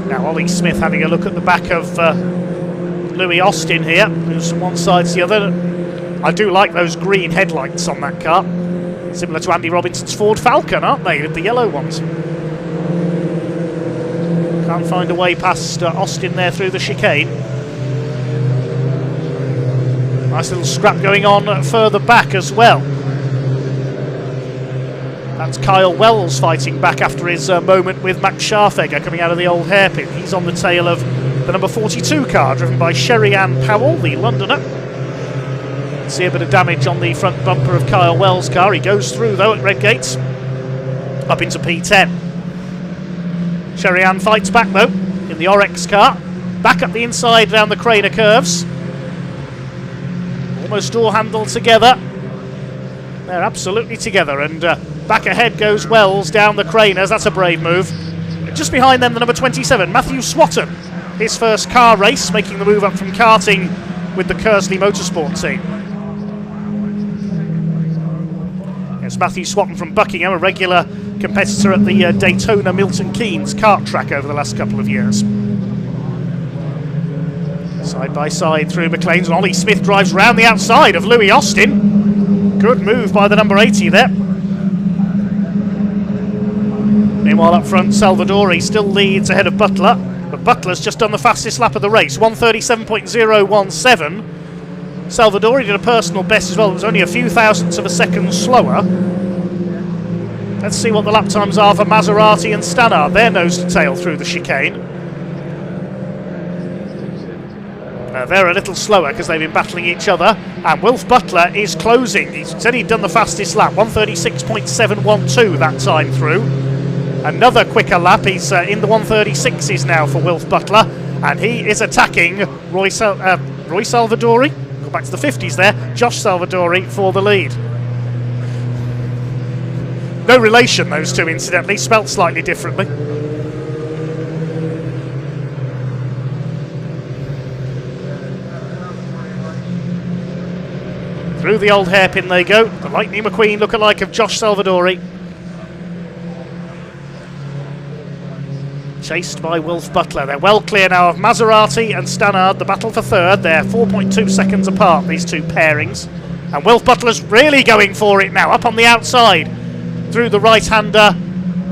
Now Ollie Smith having a look at the back of Louis Austin here, who's from one side to the other. I do like those green headlights on that car. Similar to Andy Robinson's Ford Falcon, aren't they, with the yellow ones? Can't find a way past Austin there through the chicane. Nice little scrap going on further back as well. That's Kyle Wells fighting back after his moment with Max Scharfegger coming out of the old hairpin. He's on the tail of the number 42 car driven by Sherry Ann Powell, the Londoner. See a bit of damage on the front bumper of Kyle Wells' car. He goes through though at Redgate, up into P10. Sherry Ann fights back though in the Orex car. Back up the inside down the Craner curves. Almost door handle together. They're absolutely together, and back ahead goes Wells down the Craners. That's a brave move. Just behind them the number 27, Matthew Swatton. His first car race, making the move up from karting with the Kersley Motorsport team. It's Matthew Swatton from Buckingham, a regular competitor at the Daytona Milton Keynes kart track over the last couple of years. Side by side through McLean's, and Ollie Smith drives round the outside of Louis Austin. Good move by the number 80 there. Meanwhile up front, Salvadori still leads ahead of Butler, but Butler's just done the fastest lap of the race, 137.017. Salvadori did a personal best as well. It was only a few thousandths of a second slower. Let's see what the lap times are for Maserati and Stannard. They're nose to tail through the chicane. They're a little slower because they've been battling each other. And Wilf Butler is closing. He said he'd done the fastest lap, 136.712 that time through. Another quicker lap. He's in the 136s now for Wilf Butler. And he is attacking Roy Salvadori. Go back to the 50s there. Josh Salvadori for the lead. No relation, those two, incidentally, spelt slightly differently. Through the old hairpin they go. The Lightning McQueen lookalike of Josh Salvadori. chased by Wolf Butler. They're well clear now of Maserati and Stannard, the battle for third. They're 4.2 seconds apart, these two pairings. And Wolf Butler's really going for it now, up on the outside, through the right-hander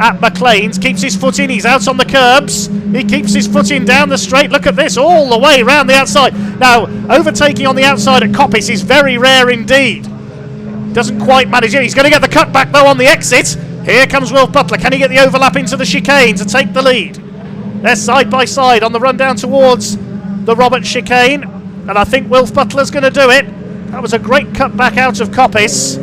at McLean's. Keeps his foot in, he's out on the curbs. He keeps his foot in down the straight. Look at this, all the way round the outside. Now, overtaking on the outside at Coppice is very rare indeed. Doesn't quite manage it. He's going to get the cut back though on the exit. Here comes Wolf Butler. Can he get the overlap into the chicane to take the lead? They're side by side on the run down towards the Robert chicane. And I think Wolf Butler's going to do it. That was a great cut back out of Coppice.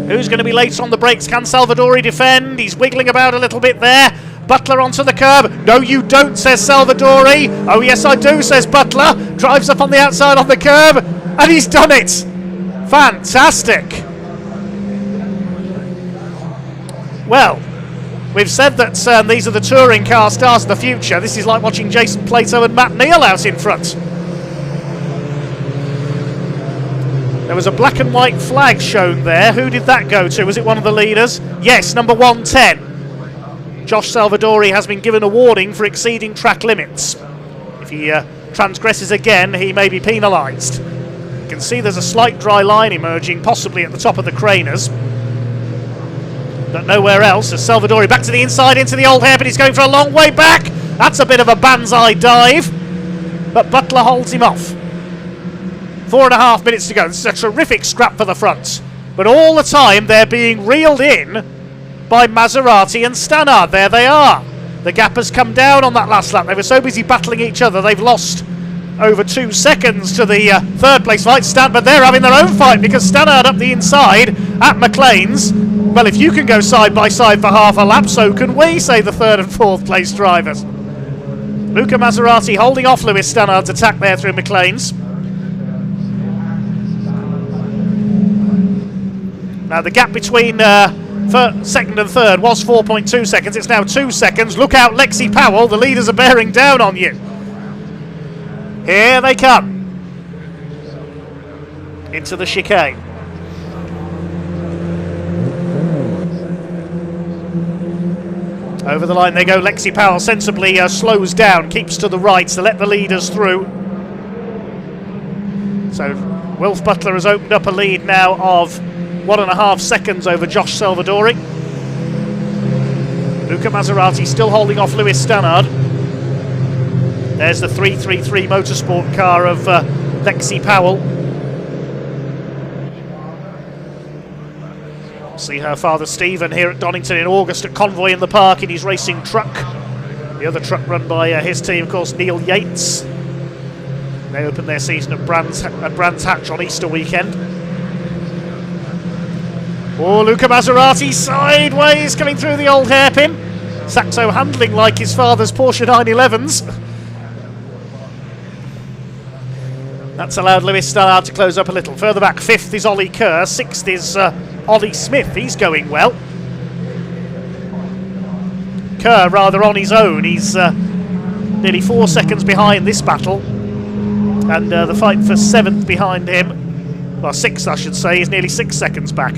Who's going to be late on the brakes? Can Salvadori defend? He's wiggling about a little bit there. Butler onto the curb. No, you don't, says Salvadori. Oh, yes, I do, says Butler. Drives up on the outside on the curb. And he's done it. Fantastic. Well, we've said that these are the touring car stars of the future. This is like watching Jason Plato and Matt Neal out in front. There was a black and white flag shown there. Who did that go to? Was it one of the leaders? Yes, number 110. Josh Salvadori has been given a warning for exceeding track limits. If he transgresses again, he may be penalised. You can see there's a slight dry line emerging, possibly at the top of the craners. But nowhere else. As Salvadori back to the inside into the old hairpin. He's going for a long way back. That's a bit of a banzai dive. But Butler holds him off. 4.5 minutes to go. This is a terrific scrap for the front. But all the time they're being reeled in by Maserati and Stannard. There they are. The gap has come down on that last lap. They were so busy battling each other, they've lost over 2 seconds to the third place fight. But they're having their own fight because Stannard up the inside at McLean's. Well, if you can go side by side for half a lap, so can we, say the third and fourth place drivers. Luca Maserati holding off Lewis Stannard's attack there through McLean's. Now the gap between second and third was 4.2 seconds. It's now 2 seconds. Look out, Lexi Powell. The leaders are bearing down on you. Here they come. Into the chicane. Over the line they go. Lexi Powell sensibly slows down, keeps to the right to let the leaders through. So Wolf Butler has opened up a lead now of 1.5 seconds over Josh Salvadori. Luca Maserati still holding off Lewis Stannard. There's the 333 Motorsport car of Lexi Powell. See her father Stephen here at Donington in August at Convoy in the Park in his racing truck. The other truck run by his team, of course, Neil Yates. They opened their season at Brands Hatch on Easter weekend. Oh, Luca Maserati sideways coming through the old hairpin. Saxo handling like his father's Porsche 911s. That's allowed Lewis Stannard to close up a little. Further back, 5th is Ollie Kerr, 6th is Ollie Smith. He's going well. Kerr rather on his own. He's nearly 4 seconds behind this battle. And the fight for 7th behind him, well 6th I should say, is nearly 6 seconds back.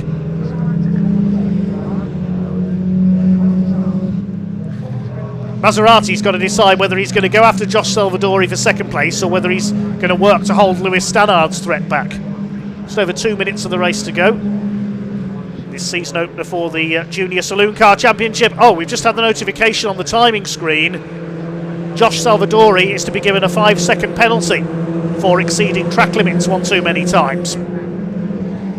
Maserati's got to decide whether he's going to go after Josh Salvadori for second place or whether he's going to work to hold Lewis Stannard's threat back. Just over 2 minutes of the race to go. This season opener for the Junior Saloon Car Championship. Oh, we've just had the notification on the timing screen. Josh Salvadori is to be given a 5-second penalty for exceeding track limits one too many times.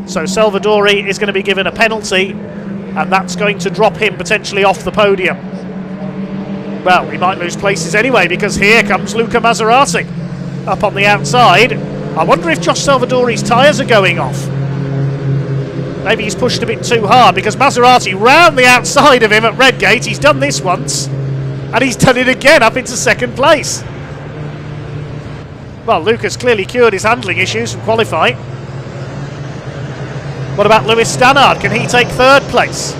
So Salvadori is going to be given a penalty, and that's going to drop him potentially off the podium. Well, we might lose places anyway, because here comes Luca Maserati up on the outside. I wonder if Josh Salvadori's tyres are going off. Maybe he's pushed a bit too hard, because Maserati round the outside of him at Redgate. He's done this once, and he's done it again up into second place. Well, Luca's clearly cured his handling issues from qualifying. What about Lewis Stannard? Can he take third place?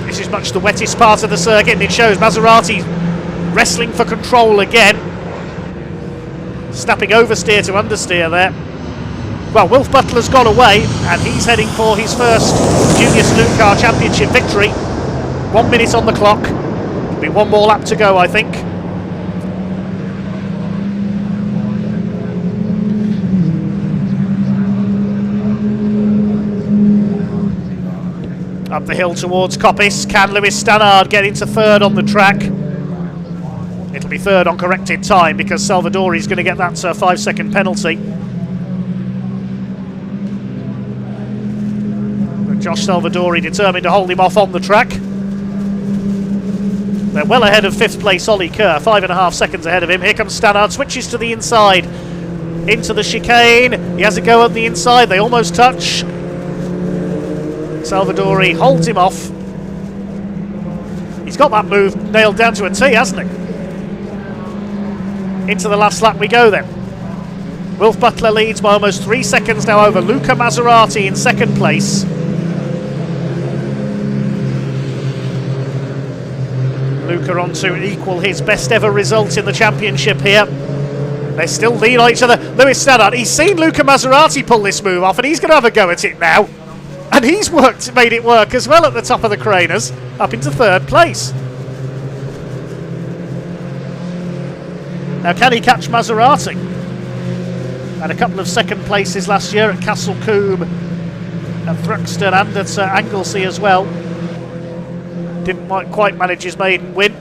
This is much the wettest part of the circuit, and it shows Maserati wrestling for control again. Snapping oversteer to understeer there. Well, Wilf Butler's gone away, and he's heading for his first Junior Saloon Car Championship victory. 1 minute on the clock. There'll be one more lap to go, I think. Up the hill towards Coppice. Can Lewis Stannard get into third on the track? It'll be third on corrected time because Salvadori's going to get that 5-second penalty. But Josh Salvadori determined to hold him off on the track. They're well ahead of 5th place Ollie Kerr, 5.5 seconds ahead of him. Here comes Stannard, switches to the inside, into the chicane. He has a go at the inside, they almost touch. Salvadori holds him off. He's got that move nailed down to a T, hasn't he? Into the last lap we go then. Wilf Butler leads by almost 3 seconds now over Luca Maserati in second place. Luca on to equal his best ever result in the championship here. They still lean on each other. Lewis Stannard, he's seen Luca Maserati pull this move off and he's going to have a go at it now. And he's made it work as well at the top of the Craners, up into third place. Now, can he catch Maserati? Had a couple of second places last year at Castle Combe, at Thruxton and at Anglesey as well. Didn't quite manage his maiden win.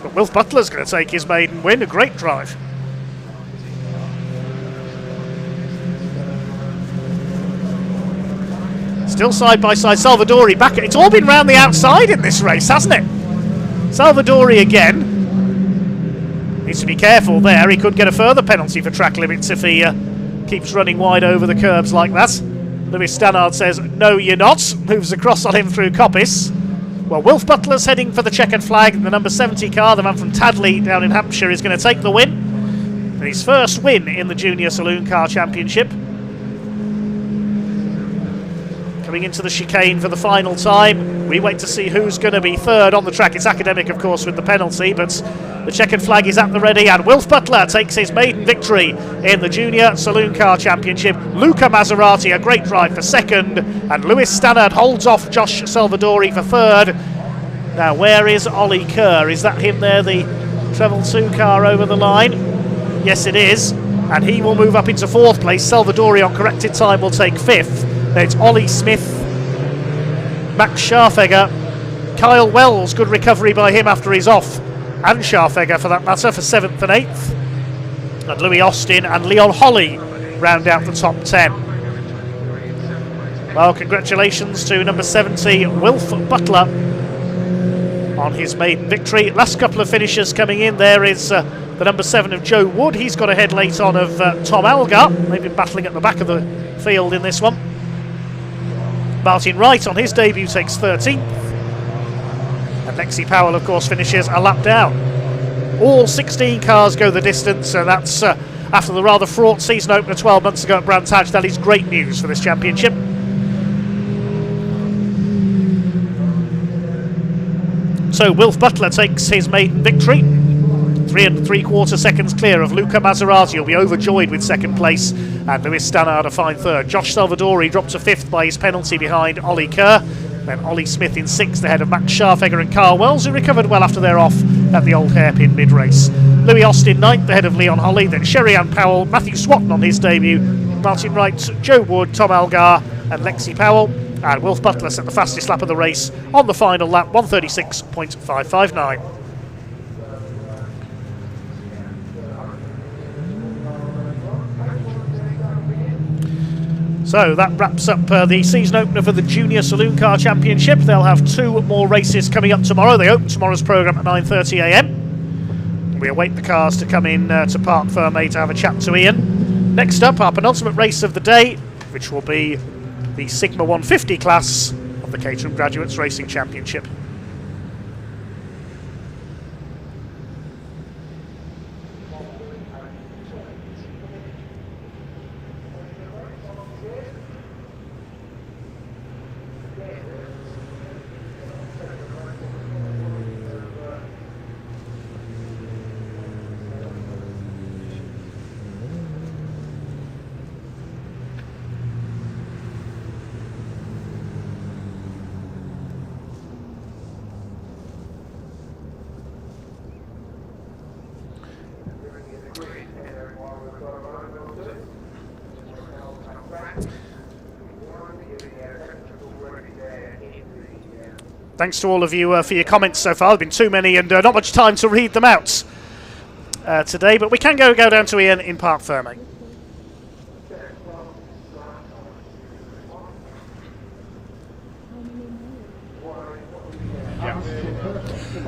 But Wilf Butler's going to take his maiden win. A great drive. Still side by side, Salvadori back. It's all been round the outside in this race, hasn't it? Salvadori again. Needs to be careful there. He could get a further penalty for track limits if he keeps running wide over the curbs like that. Lewis Stannard says, no you're not. Moves across on him through Coppice. Well, Wilf Butler's heading for the checkered flag. The number 70 car, the man from Tadley down in Hampshire, is going to take the win. And his first win in the Junior Saloon Car Championship. Coming into the chicane for the final time. We wait to see who's going to be third on the track. It's Academic, of course, with the penalty, but the checkered flag is at the ready, and Wilf Butler takes his maiden victory in the Junior Saloon Car Championship. Luca Maserati, a great drive for second, and Lewis Stannard holds off Josh Salvadori for third. Now, where is Ollie Kerr? Is that him there, the Treble 2 car over the line? Yes, it is, and he will move up into fourth place. Salvadori on corrected time will take fifth. Then it's Ollie Smith, Max Scharfegger, Kyle Wells, good recovery by him after he's off, and Scharfegger for that matter for 7th and 8th. And Louis Austin and Leon Holly round out the top 10. Well, congratulations to number 70, Wilf Butler, on his maiden victory. Last couple of finishers coming in. There is the number 7 of Joe Wood. He's got ahead late on of Tom Algar. They've been battling at the back of the field in this one. Martin Wright on his debut takes 13th. And Lexi Powell, of course, finishes a lap down. All 16 cars go the distance, and that's after the rather fraught season opener 12 months ago at Brands Hatch. That is great news for this championship. So Wilf Butler takes his maiden victory. 3 3/4 seconds clear of Luca Maserati. He'll be overjoyed with second place, and Lewis Stannard a fine third. Josh Salvadori dropped to fifth by his penalty behind Ollie Kerr. Then Ollie Smith in sixth ahead of Max Scharfegger and Carl Wells, who recovered well after their off at the old hairpin mid-race. Louis Austin ninth ahead of Leon Holly, then Sherry-Ann Powell, Matthew Swatton on his debut, Martin Wright, Joe Wood, Tom Algar and Lexi Powell. And Wilf Butler set the fastest lap of the race on the final lap, 1:36.559. So that wraps up the season opener for the Junior Saloon Car Championship. They'll have 2 more races coming up tomorrow. They open tomorrow's programme at 9:30 a.m. We await the cars to come in to Park Ferme to have a chat to Ian. Next up, our penultimate race of the day, which will be the Sigma 150 class of the Caterham Graduates Racing Championship. Thanks to all of you for your comments so far. There have been too many and not much time to read them out today, but we can go down to Ian in Park Ferme.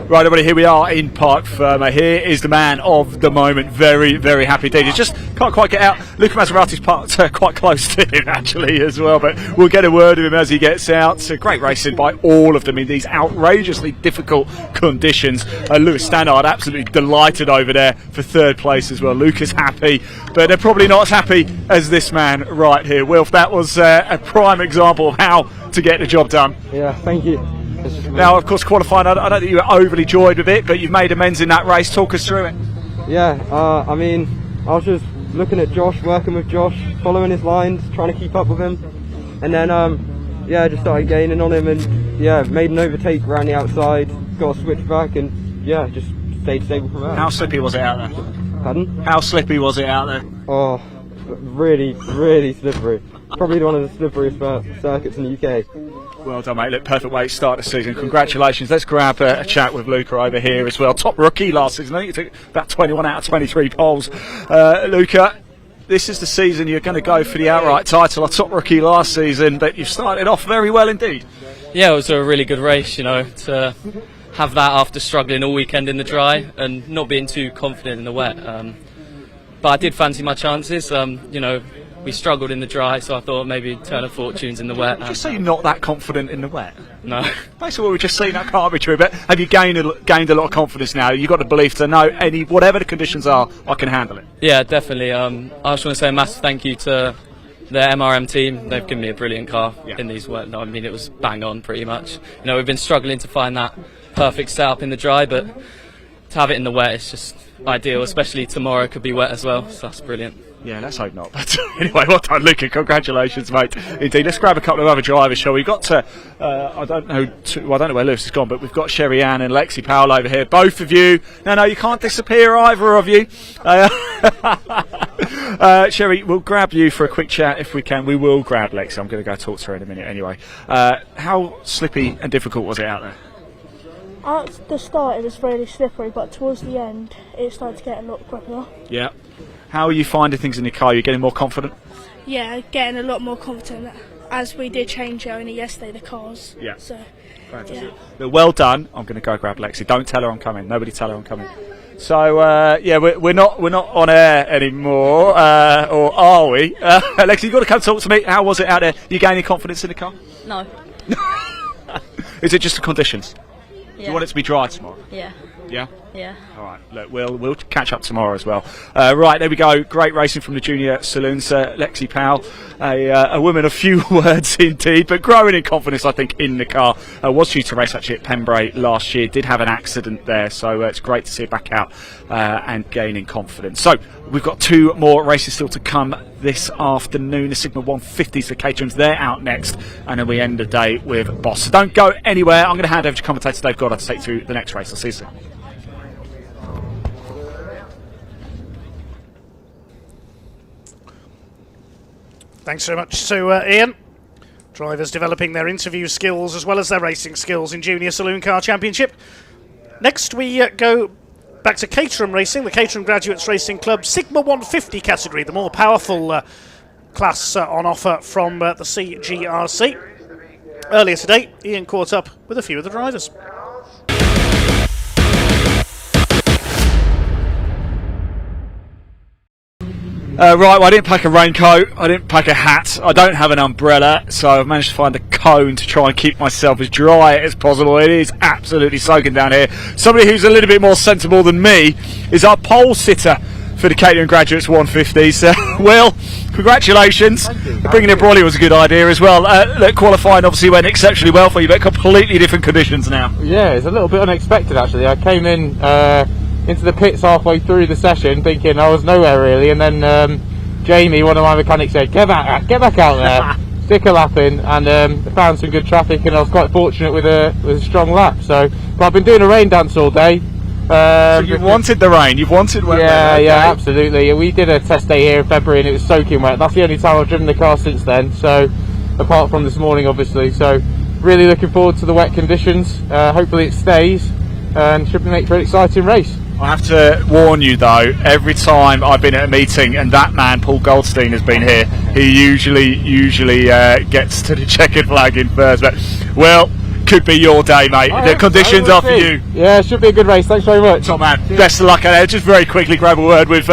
Right, everybody, here we are in Park Ferme. Here is the man of the moment. Very, very happy indeed. He just can't quite get out. Luca Maserati's parked quite close to him, actually, as well, but we'll get a word of him as he gets out. So great racing by all of them in these outrageously difficult conditions. Lewis Stannard absolutely delighted over there for third place as well. Luca's happy, but they're probably not as happy as this man right here. Wilf, that was a prime example of how to get the job done. Yeah, thank you. Now, of course, qualifying, I don't think you were overly joyed with it, but you've made amends in that race. Talk us through it. Yeah, I mean, I was just looking at Josh, working with Josh, following his lines, trying to keep up with him. And then, yeah, I just started gaining on him and, yeah, made an overtake around the outside, got a switch back and, yeah, just stayed stable from there. How slippy was it out there? Pardon? How slippy was it out there? Oh, really, really slippery. Probably one of the slipperiest circuits in the UK. Well done, mate. Look, perfect way to start the season. Congratulations. Let's grab a chat with Luca over here as well. Top rookie last season. I think you took about 21 out of 23 poles. Luca, this is the season you're going to go for the outright title. A top rookie last season, but you've started off very well indeed. Yeah, it was a really good race, you know, to have that after struggling all weekend in the dry and not being too confident in the wet. But I did fancy my chances. You know, we struggled in the dry, so I thought maybe turn of fortunes in the wet. Did you say you're not that confident in the wet? No. Basically what we've just seen, that can't be true, but have you gained a lot of confidence now? You've got the belief to know whatever the conditions are, I can handle it. Yeah, definitely. I just want to say a massive thank you to the MRM team. They've given me a brilliant car in these wet. No, I mean, it was bang on pretty much. You know, we've been struggling to find that perfect setup in the dry, but to have it in the wet, it's just ideal, especially tomorrow could be wet as well, so that's brilliant. Yeah, let's hope not. But anyway, well done, Luca. Congratulations, mate. Indeed. Let's grab a couple of other drivers, shall we? We've got I don't know where Lewis has gone, but we've got Sherry Ann and Lexi Powell over here. Both of you. No, you can't disappear, either of you. Sherry, we'll grab you for a quick chat if we can. We will grab Lexi. I'm going to go talk to her in a minute anyway. How slippy and difficult was it out there? At the start it was really slippery, but towards the end it started to get a lot quicker. Yeah. How are you finding things in your car? Are you getting more confident? Yeah, getting a lot more confident as we did change only yesterday the cars. Yeah. So, fantastic. Yeah. Well done. I'm going to go grab Lexi. Don't tell her I'm coming. Nobody tell her I'm coming. So yeah, we're not on air anymore, or are we? Lexi, you've got to come talk to me. How was it out there? You gaining confidence in the car? No. Is it just the conditions? Yeah. Do you want it to be dry tomorrow? Yeah. Yeah? Yeah. All right, look, we'll catch up tomorrow as well. Right, there we go. Great racing from the junior saloons. Lexi Powell, a woman of few words indeed, but growing in confidence, I think, in the car. Was due to race actually at Pembrey last year. Did have an accident there, so it's great to see her back out and gaining confidence. So we've got two more races still to come this afternoon. The Sigma 150s for Caterham's, they're out next, and then we end the day with Boss. So don't go anywhere. I'm going to hand over to commentator Dave Goddard to take through the next race. I'll see you soon. Thanks so much to Ian. Drivers developing their interview skills as well as their racing skills in Junior Saloon Car Championship. Next we go back to Caterham Racing, the Caterham Graduates Racing Club Sigma 150 category, the more powerful class on offer from the CTCRC. Earlier today, Ian caught up with a few of the drivers. Right, well, I didn't pack a raincoat, I didn't pack a hat, I don't have an umbrella, so I've managed to find a cone to try and keep myself as dry as possible. It is absolutely soaking down here. Somebody who's a little bit more sensible than me is our pole sitter for the Caterham Graduates 150s. Will, congratulations. Bringing in Brawley was a good idea as well. Look, qualifying obviously went exceptionally well for you, but completely different conditions now. Yeah, it's a little bit unexpected actually. I came in into the pits halfway through the session thinking I was nowhere really, and then Jamie, one of my mechanics, said get back out there, stick a lap in, and found some good traffic, and I was quite fortunate with a strong lap. So, but I've been doing a rain dance all day, So you wanted the rain, you've wanted wet weather. Yeah, absolutely. We did a test day here in February and it was soaking wet. That's the only time I've driven the car since then, so apart from this morning obviously. So really looking forward to the wet conditions. Hopefully it stays and should make for an exciting race. I have to warn you though, every time I've been at a meeting and that man Paul Goldstein has been here, he usually gets to the checkered flag in first. But well, could be your day, mate. The conditions are for you. Yeah, it should be a good race. Thanks very much. Top man, best of luck out there. Just very quickly grab a word with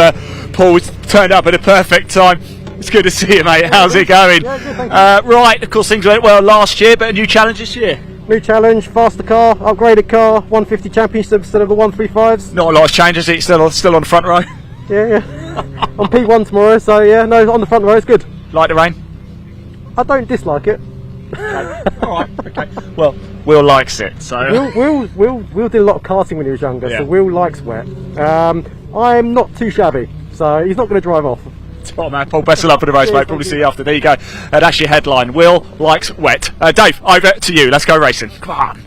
Paul. He's turned up at a perfect time. It's good to see you, mate. How's it going? Right, of course things went well last year, but a new challenge this year. New challenge, faster car, upgraded car, 150 championship instead of the 135s. Not a lot of changes. It's still on the front row. Yeah. On P1 tomorrow, so yeah, no, on the front row it's good. Like the rain? I don't dislike it. Alright, okay. Well, Will likes it, so Will did a lot of karting when he was younger, so Will likes wet. I'm not too shabby, so he's not going to drive off. Top man, Paul, best of luck for the race, mate. Probably see you after. There you go. That's your headline. Will likes wet. Dave, over to you. Let's go racing. Come on.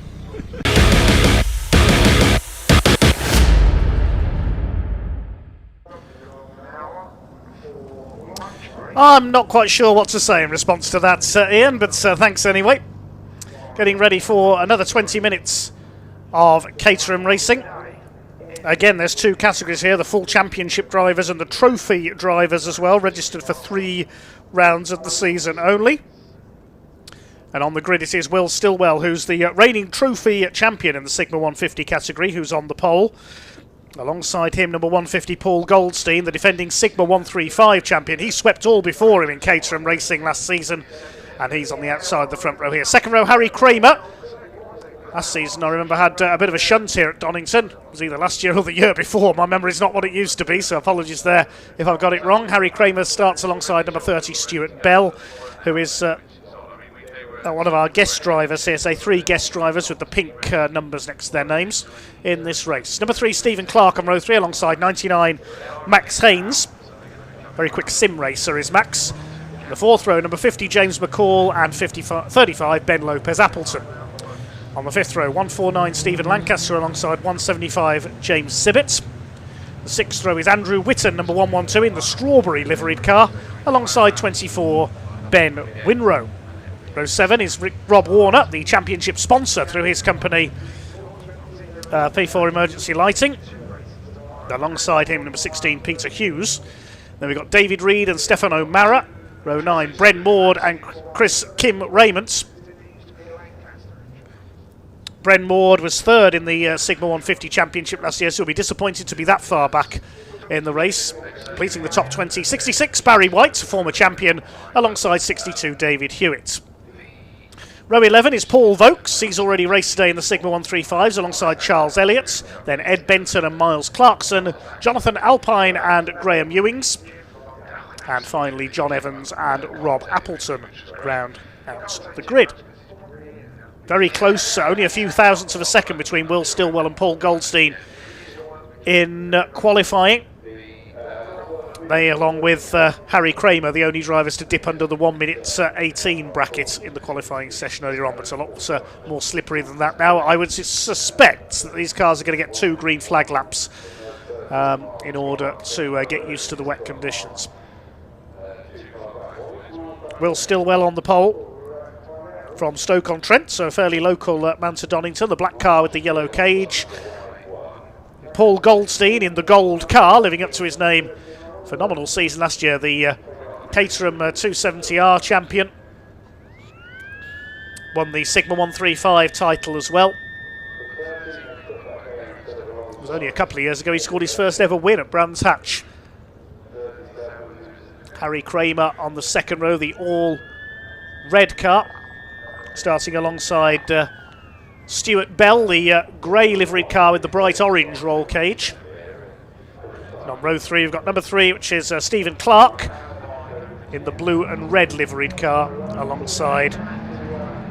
I'm not quite sure what to say in response to that, Ian, but thanks anyway. Getting ready for another 20 minutes of Caterham racing. Again, there's two categories here, the full championship drivers and the trophy drivers as well, registered for 3 rounds of the season only. And on the grid it is Will Stillwell, who's the reigning trophy champion in the Sigma 150 category, who's on the pole. Alongside him, number 150, Paul Goldstein, the defending Sigma 135 champion. He swept all before him in Caterham racing last season, and he's on the outside of the front row here. Second row, Harry Kramer. Last season, I remember, had a bit of a shunt here at Donington. It was either last year or the year before. My memory's not what it used to be, so apologies there if I've got it wrong. Harry Kramer starts alongside number 30, Stuart Bell, who is one of our guest drivers here. Say 3 guest drivers with the pink numbers next to their names in this race. Number 3, Stephen Clark on row 3, alongside 99, Max Haynes. Very quick sim racer is Max. In the 4th row, number 50, James McCall, and 35, Ben Lopez Appleton. On the 5th row, 149, Stephen Lancaster, alongside 175, James Sibbett. The 6th row is Andrew Whitton, number 112, in the strawberry liveried car, alongside 24, Ben Winrow. Row 7 is Rob Warner, the championship sponsor through his company P4 Emergency Lighting. Alongside him, number 16, Peter Hughes. Then we've got David Reed and Stefan O'Mara. Row 9, Bren Maud and Kim Raymond. Bren Maud was 3rd in the Sigma 150 Championship last year, so he'll be disappointed to be that far back in the race. Completing the top 20, 66, Barry White, former champion, alongside 62, David Hewitt. Row 11 is Paul Vokes. He's already raced today in the Sigma 135s alongside Charles Elliott. Then Ed Benton and Miles Clarkson, Jonathan Alpine and Graham Ewings. And finally John Evans and Rob Appleton round out the grid. Very close, only a few thousandths of a second between Will Stillwell and Paul Goldstein in qualifying. They, along with Harry Kramer, the only drivers to dip under the 1 minute 18 bracket in the qualifying session earlier on, but it's a lot more slippery than that now. I would suspect that these cars are going to get 2 green flag laps in order to get used to the wet conditions. Will Stillwell on the pole from Stoke-on-Trent, so a fairly local man to Donington, the black car with the yellow cage. Paul Goldstein in the gold car, living up to his name. Phenomenal season last year, the Caterham 270R champion. Won the Sigma 135 title as well. It was only a couple of years ago he scored his first ever win at Brands Hatch. Harry Kramer on the second row, the all red car, starting alongside Stuart Bell, the grey liveried car with the bright orange roll cage. And on row 3 we've got number 3, which is Stephen Clark in the blue and red liveried car alongside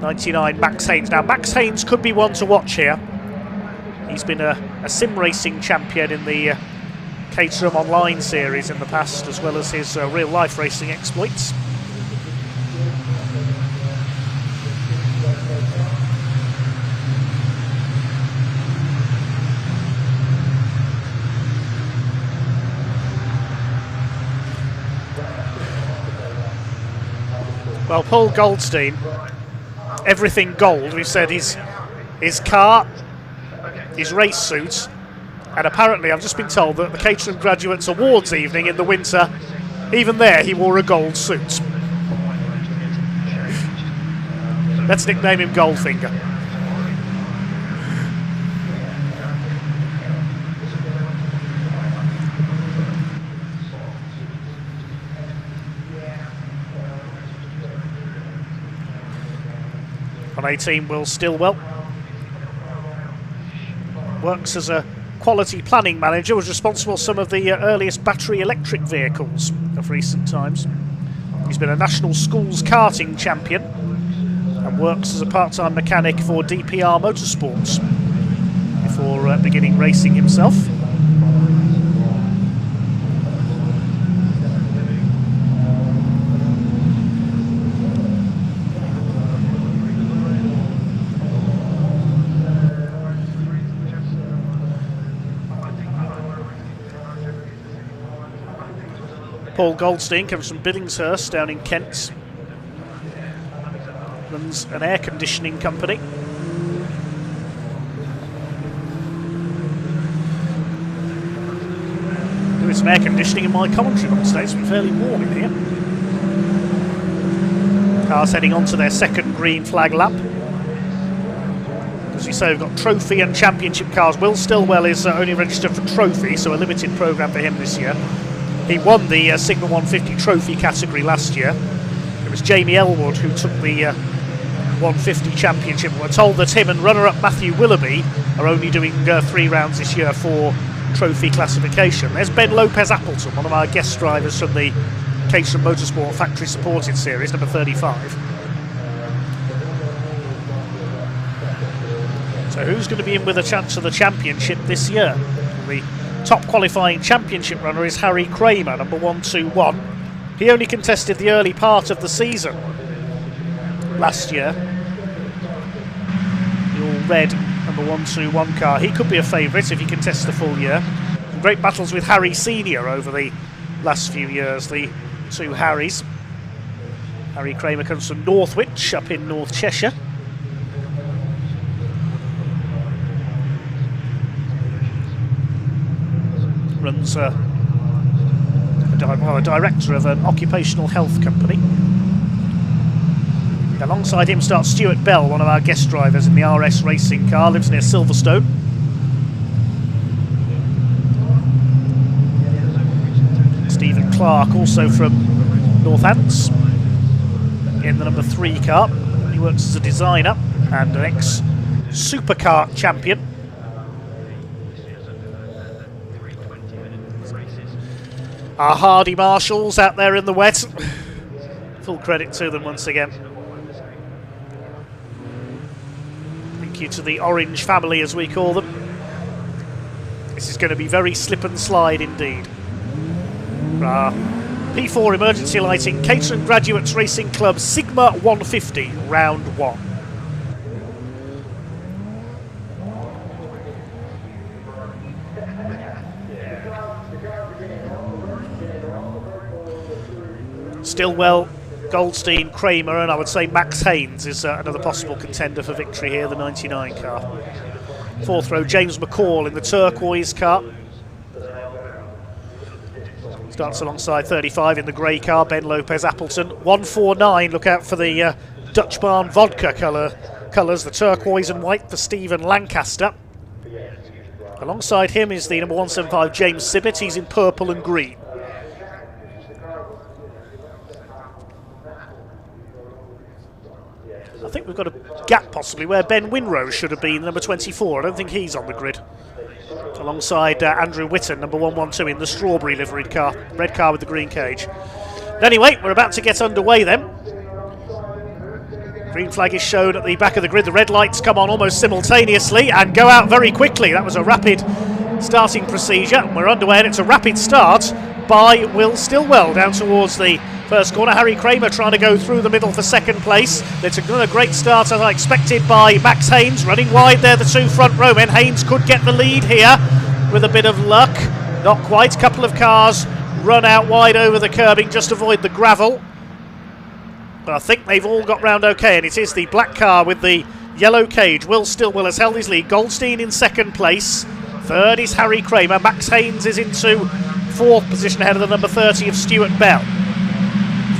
99 Max Haynes. Now Max Haynes could be one to watch here. He's been a sim racing champion in the Caterham Online series in the past, as well as his real life racing exploits. Well, Paul Goldstein, everything gold. We said his car, his race suit, and apparently I've just been told that the Caterham Graduates Awards evening in the winter, even there he wore a gold suit. Let's nickname him Goldfinger. On 18, Will Stillwell works as a quality planning manager, was responsible for some of the earliest battery electric vehicles of recent times. He's been a national schools karting champion and works as a part-time mechanic for DPR Motorsports before beginning racing himself. Paul Goldstein comes from Billingshurst down in Kent. Runs an air conditioning company. Doing some air conditioning in my commentary box today. It's been fairly warm in here. Cars heading on to their second green flag lap. As we say, we've got trophy and championship cars. Will Stillwell is only registered for trophy, so a limited programme for him this year. He won the Sigma 150 trophy category last year. It was Jamie Elwood who took the 150 championship. We're told that him and runner-up Matthew Willoughby are only doing 3 rounds this year for trophy classification. There's Ben Lopez Appleton, one of our guest drivers from the Caterham Motorsport Factory Supported Series, number 35. So who's going to be in with a chance of the championship this year? The top qualifying championship runner is Harry Kramer, number 121. He only contested the early part of the season last year. The all red number 121 car. He could be a favourite if he contests the full year. Great battles with Harry Senior over the last few years, the two Harrys. Harry Kramer comes from Northwich up in North Cheshire. Runs a director of an occupational health company. Alongside him starts Stuart Bell, one of our guest drivers in the RS racing car, lives near Silverstone. Stephen Clark, also from Northants, in the number 3 car. He works as a designer and an ex-supercar champion. Our hardy marshals out there in the wet. Full credit to them once again. Thank you to the Orange family, as we call them. This is going to be very slip and slide indeed. For our P4 emergency lighting, Caterham Graduates Racing Club Sigma 150, round 1. Stillwell, Goldstein, Kramer, and I would say Max Haynes is another possible contender for victory here, the 99 car. 4th row, James McCall in the turquoise car. Starts alongside 35 in the grey car, Ben Lopez Appleton. 149, look out for the Dutch Barn vodka colours, the turquoise and white for Stephen Lancaster. Alongside him is the number 175 James Sibbett, he's in purple and green. I think we've got a gap possibly where Ben Winrose should have been, number 24. I don't think he's on the grid. Alongside Andrew Whitten, number 112 in the strawberry liveried car, red car with the green cage. Anyway, we're about to get underway then. Green flag is shown at the back of the grid. The red lights come on almost simultaneously and go out very quickly. That was a rapid starting procedure. We're underway and it's a rapid start by Will Stillwell down towards the first corner. Harry Kramer trying to go through the middle for second place. It's another great start as I expected by Max Haynes. Running wide there, the 2 front row men. Haynes could get the lead here with a bit of luck. Not quite. A couple of cars run out wide over the curbing, just avoid the gravel. But I think they've all got round okay, and it is the black car with the yellow cage. Will Stillwell has held his lead. Goldstein in second place. Third is Harry Kramer. Max Haynes is into fourth position ahead of the number 30 of Stuart Bell.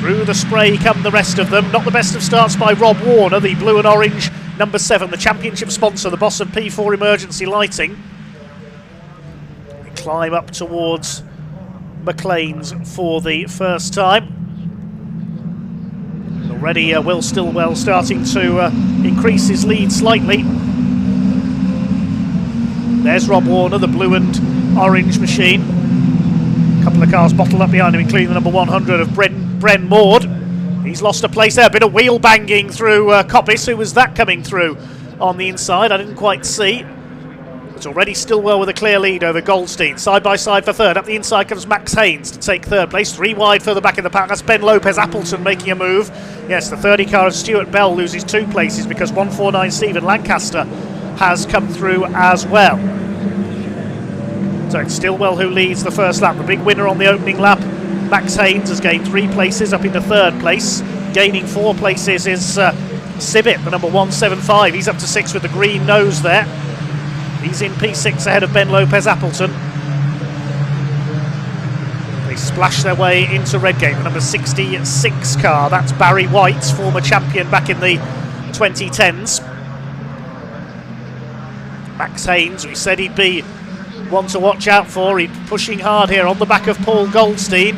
Through the spray come the rest of them. Not the best of starts by Rob Warner, the blue and orange number 7, the championship sponsor, the boss of P4 Emergency Lighting. They climb up towards McLean's for the first time. Already Will Stillwell starting to increase his lead slightly. There's Rob Warner, the blue and orange machine. A couple of cars bottled up behind him, including the number 100 of Bren Maud. He's lost a place there. A bit of wheel banging through Coppice. Who was that coming through on the inside? I didn't quite see. It's already Stillwell with a clear lead over Goldstein. Side by side for third. Up the inside comes Max Haynes to take third place. 3 wide further back in the pack. That's Ben Lopez Appleton making a move. Yes, the 30 car of Stuart Bell loses 2 places because 149 Stephen Lancaster has come through as well. So it's Stillwell who leads the first lap. The big winner on the opening lap, Max Haynes, has gained 3 places up into third place. Gaining 4 places is Sibbett, the number 175. He's up to 6 with the green nose there. He's in P6 ahead of Ben Lopez Appleton. They splash their way into Redgate, the number 66 car. That's Barry White, former champion back in the 2010s. Max Haynes, we said he'd be one to watch out for. He's pushing hard here on the back of Paul Goldstein,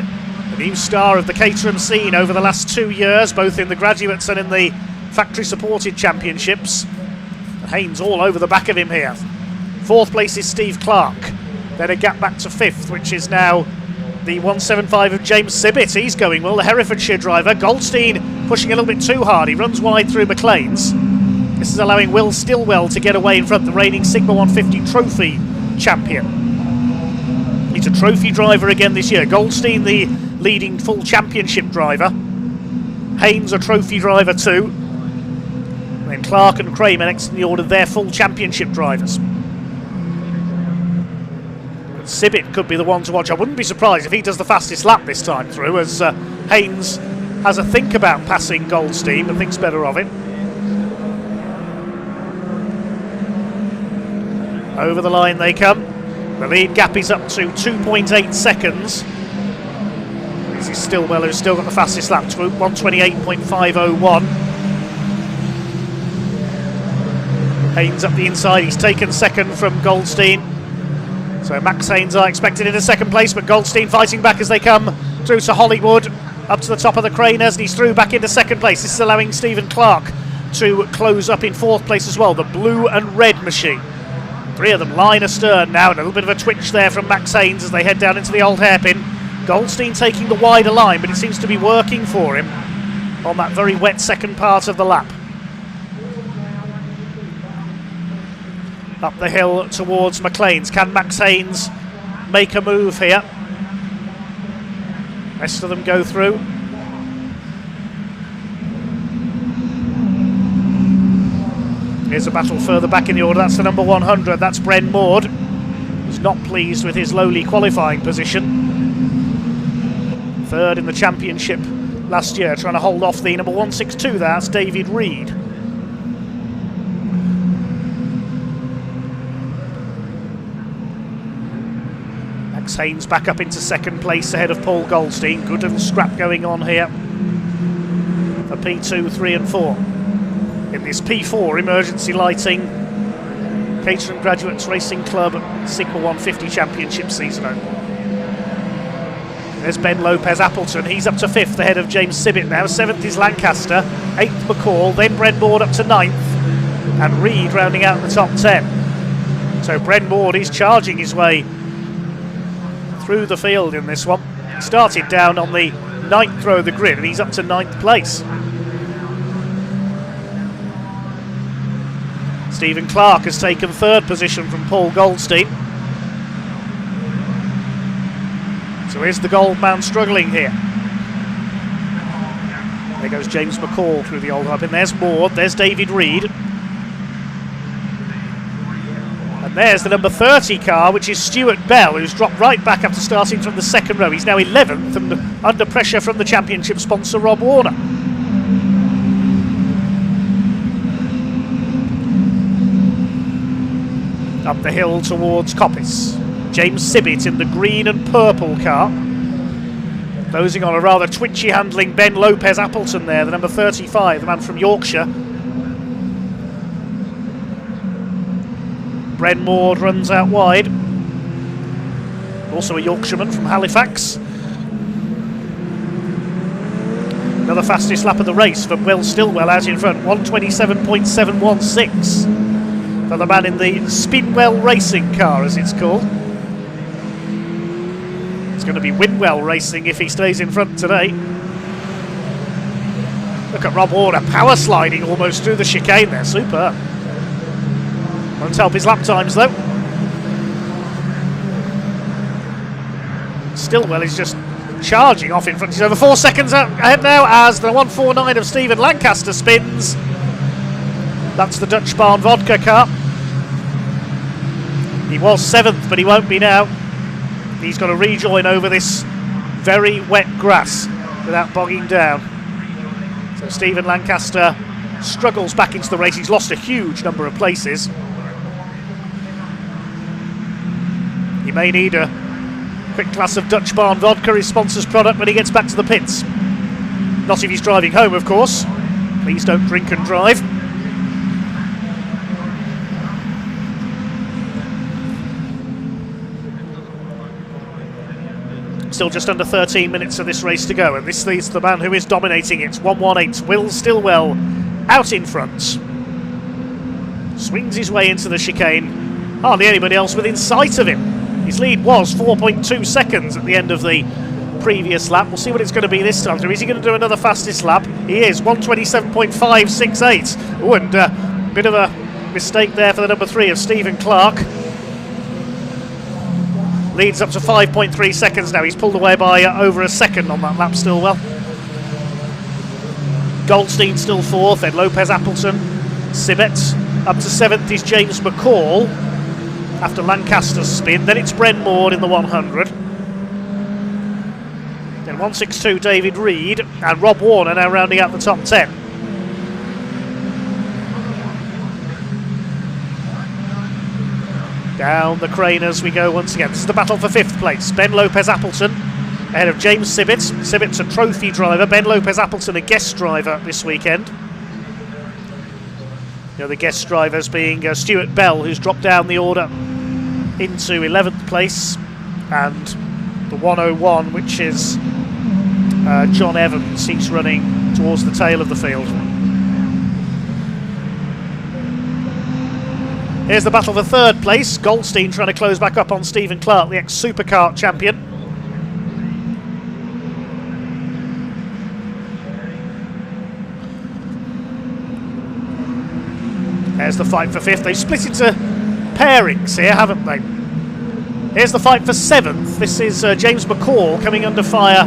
the new star of the Caterham scene over the last 2 years, both in the graduates and in the factory supported championships. Haynes all over the back of him here. 4th place is Steve Clark. Then a gap back to 5th, which is now the 175 of James Sibbett. He's going well, the Herefordshire driver. Goldstein pushing a little bit too hard. He runs wide through McLean's. This is allowing Will Stillwell to get away in front, the reigning Sigma 150 trophy champion. He's a trophy driver again this year. Goldstein, the leading full championship driver. Haynes, a trophy driver too. And then Clark and Kramer next in the order, they're full championship drivers. Sibbett could be the one to watch. I wouldn't be surprised if he does the fastest lap this time through, as Haynes has a think about passing Goldstein and thinks better of it. Over the line they come. The lead gap is up to 2.8 seconds. This is Stillwell, who's still got the fastest lap, 128.501. Haynes up the inside. He's taken second from Goldstein. So Max Haynes are expected in a second place, but Goldstein fighting back as they come through to Hollywood, up to the top of the Craners, and he's through back into second place. This is allowing Stephen Clark to close up in 4th place as well, the blue and red machine. 3 of them line astern now, and a little bit of a twitch there from Max Haynes as they head down into the old hairpin. Goldstein taking the wider line, but it seems to be working for him on that very wet second part of the lap. Up the hill towards McLean's. Can Max Haynes make a move here? Rest of them go through. Here's a battle further back in the order. That's the number 100. That's Bren Maud. He's not pleased with his lowly qualifying position. 3rd in the championship last year, trying to hold off the number 162. That's David Reed. Max Haynes back up into second place ahead of Paul Goldstein. Good little scrap going on here for P2, 3 and 4. In this P4 emergency lighting Caterham Graduates Racing Club Sigma 150 Championship season opener. There's Ben Lopez Appleton. He's up to 5th ahead of James Sibbett now. 7th is Lancaster. 8th McCall. Then Bren Maud up to 9th. And Reed rounding out the top 10. So Bren Maud is charging his way through the field in this one. Started down on the 9th row of the grid and he's up to 9th place. Stephen Clark has taken 3rd position from Paul Goldstein. So here's the gold man struggling here. There goes James McCall through the old hub, and there's Maud, there's David Reed. And there's the number 30 car, which is Stuart Bell, who's dropped right back after starting from the 2nd row. He's now 11th and under pressure from the championship sponsor Rob Warner. Up the hill towards Coppice. James Sibbett in the green and purple car. Closing on a rather twitchy handling Ben Lopez Appleton there, the number 35, the man from Yorkshire. Bren Maud runs out wide. Also a Yorkshireman from Halifax. Another fastest lap of the race for Will Stillwell out in front, 127.716 for the man in the Spinwell Racing car, as it's called. It's going to be Winwell Racing if he stays in front today. Look at Rob Warner power sliding almost through the chicane there, superb. Won't help his lap times though. Stillwell is just charging off in front. He's over 4 seconds ahead now as the 149 of Stephen Lancaster spins. That's the Dutch Barn Vodka car. He was 7th, but he won't be now. He's got to rejoin over this very wet grass without bogging down. So Stephen Lancaster struggles back into the race. He's lost a huge number of places. He may need a quick glass of Dutch Barn Vodka, his sponsor's product, when he gets back to the pits. Not if he's driving home, of course. Please don't drink and drive. Still just under 13 minutes of this race to go, and this leads the man who is dominating it. 118, Will Stillwell out in front. Swings his way into the chicane. Hardly anybody else within sight of him. His lead was 4.2 seconds at the end of the previous lap. We'll see what it's going to be this time. Is he going to do another fastest lap? He is, 127.568. Oh, and a bit of a mistake there for the number 3 of Stephen Clark. Leads up to 5.3 seconds now. He's pulled away by over a second on that lap, Stillwell. Goldstein still 4th, then Lopez Appleton, Sibbett. Up to 7th is James McCall after Lancaster's spin. Then it's Bren Maud in the 100. Then 162 David Reed and Rob Warner now rounding out the top 10. Down the crane as we go once again. This is the battle for 5th place. Ben Lopez Appleton ahead of James Sibbett. Sibbett's a trophy driver. Ben Lopez Appleton a guest driver this weekend. The other guest drivers being Stuart Bell, who's dropped down the order into 11th place, and the 101, which is John Evans. He's running towards the tail of the field. Here's the battle for 3rd place. Goldstein trying to close back up on Stephen Clark, the ex-Supercar champion. There's the fight for 5th. They've split into pairings here, haven't they? Here's the fight for 7th. This is James McCall coming under fire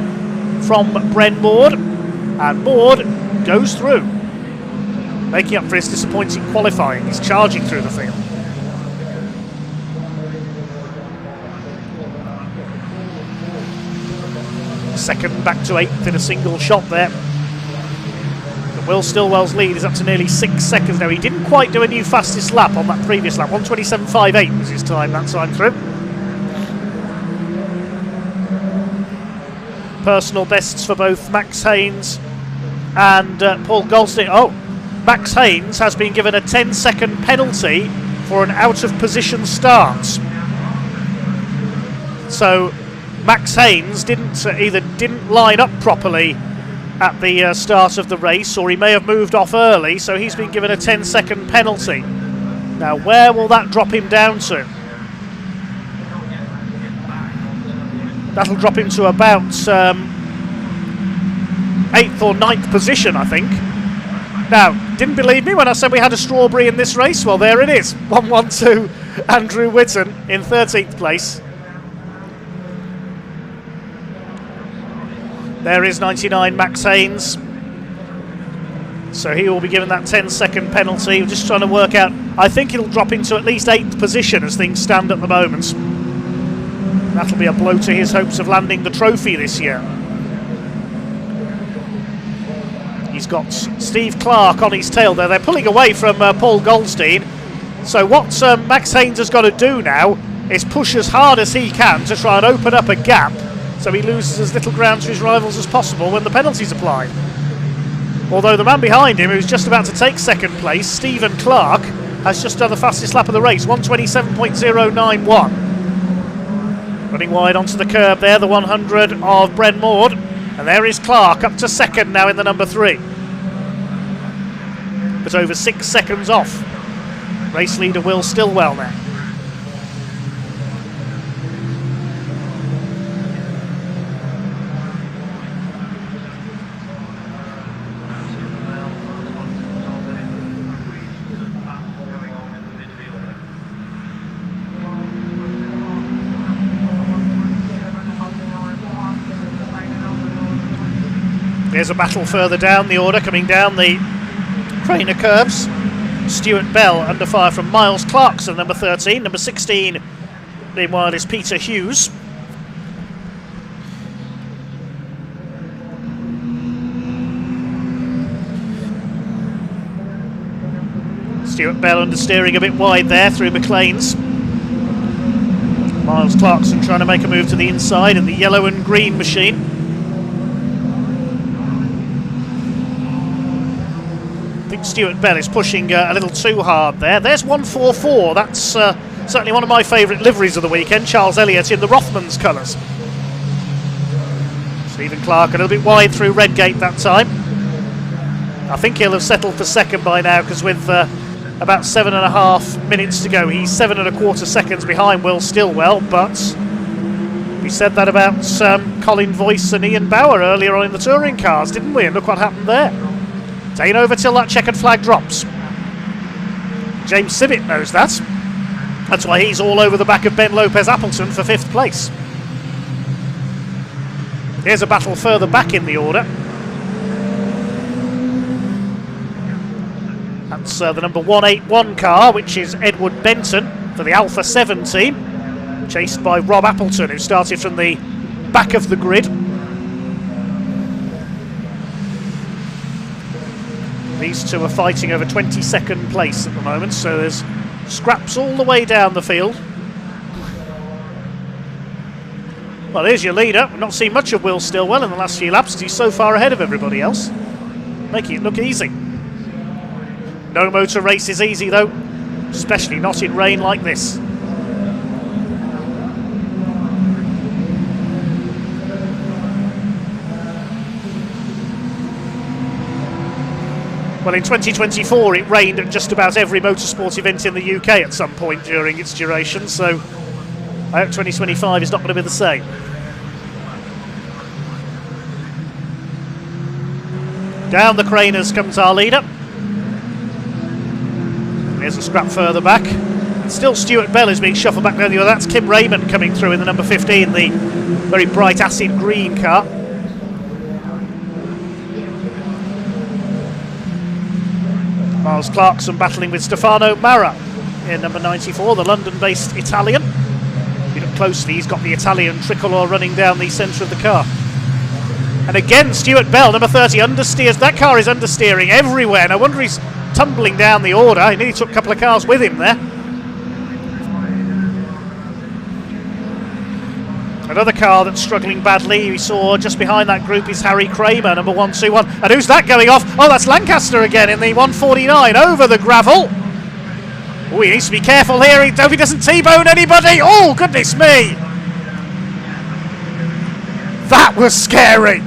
from Bren Maud. And Maud goes through, making up for his disappointing qualifying. He's charging through the field. Second back to 8th in a single shot there. Will Stillwell's lead is up to nearly 6 seconds now. He didn't quite do a new fastest lap on that previous lap. 127.58 was his time that time through. Personal bests for both Max Haynes and Paul Goldstein. Oh, Max Haynes has been given a 10-second penalty for an out-of-position start. So Max Haynes either didn't line up properly at the start of the race, or he may have moved off early, so he's been given a 10-second penalty. Now, where will that drop him down to? That'll drop him to about 8th or 9th position, I think. Now, didn't believe me when I said we had a strawberry in this race? Well, there it is. 112 Andrew Whitten in 13th place. There is 99 Max Haynes. So he will be given that 10-second penalty. We're just trying to work out. I think it'll drop into at least 8th position as things stand at the moment. That'll be a blow to his hopes of landing the trophy this year. He's got Steve Clark on his tail there. They're pulling away from Paul Goldstein. So what Max Haynes has got to do now is push as hard as he can to try and open up a gap so he loses as little ground to his rivals as possible when the penalty's applied. Although the man behind him, who's just about to take second place, Stephen Clark, has just done the fastest lap of the race, 1:27.091. Running wide onto the curb there, the 100 of Bren Maud. And there is Clark, up to second now in the number 3. But over 6 seconds off. Race leader Will Stillwell now. There's a battle further down the order, coming down the Craner curves. Stuart Bell under fire from Miles Clarkson, number 13. Number 16, meanwhile, is Peter Hughes. Stuart Bell understeering a bit wide there through McLean's. Miles Clarkson trying to make a move to the inside in the yellow and green machine. I think Stuart Bell is pushing a little too hard there. There's 144. That's certainly one of my favourite liveries of the weekend. Charles Elliott in the Rothmans colours. Stephen Clark a little bit wide through Redgate that time. I think he'll have settled for second by now, because with about 7.5 minutes to go, he's 7.25 seconds behind Will Stillwell. But we said that about Colin Voice and Ian Bauer earlier on in the touring cars, didn't we? And look what happened there. It ain't over till that checkered flag drops. James Sibbett knows that. That's why he's all over the back of Ben Lopez Appleton for 5th place. Here's a battle further back in the order. That's the number 181 car, which is Edward Benton for the Alpha 7 team, chased by Rob Appleton, who started from the back of the grid. These two are fighting over 22nd place at the moment, so there's scraps all the way down the field. Well, there's your leader. We've not seen much of Will Stillwell in the last few laps. He's so far ahead of everybody else, making it look easy. No motor race is easy though, especially not in rain like this. Well, in 2024 it rained at just about every motorsport event in the UK at some point during its duration, so I hope 2025 is not going to be the same. Down the Craners comes our leader. Here's a scrap further back. Still Stuart Bell is being shuffled back down the other. That's Kim Raymond coming through in the number 15, the very bright acid green car. Miles Clarkson battling with Stefano Mara in number 94, the London-based Italian. If you look closely, he's got the Italian tricolour running down the centre of the car. And again, Stuart Bell, number 30, understeers. That car is understeering everywhere. No wonder he's tumbling down the order. He nearly took a couple of cars with him there. Another car that's struggling badly, we saw just behind that group, is Harry Kramer, number 121. And who's that going off? Oh, that's Lancaster again in the 149 over the gravel. Oh, he needs to be careful here. He hope he doesn't T-bone anybody. Oh, goodness me. That was scary.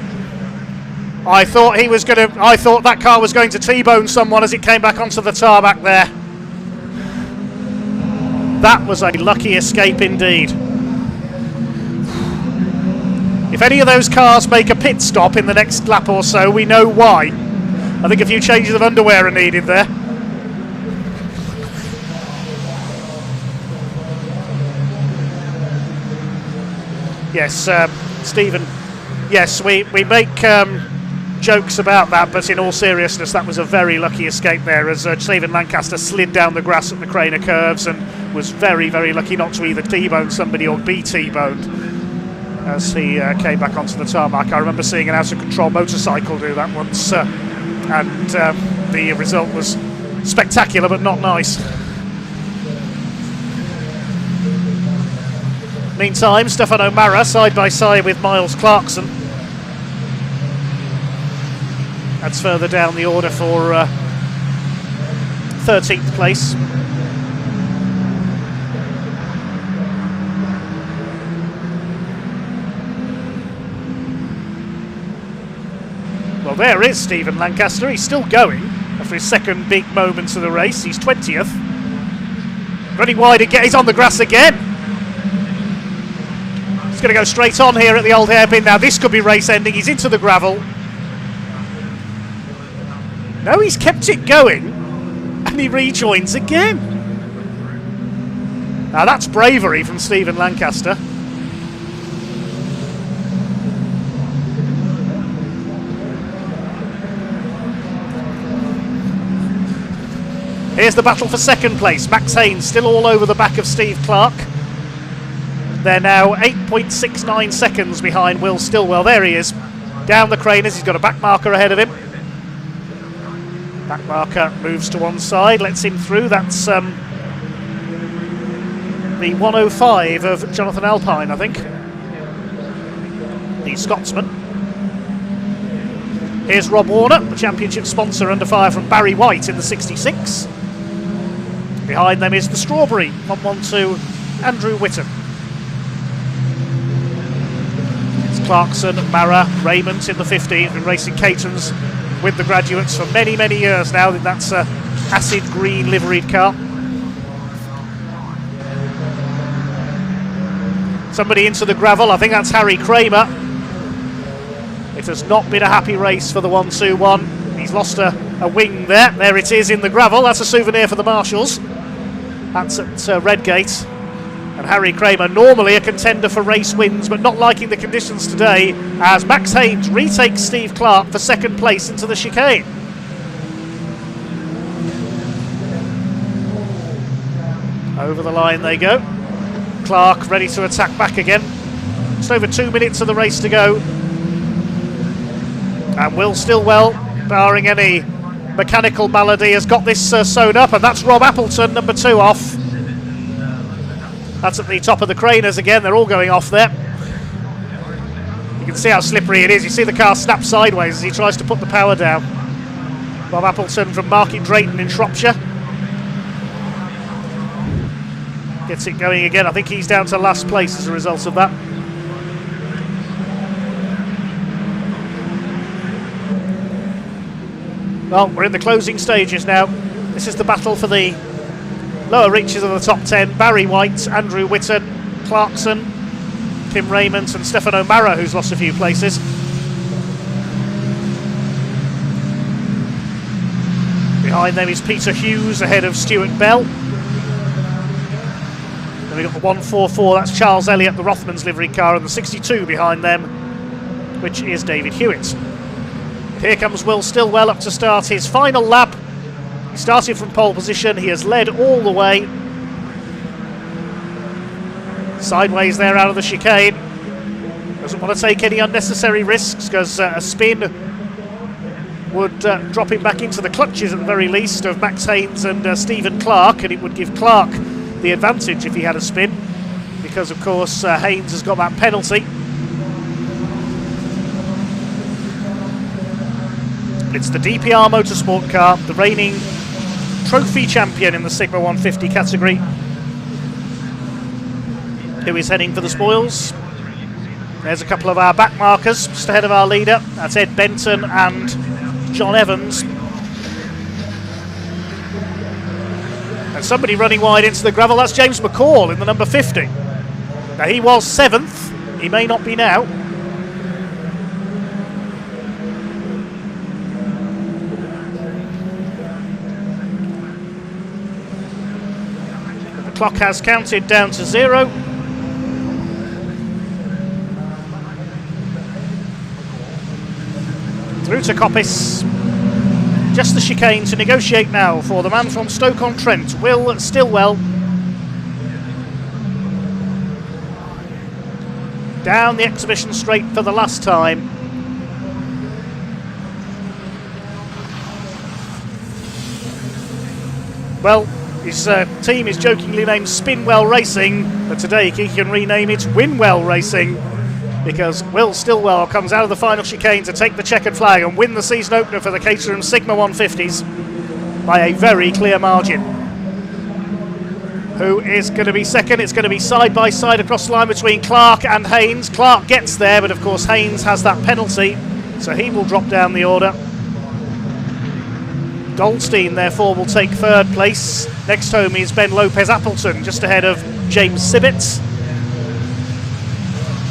I thought that car was going to T-bone someone as it came back onto the tarmac there. That was a lucky escape indeed. If any of those cars make a pit stop in the next lap or so, we know why. I think a few changes of underwear are needed there. Yes, Stephen, yes, we make jokes about that, but in all seriousness, that was a very lucky escape there, as Stephen Lancaster slid down the grass at the Craner curves and was very, very lucky not to either T-bone somebody or be T-boned as he came back onto the tarmac. I remember seeing an out-of-control motorcycle do that once, and the result was spectacular but not nice. Meantime, Stefan O'Mara side by side with Miles Clarkson. That's further down the order for 13th place. Well, there is Stephen Lancaster. He's still going after his second big moment of the race. He's 20th. Running wide again. He's on the grass again. He's going to go straight on here at the old hairpin. Now, this could be race ending. He's into the gravel. No, he's kept it going. And he rejoins again. Now, that's bravery from Stephen Lancaster. Here's the battle for second place. Max Haynes still all over the back of Steve Clark. They're now 8.69 seconds behind Will Stillwell. There he is. Down the craners. He's got a back marker ahead of him. Back marker moves to one side, lets him through. That's the 105 of Jonathan Alpine, I think. The Scotsman. Here's Rob Warner, the championship sponsor, under fire from Barry White in the 66. Behind them is the Strawberry, 112, Andrew Whitten. It's Clarkson, Mara, Raymond in the 15th, been racing Caterhams with the graduates for many, many years now. That's an acid green liveried car. Somebody into the gravel, I think that's Harry Kramer. It has not been a happy race for the 121. He's lost a wing there. There it is in the gravel. That's a souvenir for the Marshals. That's at Redgate. And Harry Kramer, normally a contender for race wins, but not liking the conditions today, as Max Haynes retakes Steve Clark for second place into the chicane. Over the line they go. Clark ready to attack back again. Just over 2 minutes of the race to go. And Will Stillwell, barring any mechanical malady, has got this sewn up, and that's Rob Appleton, number 2, off. That's at the top of the craners again. They're all going off there. You can see how slippery it is. You see the car snap sideways as he tries to put the power down. Rob Appleton from Market Drayton in Shropshire gets it going again. I think he's down to last place as a result of that. Well, we're in the closing stages now. This is the battle for the lower reaches of the top 10. Barry White, Andrew Whitten, Clarkson, Kim Raymond and Stefan O'Mara, who's lost a few places. Behind them is Peter Hughes ahead of Stuart Bell. Then we've got the 144, that's Charles Elliott, the Rothmans livery car, and the 62 behind them, which is David Hewitt. Here comes Will Stillwell up to start his final lap. He started from pole position, he has led all the way. Sideways there out of the chicane. Doesn't want to take any unnecessary risks because a spin would drop him back into the clutches at the very least of Max Haynes and Stephen Clark, and it would give Clark the advantage if he had a spin, because of course Haynes has got that penalty. It's the DPR Motorsport car, the reigning trophy champion in the Sigma 150 category, who is heading for the spoils. There's a couple of our back markers just ahead of our leader. That's Ed Benton and John Evans. And somebody running wide into the gravel, that's James McCall in the number 50. Now he was 7th, he may not be now. The clock has counted down to 0. Through to Coppice. Just the chicane to negotiate now for the man from Stoke-on-Trent, Will Stillwell. Down the exhibition straight for the last time. Well, His team is jokingly named Spinwell Racing, but today he can rename it Winwell Racing, because Will Stillwell comes out of the final chicane to take the checkered flag and win the season opener for the Caterham Sigma 150s by a very clear margin. Who is going to be second? It's going to be side by side across the line between Clark and Haynes. Clark gets there, but of course Haynes has that penalty, so he will drop down the order. Goldstein therefore will take third place. Next home is Ben Lopez-Appleton, just ahead of James Sibbett.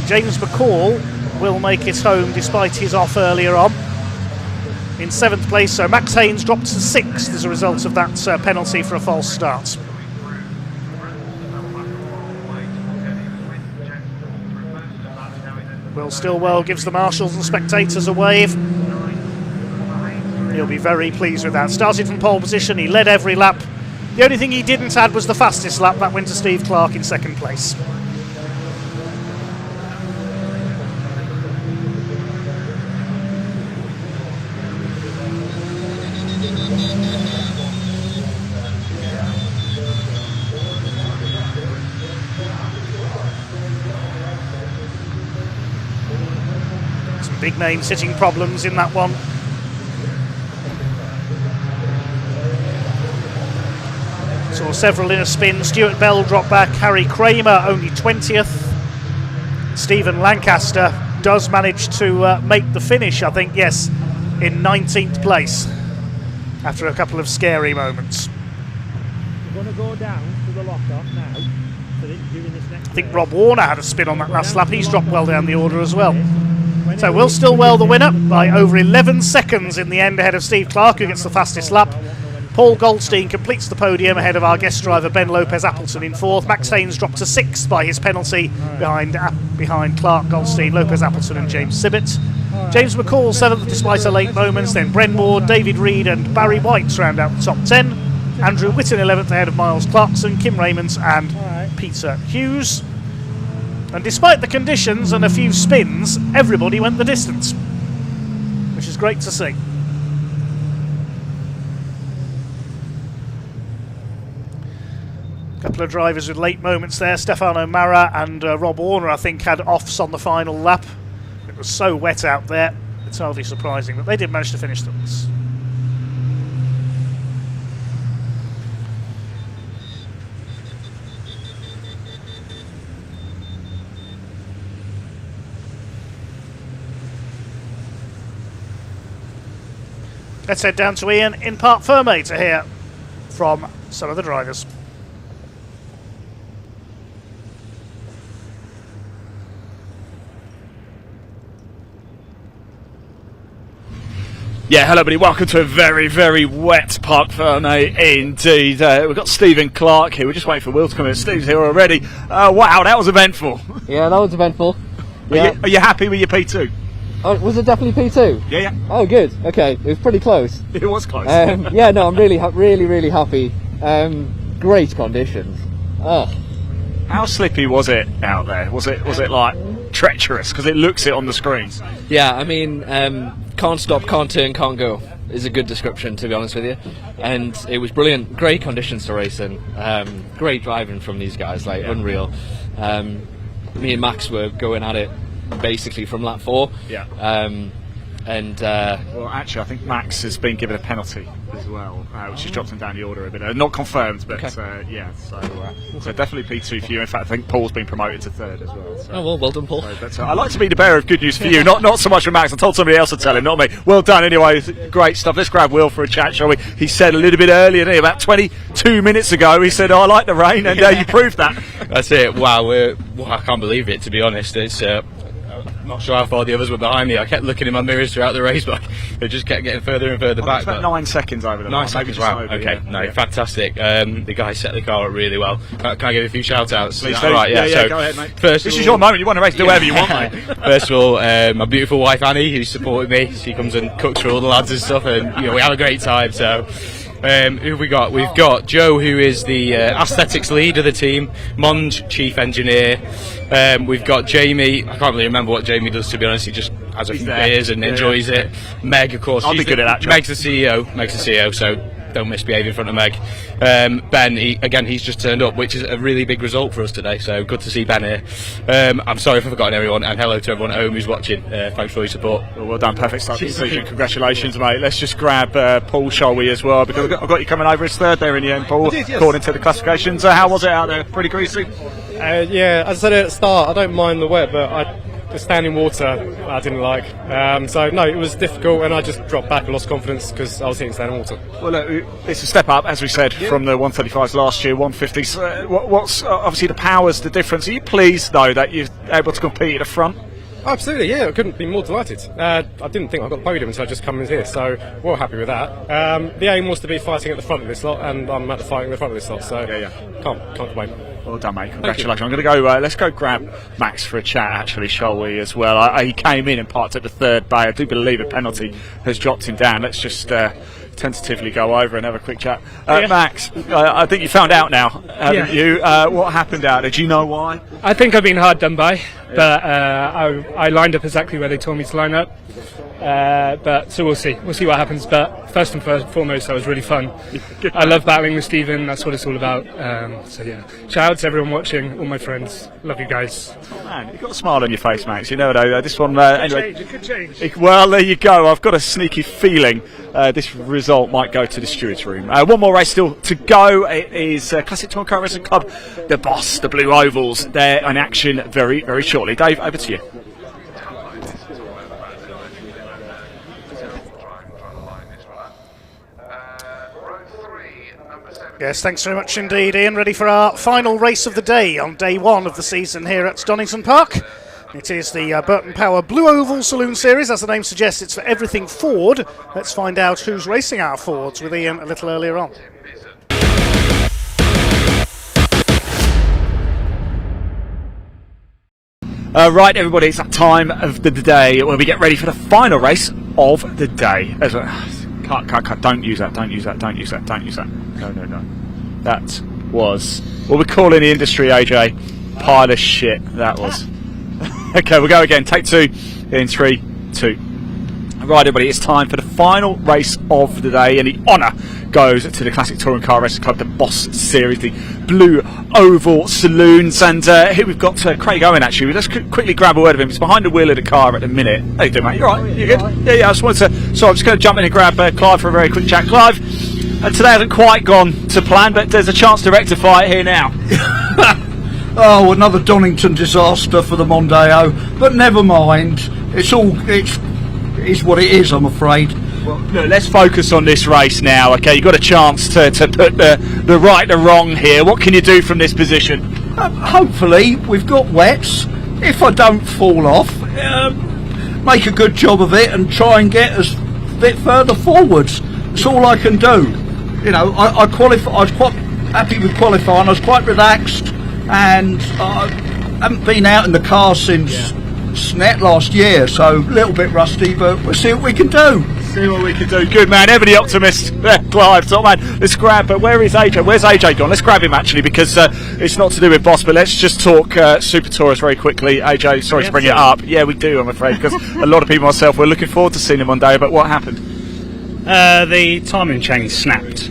James McCall will make it home despite his off earlier on in 7th place, so Max Haynes dropped to 6th as a result of that penalty for a false start. Will Stillwell gives the marshals and spectators a wave. He'll be very pleased with that. Started from pole position, he led every lap. The only thing he didn't add was the fastest lap. That went to Steve Clark in 2nd place. Some big name sitting problems in that one. Saw several in a spin. Stuart Bell dropped back. Harry Kramer only 20th. Stephen Lancaster does manage to make the finish, I think, yes, in 19th place after a couple of scary moments. We're going to go down to the lock-off now. I think Rob Warner had a spin on that last lap. He's dropped well down the order as well. So Will Stillwell the winner by over 11 seconds in the end, ahead of Steve Clark, who gets the fastest lap. Paul Goldstein completes the podium ahead of our guest driver Ben Lopez-Appleton in 4th. Max Haynes dropped to 6th by his penalty behind Clark, Goldstein, Lopez-Appleton and James Sibbett. James McCall 7th despite a late moments, then Bren Moore, David Reed and Barry White round out the top 10. Andrew Whitten 11th ahead of Miles Clarkson, Kim Raymond and Peter Hughes. And despite the conditions and a few spins, everybody went the distance, which is great to see. Couple of drivers with late moments there. Stefano Mara and Rob Warner, I think, had offs on the final lap. It was so wet out there, it's hardly surprising, but they did manage to finish them. Let's head down to Ian in Parc Fermé to hear from some of the drivers. Yeah, hello everybody, welcome to a very, very wet Parc Fermé indeed. We've got Stephen Clark here, we're just waiting for Will to come in. Steve's here already. Wow, that was eventful. Yeah, that was eventful. Yeah. Are you happy with your P2? Oh, was it definitely P2? Yeah, yeah. Oh, good. Okay, it was pretty close. It was close. Yeah, no, I'm really happy. Great conditions. Oh. How slippy was it out there? Was it like treacherous? Because it looks it on the screens. Yeah, I mean, can't stop, can't turn, can't go is a good description, to be honest with you. And it was brilliant. Great conditions to race in. Great driving from these guys, like unreal. Me and Max were going at it basically from lap 4. Yeah. Well, actually, I think Max has been given a penalty as well, which has dropped him down the order a bit. Not confirmed, but yeah. So definitely P2 for you. In fact, I think Paul's been promoted to 3rd as well. So. Oh well done, Paul. I like to be the bearer of good news for you, not so much for Max. I told somebody else to tell him, not me. Well done anyway. Great stuff. Let's grab Will for a chat, shall we? He said a little bit earlier, didn't he? About 22 minutes ago, he said, "Oh, I like the rain," and you proved that. That's it. Wow, I can't believe it, to be honest. It's not sure how far the others were behind me. I kept looking in my mirrors throughout the race, but they just kept getting further and further back. It's about 9 seconds over the 9 seconds, wow. Okay, fantastic. The guy set the car up really well. Can I give a few shout outs? Please do. Right, yeah, go ahead, mate. This is your moment. You want to race, do whatever you want, mate. First of all, my beautiful wife Annie, who supported me. She comes and cooks for all the lads and stuff, and we have a great time. So. Who have we got? We've got Joe, who is the aesthetics lead of the team, Monge, chief engineer. We've got Jamie. I can't really remember what Jamie does, to be honest. He just has a few beers and enjoys it. Meg, of course. I'll be good at that job. Meg's the CEO. So don't misbehave in front of Meg. Ben, he's just turned up, which is a really big result for us today, so good to see Ben here. I'm sorry if I've forgotten everyone, and hello to everyone at home who's watching. Thanks for all your support. Well done, perfect start to the season. Congratulations, mate. Let's just grab Paul, shall we, as well, because I've got you coming over as third there in the end, Paul, yes. according to the classifications. How was it out there? Pretty greasy? Yeah, as I said at the start, I don't mind the wet, but the standing water I didn't like. So no, it was difficult, and I just dropped back and lost confidence because I was hitting standing water. Well, look, it's a step up, as we said, from the 135s last year, 150s. What's obviously the power's the difference? Are you pleased though that you're able to compete at the front? Absolutely, yeah, I couldn't be more delighted. I didn't think I got the podium until I just come in here, so we're happy with that. The aim was to be fighting at the front of this lot, and I'm at the fighting at the front of this lot, so can't complain. Well done, mate. Congratulations. I'm going to go. Let's go grab Max for a chat, actually, shall we? As well. He came in and parked at the third bay. I do believe a penalty has dropped him down. Let's just tentatively go over and have a quick chat. Max, I think you found out now, haven't you? What happened out there? Do you know why? I think I've been hard done by, but I lined up exactly where they told me to line up. But so we'll see what happens. But first and foremost, that was really fun. I love battling with Stephen. That's what it's all about. So yeah, shout out to everyone watching, all my friends. Love you guys. Oh, man, you've got a smile on your face, Max. You never know. This one, anyway. It could change. Well, there you go. I've got a sneaky feeling this result might go to the stewards' room. One more race still to go. It is Classic Touring Car Racing Club, the Boss, the Blue Ovals. They're in action very, very shortly. Dave, over to you. Yes, thanks very much indeed, Ian. Ready for our final race of the day on day one of the season here at Donington Park. It is the Burton Power Blue Oval Saloon Series. As the name suggests, it's for everything Ford. Let's find out who's racing our Fords with Ian a little earlier on. Right, everybody, it's that time of the day where we get ready for the final race of the day. Cut. Don't use that. No. That was what we call in the industry, AJ, pile of shit. That was. Okay, we'll go again. Take two in 3, 2. Right, everybody, it's time for the final race of the day, and the honour goes to the Classic Touring Car Racing Club, the Boss Series, the Blue Oval Saloons. And here we've got Craig Owen, actually. Let's quickly grab a word of him. He's behind the wheel of the car at the minute. How you doing, mate? You all right? You good? Yeah, I just wanted to... So I'm just going to jump in and grab Clive for a very quick chat. Clive, today hasn't quite gone to plan, but there's a chance to rectify it here now. Oh, another Donington disaster for the Mondeo, but never mind. It's what it is, I'm afraid. Well, look, let's focus on this race now, okay? You've got a chance to put the right and wrong here. What can you do from this position? Hopefully, we've got wets. If I don't fall off, make a good job of it and try and get us a bit further forwards. That's all I can do. You know, I qualify. I was quite happy with qualifying. I was quite relaxed, and I haven't been out in the car since SNET last year, so a little bit rusty, but we'll see what we can do. Good man, ever the optimist. Clive, top man. Let's grab. Where is AJ? Where's AJ gone? Let's grab him actually, because it's not to do with Boss, but let's just talk Super Tourist very quickly. AJ, sorry to bring it up. Yeah, we do, I'm afraid, because a lot of people, myself, were looking forward to seeing him one day. But what happened? The timing chain snapped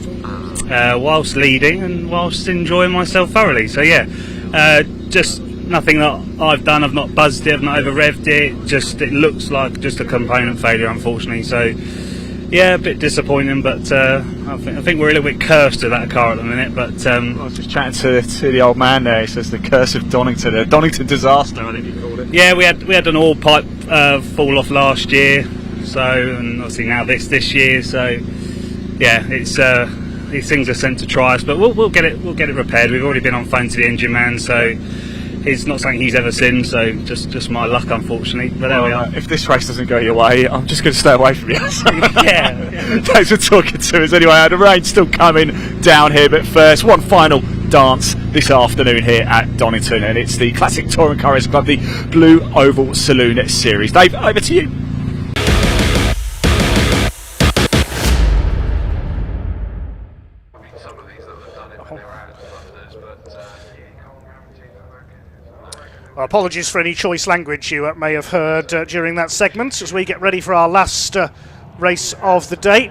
whilst leading and whilst enjoying myself thoroughly. So yeah, just nothing that I've done. I've not buzzed it, I've not over revved it. It looks like just a component failure, unfortunately. So yeah, a bit disappointing, but I think we're a little bit cursed with that car at the minute. But I was just chatting to the old man there. He says the curse of Donington, a Donington disaster, I think he called it. Yeah, we had an oil pipe fall off last year, so, and obviously now this year. So yeah, it's these things are sent to try us, but we'll get it repaired. We've already been on phone to the engine man, so it's not something he's ever seen, so just my luck, unfortunately. But there we are. If this race doesn't go your way, I'm just going to stay away from you. Yeah. Thanks for talking to us. Anyway, the rain's still coming down here, but first, one final dance this afternoon here at Donington, and it's the Classic Touring Car Racing Club, the Blue Oval Saloon Series. Dave, over to you. Well, apologies for any choice language you may have heard during that segment as we get ready for our last race of the day.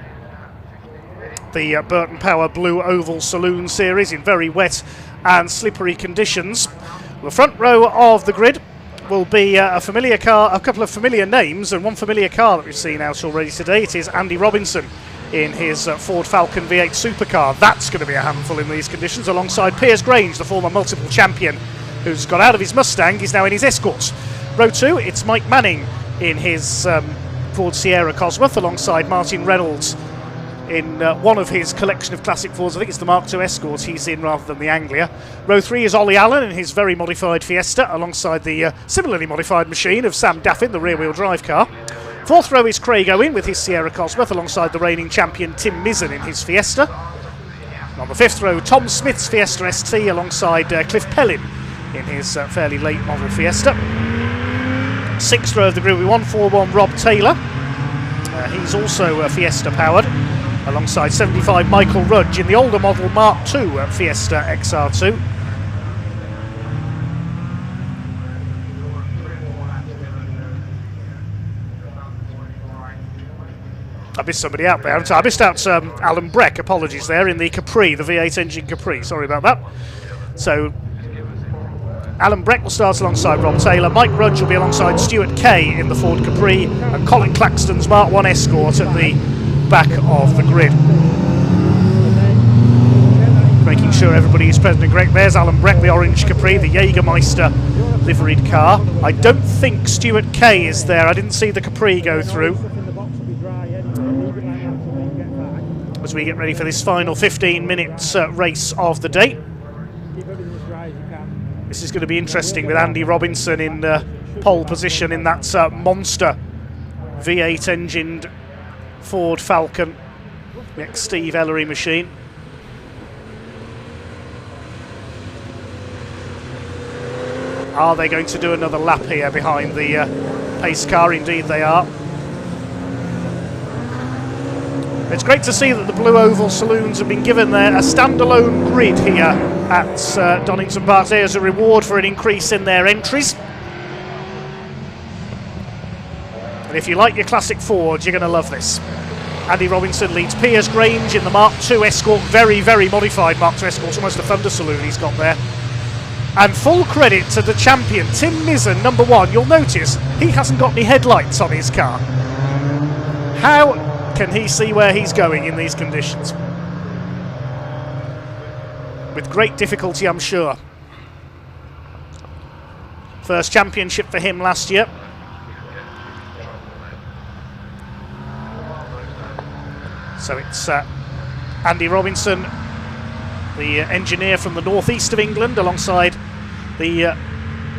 the Burton Power Blue Oval Saloon Series in very wet and slippery conditions. The front row of the grid will be a familiar car, a couple of familiar names, and one familiar car that we've seen out already today. It is Andy Robinson in his Ford Falcon V8 supercar. That's going to be a handful in these conditions, alongside Piers Grange, the former multiple champion, who's got out of his Mustang. He's now in his Escort. Row 2, it's Mike Manning in his Ford Sierra Cosworth, alongside Martin Reynolds in one of his collection of classic Fords. I think it's the Mark II Escort he's in rather than the Anglia. Row 3 is Ollie Allen in his very modified Fiesta, alongside the similarly modified machine of Sam Daffin, the rear-wheel drive car. Fourth row is Craig Owen with his Sierra Cosworth, alongside the reigning champion Tim Mizzen in his Fiesta. And on the fifth row, Tom Smith's Fiesta ST, alongside Cliff Pellin in his fairly late model Fiesta. Sixth row of the group, 141 Rob Taylor. He's also Fiesta powered, alongside 75 Michael Rudge in the older model Mark II Fiesta XR2. I missed somebody out there, haven't I? I missed out Alan Breck, apologies there, in the Capri, the V8 engine Capri, sorry about that. So Alan Breck will start alongside Rob Taylor, Mike Rudge will be alongside Stuart Kay in the Ford Capri, and Colin Claxton's Mark I Escort at the back of the grid. Making sure everybody is present and correct. There's Alan Breck, the orange Capri, the Jägermeister liveried car. I don't think Stuart Kay is there. I didn't see the Capri go through. As we get ready for this final 15-minute race of the day. This is going to be interesting with Andy Robinson in pole position in that monster V8 engined Ford Falcon, the ex-Steve Ellery machine. Are they going to do another lap here behind the pace car? Indeed they are. It's great to see that the Blue Oval Saloons have been given a standalone grid here at Donington Park Day as a reward for an increase in their entries. And if you like your classic Fords, you're going to love this. Andy Robinson leads Piers Grange in the Mark II Escort, very, very modified Mark II Escort, almost a Thunder Saloon he's got there. And full credit to the champion, Tim Mizzen, number 1. You'll notice he hasn't got any headlights on his car. How can he see where he's going in these conditions? With great difficulty, I'm sure. First championship for him last year. So it's Andy Robinson, the engineer from the northeast of England, alongside the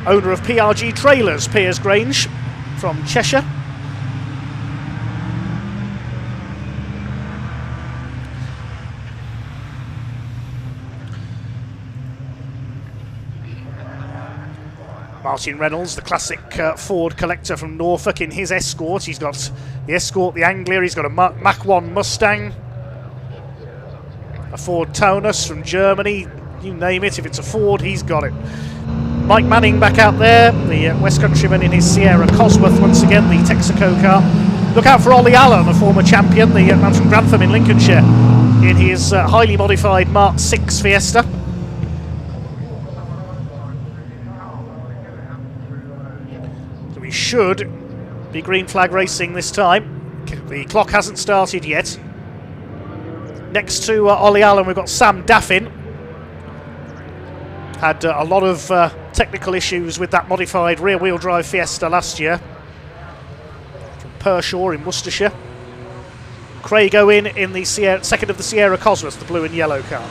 owner of PRG Trailers, Piers Grange from Cheshire. Martin Reynolds, the classic Ford collector from Norfolk, in his Escort. He's got the Escort, the Anglia, he's got a Mach 1 Mustang, a Ford Taunus from Germany, you name it, if it's a Ford, he's got it. Mike Manning back out there, the West Countryman in his Sierra Cosworth once again, the Texaco car. Look out for Ollie Allen, a former champion, the man from Grantham in Lincolnshire, in his highly modified Mark VI Fiesta. We should be green flag racing this time. The clock hasn't started yet. Next to Ollie Allen, we've got Sam Daffin. Had a lot of technical issues with that modified rear-wheel drive Fiesta last year. From Pershore in Worcestershire. Craig Owen in the second of the Sierra Cosworth, the blue and yellow car.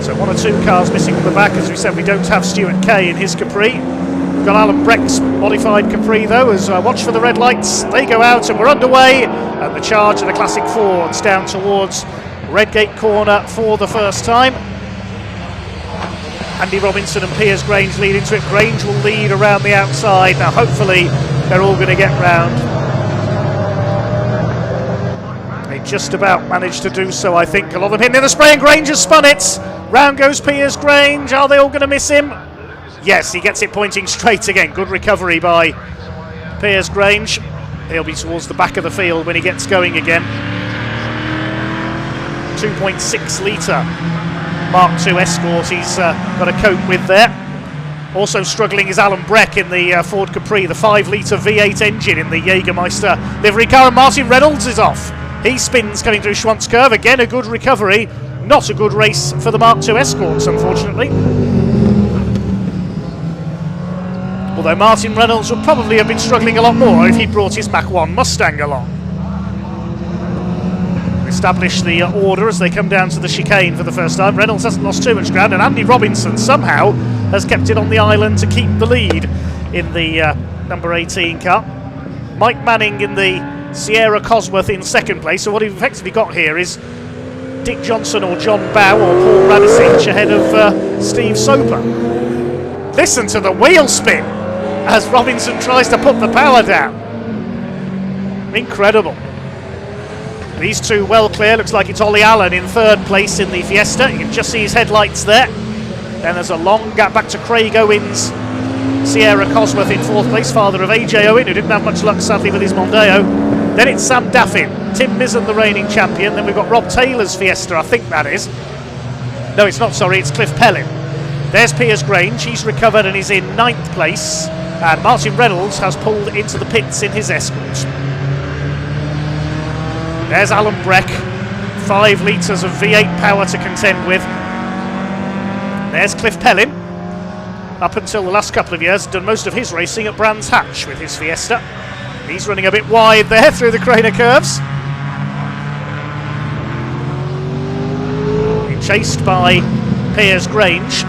So one or two cars missing from the back. As we said, we don't have Stuart Kay in his Capri. We've got Alan Breck's modified Capri though, as watch for the red lights. They go out and we're underway. And the charge of the classic Fords down towards Redgate Corner for the first time. Andy Robinson and Piers Grange lead into it. Grange will lead around the outside. Now hopefully they're all going to get round. They just about managed to do so, I think. A lot of them hitting in the spray, and Grange has spun it. Round goes Piers Grange. Are they all going to miss him? Yes, he gets it pointing straight again. Good recovery by Piers Grange. He'll be towards the back of the field when he gets going again. 2.6 litre Mark II Escort he's got to cope with there. Also struggling is Alan Breck in the Ford Capri, the 5 litre V8 engine in the Jägermeister livery car, and Martin Reynolds is off. He spins coming through Schwantz Curve, again a good recovery, not a good race for the Mark II Escorts unfortunately. Although Martin Reynolds would probably have been struggling a lot more if he brought his Mach 1 Mustang along. Establish the order as they come down to the chicane for the first time. Reynolds hasn't lost too much ground, and Andy Robinson somehow has kept it on the island to keep the lead in the number 18 car. Mike Manning in the Sierra Cosworth in second place. So what we've effectively got here is Dick Johnson or John Bow or Paul Radisich ahead of Steve Soper. Listen to the wheel spin as Robinson tries to put the power down. Incredible. These two well clear. Looks like it's Ollie Allen in third place in the Fiesta. You can just see his headlights there. Then there's a long gap back to Craig Owens. Sierra Cosworth in fourth place, father of AJ Owen, who didn't have much luck sadly with his Mondeo. Then it's Sam Daffin, Tim Mizzen the reigning champion. Then we've got Rob Taylor's Fiesta, I think that is. No, it's not, sorry, it's Cliff Pellin. There's Piers Grange, he's recovered and is in ninth place. And Martin Reynolds has pulled into the pits in his Escort. There's Alan Breck, 5 litres of V8 power to contend with. There's Cliff Pellin, up until the last couple of years, done most of his racing at Brands Hatch with his Fiesta. He's running a bit wide there through the Craner curves. Being chased by Piers Grange.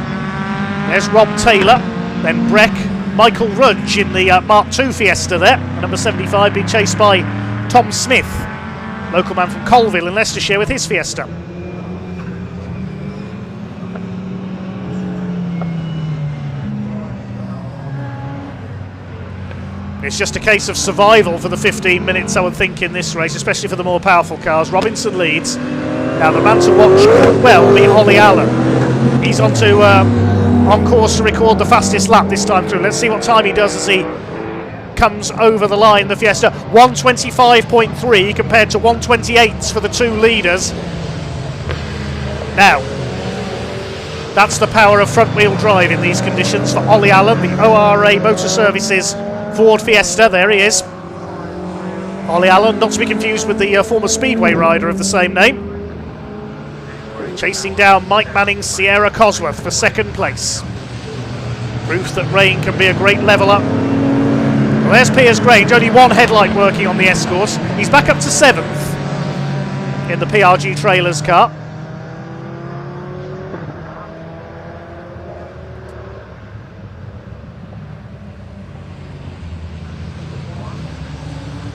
There's Rob Taylor, then Breck, Michael Rudge in the Mark II Fiesta there. Number 75 being chased by Tom Smith, local man from Colville in Leicestershire with his Fiesta. It's just a case of survival for the 15 minutes, I would think, in this race, especially for the more powerful cars. Robinson leads. Now the man to watch could well be Ollie Allen. He's on course to record the fastest lap this time through. Let's see what time he does as he comes over the line, the Fiesta. 125.3 compared to 128s for the two leaders. Now, that's the power of front-wheel drive in these conditions for Ollie Allen, the ORA Motor Services Ford Fiesta. There he is. Ollie Allen, not to be confused with the former Speedway rider of the same name. Chasing down Mike Manning's Sierra Cosworth for second place. Proof that rain can be a great leveller. Well, there's Piers Grange, only one headlight working on the Escort. He's back up to 7th in the PRG Trailers car.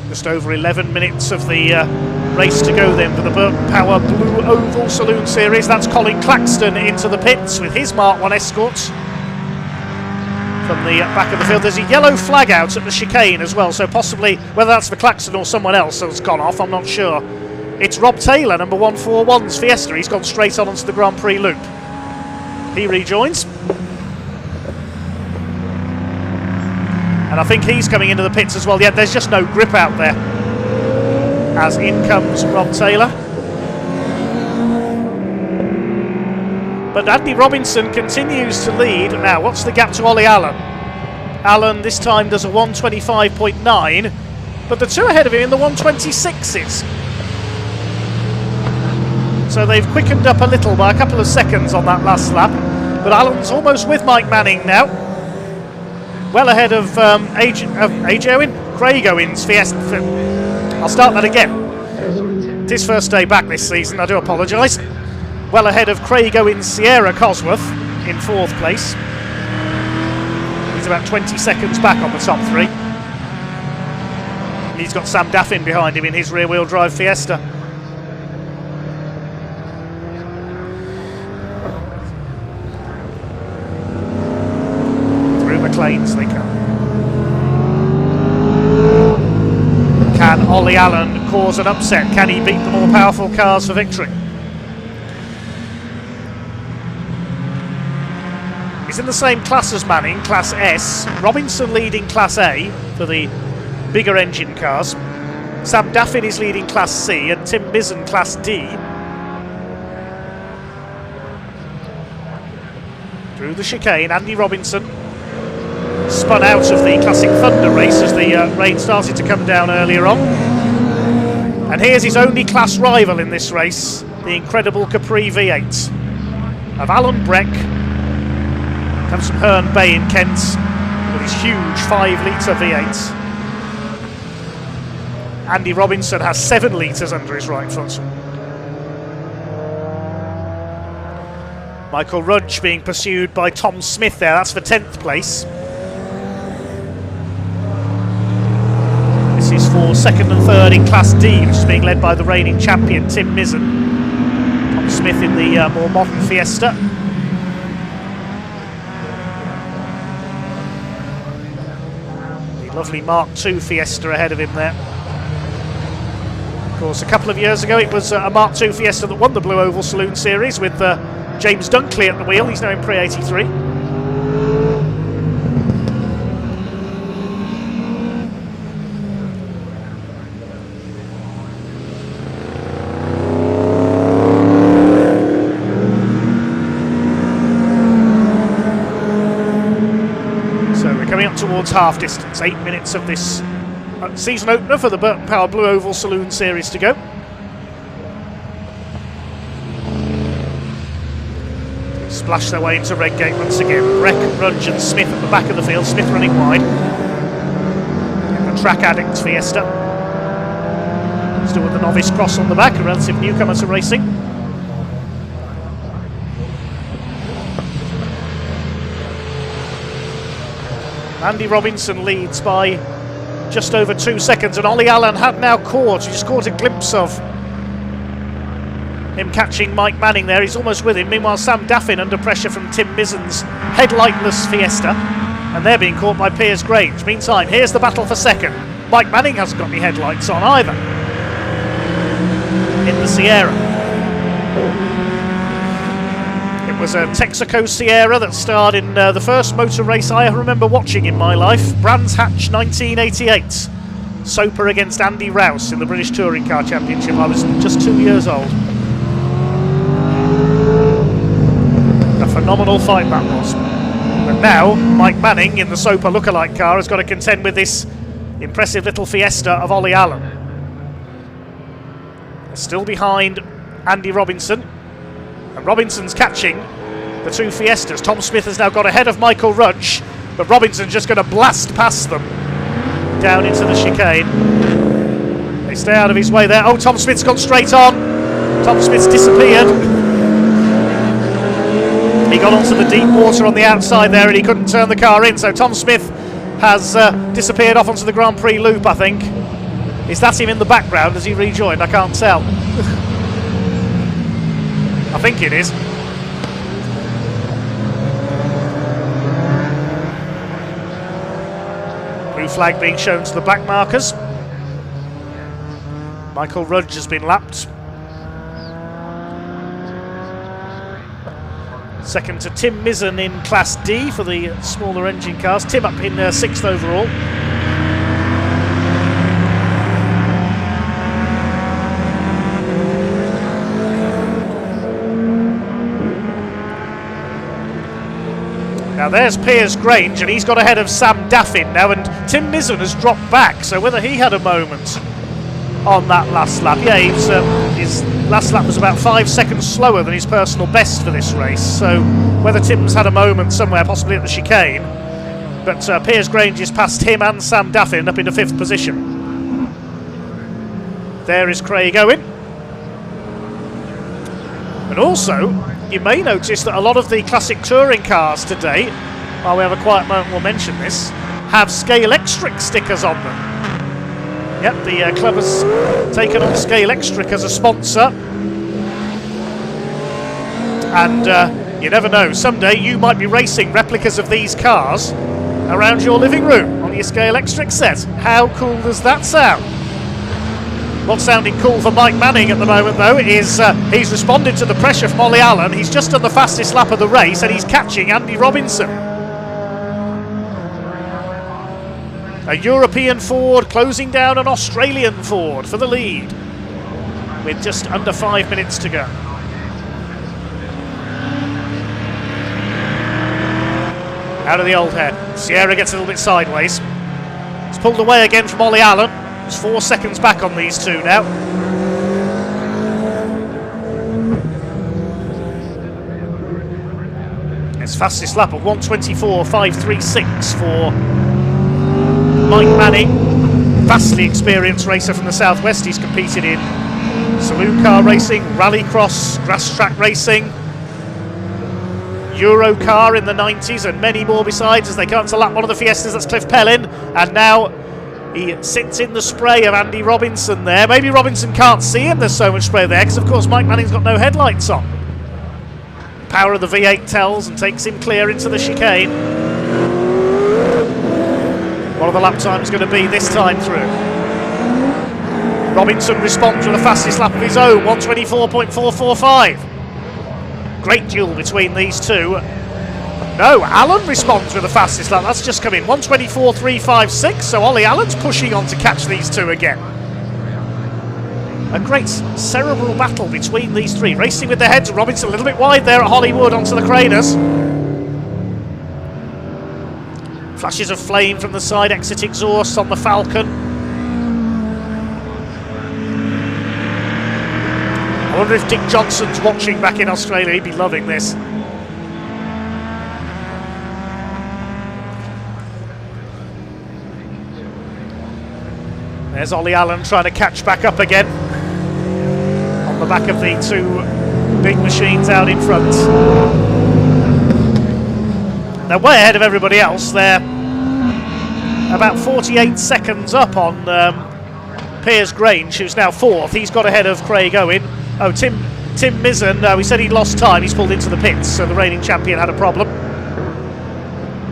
Just over 11 minutes of the race to go then for the Burton Power Blue Oval Saloon Series. That's Colin Claxton into the pits with his Mark 1 Escort. From the back of the field, there's a yellow flag out at the chicane as well, so possibly, whether that's for Claxton or someone else that's gone off, I'm not sure. It's Rob Taylor, number 141's Fiesta. He's gone straight on onto the Grand Prix loop. He rejoins. And I think he's coming into the pits as well. Yeah, there's just no grip out there. As in comes Rob Taylor. But Andy Robinson continues to lead. Now, what's the gap to Ollie Allen? Allen this time does a 125.9, but the two ahead of him in the 126s. So they've quickened up a little by a couple of seconds on that last lap. But Allen's almost with Mike Manning now. Well ahead of AJ Owen, Craig Owens Fiesta. I'll start that again. It's his first day back this season, I do apologise. Well ahead of Craig Owens Sierra Cosworth in 4th place. He's about 20 seconds back on the top 3. And he's got Sam Daffin behind him in his rear-wheel drive Fiesta. Lanes they come. Can Ollie Allen cause an upset? Can he beat the more powerful cars for victory? He's in the same class as Manning, Class S. Robinson leading Class A for the bigger engine cars. Sam Daffin is leading Class C and Tim Mizzen Class D. Through the chicane, Andy Robinson spun out of the Classic Thunder race as the rain started to come down earlier on. And here's his only class rival in this race, the incredible Capri V8 of Alan Breck. Comes from Herne Bay in Kent with his huge 5-litre V8. Andy Robinson has 7 litres under his right foot. Michael Rudge being pursued by Tom Smith there, that's for 10th place. This is for 2nd and 3rd in Class D, which is being led by the reigning champion Tim Mizzen. Tom Smith in the more modern Fiesta. The lovely Mark II Fiesta ahead of him there. Of course, a couple of years ago it was a Mark II Fiesta that won the Blue Oval Saloon Series with James Dunkley at the wheel. He's now in Pre 83. So we're coming up towards half distance. 8 minutes of this season opener for the Burton Power Blue Oval Saloon Series to go. Splash their way into Redgate once again. Breck, Rudge and Smith at the back of the field. Smith running wide. And the Track Addict Fiesta. Still with the Novice Cross on the back, a relative newcomer to racing. Andy Robinson leads by just over 2 seconds, and Ollie Allen had now caught. He just caught a glimpse of him catching Mike Manning there. He's almost with him. Meanwhile, Sam Daffin under pressure from Tim Mizzen's headlightless Fiesta, and they're being caught by Piers Grange. Meantime, here's the battle for second. Mike Manning hasn't got any headlights on either in the Sierra. It was a Texaco Sierra that starred in the first motor race I remember watching in my life, Brands Hatch 1988. Soper against Andy Rouse in the British Touring Car Championship. I was just 2 years old. A phenomenal fight that was. But now, Mike Manning in the Soper lookalike car has got to contend with this impressive little Fiesta of Ollie Allen. Still behind Andy Robinson. And Robinson's catching the two Fiestas. Tom Smith has now got ahead of Michael Rudge, but Robinson's just going to blast past them down into the chicane. They stay out of his way there. Oh, Tom Smith's gone straight on. Tom Smith's disappeared. He got onto the deep water on the outside there and he couldn't turn the car in, so Tom Smith has disappeared off onto the Grand Prix loop, I think. Is that him in the background? Has he rejoined? I can't tell. I think it is. Blue flag being shown to the black markers. Michael Rudge has been lapped. Second to Tim Mizzen in Class D for the smaller engine cars. Tim up in 6th overall. Now there's Piers Grange, and he's got ahead of Sam Daffin now, and Tim Mizzen has dropped back, so whether he had a moment on that last lap. Yeah, his last lap was about 5 seconds slower than his personal best for this race, so whether Tim's had a moment somewhere, possibly at the chicane, but Piers Grange is past him and Sam Daffin up into 5th position. There is Craig Owen. And also, you may notice that a lot of the classic touring cars today, while we have a quiet moment we'll mention this, have Scalextric stickers on them. Yep, the club has taken on Scalextric as a sponsor. And you never know, someday you might be racing replicas of these cars around your living room on your Scalextric set. How cool does that sound? What's sounding cool for Mike Manning at the moment, though, is he's responded to the pressure from Ollie Allen. He's just done the fastest lap of the race and he's catching Andy Robinson. A European Ford closing down an Australian Ford for the lead, with just under 5 minutes to go. Out of the old head. Sierra gets a little bit sideways. It's pulled away again from Ollie Allen. It's 4 seconds back on these two now. It's fastest lap of 1:24.536 for Mike Manning. Vastly experienced racer from the southwest. He's competed in saloon car racing, rallycross, grass track racing, Eurocar in the 90s, and many more besides as they come to lap one of the Fiestas. That's Cliff Pellin, and now he sits in the spray of Andy Robinson there. Maybe Robinson can't see him, there's so much spray there, because of course Mike Manning's got no headlights on. Power of the V8 tells and takes him clear into the chicane. What are the lap times going to be this time through? Robinson responds with the fastest lap of his own, 1:24.445. Great duel between these two. No, Allen responds with the fastest lap. That's just come in, 1:24.356. So Ollie Allen's pushing on to catch these two again. A great cerebral battle between these three. Racing with their heads. Robinson a little bit wide there at Hollywood onto the Craners. Flashes of flame from the side exit exhaust on the Falcon. I wonder if Dick Johnson's watching back in Australia. He'd be loving this. There's Ollie Allen trying to catch back up again on the back of the two big machines out in front. They're way ahead of everybody else. They're about 48 seconds up on Piers Grange, who's now fourth. He's got ahead of Craig Owen. Oh, Tim Mizzen, we said he'd lost time. He's pulled into the pits, so the reigning champion had a problem.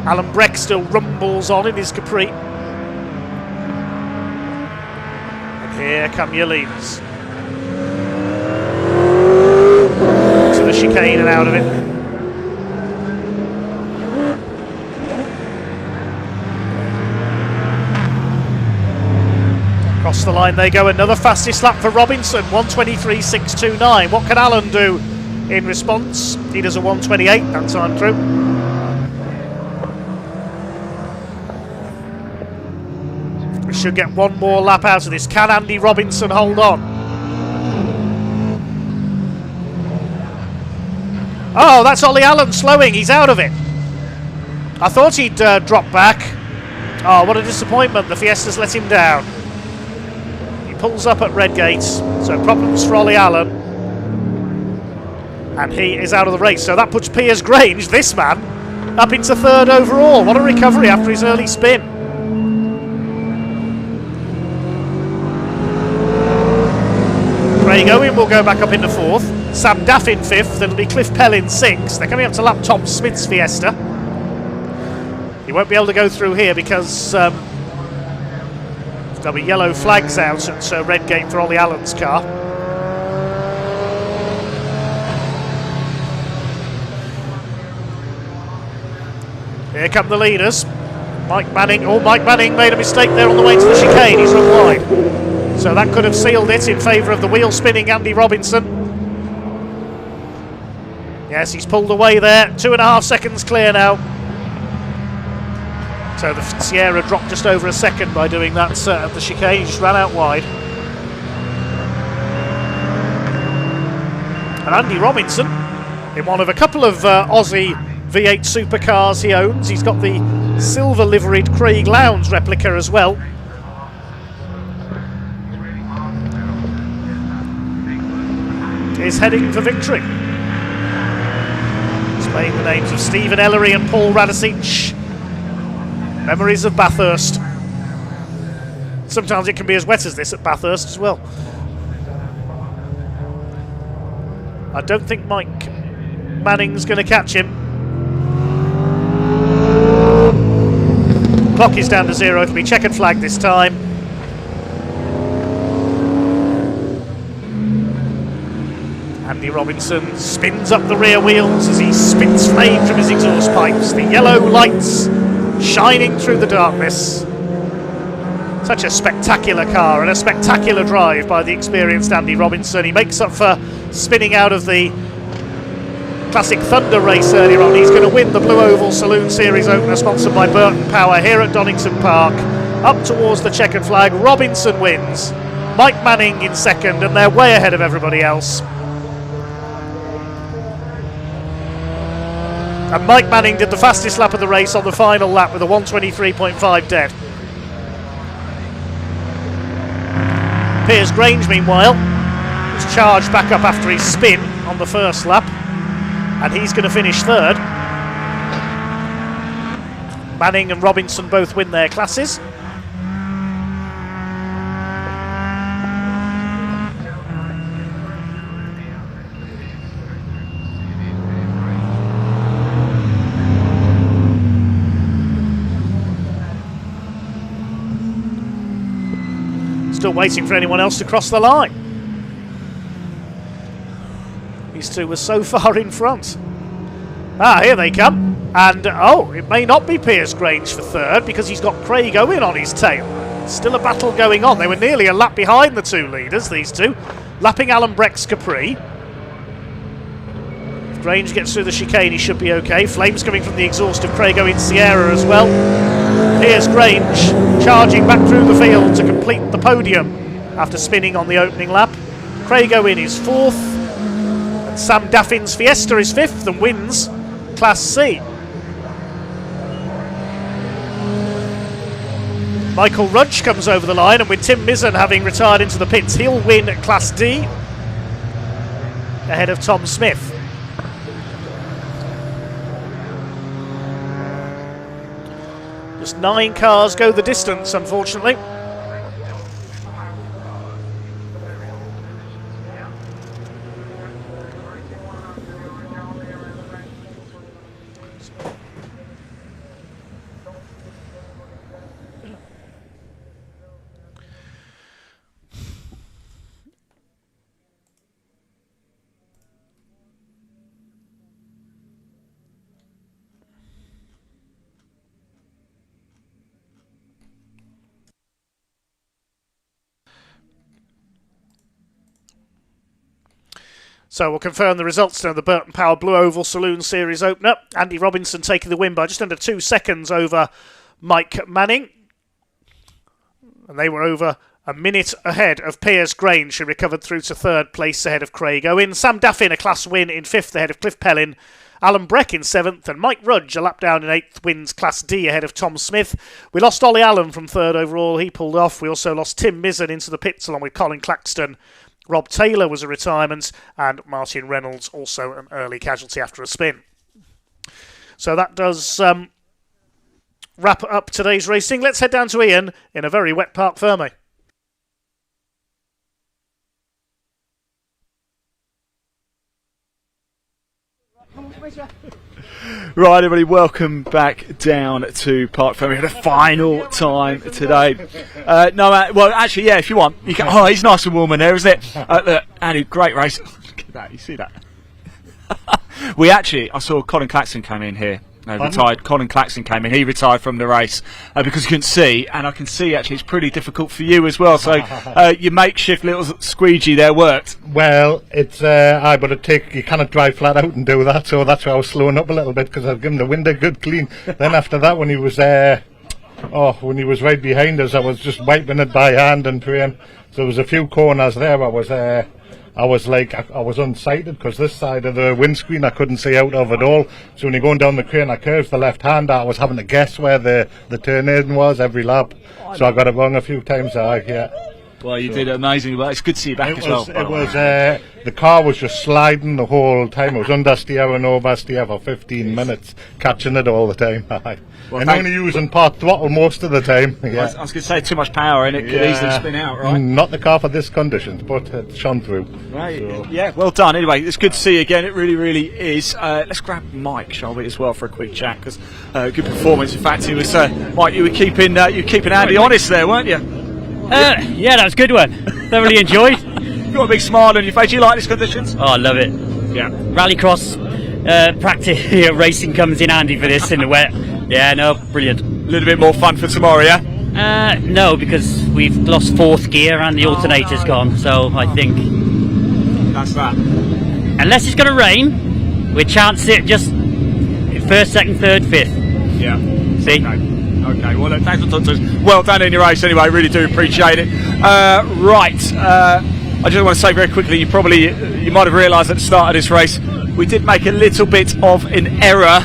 Alan Breck still rumbles on in his Capri. Here come your leaders. To the chicane and out of it. Across the line they go, another fastest lap for Robinson, 1:23.629. What can Allen do in response? He does a 1:28 that time through. We should get one more lap out of this. Can Andy Robinson hold on? Oh, that's Ollie Allen slowing. He's out of it. I thought he'd drop back. Oh, what a disappointment. The Fiesta's let him down. He pulls up at Redgate, so problems for Ollie Allen. And he is out of the race. So that puts Piers Grange, this man, up into third overall. What a recovery after his early spin. Craig Owen will go back up into fourth. Sam Daff in fifth. It'll be Cliff Pell in sixth. They're coming up to lap Tom Smith's Fiesta. He won't be able to go through here because there'll be yellow flags out at Redgate for Ollie Allen's car. Here come the leaders. Mike Manning. Oh, Mike Manning made a mistake there on the way to the chicane. He's run wide. So that could have sealed it in favour of the wheel-spinning Andy Robinson. Yes, he's pulled away there. 2.5 seconds clear now. So the Sierra dropped just over a second by doing that at the chicane. He just ran out wide. And Andy Robinson, in one of a couple of Aussie V8 supercars he owns. He's got the silver liveried Craig Lowndes replica as well. Is heading for victory. Displaying the names of Stephen Ellery and Paul Radicic. Memories of Bathurst. Sometimes it can be as wet as this at Bathurst as well. I don't think Mike Manning's going to catch him. Clock is down to 0. It'll be checkered flag this time. Andy Robinson spins up the rear wheels as he spits flame from his exhaust pipes. The yellow lights shining through the darkness. Such a spectacular car and a spectacular drive by the experienced Andy Robinson. He makes up for spinning out of the Classic Thunder race earlier on. He's going to win the Blue Oval Saloon Series opener sponsored by Burton Power here at Donington Park. Up towards the checkered flag, Robinson wins. Mike Manning in second, and they're way ahead of everybody else. And Mike Manning did the fastest lap of the race on the final lap with a 1:23.5 dead. Piers Grange, meanwhile, was charged back up after his spin on the first lap, and he's going to finish third. Manning and Robinson both win their classes. Still waiting for anyone else to cross the line. These two were so far in front. Ah, here they come. And, oh, it may not be Piers Grange for third because he's got Craig Owen on his tail. Still a battle going on. They were nearly a lap behind the two leaders, these two. Lapping Alan Breck's Capri. If Grange gets through the chicane, he should be okay. Flames coming from the exhaust of Craig Owen's Sierra as well. Piers Grange charging back through the field to complete the podium after spinning on the opening lap. Craig Owen is fourth, and Sam Daffin's Fiesta is fifth and wins Class C. Michael Rudge comes over the line, and with Tim Mizzen having retired into the pits, he'll win Class D ahead of Tom Smith. Just 9 cars go the distance, unfortunately. So we'll confirm the results now. The Burton Power Blue Oval Saloon Series opener. Andy Robinson taking the win by just under 2 seconds over Mike Manning. And they were over a minute ahead of Piers Grange, who recovered through to third place ahead of Craig Owen. Sam Daffin, a class win in fifth ahead of Cliff Pellin. Alan Breck in seventh, and Mike Rudge, a lap down in eighth, wins Class D ahead of Tom Smith. We lost Ollie Allen from third overall. He pulled off. We also lost Tim Mizzen into the pits along with Colin Claxton. Rob Taylor was a retirement, and Martin Reynolds also an early casualty after a spin. So that does wrap up today's racing. Let's head down to Ian in a very wet Parc Ferme. Right, everybody, welcome back down to Parc Ferme for the final time today. Well, actually, yeah, if you want, you can. Oh, he's nice and warm in there, isn't it? Look, Andy, great race. Look at that, you see that? I saw Colin Claxton come in here. Retired. Colin Claxton came in. He retired from the race because he couldn't see, and I can see actually it's pretty difficult for you as well. So your makeshift little squeegee there worked. Well, it's but you cannot drive flat out and do that. So that's why I was slowing up a little bit, because I've given the window good clean. Then after that, when he was right behind us, I was just wiping it by hand and praying. So there was a few corners there. I was unsighted because this side of the windscreen I couldn't see out of at all. So when you're going down the crane, I curved the left hand. I was having to guess where the turn in was every lap. So I got it wrong a few times. Yeah. Well, you did amazingly well. It's good to see you back as well. The car was just sliding the whole time. It was understeer and oversteer for 15 minutes, catching it all the time. And only using part throttle most of the time. Yeah. I was going to say, too much power and it could easily spin out, right? Not the car for this conditions, but it shone through. Right. So. Yeah, well done. Anyway, it's good to see you again. It really, really is. Let's grab Mike, shall we, as well, for a quick chat, because good performance. In fact, he was Mike. You were keeping Andy honest there, weren't you? Yeah, that was a good one. Thoroughly enjoyed. You've got a big smile on your face. You like these conditions? Oh, I love it. Yeah. Rallycross practice racing comes in handy for this in the wet. Yeah, no, brilliant. A little bit more fun for tomorrow, yeah? No, because we've lost fourth gear and the alternator's gone, so I think... That's that. Unless it's going to rain, we chance it just first, second, third, fifth. Yeah. See? Okay, well, thanks for talking to us. Well done in your race anyway, really do appreciate it. I just want to say very quickly, you might have realised at the start of this race, we did make a little bit of an error,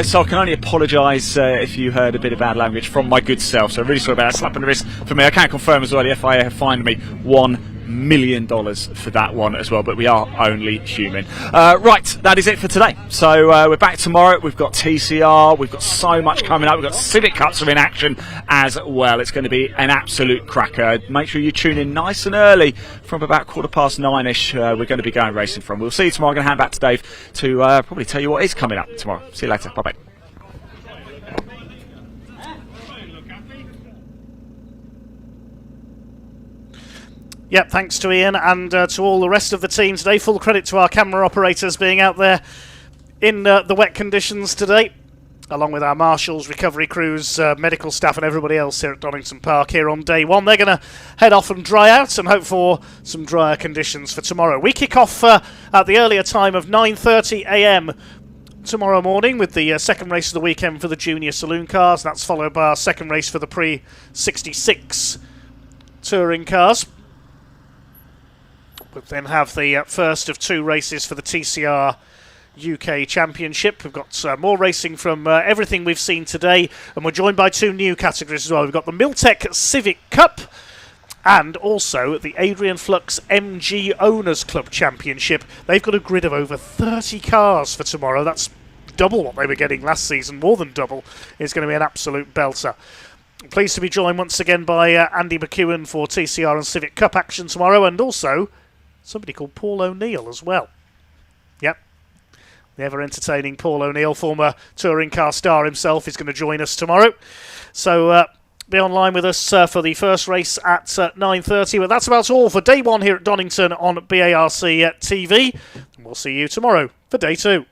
so I can only apologise if you heard a bit of bad language from my good self, so really sorry about that, slap on the wrist for me. I can confirm as well, the FIA have fined me $1 million for that one as well, but we are only human. Right, that is it for today. So we're back tomorrow. We've got TCR, we've got so much coming up. We've got Civic Cups are in action as well. It's going to be an absolute cracker. Make sure you tune in nice and early from about 9:15ish. We're going to be going racing from. We'll see you tomorrow. I'm going to hand back to Dave to probably tell you what is coming up tomorrow. See you later. Bye bye. Yep, thanks to Ian and to all the rest of the team today. Full credit to our camera operators being out there in the wet conditions today, along with our marshals, recovery crews, medical staff and everybody else here at Donington Park here on day one. They're going to head off and dry out and hope for some drier conditions for tomorrow. We kick off at the earlier time of 9:30 a.m. tomorrow morning with the second race of the weekend for the junior saloon cars. That's followed by our second race for the pre-66 touring cars. We'll then have the first of two races for the TCR UK Championship. We've got more racing from everything we've seen today, and we're joined by two new categories as well. We've got the Miltech Civic Cup and also the Adrian Flux MG Owners Club Championship. They've got a grid of over 30 cars for tomorrow. That's double what they were getting last season, more than double. It's going to be an absolute belter. Pleased to be joined once again by Andy McEwen for TCR and Civic Cup action tomorrow, and also somebody called Paul O'Neill as well. Yep. The ever-entertaining Paul O'Neill, former touring car star himself, is going to join us tomorrow. So be online with us for the first race at 9:30. But that's about all for day one here at Donington on BARC TV. And we'll see you tomorrow for day two.